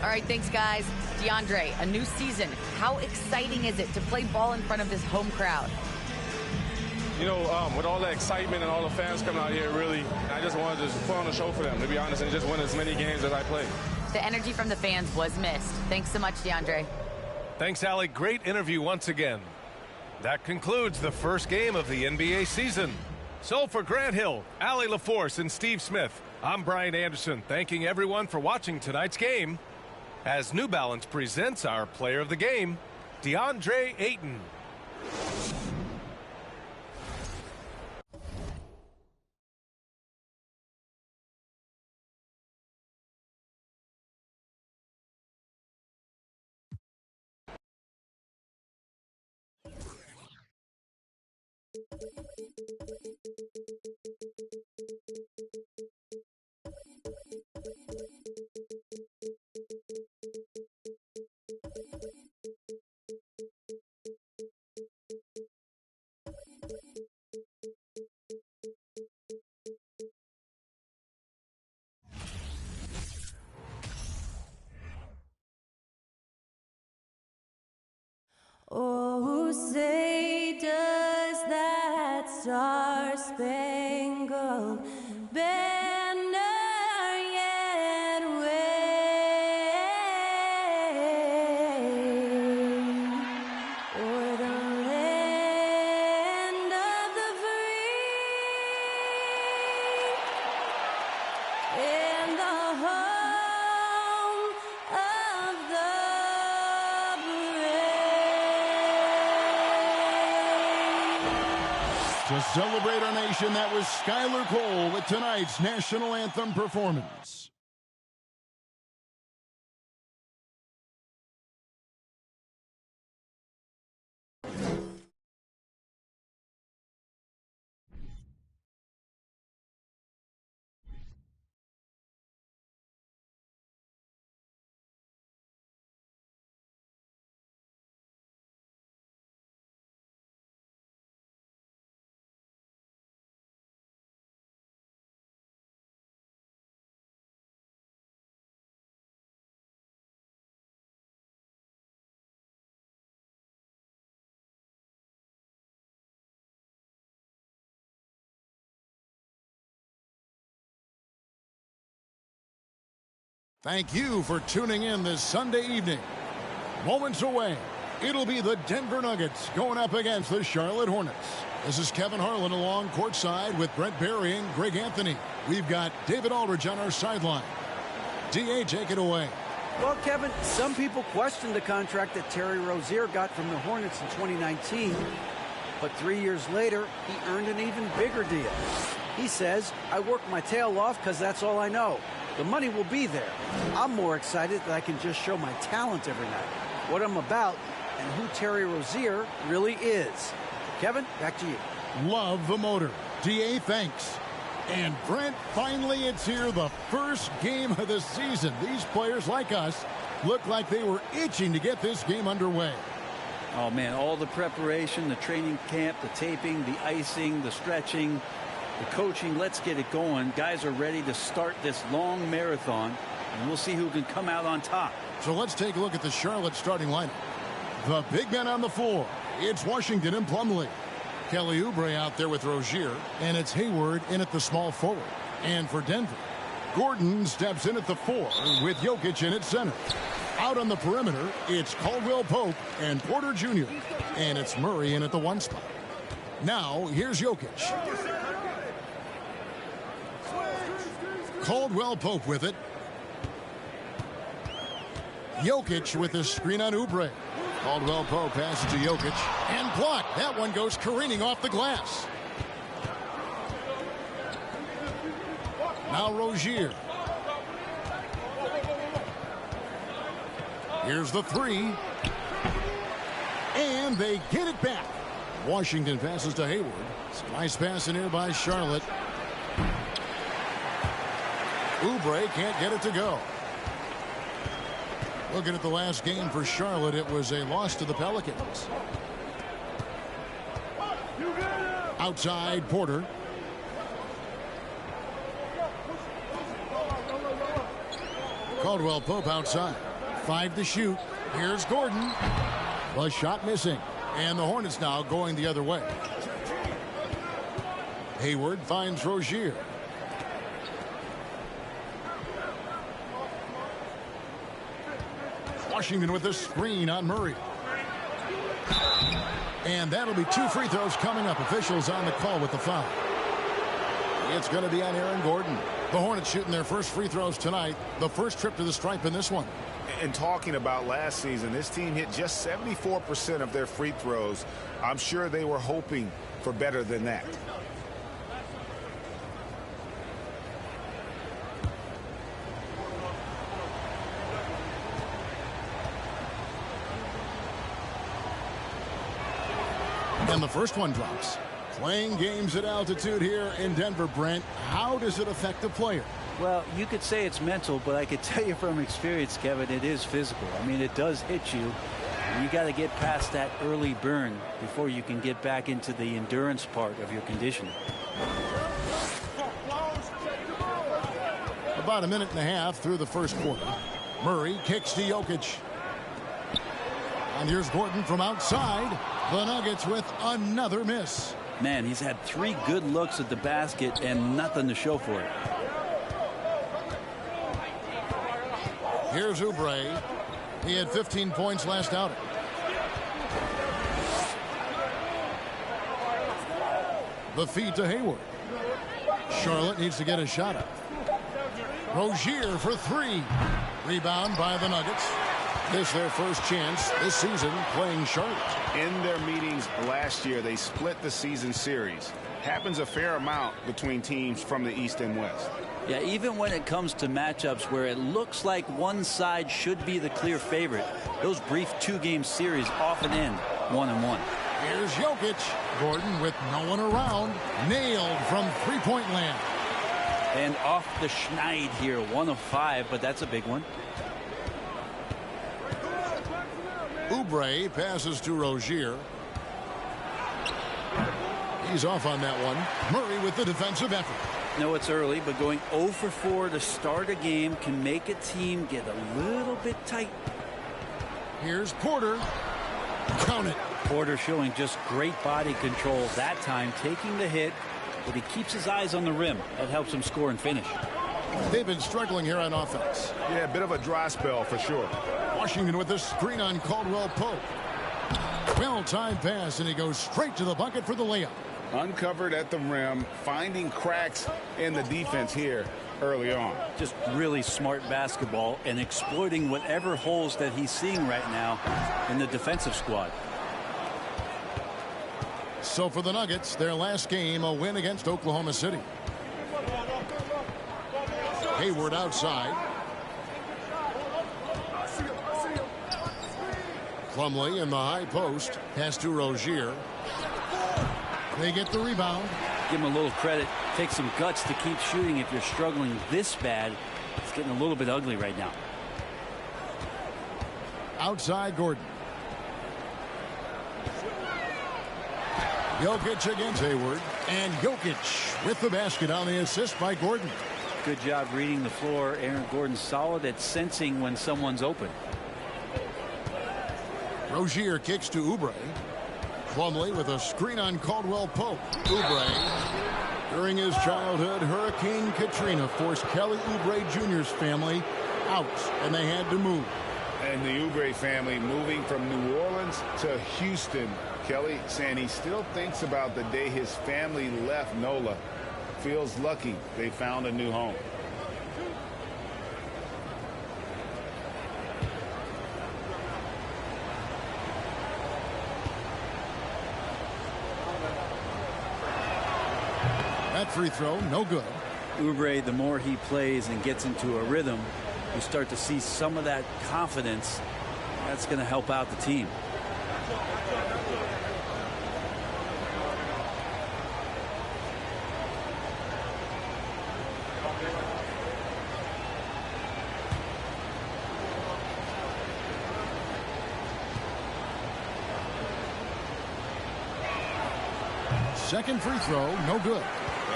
All right, thanks, guys. DeAndre, a new season. How exciting is it to play ball in front of this home crowd? You know, with all the excitement and all the fans coming out here, really, I just wanted to put on a show for them, to be honest, and just win as many games as I play. The energy from the fans was missed. Thanks so much, DeAndre. Thanks, Allie. Great interview once again. That concludes the first game of the NBA season. So for Grant Hill, Allie LaForce, and Steve Smith, I'm Brian Anderson, thanking everyone for watching tonight's game as New Balance presents our player of the game, DeAndre Ayton. Oh, say does that star-spangled banner yet wave o'er the land of the free and the home of the To celebrate our nation, that was Skylar Cole with tonight's national anthem performance. Thank you for tuning in this Sunday evening. Moments away, it'll be the Denver Nuggets going up against the Charlotte Hornets. This is Kevin Harlan along courtside with Brent Barry and Greg Anthony. We've got David Aldridge on our sideline. D.A., take it away. Well, Kevin, some people question the contract that Terry Rozier got from the Hornets in 2019. But 3 years later, he earned an even bigger deal. He says, I work my tail off because that's all I know. The money will be there. I'm more excited that I can just show my talent every night, what I'm about, and who Terry Rozier really is. Kevin, back to you. Love the motor. D.A., thanks. And Brent, finally it's here, the first game of the season. These players like us look like they were itching to get this game underway. Oh, man, all the preparation, the training camp, the taping, the icing, the stretching, the coaching, let's get it going. Guys are ready to start this long marathon, and we'll see who can come out on top. So let's take a look at the Charlotte starting lineup. The big men on the floor. It's Washington and Plumlee. Kelly Oubre out there with Rozier, and it's Hayward in at the small forward. And for Denver, Gordon steps in at the 4 with Jokic in at center. Out on the perimeter, it's Caldwell Pope and Porter Jr. And it's Murray in at the 1 spot. Now, here's Jokic. Caldwell Pope with it. Jokic with the screen on Oubre. Caldwell Pope passes to Jokic and blocked. That one goes careening off the glass. Now Rozier. Here's the 3. And they get it back. Washington passes to Hayward. Nice pass in here by Charlotte. Oubre can't get it to go. Looking at the last game for Charlotte, it was a loss to the Pelicans. Outside, Porter. Caldwell Pope outside. 5 to shoot. Here's Gordon. The shot missing. And the Hornets now going the other way. Hayward finds Rozier. Washington with a screen on Murray. And that'll be 2 free throws coming up. Officials on the call with the foul. It's going to be on Aaron Gordon. The Hornets shooting their first free throws tonight. The first trip to the stripe in this one. And talking about last season, this team hit just 74% of their free throws. I'm sure they were hoping for better than that. And the first one drops. Playing games at altitude here in Denver, Brent. How does it affect the player? Well, you could say it's mental, but I could tell you from experience, Kevin, it is physical. I mean, it does hit you. And you got to get past that early burn before you can get back into the endurance part of your conditioning. About a minute and a half through the first quarter. Murray kicks to Jokic. And here's Gordon from outside. The Nuggets with another miss. Man, he's had 3 good looks at the basket and nothing to show for it. Here's Oubre. He had 15 points last outing. The feed to Hayward. Charlotte needs to get a shot up. Rozier for 3. Rebound by the Nuggets. This their first chance this season playing Charlotte. In their meetings last year, they split the season series. Happens a fair amount between teams from the East and West. Yeah, even when it comes to matchups where it looks like one side should be the clear favorite, those brief 2-game series often end 1-1. Here's Jokic. Gordon with no one around. Nailed from three-point land. And off the schneid here, 1 of 5, but that's a big one. Oubre passes to Rozier. He's off on that one. Murray with the defensive effort. No, it's early, but going 0 for 4 to start a game can make a team get a little bit tight. Here's Porter. Count it. Porter showing just great body control that time, taking the hit, but he keeps his eyes on the rim. That helps him score and finish. They've been struggling here on offense. Yeah, a bit of a dry spell for sure. Washington with a screen on Caldwell Pope. Well-timed pass, and he goes straight to the bucket for the layup. Uncovered at the rim, finding cracks in the defense here early on. Just really smart basketball and exploiting whatever holes that he's seeing right now in the defensive squad. So for the Nuggets, their last game, a win against Oklahoma City. Hayward outside. Plumlee in the high post. Pass to Rozier. They get the rebound. Give him a little credit. Take some guts to keep shooting if you're struggling this bad. It's getting a little bit ugly right now. Outside Gordon. Jokic against Hayward. And Jokic with the basket on the assist by Gordon. Good job reading the floor. Aaron Gordon solid at sensing when someone's open. Rozier kicks to Oubre. Plumlee with a screen on Caldwell Pope. Oubre, during his childhood, Hurricane Katrina forced Kelly Oubre Jr.'s family out, and they had to move. And the Oubre family moving from New Orleans to Houston. Kelly saying he still thinks about the day his family left NOLA. Feels lucky they found a new home. That free throw, no good. Oubre, the more he plays and gets into a rhythm, you start to see some of that confidence. That's going to help out the team. Second free throw, no good.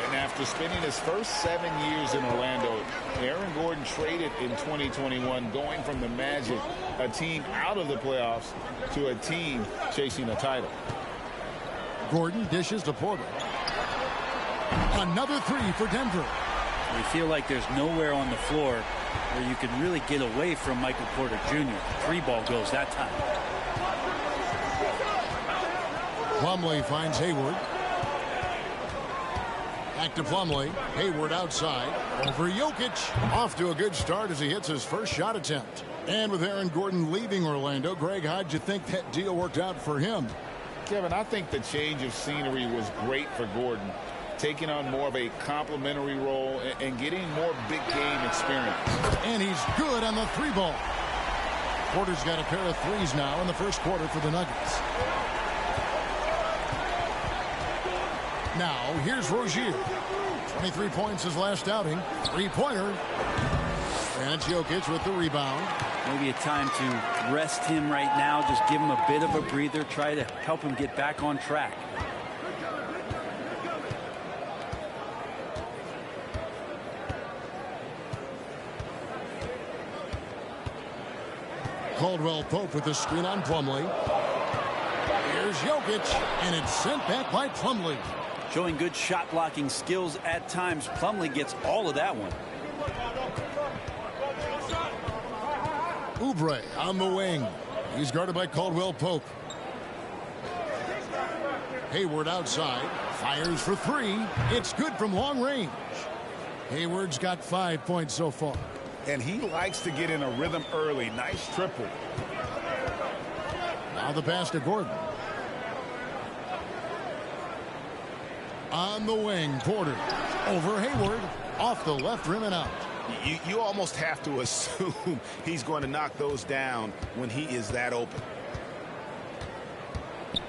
And After spending his first 7 years in Orlando, Aaron Gordon traded in 2021, going from the Magic, a team out of the playoffs, to a team chasing a title. Gordon dishes to Porter. Another three for Denver. We feel like there's nowhere on the floor where you can really get away from Michael Porter Jr. 3-ball goes that time. Plumlee finds Hayward. Back to Plumlee. Hayward outside. Over Jokic. Off to a good start as he hits his first shot attempt. And with Aaron Gordon leaving Orlando, Greg, how'd you think that deal worked out for him? Kevin, I think the change of scenery was great for Gordon, taking on more of a complimentary role and getting more big game experience. And he's good on the 3-ball. Porter's got a pair of threes now in the first quarter for the Nuggets. Now, here's Rozier. 23 points his last outing. 3-pointer. And it's Jokic with the rebound. Maybe a time to rest him right now. Just give him a bit of a breather. Try to help him get back on track. Caldwell Pope with the screen on Plumlee. Here's Jokic, and it's sent back by Plumlee. Showing good shot blocking skills at times. Plumlee gets all of that one. Oubre on the wing. He's guarded by Caldwell Pope. Hayward outside. Fires for three. It's good from long range. Hayward's got 5 points so far. And he likes to get in a rhythm early. Nice triple. Now the pass to Gordon. On the wing, Porter. Over Hayward. Off the left rim and out. You almost have to assume he's going to knock those down when he is that open.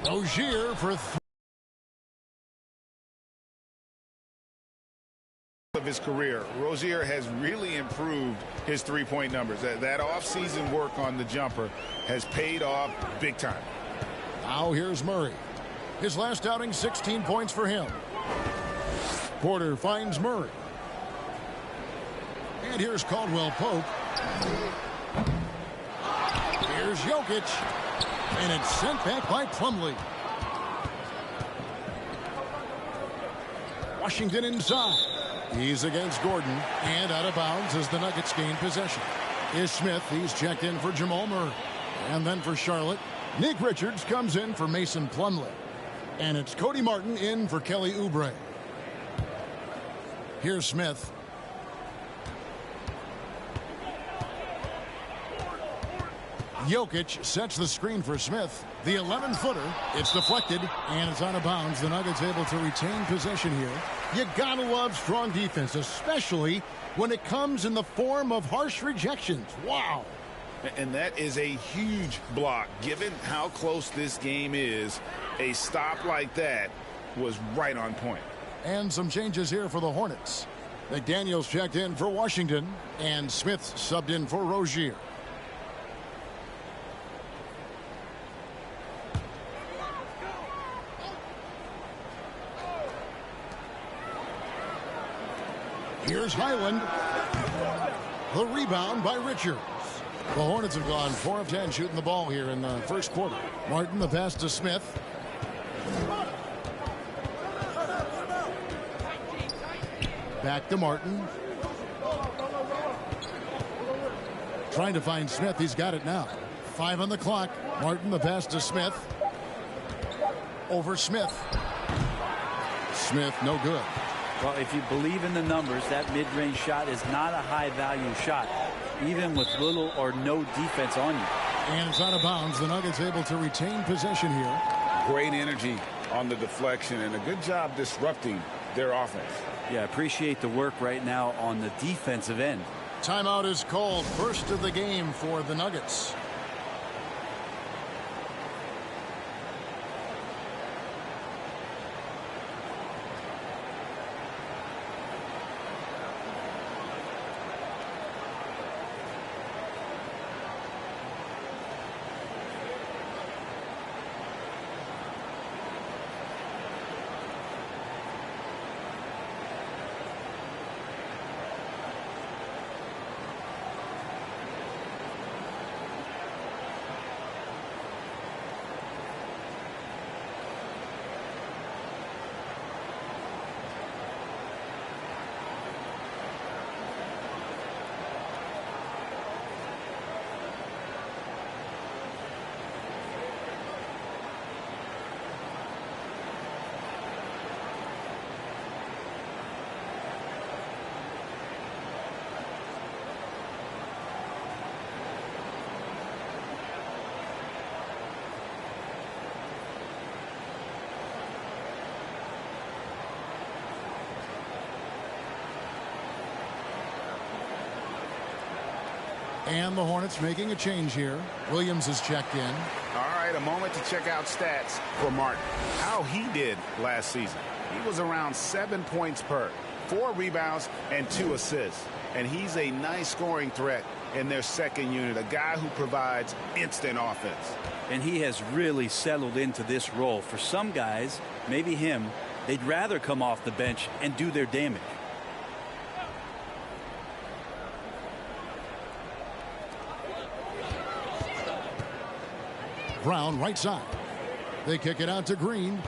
Rozier for three. Of his career, Rozier has really improved his three-point numbers. That off-season work on the jumper has paid off big time. Now here's Murray. His last outing, 16 points for him. Porter finds Murray. And here's Caldwell Pope. Here's Jokic. And it's sent back by Plumlee. Washington inside. He's against Gordon. And out of bounds as the Nuggets gain possession. Is Smith. He's checked in for Jamal Murray. And then for Charlotte, Nick Richards comes in for Mason Plumlee. And it's Cody Martin in for Kelly Oubre. Here's Smith. Jokic sets the screen for Smith. The 11-footer. It's deflected, and it's out of bounds. The Nuggets able to retain possession here. You gotta love strong defense, especially when it comes in the form of harsh rejections. Wow. And that is a huge block. Given how close this game is, a stop like that was right on point. And some changes here for the Hornets. McDaniels checked in for Washington, and Smith subbed in for Rozier. Here's Highland. The rebound by Richards. The Hornets have gone 4 of 10 shooting the ball here in the first quarter. Martin, the pass to Smith. Back to Martin. Trying to find Smith. He's got it now. 5 on the clock. Martin, the pass to Smith. Over Smith. Smith, no good. Well, if you believe in the numbers, that mid-range shot is not a high-value shot, even with little or no defense on you. And it's out of bounds. The Nuggets able to retain possession here. Great energy on the deflection and a good job disrupting their offense. Yeah, appreciate the work right now on the defensive end. Timeout is called. First of the game for the Nuggets. And the Hornets making a change here. Williams is checked in. All right, a moment to check out stats for Martin. How he did last season. He was around 7 points per, 4 rebounds, and 2 assists. And he's a nice scoring threat in their second unit, a guy who provides instant offense. And he has really settled into this role. For some guys, maybe him, they'd rather come off the bench and do their damage. Brown right side. They kick it out to Green.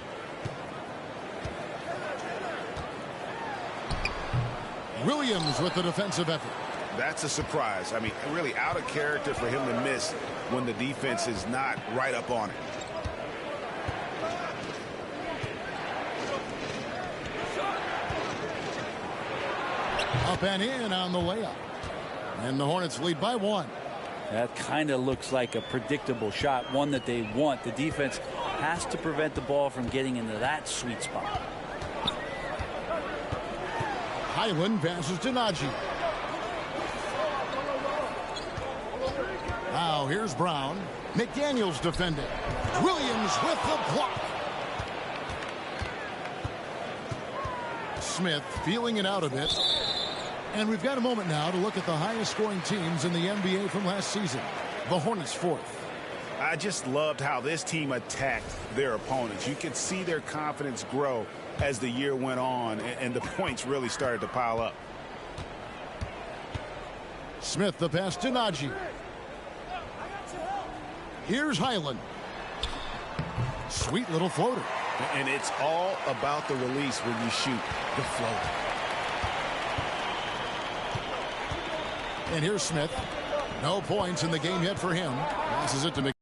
Williams with the defensive effort. That's a surprise. I mean, really out of character for him to miss when the defense is not right up on it. Up and in on the layup. And the Hornets lead by 1. That kind of looks like a predictable shot, one that they want. The defense has to prevent the ball from getting into that sweet spot. Highland passes to Najee. Now here's Brown. McDaniels defending. Williams with the block. Smith feeling it out a bit. And we've got a moment now to look at the highest scoring teams in the NBA from last season. The Hornets 4th. I just loved how this team attacked their opponents. You could see their confidence grow as the year went on and the points really started to pile up. Smith the pass to Najee. Here's Highland. Sweet little floater. And it's all about the release when you shoot the floater. And here's Smith. No points in the game yet for him. Passes it to McDaniels.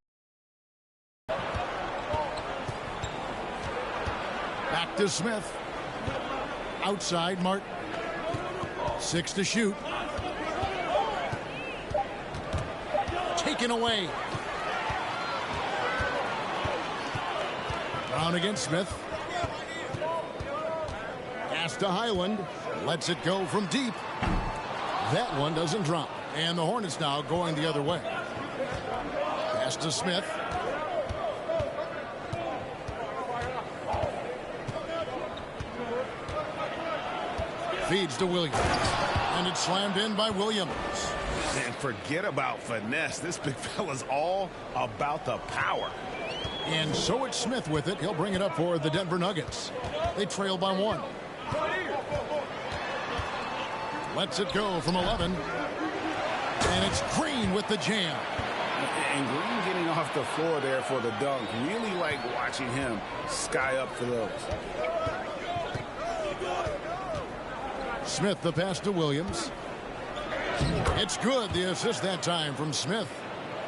Back to Smith. Outside Martin. 6 to shoot. Taken away. Brown against Smith. Pass to Highland. Lets it go from deep. That one doesn't drop. And the Hornets now going the other way. Pass to Smith. Feeds to Williams. And it's slammed in by Williams. And forget about finesse. This big fella's all about the power. And so it's Smith with it. He'll bring it up for the Denver Nuggets. They trail by 1. Lets it go from 11. And it's Green with the jam. And Green getting off the floor there for the dunk. Really like watching him sky up for those. Smith the pass to Williams. It's good. The assist that time from Smith.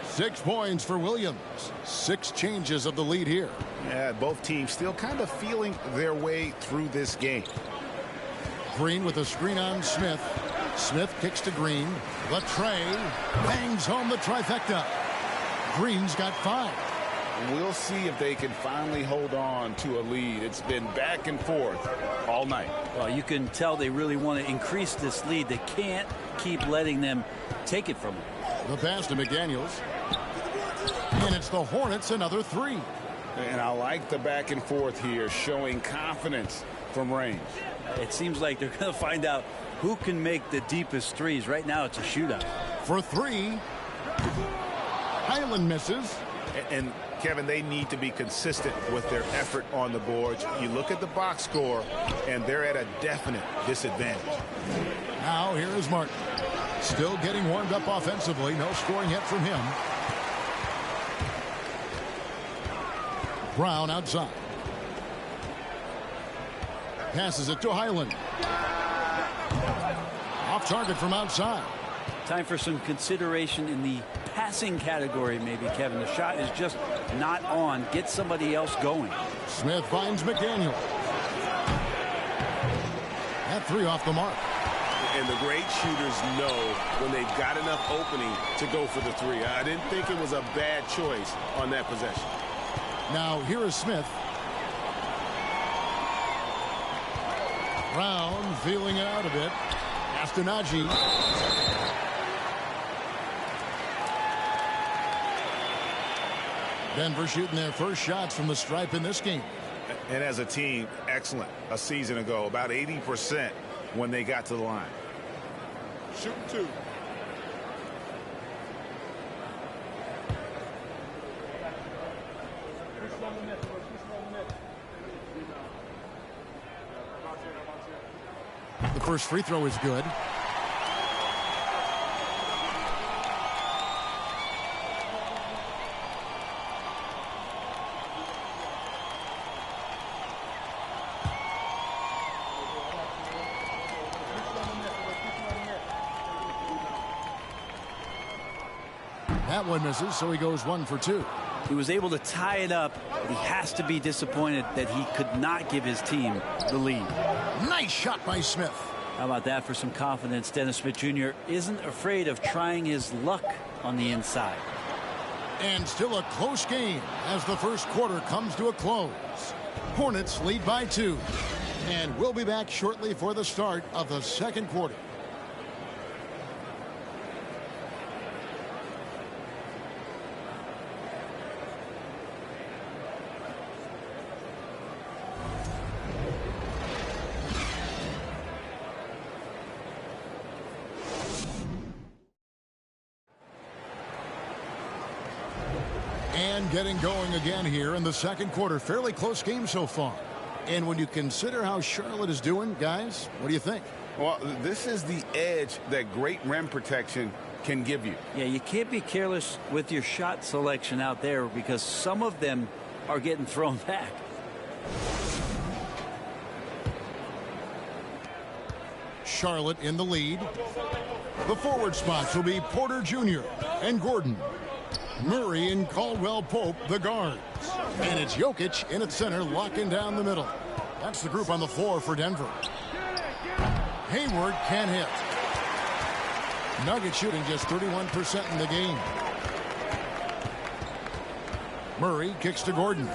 6 points for Williams. 6 changes of the lead here. Yeah, both teams still kind of feeling their way through this game. Green with a screen on Smith. Smith kicks to Green. The tray bangs home the trifecta. Green's got 5. We'll see if they can finally hold on to a lead. It's been back and forth all night. Well, you can tell they really want to increase this lead. They can't keep letting them take it from them. The pass to McDaniels. And it's the Hornets another 3. And I like the back and forth here, showing confidence from range. It seems like they're going to find out who can make the deepest threes. Right now it's a shootout. For 3. Highland misses. And Kevin, they need to be consistent with their effort on the boards. You look at the box score, and they're at a definite disadvantage. Now here is Martin. Still getting warmed up offensively. No scoring yet from him. Brown outside. Passes it to Highland. Off target from outside. Time for some consideration in the passing category, maybe, Kevin. The shot is just not on. Get somebody else going. Smith finds McDaniel. That 3 off the mark. And the great shooters know when they've got enough opening to go for the 3. I didn't think it was a bad choice on that possession. Now here is Smith. Brown feeling it out a bit. Pass to Najee. Denver shooting their first shots from the stripe in this game. And as a team, excellent. A season ago, about 80% when they got to the line. Shoot 2. The first free throw is good. That one misses, so he goes 1 for 2. He was able to tie it up, but he has to be disappointed that he could not give his team the lead. Nice shot by Smith. How about that for some confidence? Dennis Smith Jr. isn't afraid of trying his luck on the inside. And still a close game as the first quarter comes to a close. Hornets lead by 2. And we'll be back shortly for the start of the second quarter. And getting going again here in the second quarter. Fairly close game so far. And when you consider how Charlotte is doing, guys, what do you think? Well, this is the edge that great rim protection can give you. Yeah, you can't be careless with your shot selection out there because some of them are getting thrown back. Charlotte in the lead. The forward spots will be Porter Jr. and Gordon. Murray and Caldwell Pope, the guards. And it's Jokic in at center, locking down the middle. That's the group on the floor for Denver. Hayward can't hit. Nuggets shooting just 31% in the game. Murray kicks to Gordon.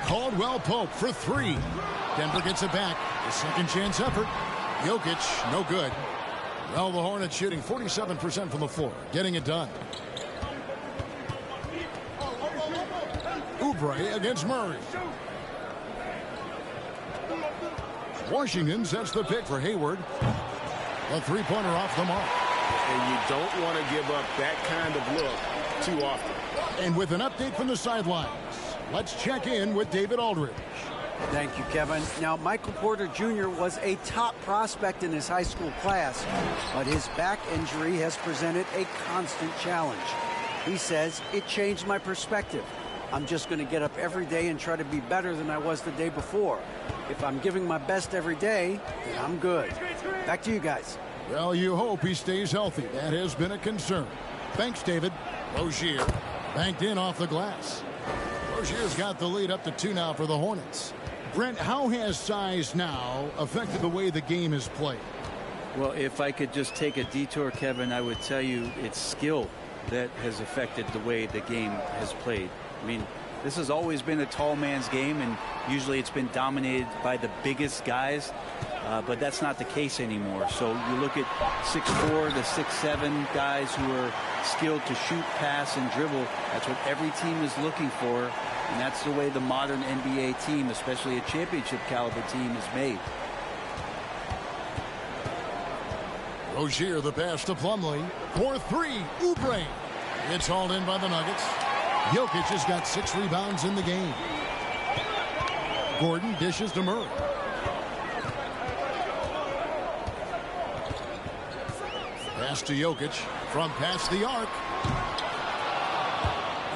Caldwell Pope for 3. Denver gets it back. A second chance effort. Jokic, no good. Well, the Hornets shooting 47% from the floor, getting it done. Oubre against Murray. Washington sets the pick for Hayward. A three-pointer off the mark. And you don't want to give up that kind of look too often. And with an update from the sidelines, let's check in with David Aldridge. Thank you, Kevin. Now, Michael Porter Jr. was a top prospect in his high school class, but his back injury has presented a constant challenge. He says, it changed my perspective. I'm just going to get up every day and try to be better than I was the day before. If I'm giving my best every day, then I'm good. Back to you guys. Well, you hope he stays healthy. That has been a concern. Thanks, David. Rozier banked in off the glass. Rozier's got the lead up to 2 now for the Hornets. Brent, how has size now affected the way the game is played? Well, if I could just take a detour, Kevin, I would tell you it's skill that has affected the way the game has played. I mean, this has always been a tall man's game, and usually it's been dominated by the biggest guys, but that's not the case anymore. So you look at 6'4" to 6'7" guys who are skilled to shoot, pass, and dribble. That's what every team is looking for, and that's the way the modern NBA team, especially a championship caliber team, is made. Rozier, the pass to Plumlee. For 3, Oubre. It's hauled in by the Nuggets. Jokic has got 6 rebounds in the game. Gordon dishes to Murray. Pass to Jokic from past the arc.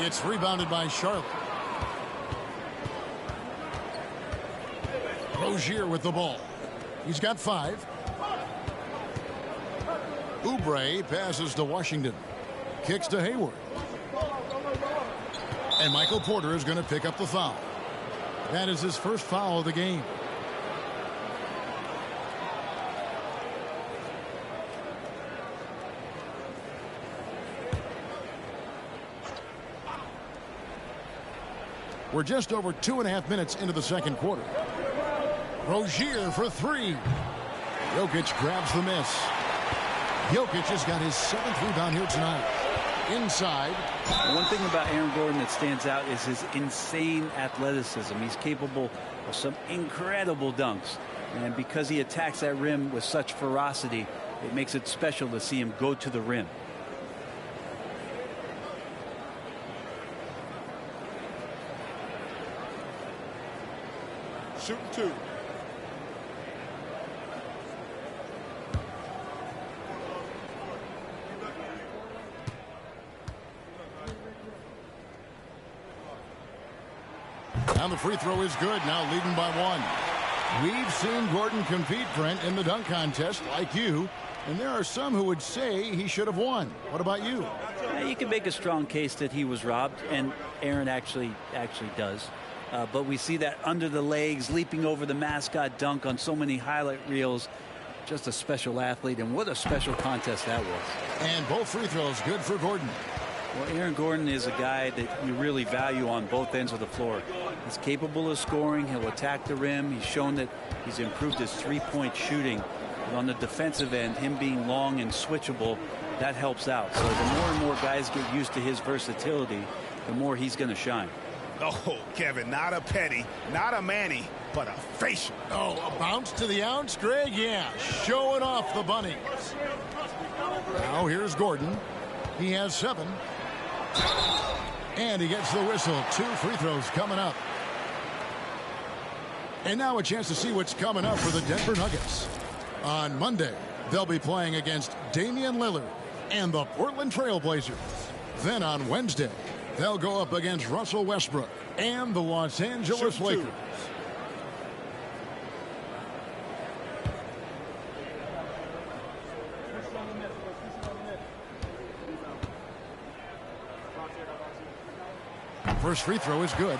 It's rebounded by Charlotte. Rozier with the ball. He's got 5. Oubre passes to Washington. Kicks to Hayward. And Michael Porter is going to pick up the foul. That is his first foul of the game. We're just over 2.5 minutes into the second quarter. Rozier for 3. Jokic grabs the miss. Jokic has got his 7th rebound here tonight. Inside, One thing about Aaron Gordon that stands out is his insane athleticism. He's capable of some incredible dunks. And because he attacks that rim with such ferocity, it makes it special to see him go to the rim. Shooting 2. And the free throw is good, now leading by 1. We've seen Gordon compete, Brent, in the dunk contest like you, and there are some who would say he should have won. What about you? You can make a strong case that he was robbed, and Aaron actually does. But we see that under the legs, leaping over the mascot dunk on so many highlight reels. Just a special athlete, and what a special contest that was. And both free throws good for Gordon. Well, Aaron Gordon is a guy that you really value on both ends of the floor. He's capable of scoring. He'll attack the rim. He's shown that he's improved his three-point shooting. But on the defensive end, him being long and switchable, that helps out. So the more and more guys get used to his versatility, the more he's going to shine. Oh, Kevin, not a petty, not a Manny, but a facial. Oh, a bounce to the ounce, Greg? Yeah, showing off the bunnies. Now here's Gordon. He has 7. And he gets the whistle. 2 free throws coming up. And now a chance to see what's coming up for the Denver Nuggets. On Monday, they'll be playing against Damian Lillard and the Portland Trail Blazers. Then on Wednesday, they'll go up against Russell Westbrook and the Los Angeles Lakers. First free throw is good.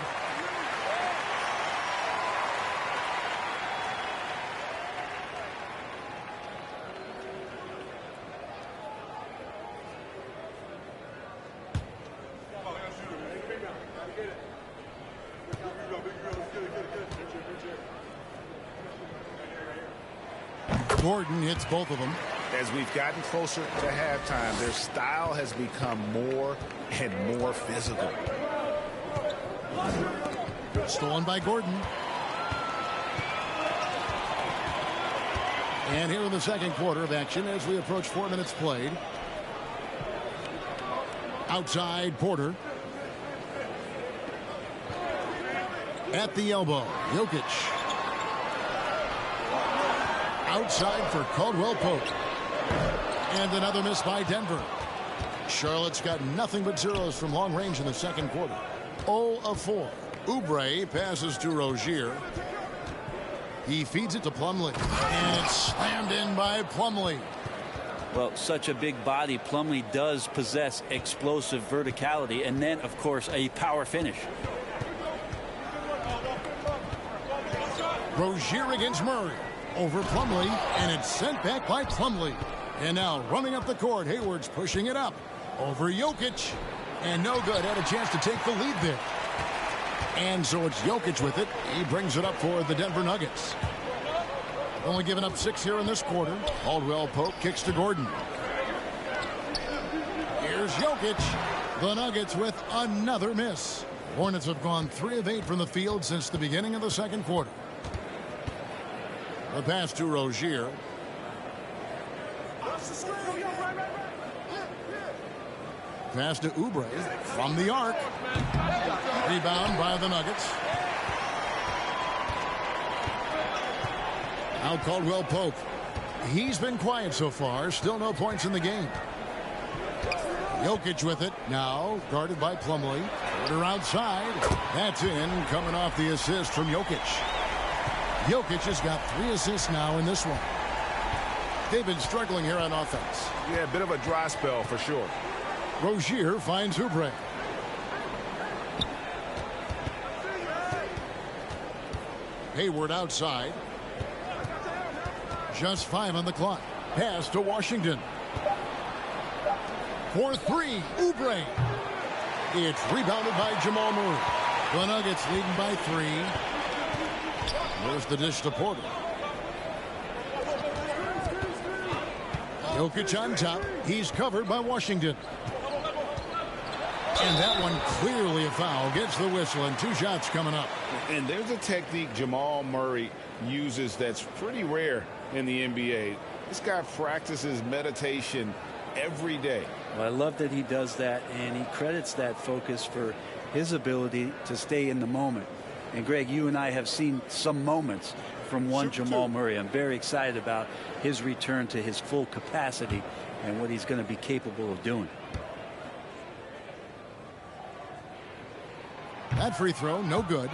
Gordon hits both of them. As we've gotten closer to halftime, their style has become more and more physical. Stolen by Gordon. And here in the second quarter of action as we approach 4 minutes played. Outside Porter. At the elbow, Jokic. Outside for Caldwell Pope. And another miss by Denver. Charlotte's got nothing but zeros from long range in the second quarter. 0 of 4. Oubre passes to Rozier. He feeds it to Plumlee. And it's slammed in by Plumlee. Well, such a big body, Plumlee does possess explosive verticality and then, of course, a power finish. Rozier against Murray. Over Plumlee, and it's sent back by Plumlee. And now running up the court, Hayward's pushing it up. Over Jokic. And no good. Had a chance to take the lead there. And so it's Jokic with it. He brings it up for the Denver Nuggets. Only given up 6 here in this quarter. Caldwell Pope kicks to Gordon. Here's Jokic. The Nuggets with another miss. Hornets have gone 3 of 8 from the field since the beginning of the second quarter. The pass to Rozier. Pass to Oubre from the arc. Rebound by the Nuggets. Now Caldwell Pope. He's been quiet so far. Still no points in the game. Jokic with it. Now guarded by Plumlee. Porter outside. That's in. Coming off the assist from Jokic. Jokic has got 3 assists now in this one. They've been struggling here on offense. Yeah, a bit of a dry spell for sure. Rozier finds Oubre. Hayward outside. Just 5 on the clock. Pass to Washington. For 3, Oubre. It's rebounded by Jamal Murray. The Nuggets leading by 3. There's the dish to Porter. Jokic on top. He's covered by Washington. And that one clearly a foul. Gets the whistle, and 2 shots coming up. And there's a technique Jamal Murray uses that's pretty rare in the NBA. This guy practices meditation every day. Well, I love that he does that, and he credits that focus for his ability to stay in the moment. And Greg, you and I have seen some moments from one Jamal Murray. I'm very excited about his return to his full capacity and what he's going to be capable of doing. That free throw, no good.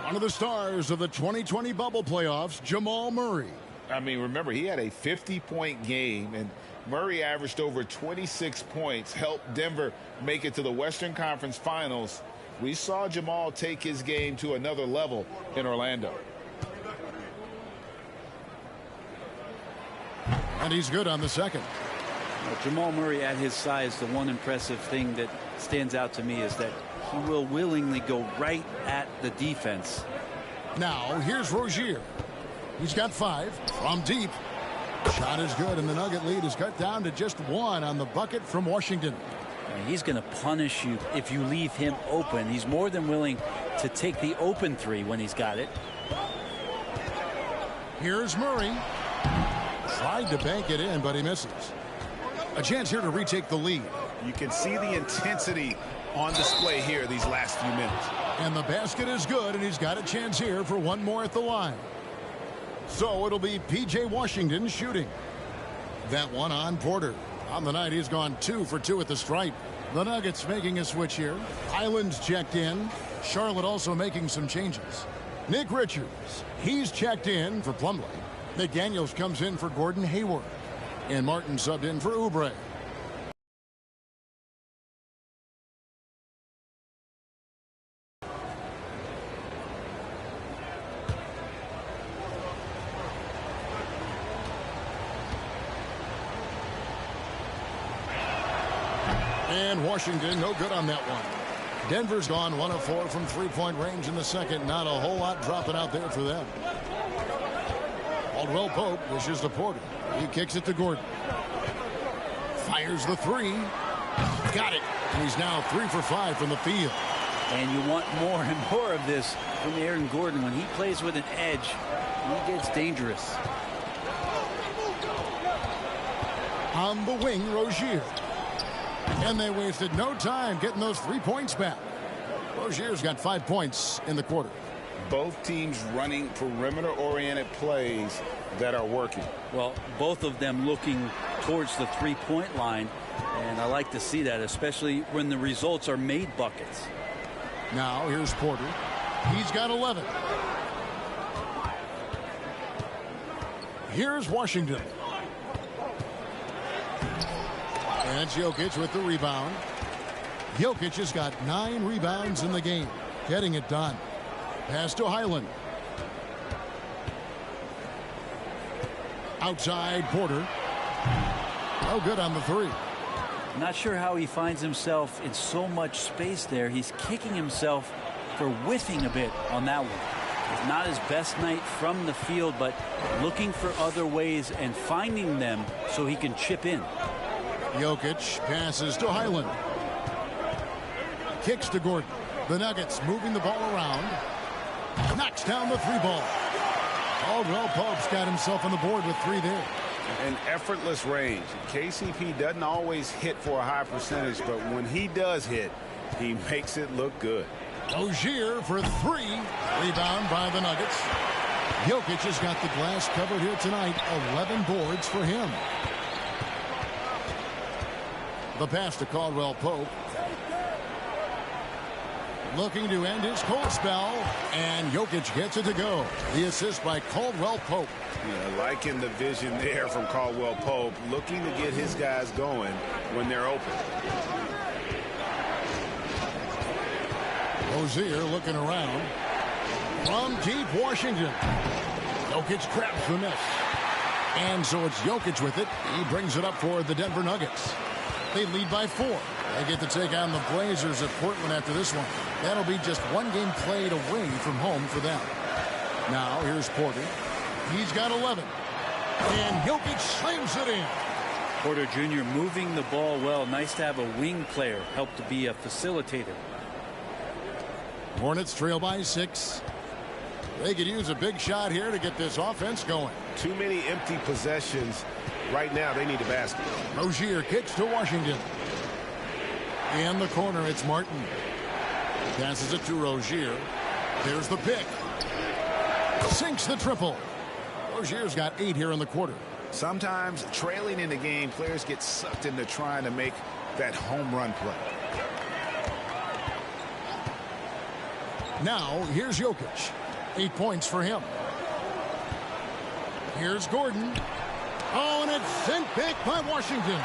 One of the stars of the 2020 bubble playoffs, Jamal Murray. I mean, remember, he had a 50-point game, and Murray averaged over 26 points, helped Denver make it to the Western Conference Finals. We saw Jamal take his game to another level in Orlando. And he's good on the second. Well, Jamal Murray at his size, the one impressive thing that stands out to me is that he will willingly go right at the defense. Now, here's Rozier. He's got 5 from deep. Shot is good, and the Nugget lead is cut down to just 1 on the bucket from Washington. He's going to punish you if you leave him open. He's more than willing to take the open 3 when he's got it. Here's Murray. Tried to bank it in, but he misses. A chance here to retake the lead. You can see the intensity on display here these last few minutes. And the basket is good, and he's got a chance here for 1 more at the line. So it'll be P.J. Washington shooting. That one on Porter. On the night, he's gone 2 for 2 at the stripe. The Nuggets making a switch here. Highland's checked in. Charlotte also making some changes. Nick Richards, he's checked in for Plumlee. McDaniels comes in for Gordon Hayward. And Martin subbed in for Oubre. And Washington, no good on that one. Denver's gone 1 of 4 from 3-point range in the second. Not a whole lot dropping out there for them. Caldwell Pope dishes to Porter. He kicks it to Gordon. Fires the 3. Got it. And he's now 3 for 5 from the field. And you want more and more of this from Aaron Gordon. When he plays with an edge, he gets dangerous. On the wing, Rozier. And they wasted no time getting those 3 points back. Rozier's got 5 points in the quarter. Both teams running perimeter-oriented plays that are working. Well, both of them looking towards the 3-point line, and I like to see that, especially when the results are made buckets. Now here's Porter. He's got 11. Here's Washington. And it's Jokic with the rebound. Jokic has got 9 rebounds in the game, getting it done. Pass to Highland. Outside Porter. No good on the 3. Not sure how he finds himself in so much space there. He's kicking himself for whiffing a bit on that one. It's not his best night from the field, but looking for other ways and finding them so he can chip in. Jokic passes to Highland. Kicks to Gordon. The Nuggets moving the ball around. Knocks down the 3 ball. Caldwell Pope's got himself on the board with 3 there. An effortless range. KCP doesn't always hit for a high percentage, but when he does hit, he makes it look good. Rozier for 3. Rebound by the Nuggets. Jokic has got the glass covered here tonight. 11 boards for him. The pass to Caldwell Pope. Looking to end his cold spell, and Jokic gets it to go. The assist by Caldwell Pope. Yeah, liking the vision there from Caldwell Pope, looking to get his guys going when they're open. Rozier looking around. From deep Washington. Jokic grabs the miss. And so it's Jokic with it. He brings it up for the Denver Nuggets. They lead by 4. They get to take on the Blazers at Portland after this one. That'll be just 1 game played away from home for them. Now here's Porter. He's got 11. And Jokic slams it in. Porter Jr. moving the ball well. Nice to have a wing player help to be a facilitator. Hornets trail by 6. They could use a big shot here to get this offense going. Too many empty possessions. Right now, they need a basket. Rozier kicks to Washington. In the corner, it's Martin. Passes it to Rozier. There's the pick. Sinks the triple. Rozier's got 8 here in the quarter. Sometimes trailing in the game, players get sucked into trying to make that home run play. Now, here's Jokic. 8 points for him. Here's Gordon. Oh, and it's sent back by Washington.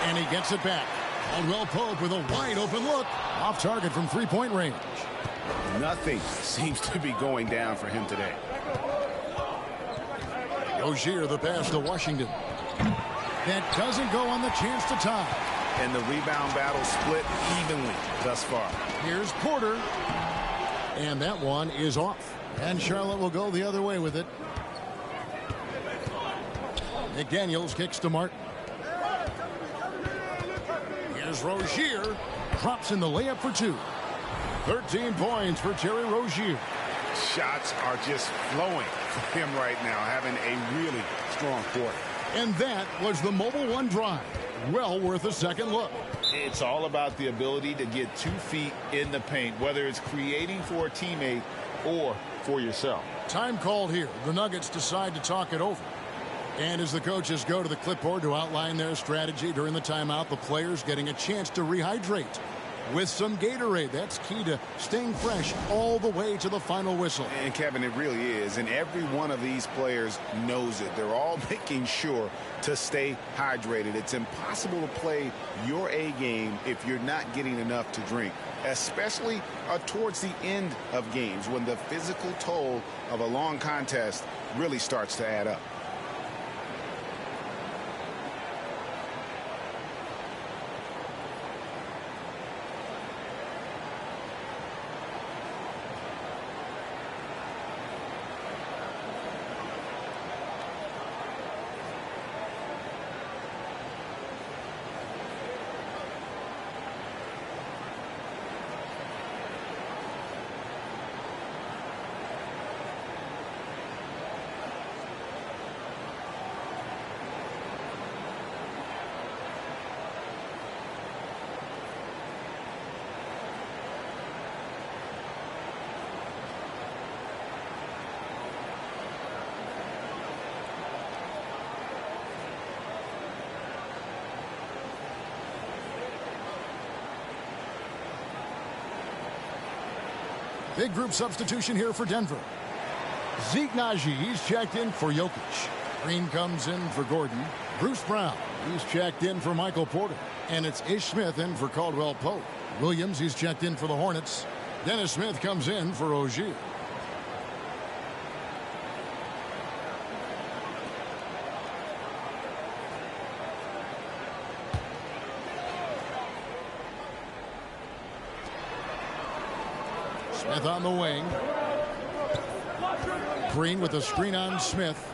And he gets it back. Caldwell Pope with a wide open look. Off target from 3-point range. Nothing seems to be going down for him today. Rozier the pass to Washington. That doesn't go on the chance to tie. And the rebound battle split evenly thus far. Here's Porter. And that one is off. And Charlotte will go the other way with it. McDaniels kicks to Martin. Here's Rozier. Drops in the layup for 2. 13 points for Terry Rozier. Shots are just flowing for him right now, having a really strong quarter. And that was the Mobile One drive. Well worth a second look. It's all about the ability to get 2 feet in the paint, whether it's creating for a teammate or for yourself. Time called here. The Nuggets decide to talk it over. And as the coaches go to the clipboard to outline their strategy during the timeout, the players getting a chance to rehydrate with some Gatorade. That's key to staying fresh all the way to the final whistle. And Kevin, it really is. And every one of these players knows it. They're all making sure to stay hydrated. It's impossible to play your A game if you're not getting enough to drink, especially towards the end of games when the physical toll of a long contest really starts to add up. Big group substitution here for Denver. Zeke Naji, he's checked in for Jokic. Green comes in for Gordon. Bruce Brown, he's checked in for Michael Porter. And it's Ish Smith in for Caldwell Pope. Williams, he's checked in for the Hornets. Dennis Smith comes in for Rozier. Smith on the wing. Green with a screen on Smith.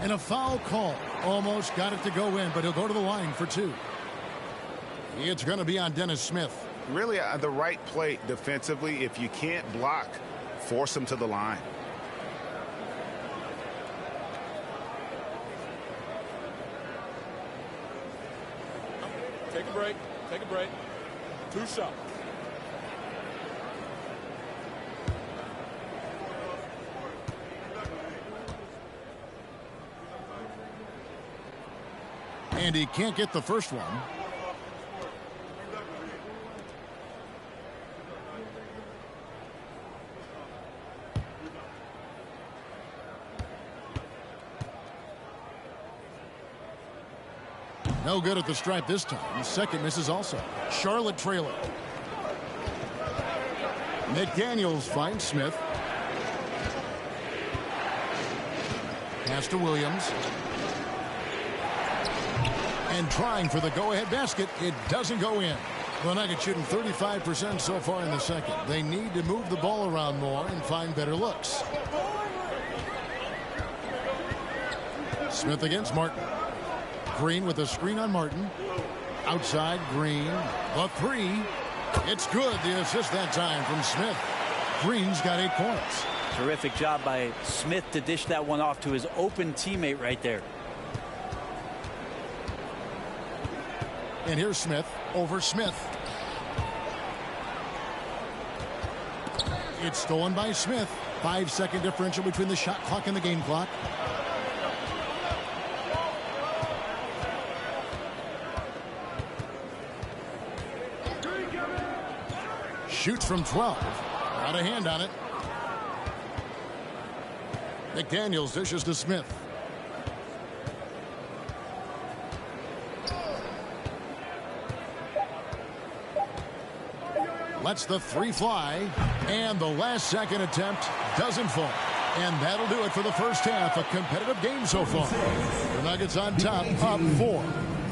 And a foul call. Almost got it to go in, but he'll go to the line for 2. It's going to be on Dennis Smith. Really the right play defensively. If you can't block, force him to the line. Take a break. Take a break. 2 shots. And he can't get the first one. No good at the stripe this time. Second misses also. Charlotte trailing. McDaniels finds Smith. Pass to Williams. And trying for the go-ahead basket. It doesn't go in. The Nuggets shooting 35% so far in the second. They need to move the ball around more and find better looks. Smith against Martin. Green with a screen on Martin. Outside Green. The three. It's good. The assist that time from Smith. Green's got 8 points. Terrific job by Smith to dish that one off to his open teammate right there. And here's Smith over Smith. It's stolen by Smith. 5-second differential between the shot clock and the game clock. Shoots from 12. Got a hand on it. McDaniels dishes to Smith. Lets the three fly. And the last second attempt doesn't fall. And that'll do it for the first half. A competitive game so far. The Nuggets on top, up 4.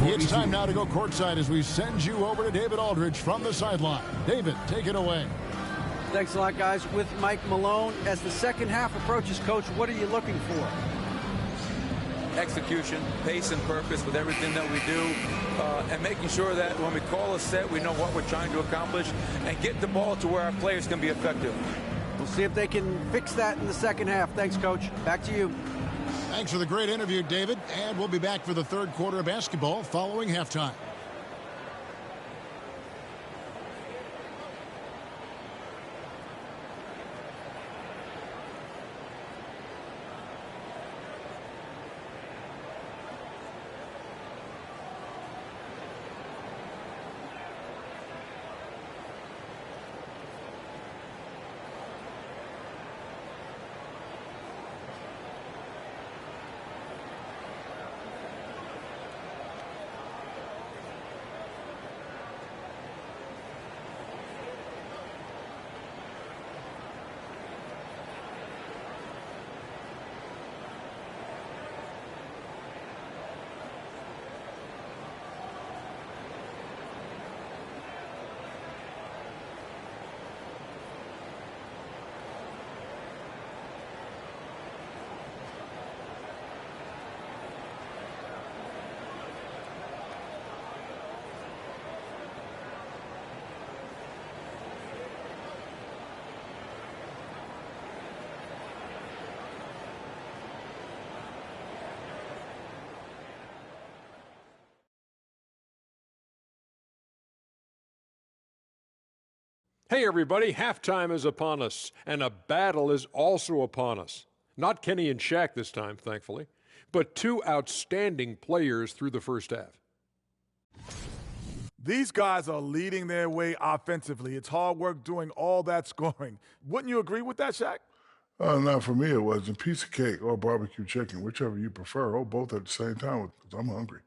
It's time now to go courtside as we send you over to David Aldridge from the sideline. David, take it away. Thanks a lot, guys. With Mike Malone, as the second half approaches, Coach, what are you looking for? Execution, pace and purpose with everything that we do, and making sure that when we call a set, we know what we're trying to accomplish and get the ball to where our players can be effective. We'll see if they can fix that in the second half. Thanks, Coach. Back to you. Thanks for the great interview, David. And we'll be back for the third quarter of basketball following halftime. Hey, everybody, halftime is upon us, and a battle is also upon us. Not Kenny and Shaq this time, thankfully, but 2 outstanding players through the first half. These guys are leading their way offensively. It's hard work doing all that scoring. Wouldn't you agree with that, Shaq? Not for me, it wasn't. Piece of cake or barbecue chicken, whichever you prefer, or both at the same time, because I'm hungry.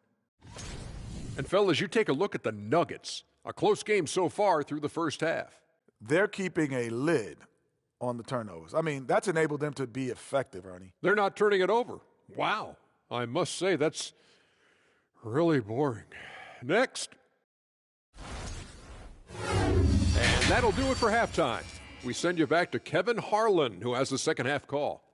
And, fellas, you take a look at the Nuggets. A close game so far through the first half. They're keeping a lid on the turnovers. I mean, that's enabled them to be effective, Ernie. They're not turning it over. Wow. I must say, that's really boring. Next. And that'll do it for halftime. We send you back to Kevin Harlan, who has the second half call.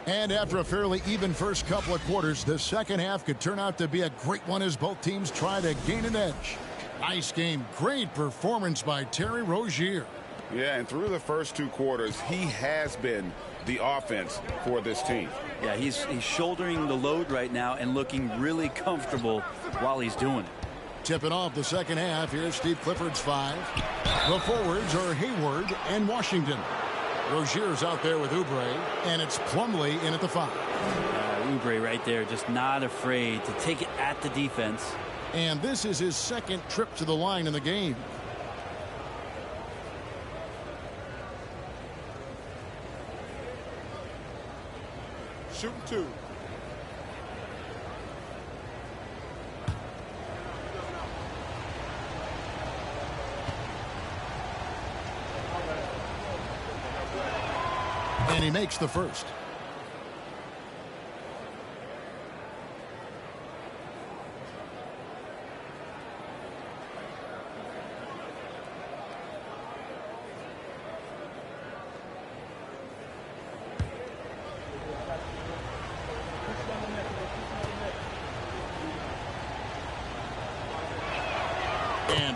And after a fairly even first couple of quarters, the second half could turn out to be a great one as both teams try to gain an edge. Nice game. Great performance by Terry Rozier. Yeah, and through the first 2 quarters, he has been the offense for this team. Yeah, he's shouldering the load right now and looking really comfortable while he's doing it. Tipping off the second half, here's Steve Clifford's 5. The forwards are Hayward and Washington. Rozier's out there with Oubre, and it's Plumlee in at the 5. Oubre right there, just not afraid to take it at the defense. And this is his second trip to the line in the game. Shooting 2. And he makes the first.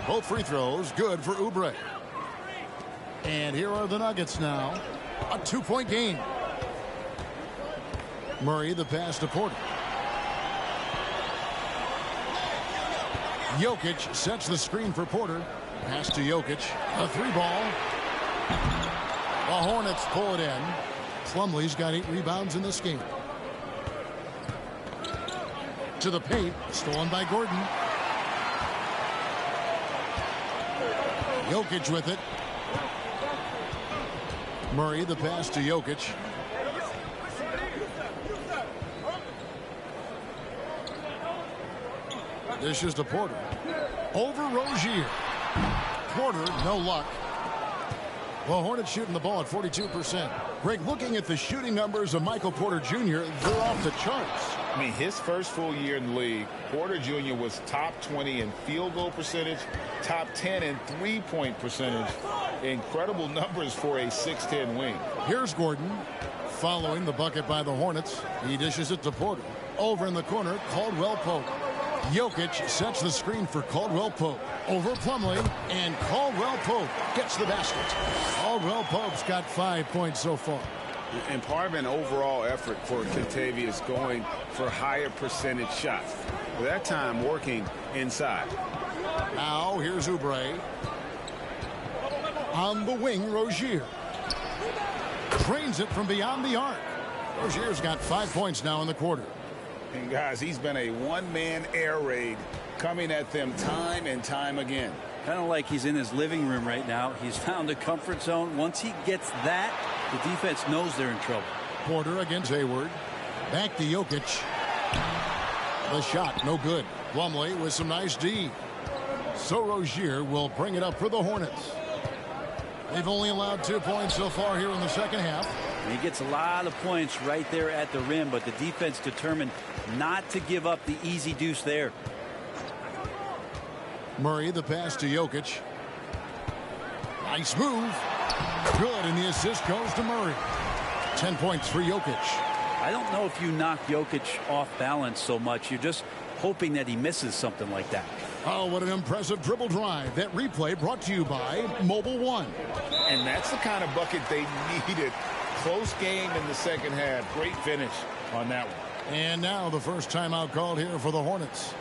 Both free throws good for Oubre. And here are the Nuggets now. A 2-point game. Murray, the pass to Porter. Jokic sets the screen for Porter. Pass to Jokic. A 3-ball. The Hornets pull it in. Plumlee's got 8 rebounds in this game. To the paint. Stolen by Gordon. Jokic with it. Murray, the pass to Jokic. This is to Porter. Over Rozier. Porter, no luck. Well, Hornets shooting the ball at 42%. Greg, looking at the shooting numbers of Michael Porter Jr., they're off the charts. I mean, his first full year in the league, Porter Jr. was top 20 in field goal percentage, top 10 in three-point percentage. Incredible numbers for a 6'10 wing. Here's Gordon following the bucket by the Hornets. He dishes it to Porter. Over in the corner, Caldwell Pope. Jokic sets the screen for Caldwell Pope. Over Plumlee, and Caldwell Pope gets the basket. Caldwell Pope's got 5 points so far. And part of an overall effort for Kentavious going for higher percentage shots. That time working inside. Now here's Oubre. On the wing, Rozier. Trains it from beyond the arc. Rozier's got 5 points now in the quarter. And guys, he's been a one-man air raid coming at them time and time again. Kind of like he's in his living room right now. He's found a comfort zone. Once he gets that, the defense knows they're in trouble. Porter against Hayward. Back to Jokic. The shot, no good. Plumlee with some nice D. So Rozier will bring it up for the Hornets. They've only allowed 2 points so far here in the second half. And he gets a lot of points right there at the rim, but the defense determined not to give up the easy deuce there. Murray, the pass to Jokic. Nice move. Good, and the assist goes to Murray. 10 points for Jokic. I don't know if you knock Jokic off balance so much. You're just hoping that he misses something like that. Oh, what an impressive dribble drive. That replay brought to you by Mobile One. And that's the kind of bucket they needed. Close game in the second half. Great finish on that one. And now the first timeout called here for the Hornets.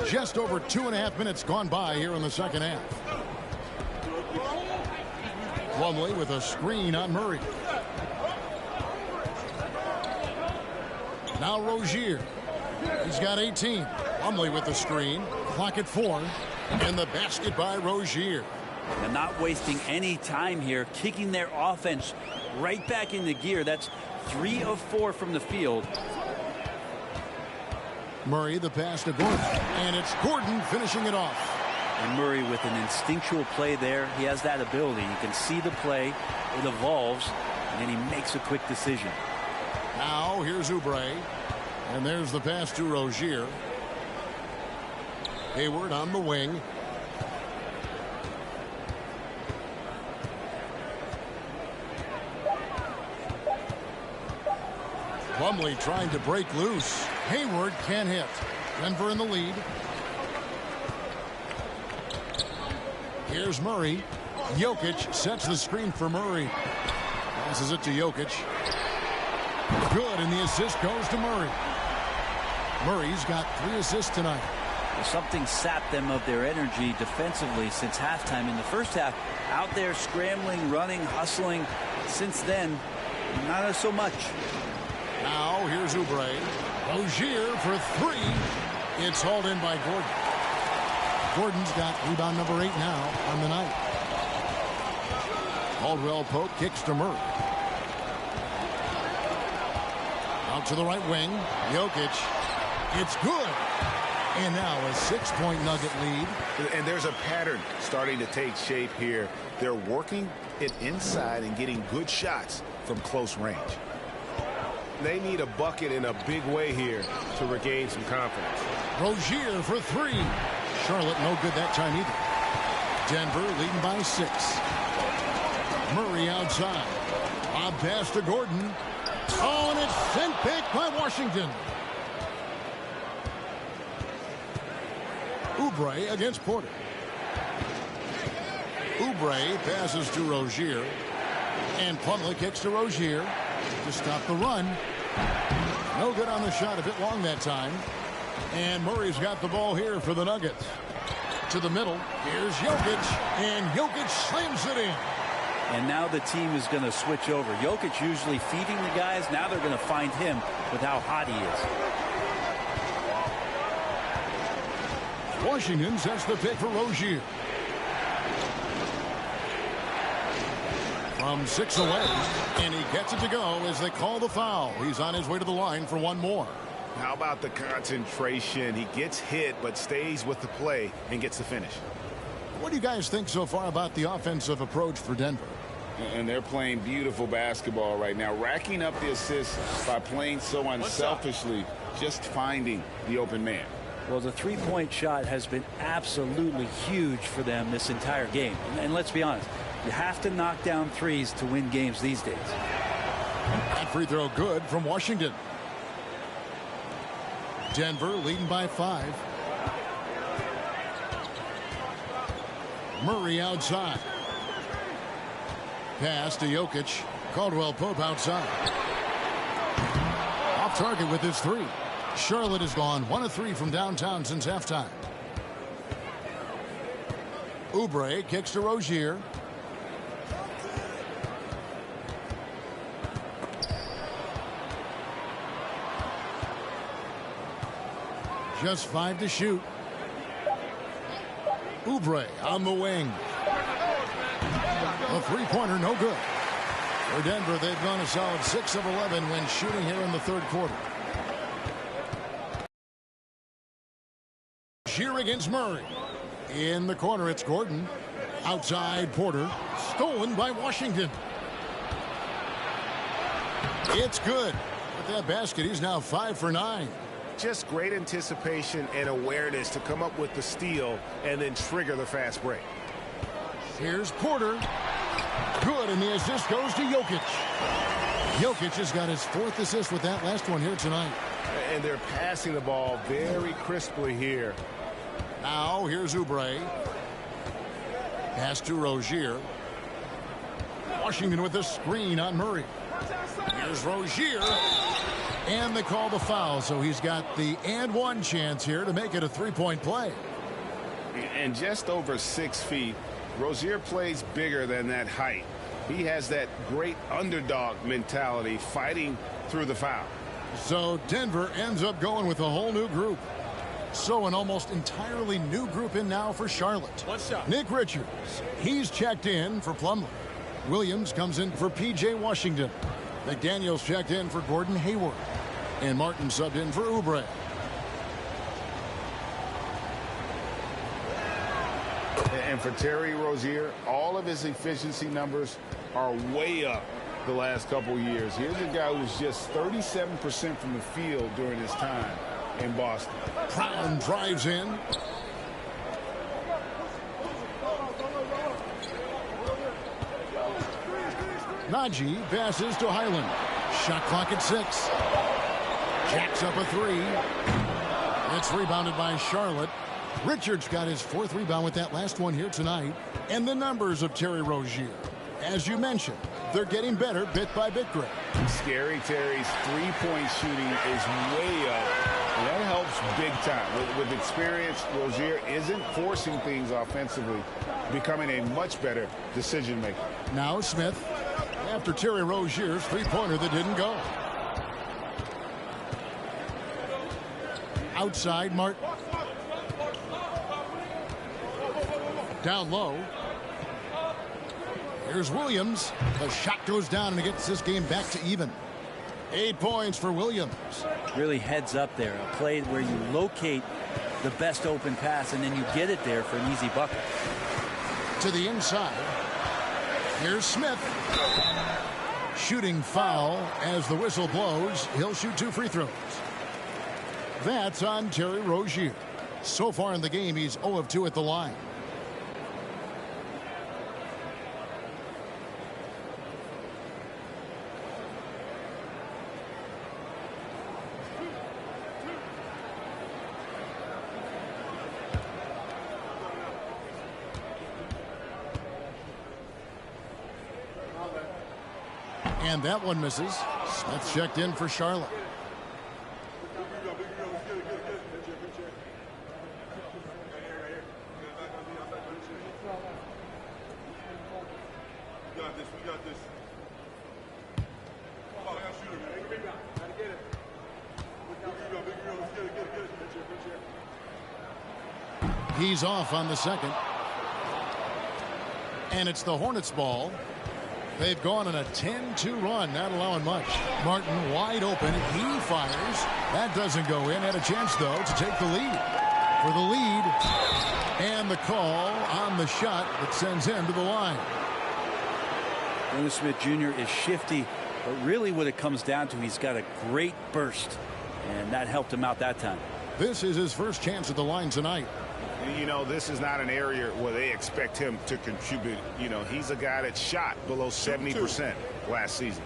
Just over 2.5 minutes gone by here in the second half. Plumlee with a screen on Murray. Now Rozier. He's got 18. Plumlee with the screen. Clock at 4. And the basket by Rozier. And not wasting any time here, kicking their offense right back into gear. That's 3 of 4 from the field. Murray, the pass to Gordon. And it's Gordon finishing it off. And Murray with an instinctual play there. He has that ability. You can see the play. It evolves. And then he makes a quick decision. Now here's Oubre. And there's the pass to Rozier. Hayward on the wing. Plumlee trying to break loose. Hayward can't hit. Denver in the lead. Here's Murray. Jokic sets the screen for Murray. Passes it to Jokic. Good, and the assist goes to Murray. Murray's got 3 assists tonight. Something sapped them of their energy defensively since halftime. In the first half, out there scrambling, running, hustling. Since then, not so much. Now here's Oubre. Rozier for 3. It's hauled in by Gordon. Gordon's got rebound number 8 now on the night. Caldwell Pope kicks to Murray. Out to the right wing. Jokic. It's good. And now a 6-point Nugget lead. And there's a pattern starting to take shape here. They're working it inside and getting good shots from close range. They need a bucket in a big way here to regain some confidence. Rozier for 3. Charlotte no good that time either. Denver leading by 6. Murray outside. Bob pass to Gordon. Oh, and it's sent back by Washington. Oubre against Porter. Oubre passes to Rozier. And Plumlee kicks to Rozier to stop the run. No good on the shot, a bit long that time. And Murray's got the ball here for the Nuggets. To the middle. Here's Jokic. And Jokic slams it in. And now the team is going to switch over. Jokic usually feeding the guys. Now they're going to find him with how hot he is. Washington sets the pick for Rozier. From 6 away, and he gets it to go as they call the foul. He's on his way to the line for one more. How about the concentration? He gets hit, but stays with the play and gets the finish. What do you guys think so far about the offensive approach for Denver? And they're playing beautiful basketball right now, racking up the assists by playing so unselfishly, just finding the open man. Well, the three-point shot has been absolutely huge for them this entire game. And let's be honest, you have to knock down threes to win games these days. That free throw good from Washington. Denver leading by 5. Murray outside. Pass to Jokic. Caldwell Pope outside. Off target with his 3. Charlotte has gone 1 of 3 from downtown since halftime. Oubre kicks to Rozier. Just 5 to shoot. Oubre on the wing. A three-pointer, no good. For Denver, they've gone a solid 6 of 11 when shooting here in the third quarter. Shear against Murray. In the corner, it's Gordon. Outside, Porter. Stolen by Washington. It's good. With that basket, he's now 5 for 9. Just great anticipation and awareness to come up with the steal and then trigger the fast break. Here's Porter. Good, and the assist goes to Jokic. Jokic has got his 4th assist with that last one here tonight. And they're passing the ball very crisply here. Now here's Oubre. Pass to Rozier. Washington with a screen on Murray. Here's Rozier. And they call the foul, so he's got the and one chance here to make it a 3-point play. And just over 6 feet, Rozier plays bigger than that height. He has that great underdog mentality fighting through the foul. So Denver ends up going with a whole new group. So an almost entirely new group in now for Charlotte. One shot. Nick Richards, he's checked in for Plumlee. Williams comes in for P.J. Washington. McDaniels checked in for Gordon Hayward. And Martin subbed in for Oubre. And for Terry Rozier, all of his efficiency numbers are way up the last couple years. Here's a guy who's just 37% from the field during his time in Boston. Brown drives in. Najee passes to Highland. Shot clock at 6. Jacks up a 3. It's rebounded by Charlotte. Richards got his 4th rebound with that last one here tonight. And the numbers of Terry Rozier. As you mentioned, they're getting better bit by bit, Greg. Scary Terry's three-point shooting is way up, and that helps big time. With experience, Rozier isn't forcing things offensively, becoming a much better decision maker. Now Smith, after Terry Rozier's three-pointer that didn't go. Outside, Martin. Down low. Here's Williams. The shot goes down and it gets this game back to even. 8 points for Williams. Really heads up there. A play where you locate the best open pass and then you get it there for an easy bucket. To the inside. Here's Smith. Shooting foul as the whistle blows. He'll shoot 2 free throws. That's on Terry Rozier. So far in the game, he's 0 of 2 at the line. And that one misses. Smith checked in for Charlotte. He's off on the second. And it's the Hornets ball. They've gone on a 10-2 run, not allowing much. Martin wide open. He fires. That doesn't go in. Had a chance, though, to take the lead. For the lead. And the call on the shot that sends him to the line. Dennis Smith Jr. is shifty, but really what it comes down to, he's got a great burst. And that helped him out that time. This is his first chance at the line tonight. You know, this is not an area where they expect him to contribute. You know, he's a guy that shot below 70% last season.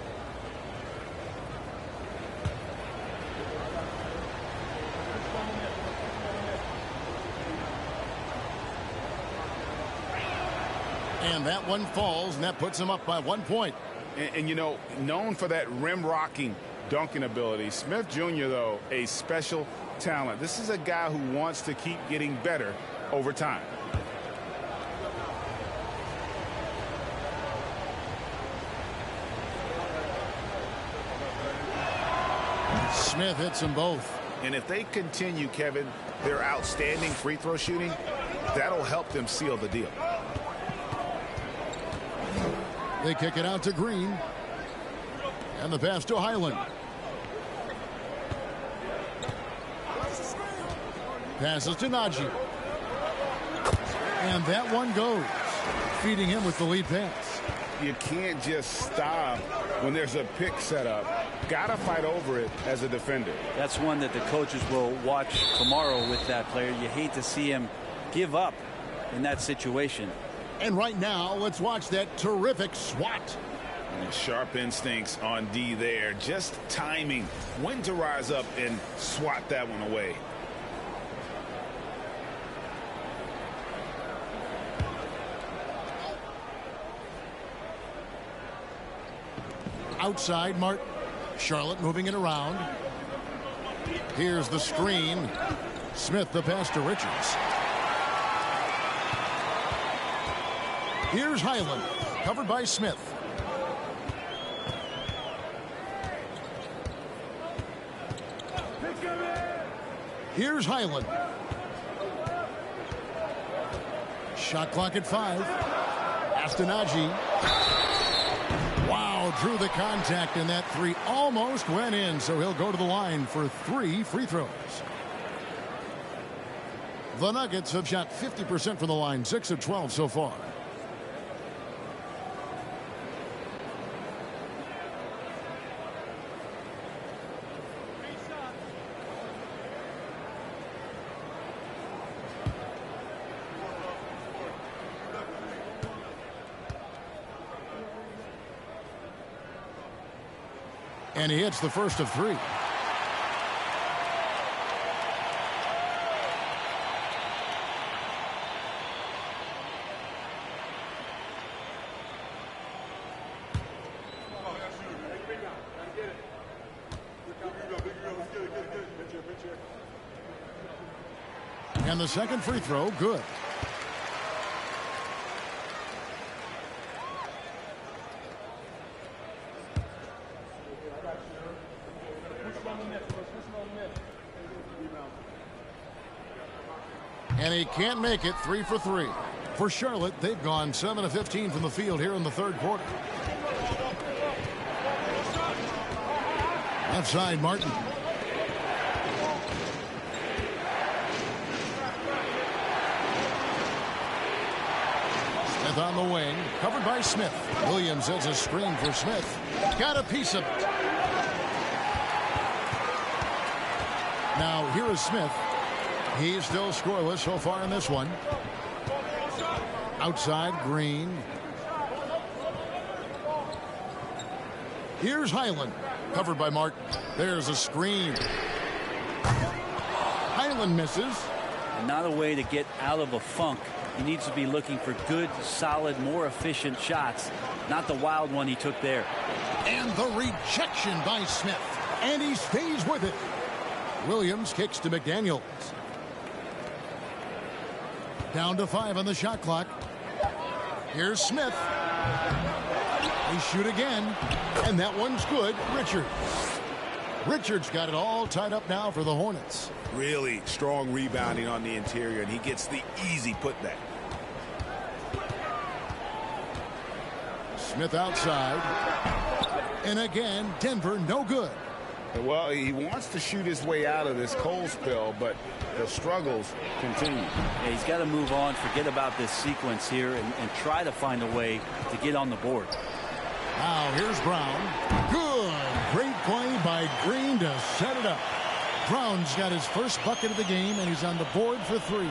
And that one falls, and that puts him up by 1 point. And you know, known for that rim-rocking dunking ability, Smith Jr., though, a special talent. This is a guy who wants to keep getting better over time. Smith hits them both. And if they continue, Kevin, their outstanding free throw shooting, that'll help them seal the deal. They kick it out to Green. And the pass to Highland. Passes to Najee. And that one goes. Feeding him with the lead pass. You can't just stop when there's a pick set up. Gotta fight over it as a defender. That's one that the coaches will watch tomorrow with that player. You hate to see him give up in that situation. And right now, let's watch that terrific swat. And sharp instincts on D there. Just timing when to rise up and swat that one away. Outside, Martin. Charlotte moving it around. Here's the screen. Smith the pass to Richards. Here's Highland, covered by Smith. Here's Highland. Shot clock at 5. Astanaji. Wow, drew the contact, and that 3 almost went in, so he'll go to the line for 3 free throws. The Nuggets have shot 50% from the line, 6 of 12 so far. And he hits the first of 3. And the second free throw, good. And he can't make it. 3 for 3. For Charlotte, they've gone 7 of 15 from the field here in the third quarter. Left side, Martin. Smith on the wing, covered by Smith. Williams sets a screen for Smith. Got a piece of it. Now, here is Smith. He's still scoreless so far in this one. Outside, Green. Here's Highland, covered by Martin. There's a screen. Highland misses. And not a way to get out of a funk. He needs to be looking for good, solid, more efficient shots, not the wild one he took there. And the rejection by Smith. And he stays with it. Williams kicks to McDaniels. Down to 5 on the shot clock. Here's Smith. They shoot again. And that one's good. Richards got it all tied up now for the Hornets. Really strong rebounding on the interior, and he gets the easy putback. Smith outside. And again, Denver no good. Well, he wants to shoot his way out of this cold spell, but the struggles continue. Yeah, he's got to move on, forget about this sequence here, and try to find a way to get on the board. Now here's Brown. Good. Great play by Green to set it up. Brown's got his first bucket of the game, and he's on the board for 3.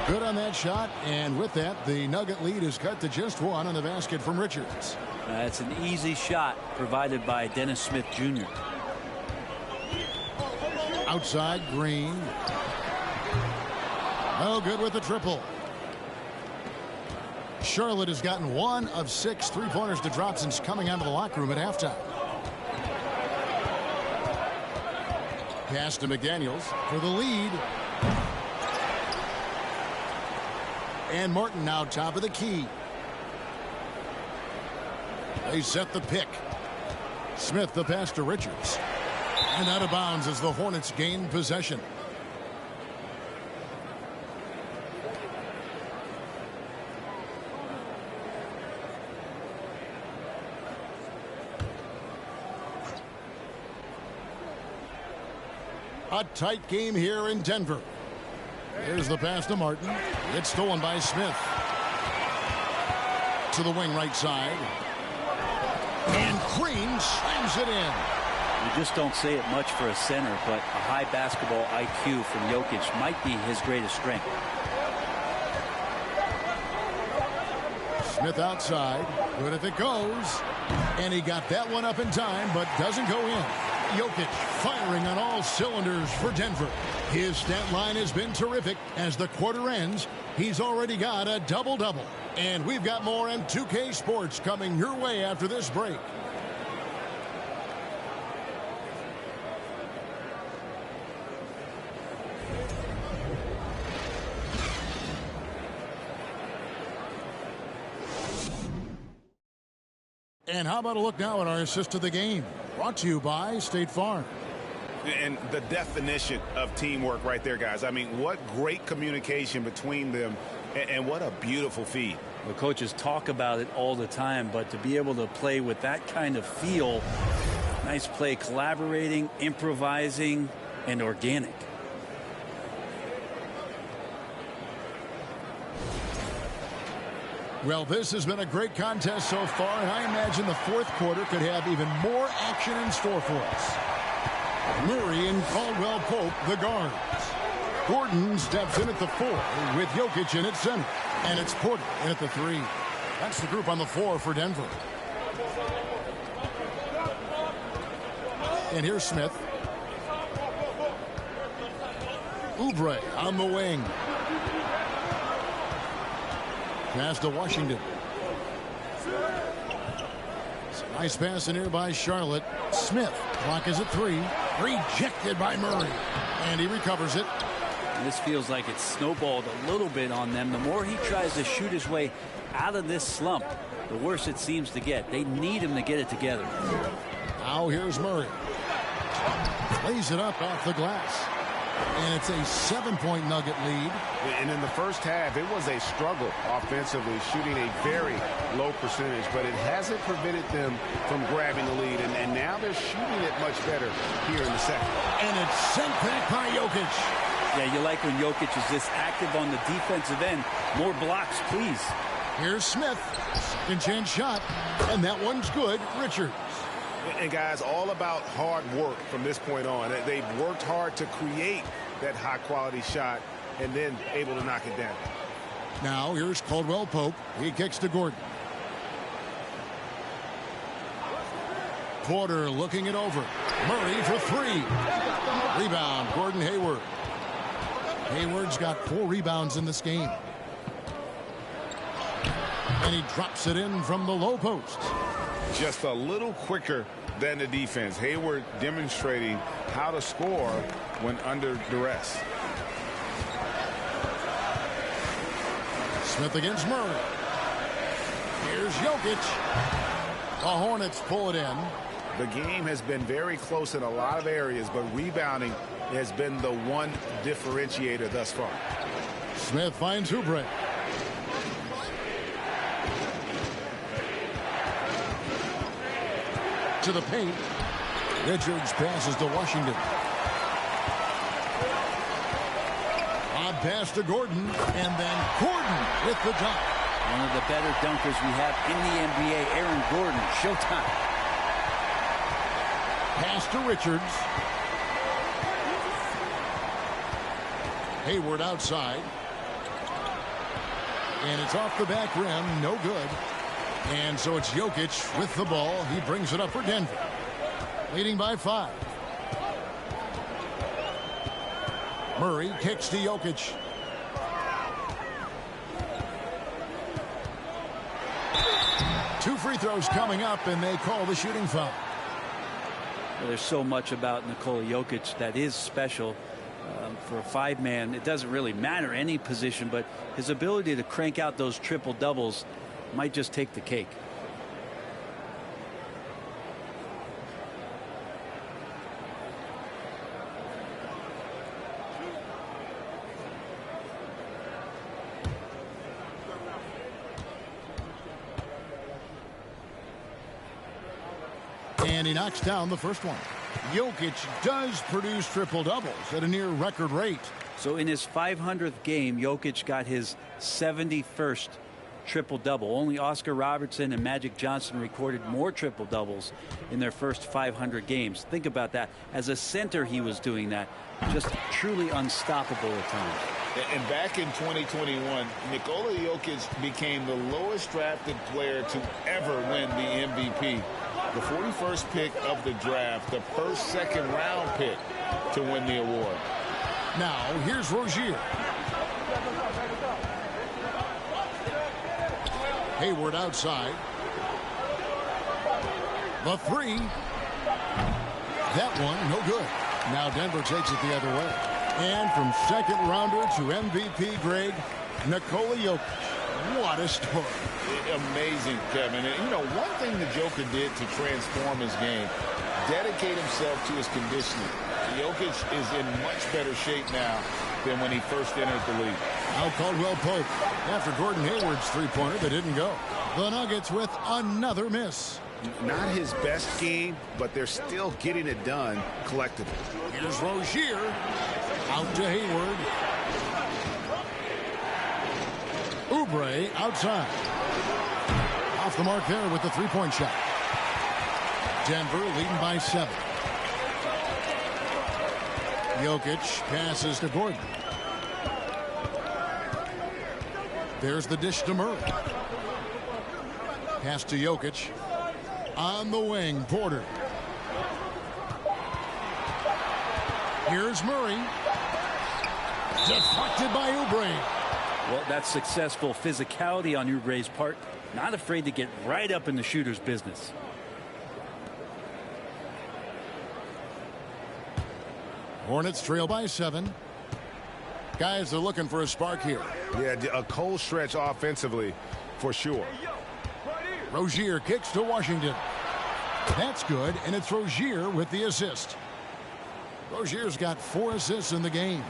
Good on that shot, and with that, the Nugget lead is cut to just 1 on the basket from Richards. That's an easy shot provided by Dennis Smith Jr. Outside, Green. Oh, good with the triple. Charlotte has gotten 1 of 6 3-pointers to drop since coming out of the locker room at halftime. Pass to McDaniels for the lead. And Martin now top of the key. They set the pick. Smith the pass to Richards. And out of bounds as the Hornets gain possession. A tight game here in Denver. Here's the pass to Martin. It's stolen by Smith. To the wing right side. And Green slams it in. You just don't say it much for a center, but a high basketball IQ from Jokic might be his greatest strength. Smith outside. Good if it goes. And he got that one up in time, but doesn't go in. Jokic firing on all cylinders for Denver. His stat line has been terrific. As the quarter ends, he's already got a double-double. And we've got more M2K Sports coming your way after this break. And how about a look now at our assist of the game? Brought to you by State Farm. And the definition of teamwork right there, guys. I mean, what great communication between them. And what a beautiful feed. The coaches talk about it all the time, but to be able to play with that kind of feel, nice play, collaborating, improvising, and organic. Well, this has been a great contest so far, and I imagine the fourth quarter could have even more action in store for us. Murray and Caldwell Pope, the guards. Gordon steps in at the 4 with Jokic in at center. And it's Porter in at the 3. That's the group on the floor for Denver. And here's Smith. Oubre on the wing. Pass to Washington. Nice pass in here by Charlotte. Smith. Clock is at 3. Rejected by Murray. And he recovers it. This feels like it's snowballed a little bit on them. The more he tries to shoot his way out of this slump, the worse it seems to get. They need him to get it together. Now here's Murray. Plays it up off the glass. And it's a 7-point Nugget lead. And in the first half, it was a struggle offensively, shooting a very low percentage, but it hasn't prevented them from grabbing the lead. And now they're shooting it much better here in the second. And it's sent back by Jokic. Yeah, you like when Jokic is this active on the defensive end. More blocks, please. Here's Smith. Second chance shot. And that one's good. Richards. And guys, all about hard work from this point on. They've worked hard to create that high-quality shot and then able to knock it down. Now here's Caldwell Pope. He kicks to Gordon. Porter looking it over. Murray for 3. Rebound, Gordon Hayward. Hayward's got 4 rebounds in this game. And he drops it in from the low post. Just a little quicker than the defense. Hayward demonstrating how to score when under duress. Smith against Murray. Here's Jokic. The Hornets pull it in. The game has been very close in a lot of areas, but rebounding has been the one differentiator thus far. Smith finds Oubre. To the paint. Richards passes to Washington. Odd pass to Gordon, and then Gordon with the dunk. One of the better dunkers we have in the NBA, Aaron Gordon. Showtime. Pass to Richards. Hayward outside. And it's off the back rim. No good. And so it's Jokic with the ball. He brings it up for Denver. Leading by 5. Murray kicks to Jokic. Two free throws coming up, and they call the shooting foul. Well, there's so much about Nikola Jokic that is special. For a 5-man, it doesn't really matter any position, but his ability to crank out those triple doubles might just take the cake. And he knocks down the first one. Jokic does produce triple-doubles at a near record rate. So in his 500th game, Jokic got his 71st triple-double. Only Oscar Robertson and Magic Johnson recorded more triple-doubles in their first 500 games. Think about that. As a center, he was doing that. Just truly unstoppable at times. And back in 2021, Nikola Jokic became the lowest drafted player to ever win the MVP. The 41st pick of the draft, the first second-round pick to win the award. Now, here's Rozier. Hayward outside. The 3. That one, no good. Now Denver takes it the other way. And from second rounder to MVP grade, Nikola Jokic. What a story. Amazing, Kevin. And, you know, one thing the Joker did to transform his game, dedicate himself to his conditioning. Jokic is in much better shape now than when he first entered the league. Now Caldwell Pope after Gordon Hayward's three-pointer that didn't go. The Nuggets with another miss. Not his best game, but they're still getting it done collectively. Here's Rozier. Out to Hayward. Oubre outside. Off the mark there with the three-point shot. Denver leading by 7. Jokic passes to Gordon. There's the dish to Murray. Pass to Jokic. On the wing, Porter. Here's Murray. Deflected by Oubre. Well, that's successful physicality on Oubre's part. Not afraid to get right up in the shooter's business. Hornets trail by 7. Guys are looking for a spark here. Yeah, a cold stretch offensively for sure. Rozier kicks to Washington. That's good, and it's Rozier with the assist. Rozier's got 4 assists in the game.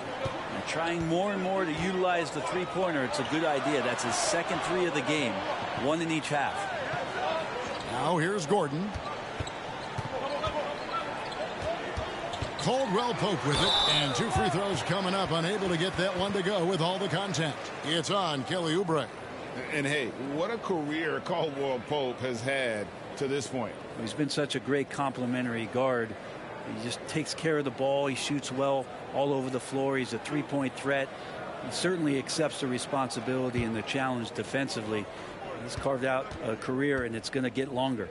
And trying more and more to utilize the three-pointer. It's a good idea. That's his second 3 of the game. 1 in each half. Now here's Gordon. Caldwell Pope with it, and 2 free throws coming up, unable to get that one to go with all the contact. It's on Kelly Oubre. And hey, what a career Caldwell Pope has had to this point. He's been such a great complementary guard. He just takes care of the ball. He shoots well all over the floor. He's a three-point threat. He certainly accepts the responsibility and the challenge defensively. He's carved out a career, and it's going to get longer.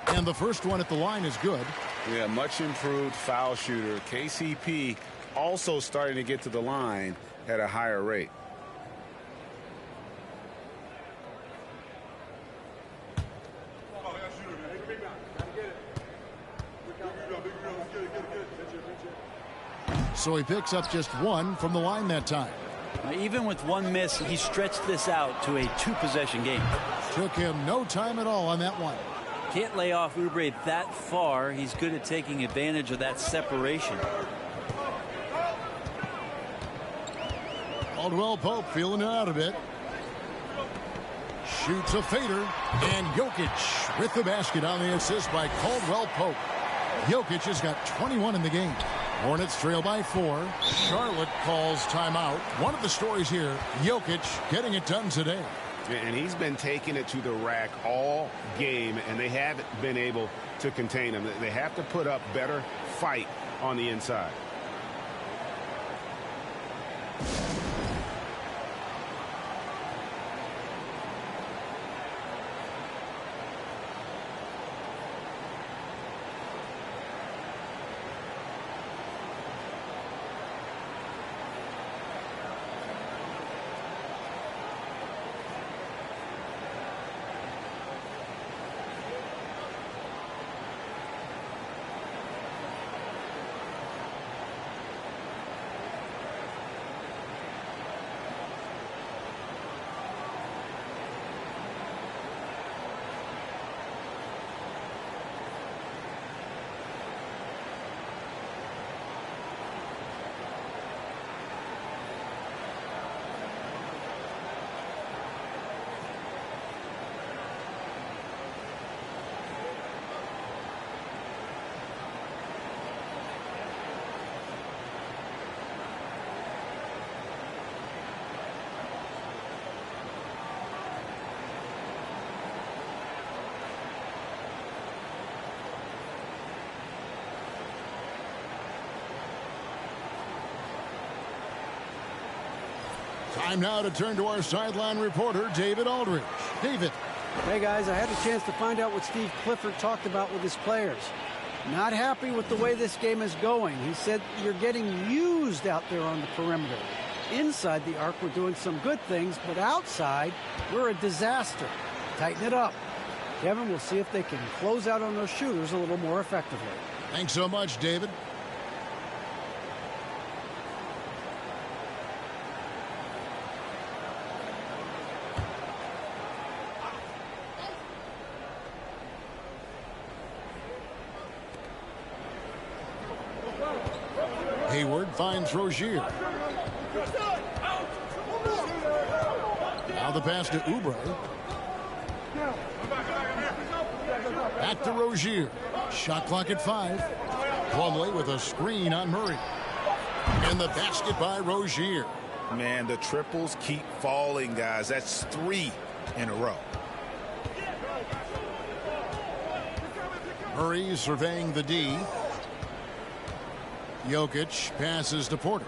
And the first one at the line is good. Yeah, much improved foul shooter. KCP also starting to get to the line at a higher rate. So he picks up just 1 from the line that time. Even with 1 miss, he stretched this out to a 2-possession game. Took him no time at all on that one. Can't lay off Oubre that far. He's good at taking advantage of that separation. Caldwell Pope feeling it out a bit. Shoots a fader, and Jokic with the basket on the assist by Caldwell Pope. Jokic has got 21 in the game. Hornets trail by 4. Charlotte calls timeout. One of the stories here, Jokic getting it done today. And he's been taking it to the rack all game, and they haven't been able to contain him. They have to put up better fight on the inside. Time now to turn to our sideline reporter, David Aldridge. David. Hey, guys, I had a chance to find out what Steve Clifford talked about with his players. Not happy with the way this game is going. He said you're getting used out there on the perimeter. Inside the arc, we're doing some good things, but outside, we're a disaster. Tighten it up. Kevin, we'll see if they can close out on those shooters a little more effectively. Thanks so much, David. finds Rozier. Now the pass to Oubre. Back to Rozier. Shot clock at 5. Plumlee with a screen on Murray. And the basket by Rozier. Man, the triples keep falling, guys. That's 3 in a row. Murray surveying the D. Jokic passes to Porter.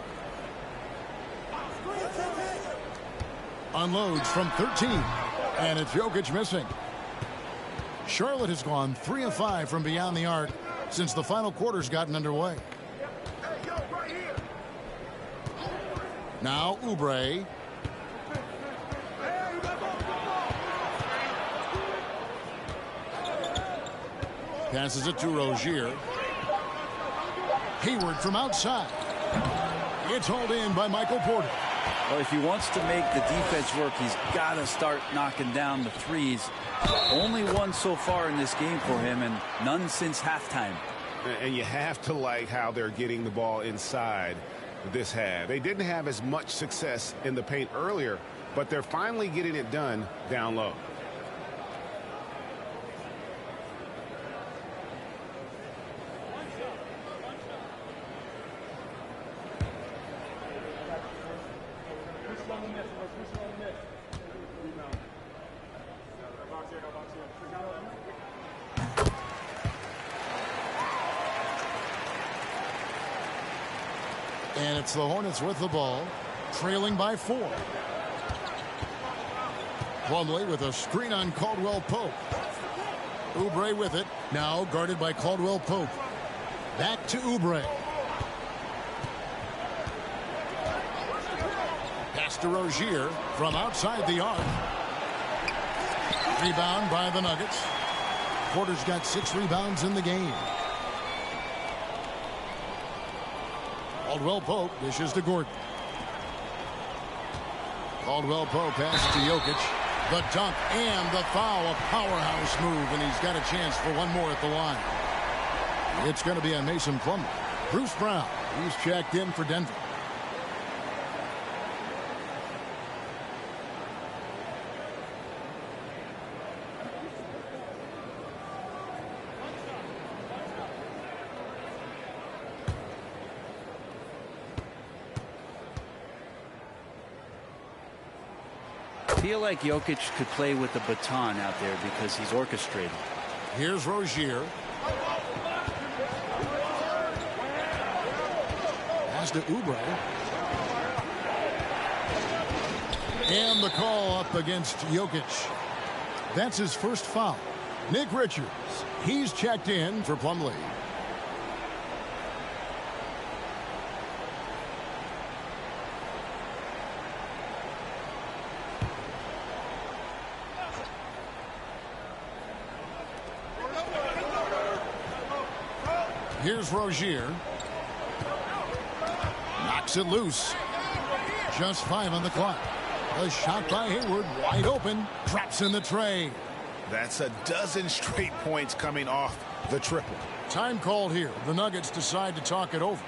Unloads from 13. And it's Jokic missing. Charlotte has gone 3 of 5 from beyond the arc since the final quarter's gotten underway. Now Oubre. Passes it to Rozier. Hayward from outside. It's hauled in by Michael Porter. Well, if he wants to make the defense work, he's got to start knocking down the threes. Only one so far in this game for him, and none since halftime. And you have to like how they're getting the ball inside this half. They didn't have as much success in the paint earlier, but they're finally getting it done down low. And it's the Hornets with the ball, trailing by 4. Plumlee with a screen on Caldwell Pope. Oubre with it, now guarded by Caldwell Pope. Back to Oubre. Pass to Rozier from outside the arc. Rebound by the Nuggets. Porter's got 6 rebounds in the game. Caldwell Pope dishes to Gordon. Caldwell Pope passes to Jokic. The dunk and the foul, a powerhouse move, and he's got a chance for one more at the line. It's going to be on Mason Plumlee. Bruce Brown, he's checked in for Denver. I feel like Jokic could play with the baton out there because he's orchestrating. Here's Rozier. Pass to Oubre. And the call up against Jokic. That's his first foul. Nick Richards, he's checked in for Plumlee. Here's Rozier. Knocks it loose. Just 5 on the clock. A shot by Hayward, wide open, drops in the tray. That's a dozen straight points coming off the triple. Time called here. The Nuggets decide to talk it over.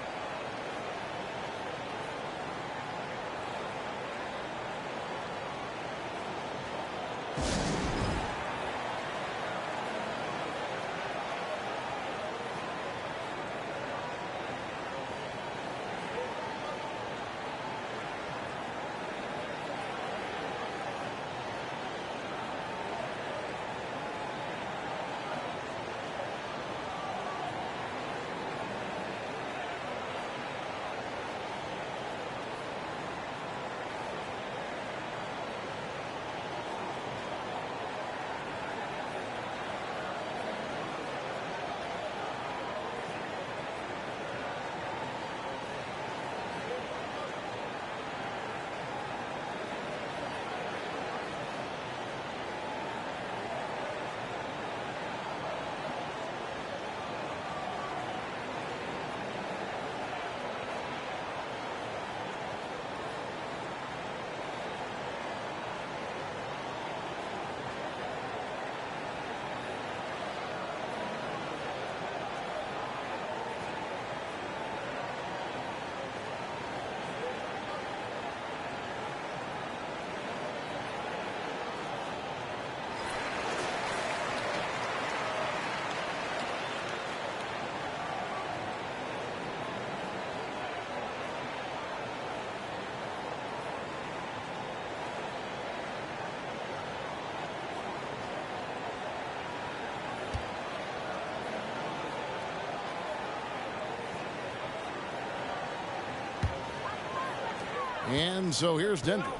And so here's Denver.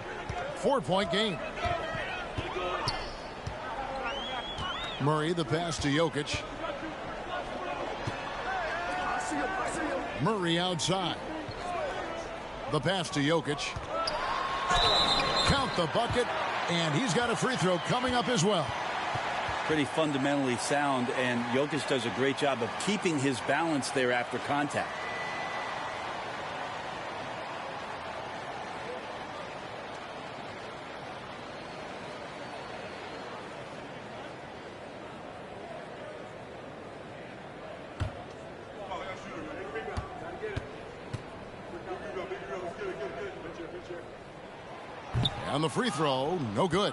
4-point game. Murray, the pass to Jokic. Murray outside. The pass to Jokic. Count the bucket, and he's got a free throw coming up as well. Pretty fundamentally sound, and Jokic does a great job of keeping his balance there after contact. And the free throw, no good.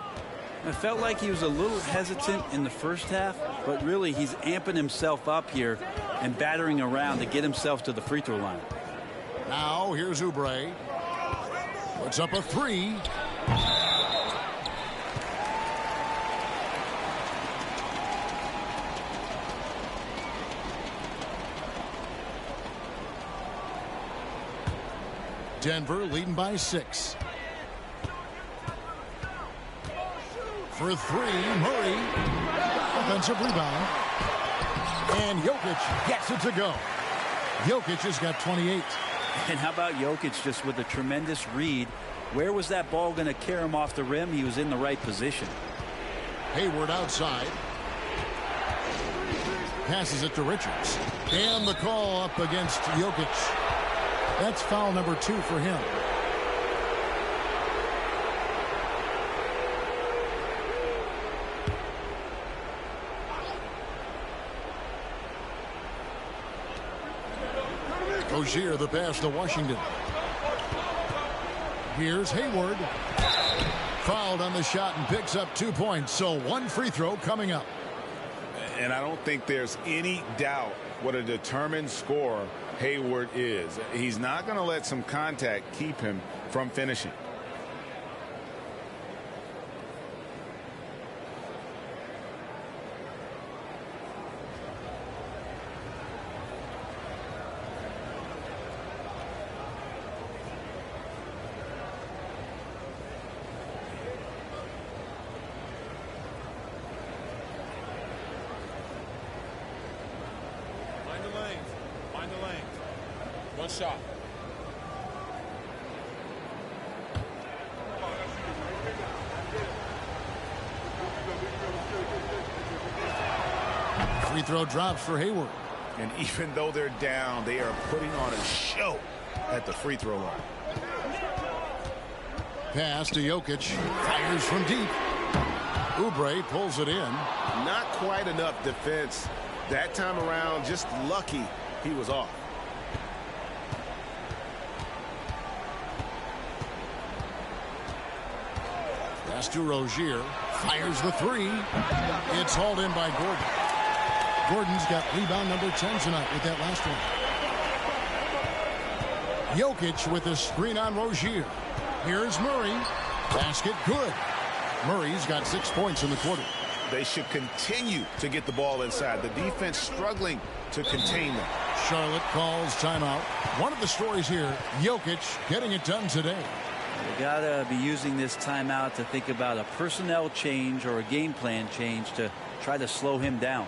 It felt like he was a little hesitant in the first half, but really he's amping himself up here and battering around to get himself to the free throw line. Now here's Oubre. Puts up a three. Denver leading by 6. For three, Murray. Offensive rebound. And Jokic gets it to go. Jokic has got 28. And how about Jokic just with a tremendous read? Where was that ball going to carry him off the rim? He was in the right position. Hayward outside. Passes it to Richards. And the call up against Jokic. That's foul number 2 for him. Rozier, the pass to Washington. Here's Hayward. Fouled on the shot and picks up 2 points. So 1 free throw coming up. And I don't think there's any doubt what a determined scorer Hayward is. He's not going to let some contact keep him from finishing. One shot. Free throw drops for Hayward. And even though they're down, they are putting on a show at the free throw line. Pass to Jokic. Fires from deep. Oubre pulls it in. Not quite enough defense that time around. Just lucky he was off. Pass to Rozier. Fires the three. It's hauled in by Gordon. Gordon's got rebound number 10 tonight with that last one. Jokic with a screen on Rozier. Here's Murray. Basket good. Murray's got 6 points in the quarter. They should continue to get the ball inside. The defense struggling to contain them. Charlotte calls timeout. One of the stories here, Jokic getting it done today. You gotta be using this timeout to think about a personnel change or a game plan change to try to slow him down.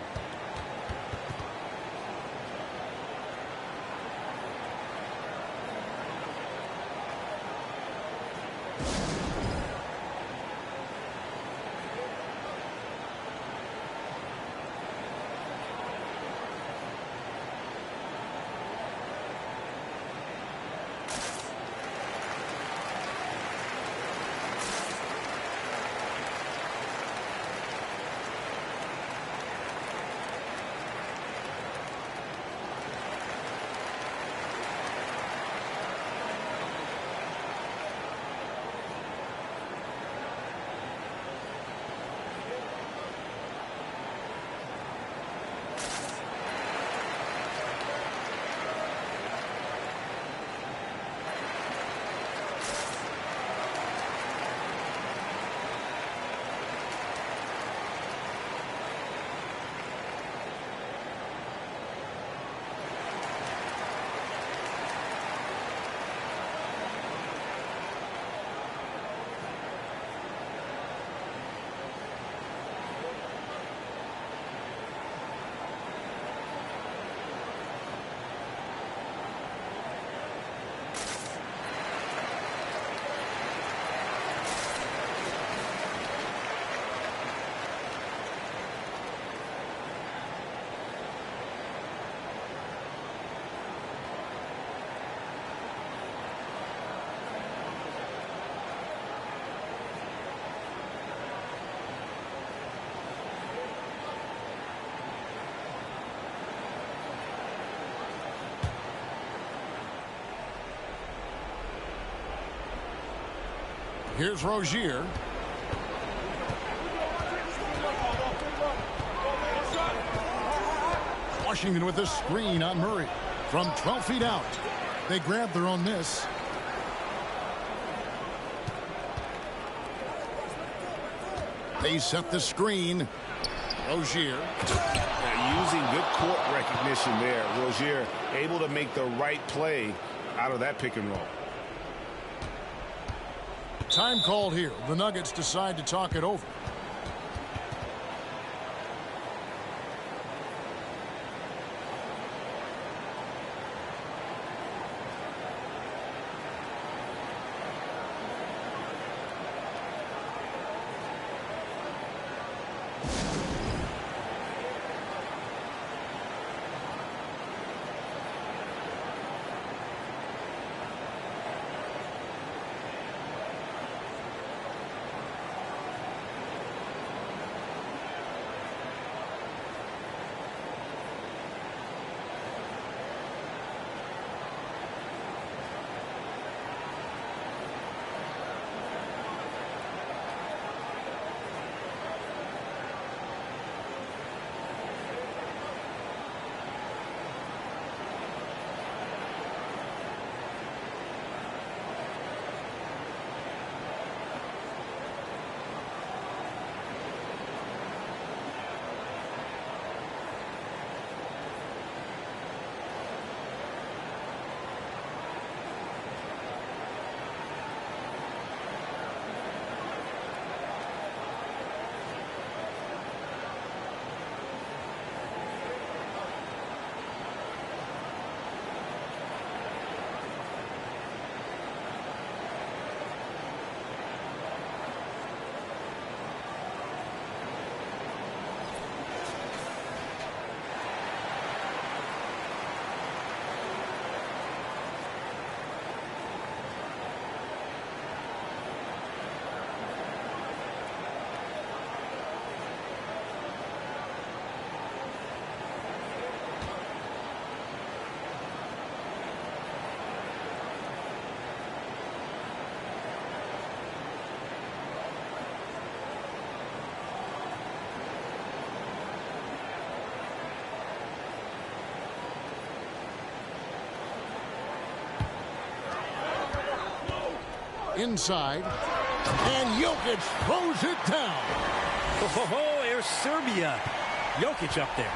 Here's Rozier. Washington with a screen on Murray from 12 feet out. They grab their own miss. They set the screen. Rozier. Using good court recognition there. Rozier able to make the right play out of that pick and roll. Time called here. The Nuggets decide to talk it over. Inside, and Jokic throws it down. Oh, here's Serbia. Jokic up there.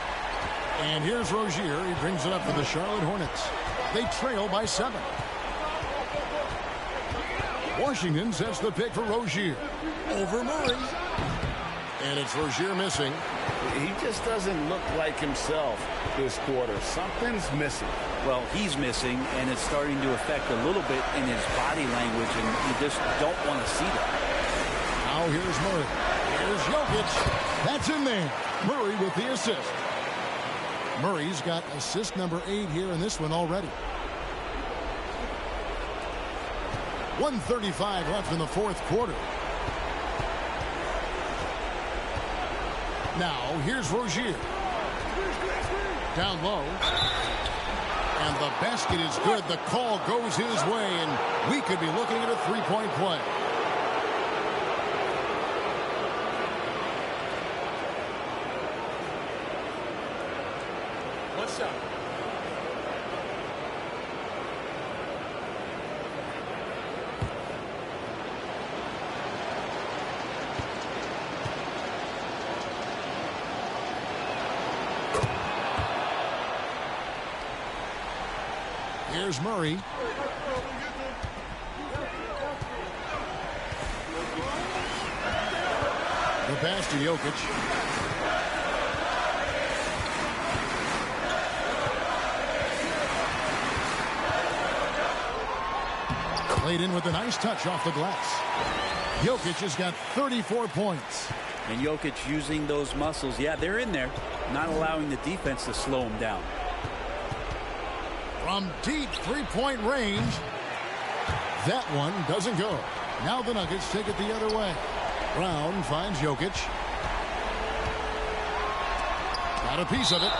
And here's Rozier. He brings it up for the Charlotte Hornets. They trail by 7. Washington sets the pick for Rozier. Over Murray. And it's Rozier missing. He just doesn't look like himself this quarter. Something's missing. Well, he's missing, and it's starting to affect a little bit in his body language, and you just don't want to see that. Now here's Murray. Here's Jokic. That's in there. Murray with the assist. Murray's got assist number 8 here in this one already. 1:35 left in the fourth quarter. Now here's Rozier. Down low. And the basket is good. The call goes his way, and we could be looking at a three-point play. What's up? Here's Murray. The pass to Jokic. Played in with a nice touch off the glass. Jokic has got 34 points. And Jokic using those muscles. Yeah, they're in there. Not allowing the defense to slow him down. From deep three-point range. That one doesn't go. Now the Nuggets take it the other way. Brown finds Jokic. Got a piece of it.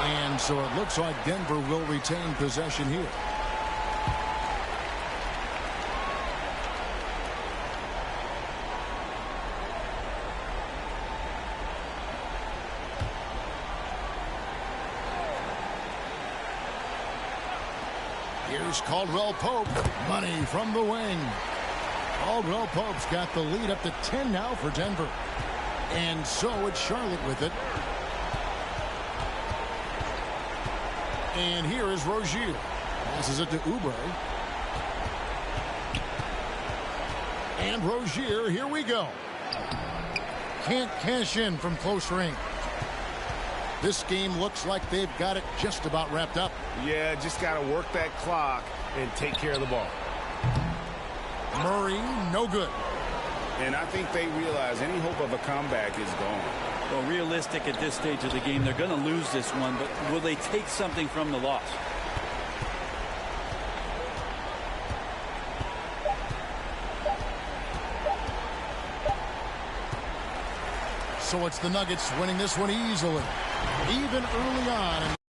And so it looks like Denver will retain possession here. Here's Caldwell Pope. Money from the wing. Caldwell Pope's got the lead up to 10 now for Denver. And so it's Charlotte with it. And here is Rozier. Passes it to Oubre. And Rozier, here we go. Can't cash in from close range. This game looks like they've got it just about wrapped up. Yeah, just got to work that clock and take care of the ball. Murray, no good. And I think they realize any hope of a comeback is gone. Well, realistic at this stage of the game, they're going to lose this one, but will they take something from the loss? So it's the Nuggets winning this one easily. Even early on.